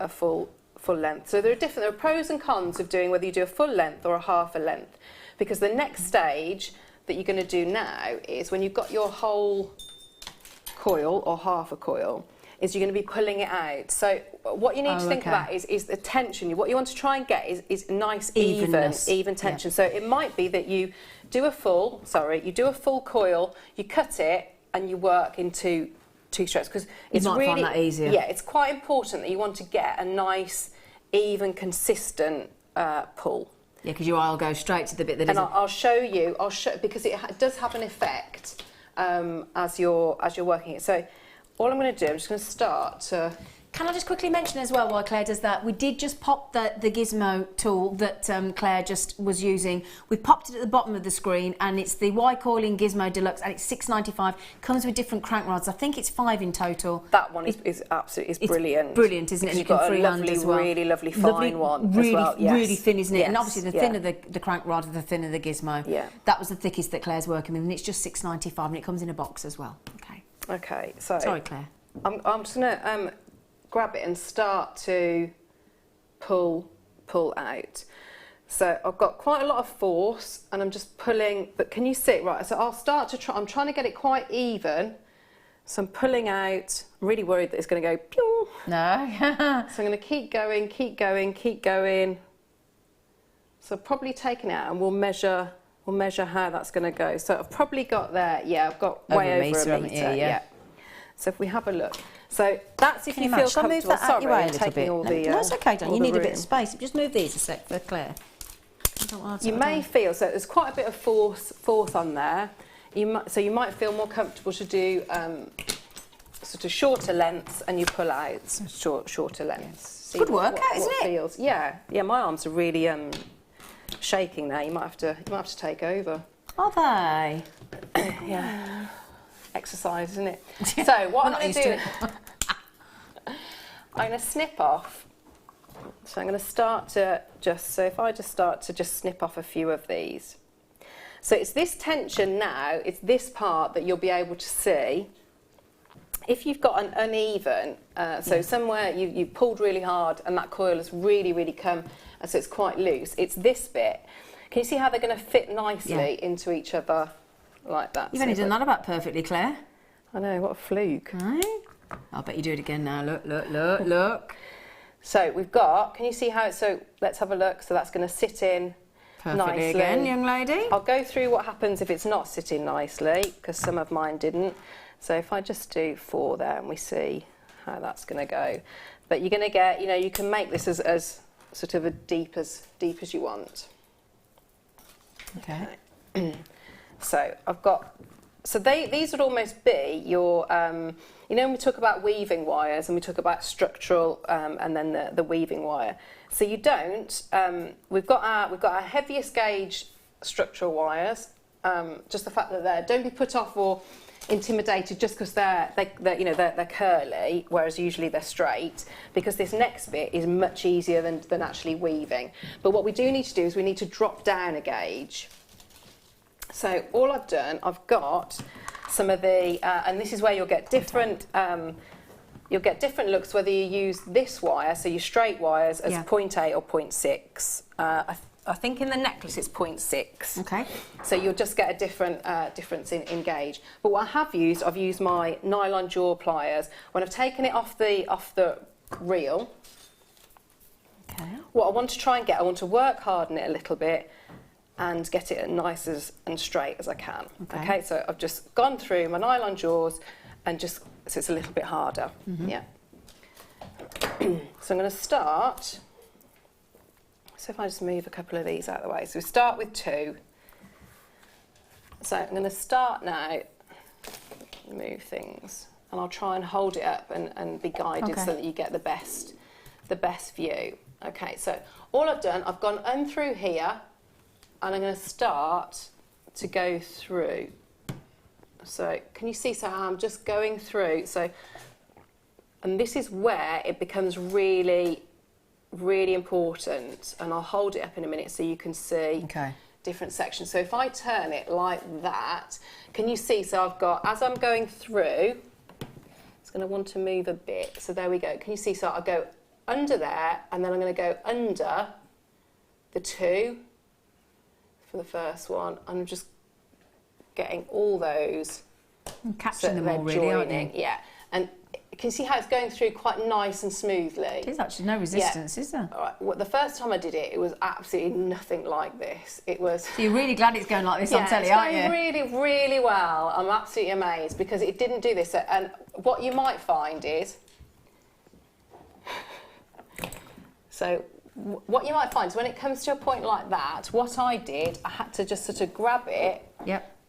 a full length. So there are pros and cons of doing whether you do a full length or a half a length, because the next stage that you're going to do now is when you've got your whole coil or half a coil, is you're going to be pulling it out. So what you need to think about is the tension. What you want to try and get is nice, even tension. So it might be that you do a full coil, you cut it, and you work into 2 strokes, because it's really find that easier. Yeah, it's quite important that you want to get a nice, even, consistent pull. Yeah, because your eye will go straight to the bit that isn't. And I'll show because it does have an effect as you're working it. So all I'm going to do, I'm just going to start to... Can I just quickly mention as well while Claire does that, we did just pop the gizmo tool that Claire just was using. We popped it at the bottom of the screen, and it's the Y Coiling Gizmo Deluxe, and it's $6.95. Comes with different crank rods. I think it's 5 in total. That one is absolutely brilliant. Brilliant, isn't it? And you've got a lovely, really lovely fine one as well. Yes. Really thin, isn't it? Yes. And obviously the thinner the crank rod, the thinner the gizmo. Yeah. That was the thickest that Claire's working with, and it's just $6.95, and it comes in a box as well. Okay. Okay, so... Sorry, Claire. I'm just going to grab it and start to pull out. So I've got quite a lot of force, and I'm just pulling, but can you see? Right, so I'll start to try, I'm trying to get it quite even. So I'm pulling out. I'm really worried that it's going to go pew. No. So I'm going to keep going, keep going, keep going. So I've probably taken it out, and we'll measure how that's going to go. So I've probably got there, yeah, I've got way over a metre, yeah. So if we have a look. So that's if you feel comfortable. Move that out your way a little bit. No, it's okay, John. You need a bit of space. Just move these a sec for Claire. You may feel, so there's quite a bit of force on there. So you might feel more comfortable to do sort of shorter lengths, and you pull out shorter lengths. Good workout, isn't it? Feels. Yeah, my arms are really shaking there. You might have to take over. Are they? Yeah. Exercise, isn't it? So what I'm going to do, I'm going to snip off. So I'm going to start to if I just start to snip off a few of these. So it's this tension now, it's this part that you'll be able to see. If you've got an uneven, so somewhere you pulled really hard and that coil has really, really come, and so it's quite loose, it's this bit. Can you see how they're going to fit nicely into each other? Like that. You've only done that about perfectly, Claire. I know, what a fluke. Right. I'll bet you do it again now. Look. So we've got, can you see how it's, so let's have a look. So that's going to sit in perfectly nicely. Again, young lady. I'll go through what happens if it's not sitting nicely, because some of mine didn't. So if I just do 4 there, and we see how that's going to go. But you're going to get, you can make this as sort of as deep as you want. Okay. So I've got, these would almost be your, when we talk about weaving wires and we talk about structural and then the weaving wire. So you don't, we've got our heaviest gauge structural wires, just the fact that don't be put off or intimidated just because they're curly, whereas usually they're straight, because this next bit is much easier than actually weaving. But what we do need to do is we need to drop down a gauge. So all I've done, I've got some of the, and this is where you'll get different looks whether you use this wire, so your straight wires, as 0.8 or 0.6. I think in the necklace it's 0.6. Okay. So you'll just get a difference in gauge. But what I've used my nylon jaw pliers. When I've taken it off the reel, okay. What I want to try and get, I want to work hard on it a little bit and get it as nice and straight as I can. Okay, so I've just gone through my nylon jaws and so it's a little bit harder. Yeah. So I'm going to start. So if I just move a couple of these out of the way. So we start with 2. So I'm going to start now, move things, and I'll try and hold it up and be guided so that you get the best view. Okay, so all I've done, I've gone through here, and I'm going to start to go through. So can you see, so I'm just going through, and this is where it becomes really, really important, and I'll hold it up in a minute so you can see different sections. So if I turn it like that, can you see, so I've got, as I'm going through, it's going to want to move a bit, so there we go. Can you see, so I'll go under there, and then I'm going to go under the 2 for the first one. I'm just getting all those. And catching them all really, aren't you? Yeah. And can you see how it's going through quite nice and smoothly? There's actually no resistance, is there? All right. Well, the first time I did it, it was absolutely nothing like this. It was... So you're really glad it's going like this on telly, aren't you? it's going really, really well. I'm absolutely amazed because it didn't do this. And what you might find is... So what you might find is when it comes to a point like that, what I did, I had to just sort of grab it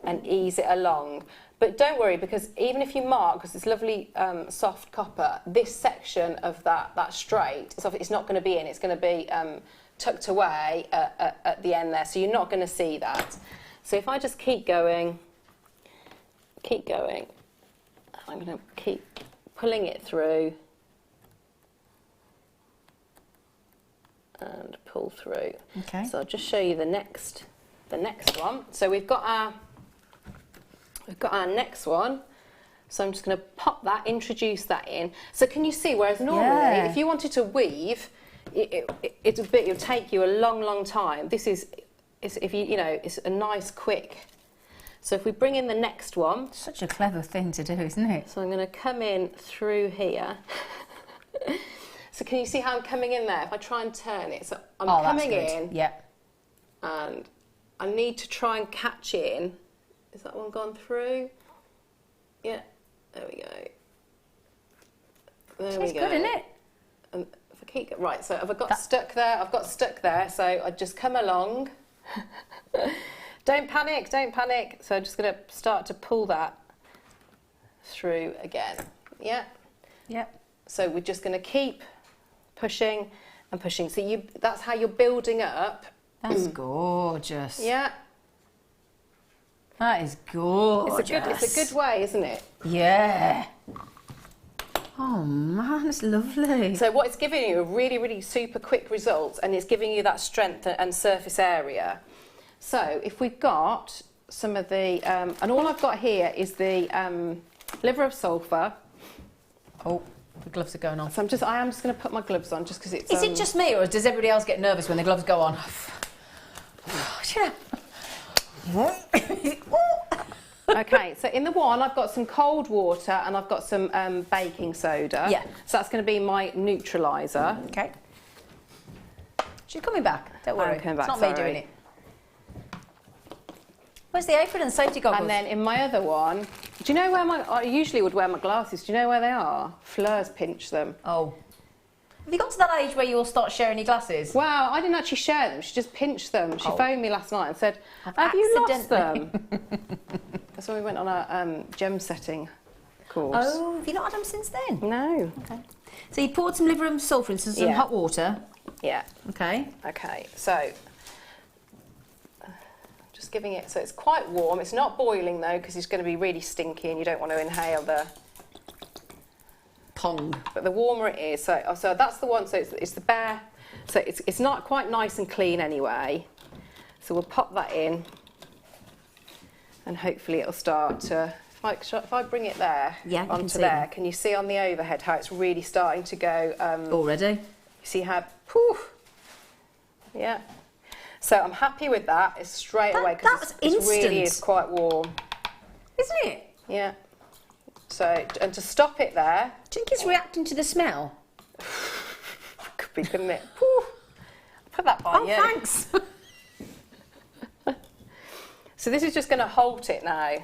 and ease it along. But don't worry, because even if you mark, because it's lovely soft copper, this section of that straight, it's not going to be in, it's going to be tucked away at the end there, so you're not going to see that. So if I just keep going, I'm going to keep pulling it through and pull through. Okay. So I'll just show you the next one. So we've got our next one. So I'm just going to pop that, introduce that in. So can you see? Whereas normally, if you wanted to weave, it would take you a long time. This is if it's a nice quick. So if we bring in the next one, Such a clever thing to do, isn't it? so I'm going to come in through here. So can you see how I'm coming in there? If I try and turn it, so I'm coming in, Yeah. and I need to try and catch in. Is that one gone through? Yeah, there we go. There It's we go. good, isn't it? And if I keep right, so have I got stuck there? I've got stuck there, so I just come along. Don't panic, don't panic. So I'm just going to start to pull that through again. Yeah. Yeah. So we're just going to keep pushing and pushing. So that's how you're building up. That's gorgeous. Yeah. That is gorgeous. It's a good way, isn't it? Yeah. Oh man, it's lovely. So what it's giving you a really super quick result, and it's giving you that strength and surface area. So if we've got some of the, and all I've got here is the liver of sulphur. Oh, the gloves are going on. So I am just going to put my gloves on just because it's. Is it just me, or does everybody else get nervous when the gloves go on? Okay, so in the one I've got some cold water and I've got some baking soda. Yeah. So that's going to be my neutraliser. Okay. She's coming back. Don't worry. I'm coming back, It's not me sorry. doing it. Where's the apron and safety goggles? And then in my other one, do you know where I usually would wear my glasses? Do you know where they are? Fleur's pinched them. Oh. Have you got to that age where you all start sharing your glasses? Wow, I didn't actually share them. She just pinched them. She Oh. phoned me last night and said, "Have you lost them?" That's when we went on a gem setting course. Oh, have you not had them since then? No. Okay. So you poured some liver and sulphur into some Yeah. hot water. Yeah. Okay. Okay. So just giving it. So it's quite warm. It's not boiling though, because it's going to be really stinky, and you don't want to inhale the. Pong. But the warmer it is, so that's the one. So it's the bare. So it's not quite nice and clean anyway. So we'll pop that in, and hopefully it'll start to. If I bring it there, Yeah, you can onto see there, it. can you see on the overhead how it's really starting to go? Already? You see how? Poof. Yeah. So I'm happy with that. It's straight away because it really is quite warm, Isn't it? Yeah. So and to stop it there. Do you think it's reacting to the smell? Could be, couldn't it? Whew. Put that by you. Thanks. So this is just going to halt it now.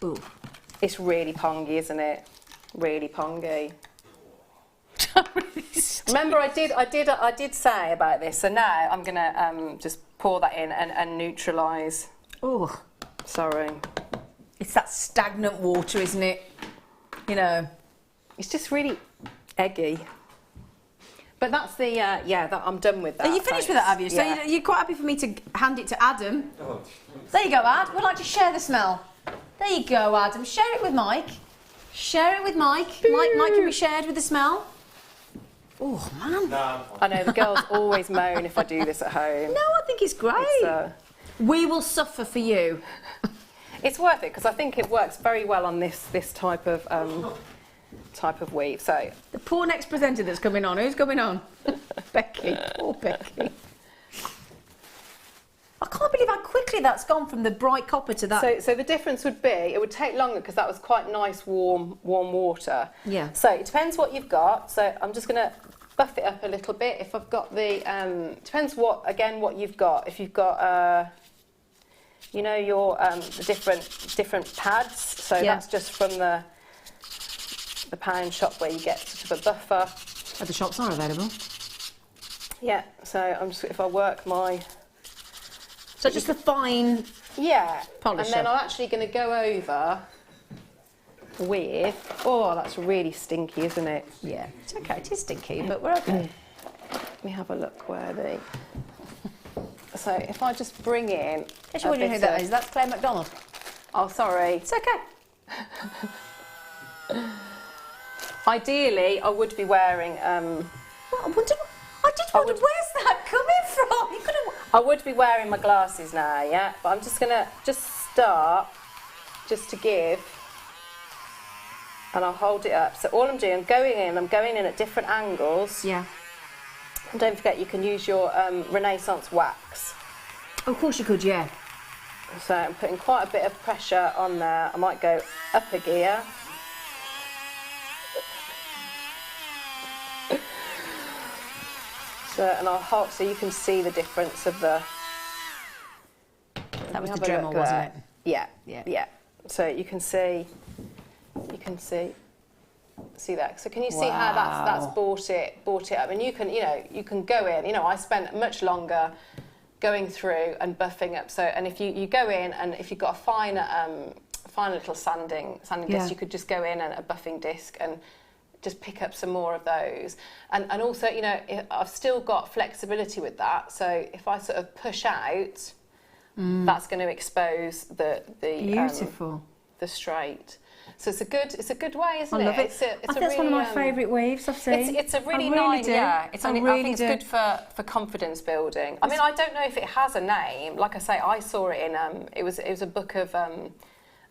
Ooh. It's really pongy, isn't it? Really pongy. Remember, I did say about this. So now I'm going to just pour that in and neutralise. Oh, Sorry. it's that stagnant water, isn't it? You know. It's just really eggy. But that's the that I'm done with that. Are you finished with that, have you? So Yeah. you're quite happy for me to hand it to Adam? There you go, Ad. We'd like to share the smell. There you go, Adam. Share it with Mike. Share it with Mike. Mike can be shared with the smell. Oh, man. I know the girls always moan if I do this at home. No, I think it's great. We will suffer for you. It's worth it because I think it works very well on this type of weave. So The poor next presenter that's coming on. Who's coming on? Becky. Poor Becky. I can't believe how quickly that's gone from the bright copper to that. so the difference would be it would take longer because that was quite nice warm water. Yeah. So it depends what you've got. So I'm just going to buff it up a little bit. If I've got the depends what you've got. If you've got you know your the different pads. So Yeah. that's just from the pound shop where you get sort of a buffer. Oh, the shops are available. Yeah. So I'm just if I work my. So just a fine polish. And then I'm actually going to go over with, oh, that's really stinky, isn't it? Yeah, it's okay, it is stinky, but we're okay. Let me have a look where the... So if I just bring in... Guess you're wondering who that is. That's Claire Macdonald. Oh, sorry. It's okay. Ideally, I would be wearing... Well, I wonder where's that coming from? You could have... I would be wearing my glasses now, yeah? But I'm just going to start just to give... And I'll hold it up. So all I'm doing, I'm going in at different angles. Yeah. And don't forget, you can use your Renaissance wax. Oh, of course you could, yeah. So I'm putting quite a bit of pressure on there. I might go up a gear. And I'll hold, so you can see the difference of the... That was the Dremel, wasn't it? Yeah. So you can see that. So can you see how that's brought it up? And you can go in. I spent much longer going through and buffing up. So, and if you go in and if you've got a fine little sanding disc, you could just go in and a buffing disc and just pick up some more of those. And also, I've still got flexibility with that. So if I sort of push out, that's going to expose the beautiful the straight. So it's a good way, isn't it? I love it. I think it's one of my favourite weaves I've seen. It's a really nice, I think it's good for confidence building. I mean, I don't know if it has a name. Like I say, I saw it in it was a book of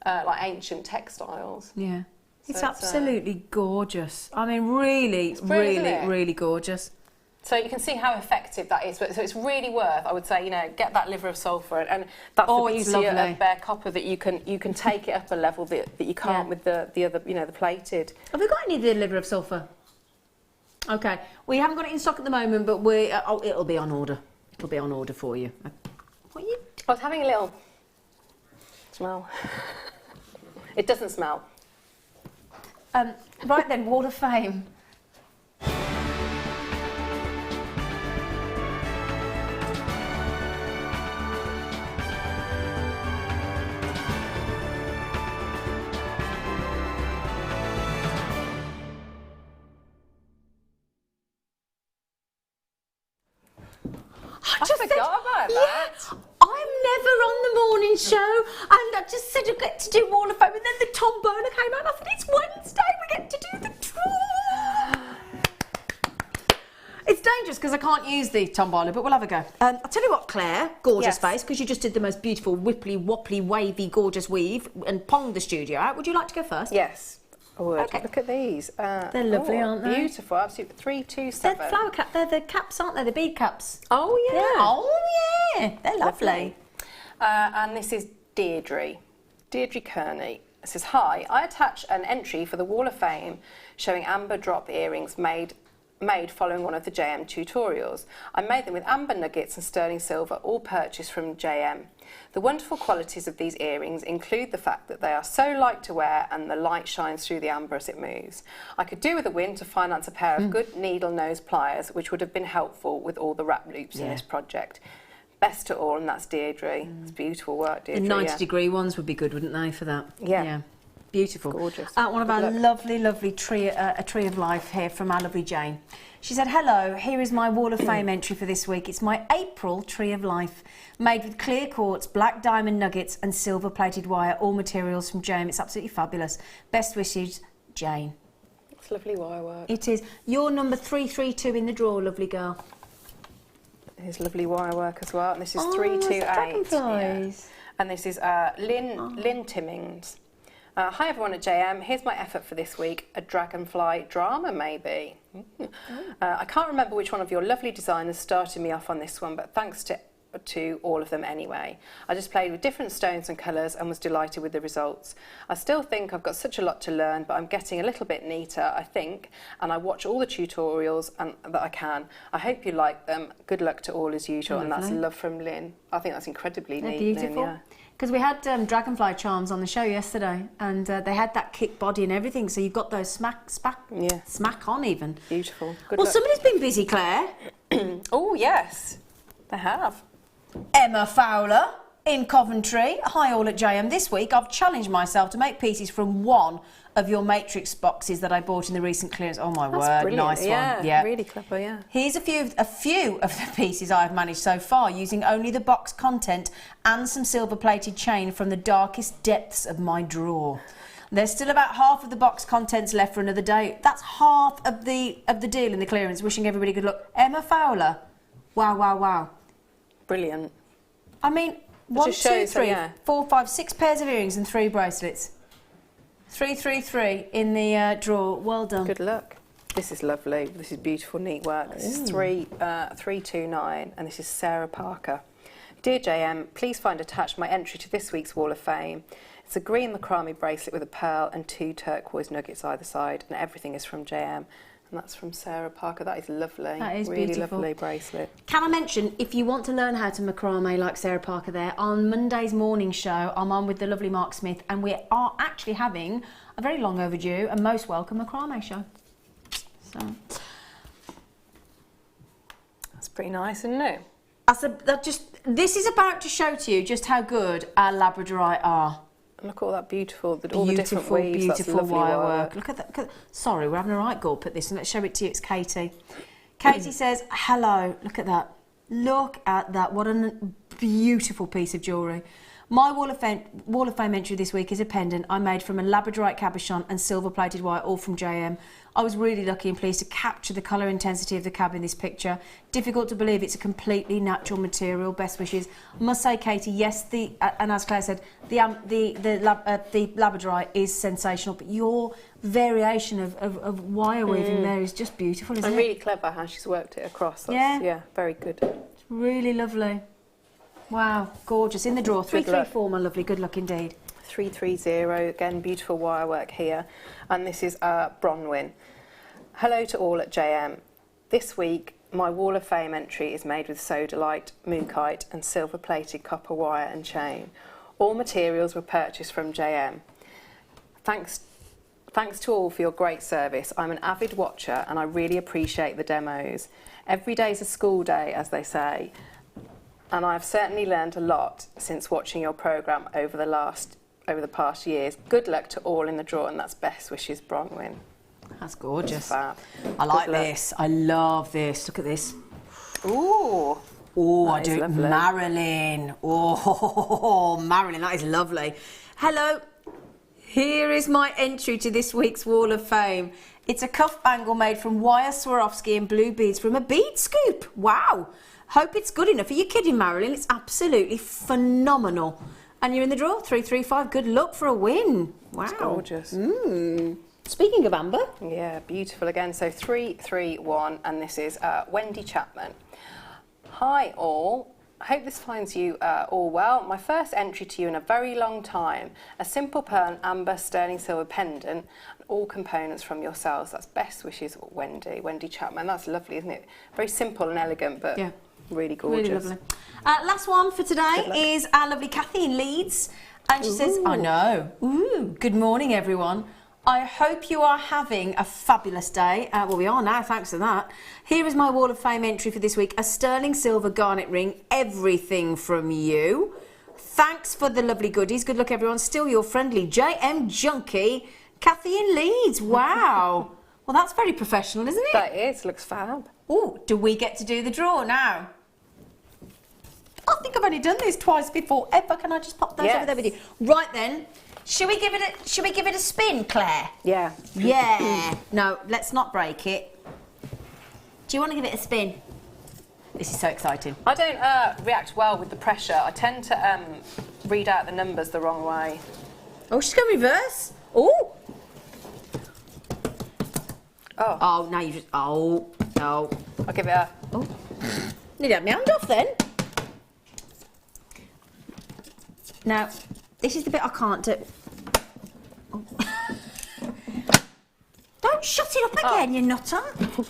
like ancient textiles. Yeah, it's absolutely gorgeous. I mean, really gorgeous. So you can see how effective that is. So it's really worth, I would say, get that liver of sulphur, and that's the beauty of bare copper, that you can take it up a level that you can't with the other, the plated. Have we got any of the liver of sulphur? Okay, we haven't got it in stock at the moment, but it'll be on order. It'll be on order for you. What are you? I was having a little smell. It doesn't smell. Right then, Wall of Fame. I forgot about that. I'm never on the morning show, and I just said I get to do Wall of Fame, and then the tombola came out, and I thought, it's Wednesday, we get to do the draw. It's dangerous because I can't use the tombola, but we'll have a go. I'll tell you what, Claire, gorgeous face, because you just did the most beautiful, whipply, wobbly, wavy, gorgeous weave, and ponged the studio out. Would you like to go first? Yes. I would. Okay. Look at these. They're lovely, aren't they? Beautiful, absolutely. 327. They're flower cap. They're the caps, aren't they? The bead caps. Oh, yeah. Oh, yeah. They're lovely. And this is Deirdre Kearney. It says, hi, I attach an entry for the Wall of Fame showing amber drop earrings made following one of the JM tutorials. I made them with amber nuggets and sterling silver, all purchased from JM. The wonderful qualities of these earrings include the fact that they are so light to wear and the light shines through the amber as it moves. I could do with a win to finance a pair of good needle nose pliers, which would have been helpful with all the wrap loops in this project. Best to all, and that's Deirdre. It's beautiful work, Deirdre. The 90-degree ones would be good, wouldn't they, for that? Yeah. Beautiful. Gorgeous. One of our lovely tree of life here from our lovely Jane. She said, hello, here is my Wall of Fame entry for this week. It's my April Tree of Life, made with clear quartz, black diamond nuggets and silver plated wire, all materials from JM. It's absolutely fabulous. Best wishes, Jane. It's lovely wire work. It is. You're number 332 in the draw, lovely girl. Here's lovely wire work as well. And this is 328. Dragonflies. And this is Lynn Timmings. Hi everyone at JM, here's my effort for this week, a dragonfly drama maybe. I can't remember which one of your lovely designers started me off on this one, but thanks to all of them anyway. I just played with different stones and colours and was delighted with the results. I still think I've got such a lot to learn, but I'm getting a little bit neater, I think, and I watch all the tutorials that I can. I hope you like them. Good luck to all as usual. Lovely. And that's love from Lynn. I think that's incredibly neat. Beautiful. Lynn, yeah. Because we had dragonfly charms on the show yesterday, and they had that kick body and everything, so you've got those smack on even. Beautiful. Good well, luck. somebody's been busy, Claire. Oh, yes, they have. Emma Fowler in Coventry. Hi all at JM. This week I've challenged myself to make pieces from one of your matrix boxes that I bought in the recent clearance. Oh my word, brilliant. nice Yeah, one. Yeah, really clever, yeah. Here's a few of the pieces I've managed so far using only the box content and some silver-plated chain from the darkest depths of my drawer. There's still about half of the box contents left for another day. That's half of the deal in the clearance. Wishing everybody good luck. Emma Fowler. Wow, wow, wow. Brilliant. I mean, 1, 2, shows, 3, yeah. 4, 5, 6 pairs of earrings and 3 bracelets. 333 in the drawer. Well done. Good luck. This is lovely. This is beautiful, neat work. This is 329, and this is Sarah Parker. Dear JM, please find attached my entry to this week's Wall of Fame. It's a green macrame bracelet with a pearl and 2 turquoise nuggets either side, and everything is from JM. And that's from Sarah Parker. That is lovely. That is really beautiful. Lovely bracelet. Can I mention, if you want to learn how to macrame like Sarah Parker there, on Monday's morning show, I'm on with the lovely Mark Smith, and we are actually having a very long overdue and most welcome macrame show. So that's pretty nice, isn't it? This is about to show to you just how good our Labradorite are. Look at all that beautiful, all the different weaves. Beautiful wire work. Look at that. Sorry, we're having a right gulp at this, and let's show it to you. It's Katie. Katie says, hello. Look at that. Look at that. What a beautiful piece of jewellery. My Wall of Fame entry this week is a pendant I made from a Labradorite cabochon and silver-plated wire, all from JM. I was really lucky and pleased to capture the colour intensity of the cab in this picture. Difficult to believe it's a completely natural material. Best wishes. I must say, Katie, yes, and as Claire said, the Labradorite is sensational, but your variation of wire weaving there is just beautiful, isn't it? And really clever how she's worked it across. Yeah, very good. It's really lovely. Wow, gorgeous. In the drawer, 334, my lovely. Good luck indeed. 330, again, beautiful wire work here. And this is Bronwyn. Hello to all at JM. This week, my Wall of Fame entry is made with sodalite, mookaite and silver-plated copper wire and chain. All materials were purchased from JM. Thanks to all for your great service. I'm an avid watcher and I really appreciate the demos. Every day's a school day, as they say. And I've certainly learned a lot since watching your programme over the past years. Good luck to all in the draw, and that's best wishes, Bronwyn. That's gorgeous. Fab. I like this. I love this. Look at this. Ooh. Oh, I do. Lovely. Marilyn. Oh, Marilyn, that is lovely. Hello. Here is my entry to this week's Wall of Fame. It's a cuff bangle made from wire Swarovski and blue beads from a bead scoop. Wow. Hope it's good enough. Are you kidding, Marilyn? It's absolutely phenomenal. And you're in the draw, 335. Good luck for a win. Wow. It's gorgeous. Speaking of amber. Yeah, beautiful again. So 331, and this is Wendy Chapman. Hi all. I hope this finds you all well. My first entry to you in a very long time. A simple pearl and amber sterling silver pendant. All components from yourselves. That's best wishes, Wendy Chapman. That's lovely, isn't it? Very simple and elegant, but yeah, really gorgeous. Really lovely. Last one for today is our lovely Kathy in Leeds. And she says, I know. Ooh, good morning, everyone. I hope you are having a fabulous day. Well, we are now, thanks to that. Here is my Wall of Fame entry for this week. A sterling silver garnet ring. Everything from you. Thanks for the lovely goodies. Good luck, everyone. Still your friendly JM Junkie, Kathy in Leeds. Wow. Well, that's very professional, isn't it? That is. Looks fab. Oh, do we get to do the draw now? I think I've only done this twice before. Ever? Can I just pop those over there with you? Right then. Should we give it a spin, Claire? Yeah. Yeah. No, let's not break it. Do you want to give it a spin? This is so exciting. I don't react well with the pressure. I tend to read out the numbers the wrong way. Oh, she's going reverse. Oh. Oh. Oh, now you just. Oh, no. I'll give it a. Oh. Need to have my hand off then. Now, this is the bit I can't do. Oh. Don't shut it up again, you nutter.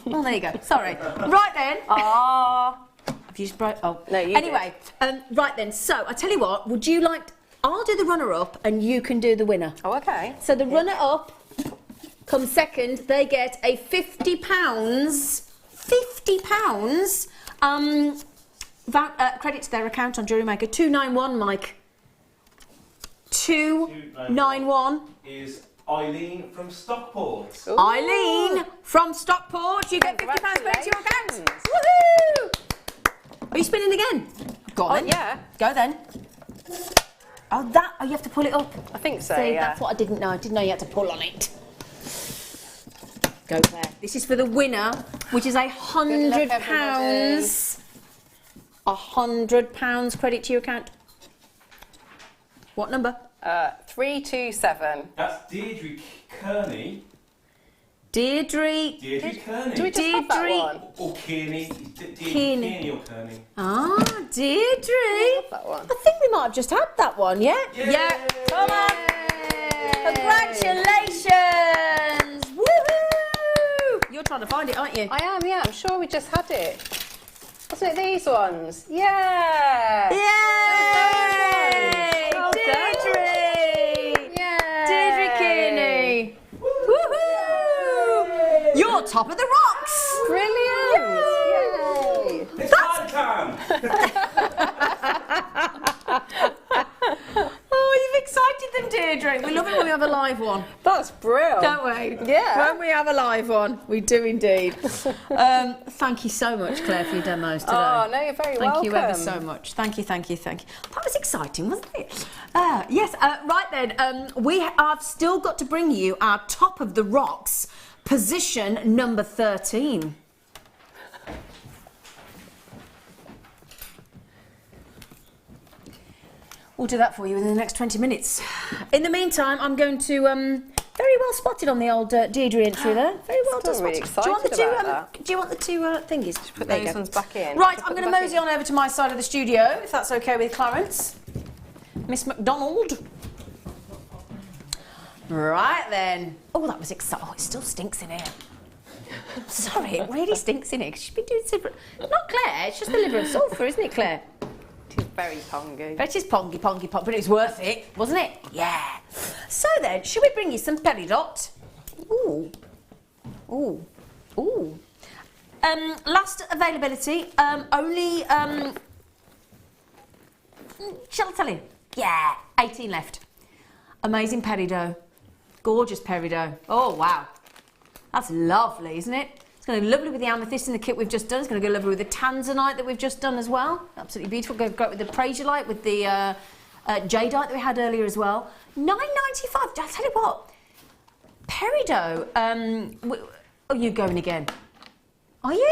Oh, there you go. Sorry. Right then. Ah. Have you just broke? Oh. No, you Anyway, right then. So, I tell you what. Would you like? I'll do the runner-up, and you can do the winner. Oh, okay. So the runner-up comes second. They get a £50. £50. credit to their account on JewelleryMaker. 291, Mike. 291 is Eileen from Stockport. Ooh. Eileen from Stockport. You get £50 credit to your account. Woohoo! Are you spinning again? Go on then. Yeah. Go then. Oh, you have to pull it up. I think so, See, yeah. that's what I didn't know. I didn't know you had to pull on it. Go there. This is for the winner, which is £100. £100 credit to your account. What number? 327. That's Deirdre Kearney. Deirdre Kearney. Do we just have that one? Or Kearney. Kearney or Kearney. Ah, Deirdre. have that one. I think we might have just had that one, yeah? Yay! Yeah. Come on. Congratulations. Woohoo! You're trying to find it, aren't you? I am, yeah. I'm sure we just had it. Wasn't it these ones? Yeah. Yay! Well done. Deirdre! Yeah. Deirdre Kearney! Woohoo! You're top of the rocks! Brilliant. Yay. It's hard time. Oh, you've excited them, Deirdre. We love it when we have a live one, That's brilliant. don't we? Yeah. When we have a live one, we do indeed. Thank you so much, Claire, for your demos today. Oh, no, you're very welcome. Thank you ever so much. Thank you. That was exciting, wasn't it? Yes, right then. We have still got to bring you our top of the rocks, position number 13. We'll do that for you within the next 20 minutes. In the meantime, I'm going to, very well spotted on the old Deirdre entry there. Very well Still spotted. really Do you want the excited two, about do you want the two thingies? Put There you those go. ones back in. Right, Just I'm put going them to back mosey in. on over to my side of the studio, if that's okay with Clarence. Miss Macdonald. Right then. Oh, that was exciting. Oh, it still stinks in here. Sorry, it really stinks in here because she's been doing super. Not Claire, it's just the liver of sulphur, isn't it, Claire? It is very pongy. It is pongy, but it was worth it, wasn't it? Yeah. So then, should we bring you some peridot? Ooh. Ooh. Ooh. Last availability, only, shall I tell you? Yeah, 18 left. Amazing peridot. Gorgeous peridot. Oh, wow. That's lovely, isn't it? It's going to go lovely with the amethyst in the kit we've just done. It's going to go lovely with the tanzanite that we've just done as well. Absolutely beautiful. Go great with the praesiolite, with the jadeite that we had earlier as well. $9.95. I'll tell you what. Peridot. Oh, you're going again. Are you?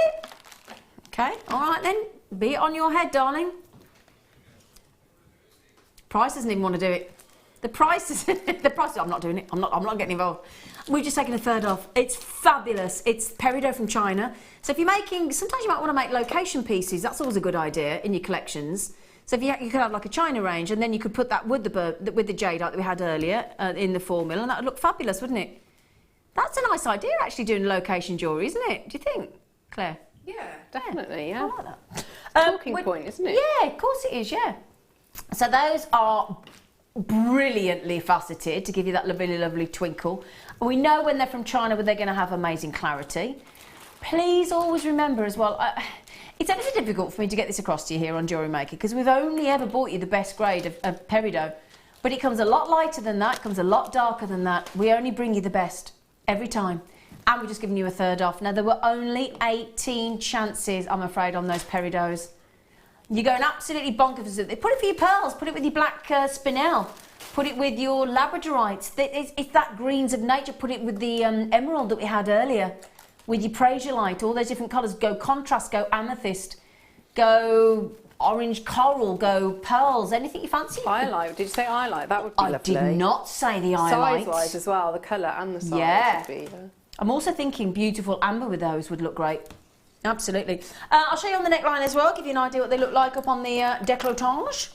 Okay. All right then. Be it on your head, darling. Price doesn't even want to do it. The price is. I'm not doing it. I'm not getting involved. We've just taken a third off. It's fabulous. It's peridot from China. So if you're making, sometimes you might want to make location pieces. That's always a good idea in your collections. So if you could have like a China range, and then you could put that with the jadeite that we had earlier in the formula, and that would look fabulous, wouldn't it? That's a nice idea, actually, doing location jewellery, isn't it? Do you think, Claire? Yeah, definitely, yeah. I like that. Talking point, isn't it? Yeah, of course it is, yeah. So those are brilliantly faceted to give you that lovely, lovely twinkle. And we know when they're from China, they're going to have amazing clarity. Please always remember as well, it's a little difficult for me to get this across to you here on JewelleryMaker because we've only ever bought you the best grade of peridot, but it comes a lot lighter than that, it comes a lot darker than that. We only bring you the best every time. And we're just giving you a third off. Now, there were only 18 chances, I'm afraid, on those peridots. You're going absolutely bonkers. Put it for your pearls, put it with your black spinel, put it with your labradorites. It's that greens of nature. Put it with the emerald that we had earlier, with your praesiolite, all those different colours. Go contrast, go amethyst, go orange coral, go pearls, anything you fancy. Highlight, did you say highlight? That would be lovely. I did not say the highlight. Size-wise as well, the colour and the size Yeah. would be... I'm also thinking beautiful amber with those would look great. Absolutely. I'll show you on the neckline as well, give you an idea what they look like up on the décolletage.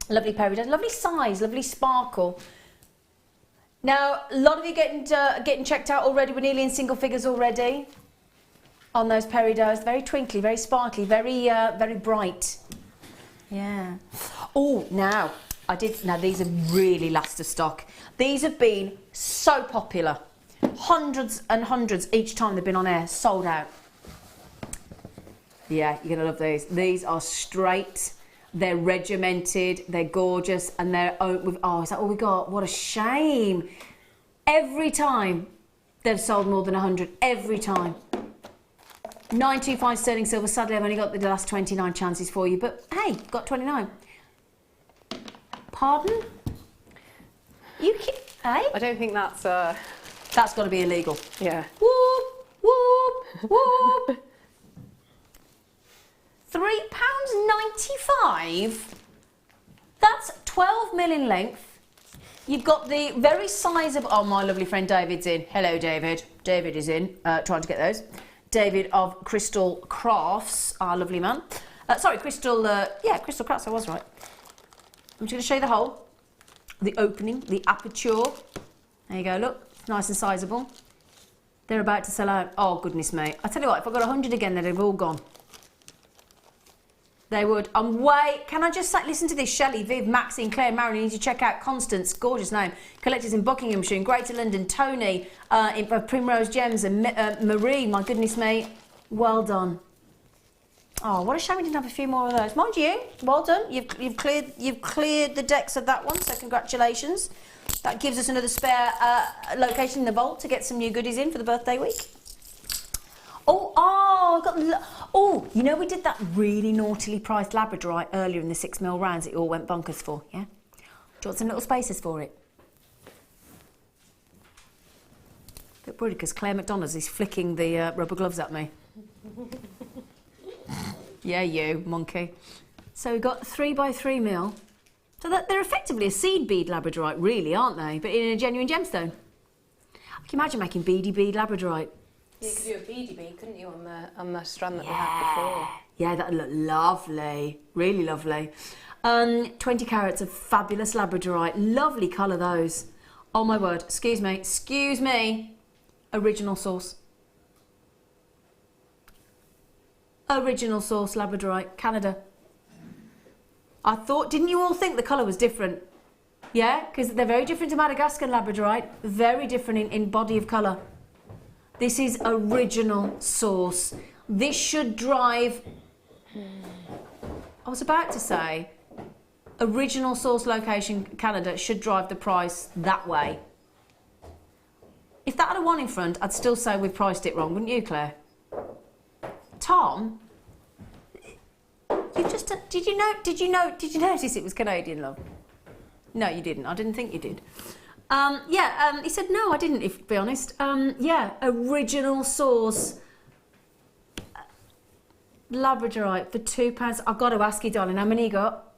Lovely peridot, lovely size, lovely sparkle. Now, a lot of you getting checked out already. We're nearly in single figures already on those peridots. Very twinkly, very sparkly, very bright. Yeah. Oh, now these are really last of stock. These have been so popular. Hundreds and hundreds each time they've been on air, sold out. Yeah, you're gonna love these. These are straight. They're regimented. They're gorgeous, and they're with. Oh, is that all we got? What a shame! Every time they've sold more than 100. Every time. 925 sterling silver. Sadly, I've only got the last 29 chances for you, but hey, got 29. Pardon? Hey? I don't think that's That's got to be illegal. yeah. Whoop, whoop, whoop. £3.95. That's 12 mil in length. You've got the very sizable. Oh, my lovely friend David's in. Hello, David. David is in. Trying to get those. David of Crystal Crafts, our lovely man. Sorry, Crystal. Yeah, Crystal Crafts. I was right. I'm just going to show you the hole, the opening, the aperture. There you go. Look, it's nice and sizable. They're about to sell out. Oh goodness me! I tell you what, if I got 100 again, they'd have all gone. They would. Can I just listen to this? Shelley, Viv, Maxine, Claire, Marion. You need to check out Constance. Gorgeous name. Collectors in Buckinghamshire, in Greater London. Tony, in Primrose Gems, and Marie. My goodness me, well done. Oh, what a shame we didn't have a few more of those. Mind you, well done. You've cleared the decks of that one. So congratulations. That gives us another spare location in the vault to get some new goodies in for the birthday week. You know we did that really naughtily priced Labradorite earlier in the 6 mil rounds. It all went bonkers for. Yeah. Do you want some little spaces for it? A bit worried because Claire Macdonald is flicking the rubber gloves at me. Yeah, you monkey. So we've got 3 by 3 mil. So they're effectively a seed bead Labradorite, really, aren't they? But in a genuine gemstone. I can imagine making beady bead Labradorite. You could do a beady bead, couldn't you, on the strand that we had before? Yeah, that'd look lovely. Really lovely. 20 carats of fabulous Labradorite. Lovely colour, those. Oh, my word. Excuse me. Excuse me. Original source. Original source Labradorite. Canada. Didn't you all think the colour was different? Yeah, because they're very different to Madagascar Labradorite. Very different in body of colour. This is original source. This should drive. I was about to say, original source location Canada should drive the price that way. If that had a 1 in front, I'd still say we've priced it wrong, wouldn't you, Claire? Tom, did you notice it was Canadian, love? No, you didn't. I didn't think you did. He said, no, I didn't, if to be honest. Original source Labradorite for £2. I've got to ask you, darling, how many you got?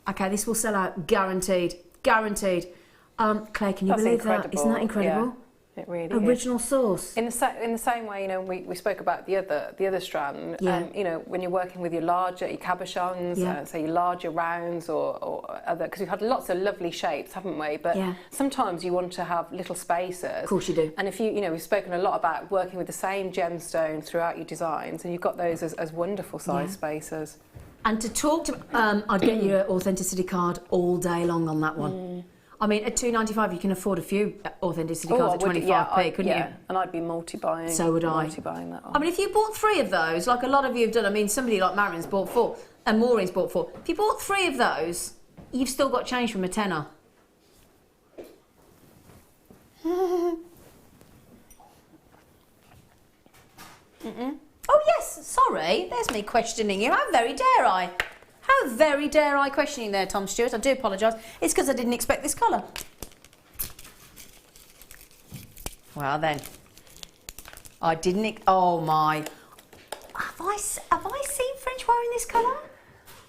Okay, this will sell out, guaranteed. Guaranteed. Claire, can you believe that? Isn't that incredible? Yeah. It really original is. Source. In the same way, you know, we spoke about the other strand. Yeah. You know, when you're working with your cabochons, so your larger rounds or other, because we've had lots of lovely shapes, haven't we? But sometimes you want to have little spaces. Of course you do. And if you know, we've spoken a lot about working with the same gemstone throughout your designs, and you've got those as wonderful size spaces. And to talk to, I'd get you an authenticity card all day long on that one. I mean, at $2.95, you can afford a few authenticity cards at 25p, couldn't you? And I'd be multi-buying. So would I. Multi-buying that one. I mean, if you bought 3 of those, like a lot of you have done, I mean, somebody like Marion's bought 4, and Maureen's bought 4. If you bought 3 of those, you've still got change from a tenner. Oh, yes, sorry. There's me questioning you. How very dare I? How very dare I question you there, Tom Stewart? I do apologise. It's because I didn't expect this colour. Well then, I didn't. Oh my! Have I seen French wire in this colour?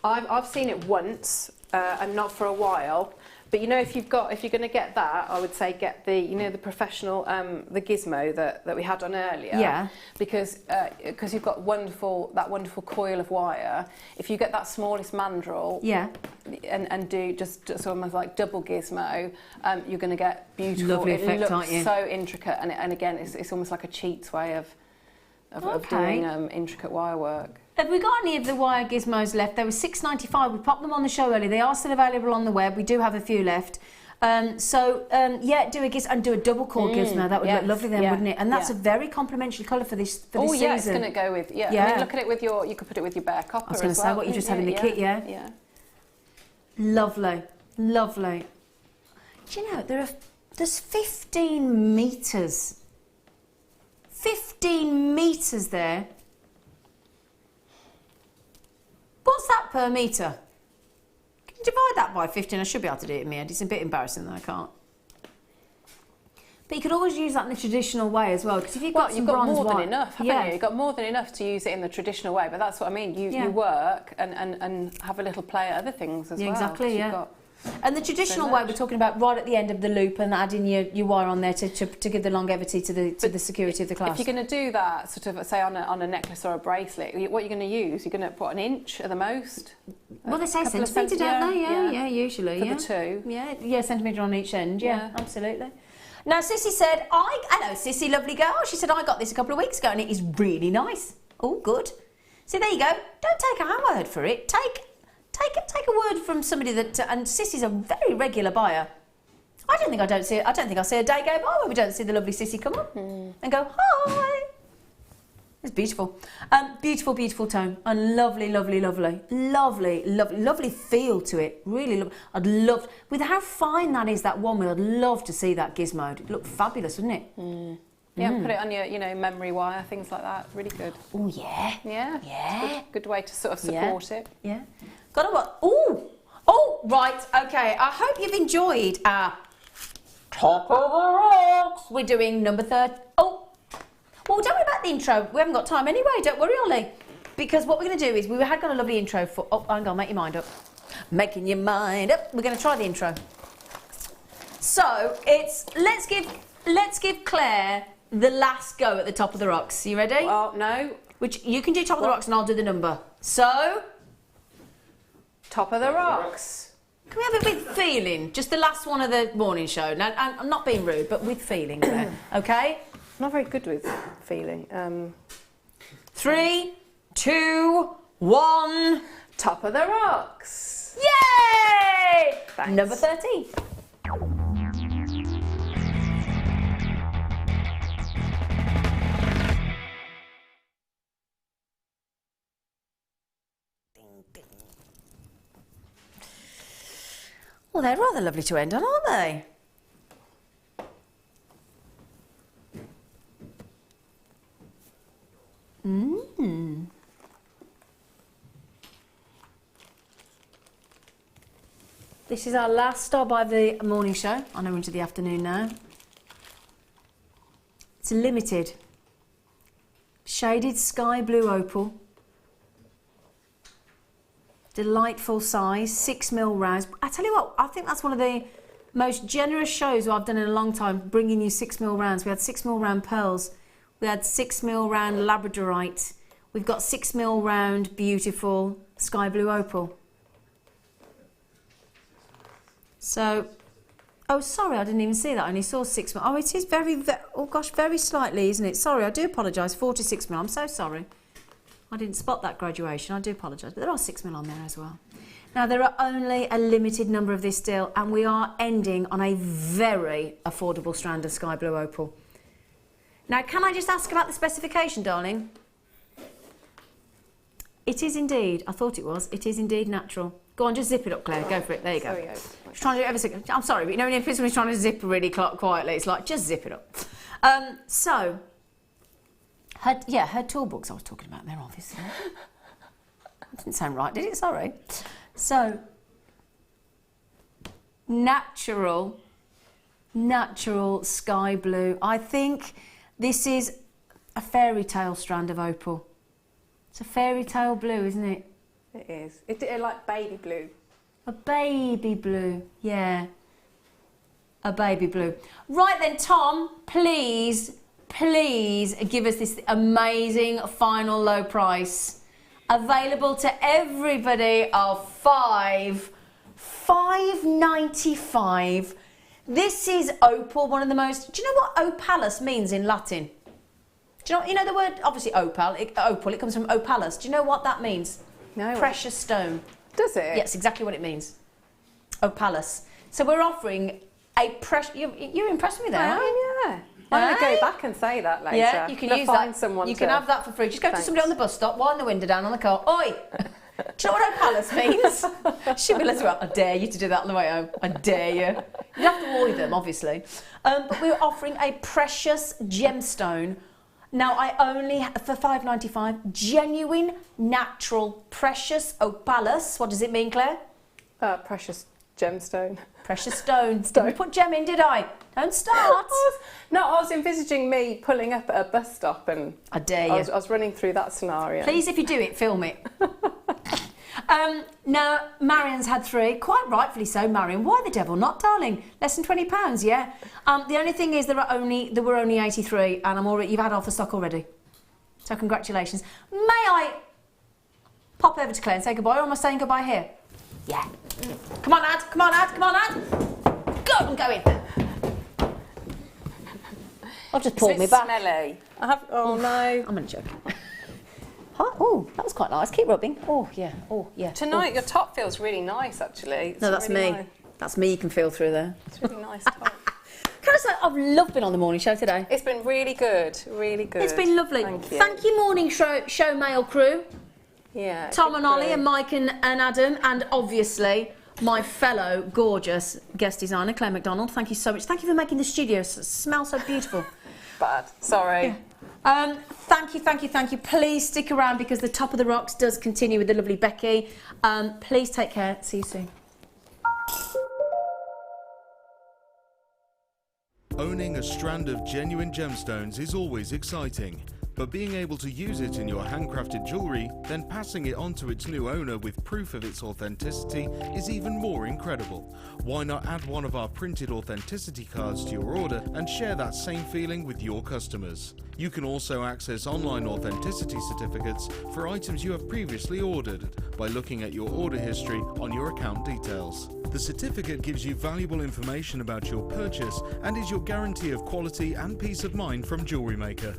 I've seen it once, and not for a while. But you know, if you're going to get that, I would say get the professional the gizmo that we had on earlier. Yeah. Because you've got that wonderful coil of wire. If you get that smallest mandrel. Yeah. And do just sort of like double gizmo, you're going to get beautiful. Lovely effect, it looks aren't you? so intricate, and again, it's almost like a cheats way of doing intricate wire work. Have we got any of the wire gizmos left? There were $6.95. We popped them on the show earlier. They are still available on the web. We do have a few left. Yeah, do a double core gizmo. That would look lovely then, wouldn't it? And that's a very complimentary colour for this season. Oh yeah, it's going to go with I mean, look at it with your. You could put it with your bare copper. I was going to say what you just had in the kit. Yeah. Lovely, lovely. Do you know there's 15 metres. 15 metres there. What's that per metre? Can you divide that by 15? I should be able to do it in my head. It's a bit embarrassing that I can't. But you could always use that in the traditional way as well, because if you've got more than enough, haven't you? You've got more than enough to use it in the traditional way. But that's what I mean. You work and have a little play at other things as well. Exactly. Yeah. And the traditional way we're talking about right at the end of the loop and adding your wire on there to give the longevity to the security of the clasp. If you're going to do that, sort of say on a necklace or a bracelet, what you're going to use? You're going to put an inch at the most. Well, they say centimetre, don't they? Yeah, usually. For the two. Yeah, centimetre on each end. Yeah, absolutely. Now, Sissy said, hello, Sissy, lovely girl. She said, I got this a couple of weeks ago and it is really nice. Oh, good. So there you go. Don't take our word for it. Take a word from somebody that, and Sissy's a very regular buyer. I don't think I see a day go by where we don't see the lovely Sissy come up and go, hi. It's beautiful. Beautiful, beautiful tone. And lovely, lovely, lovely. Lovely, lovely, lovely feel to it. Really lovely. I'd love, with how fine that is, that 1 mil, I'd love to see that gizmo. It'd look fabulous, wouldn't it? Yeah, put it on your, memory wire, things like that. Really good. Oh, yeah. Yeah. Good way to sort of support it. Yeah. Got a what? Right, okay. I hope you've enjoyed our Top of the Rocks. We're doing number 30. Oh, well, don't worry about the intro. We haven't got time anyway. Don't worry, Ollie. Because what we're going to do is we had got a lovely intro for. Oh, hang on, make your mind up. Making your mind up. We're going to try the intro. So it's let's give Claire the last go at the Top of the Rocks. You ready? Oh no. Which you can do Top of the Rocks and I'll do the number. So. Top of the Rocks. Can we have it with feeling? Just the last one of the morning show. Now, I'm not being rude, but with feeling there. Okay? I'm not very good with feeling. 3, 2, 1. Top of the Rocks. Yay! Thanks. Number 13. Well, they're rather lovely to end on, aren't they? This is our last stop by the morning show. I know we're into the afternoon now. It's a limited. Shaded sky blue opal. Delightful size, 6mm rounds. I tell you what, I think that's one of the most generous shows I've done in a long time, bringing you 6mm rounds. We had 6mm round pearls. We had 6mm round labradorite. We've got 6mm round beautiful sky blue opal. So, oh, sorry, I didn't even see that. I only saw 6mm. Oh, it is very slightly, isn't it? Sorry, I do apologise. 46mm. I'm so sorry. I didn't spot that graduation. I do apologise. But there are 6mm on there as well. Now, there are only a limited number of this still, and we are ending on a very affordable strand of sky blue opal. Now, can I just ask about the specification, darling? It is indeed. I thought it was. It is indeed natural. Go on, just zip it up, Claire. Go for it. There you go. Sorry, trying to do everything. I'm sorry, but you know when you're trying to zip really quietly, it's like, just zip it up. So, her tool books I was talking about there, obviously. Didn't sound right, did it? Sorry. So, natural sky blue. I think this is a fairy tale strand of opal. It's a fairy tale blue, isn't it? It is. It's like baby blue. A baby blue, yeah. A baby blue. Right then, Tom, please give us this amazing final low price. Available to everybody of $5.95. This is opal, one of the most... Do you know what opalus means in Latin? Do you know the word, obviously opal, it comes from opalus. Do you know what that means? No. Precious stone. Does it? Yes, exactly what it means. Opalus. So we're offering You're impressed with me there, aren't you? Yeah. I'm going to go back and say that later. Yeah, you can use find that. Someone you can have that for free. Just go to somebody on the bus stop, wind the window down on the car. Oi! Do you know what palace means? She'll be like, I dare you to do that on the way home. I dare you. You have to avoid them, obviously. But we're offering a precious gemstone. Now, I only, for $5.95, genuine, natural, precious opalus. What does it mean, Claire? Precious gemstone. Precious stone. Didn't put gem in, did I? Don't start. I was envisaging me pulling up at a bus stop and I dare you. I was running through that scenario. Please, if you do it, film it. Now, Marion's had 3, quite rightfully so. Marion, why the devil not, darling? Less than £20, yeah. The only thing is there were only 83, and you've had half the stock already. So congratulations. May I pop over to Claire and say goodbye, or am I saying goodbye here? Yeah. Come on, Ad. Come on, Ad. Come on, Ad. Go and go in. I've just pulled me back. Smelly. Oh no. I'm only joking. Oh, that was quite nice. Keep rubbing. Oh, yeah. Oh, yeah. Tonight, your top feels really nice, actually. It's No, that's really me. Nice. That's me you can feel through there. It's really nice top. Can I say, I've loved being on the morning show today. It's been really good, really good. It's been lovely. Thank you. morning show male crew. Yeah. Tom and Ollie and Mike and Adam, and obviously my fellow gorgeous guest designer, Claire Macdonald. Thank you so much. Thank you for making the studio smell so beautiful. Bad. Sorry. Yeah. Thank you. Please stick around because the Top of the Rocks does continue with the lovely Becky. Please take care. See you soon. Owning a strand of genuine gemstones is always exciting, but being able to use it in your handcrafted jewellery, then passing it on to its new owner with proof of its authenticity is even more incredible. Why not add one of our printed authenticity cards to your order and share that same feeling with your customers? You can also access online authenticity certificates for items you have previously ordered by looking at your order history on your account details. The certificate gives you valuable information about your purchase and is your guarantee of quality and peace of mind from JewelleryMaker.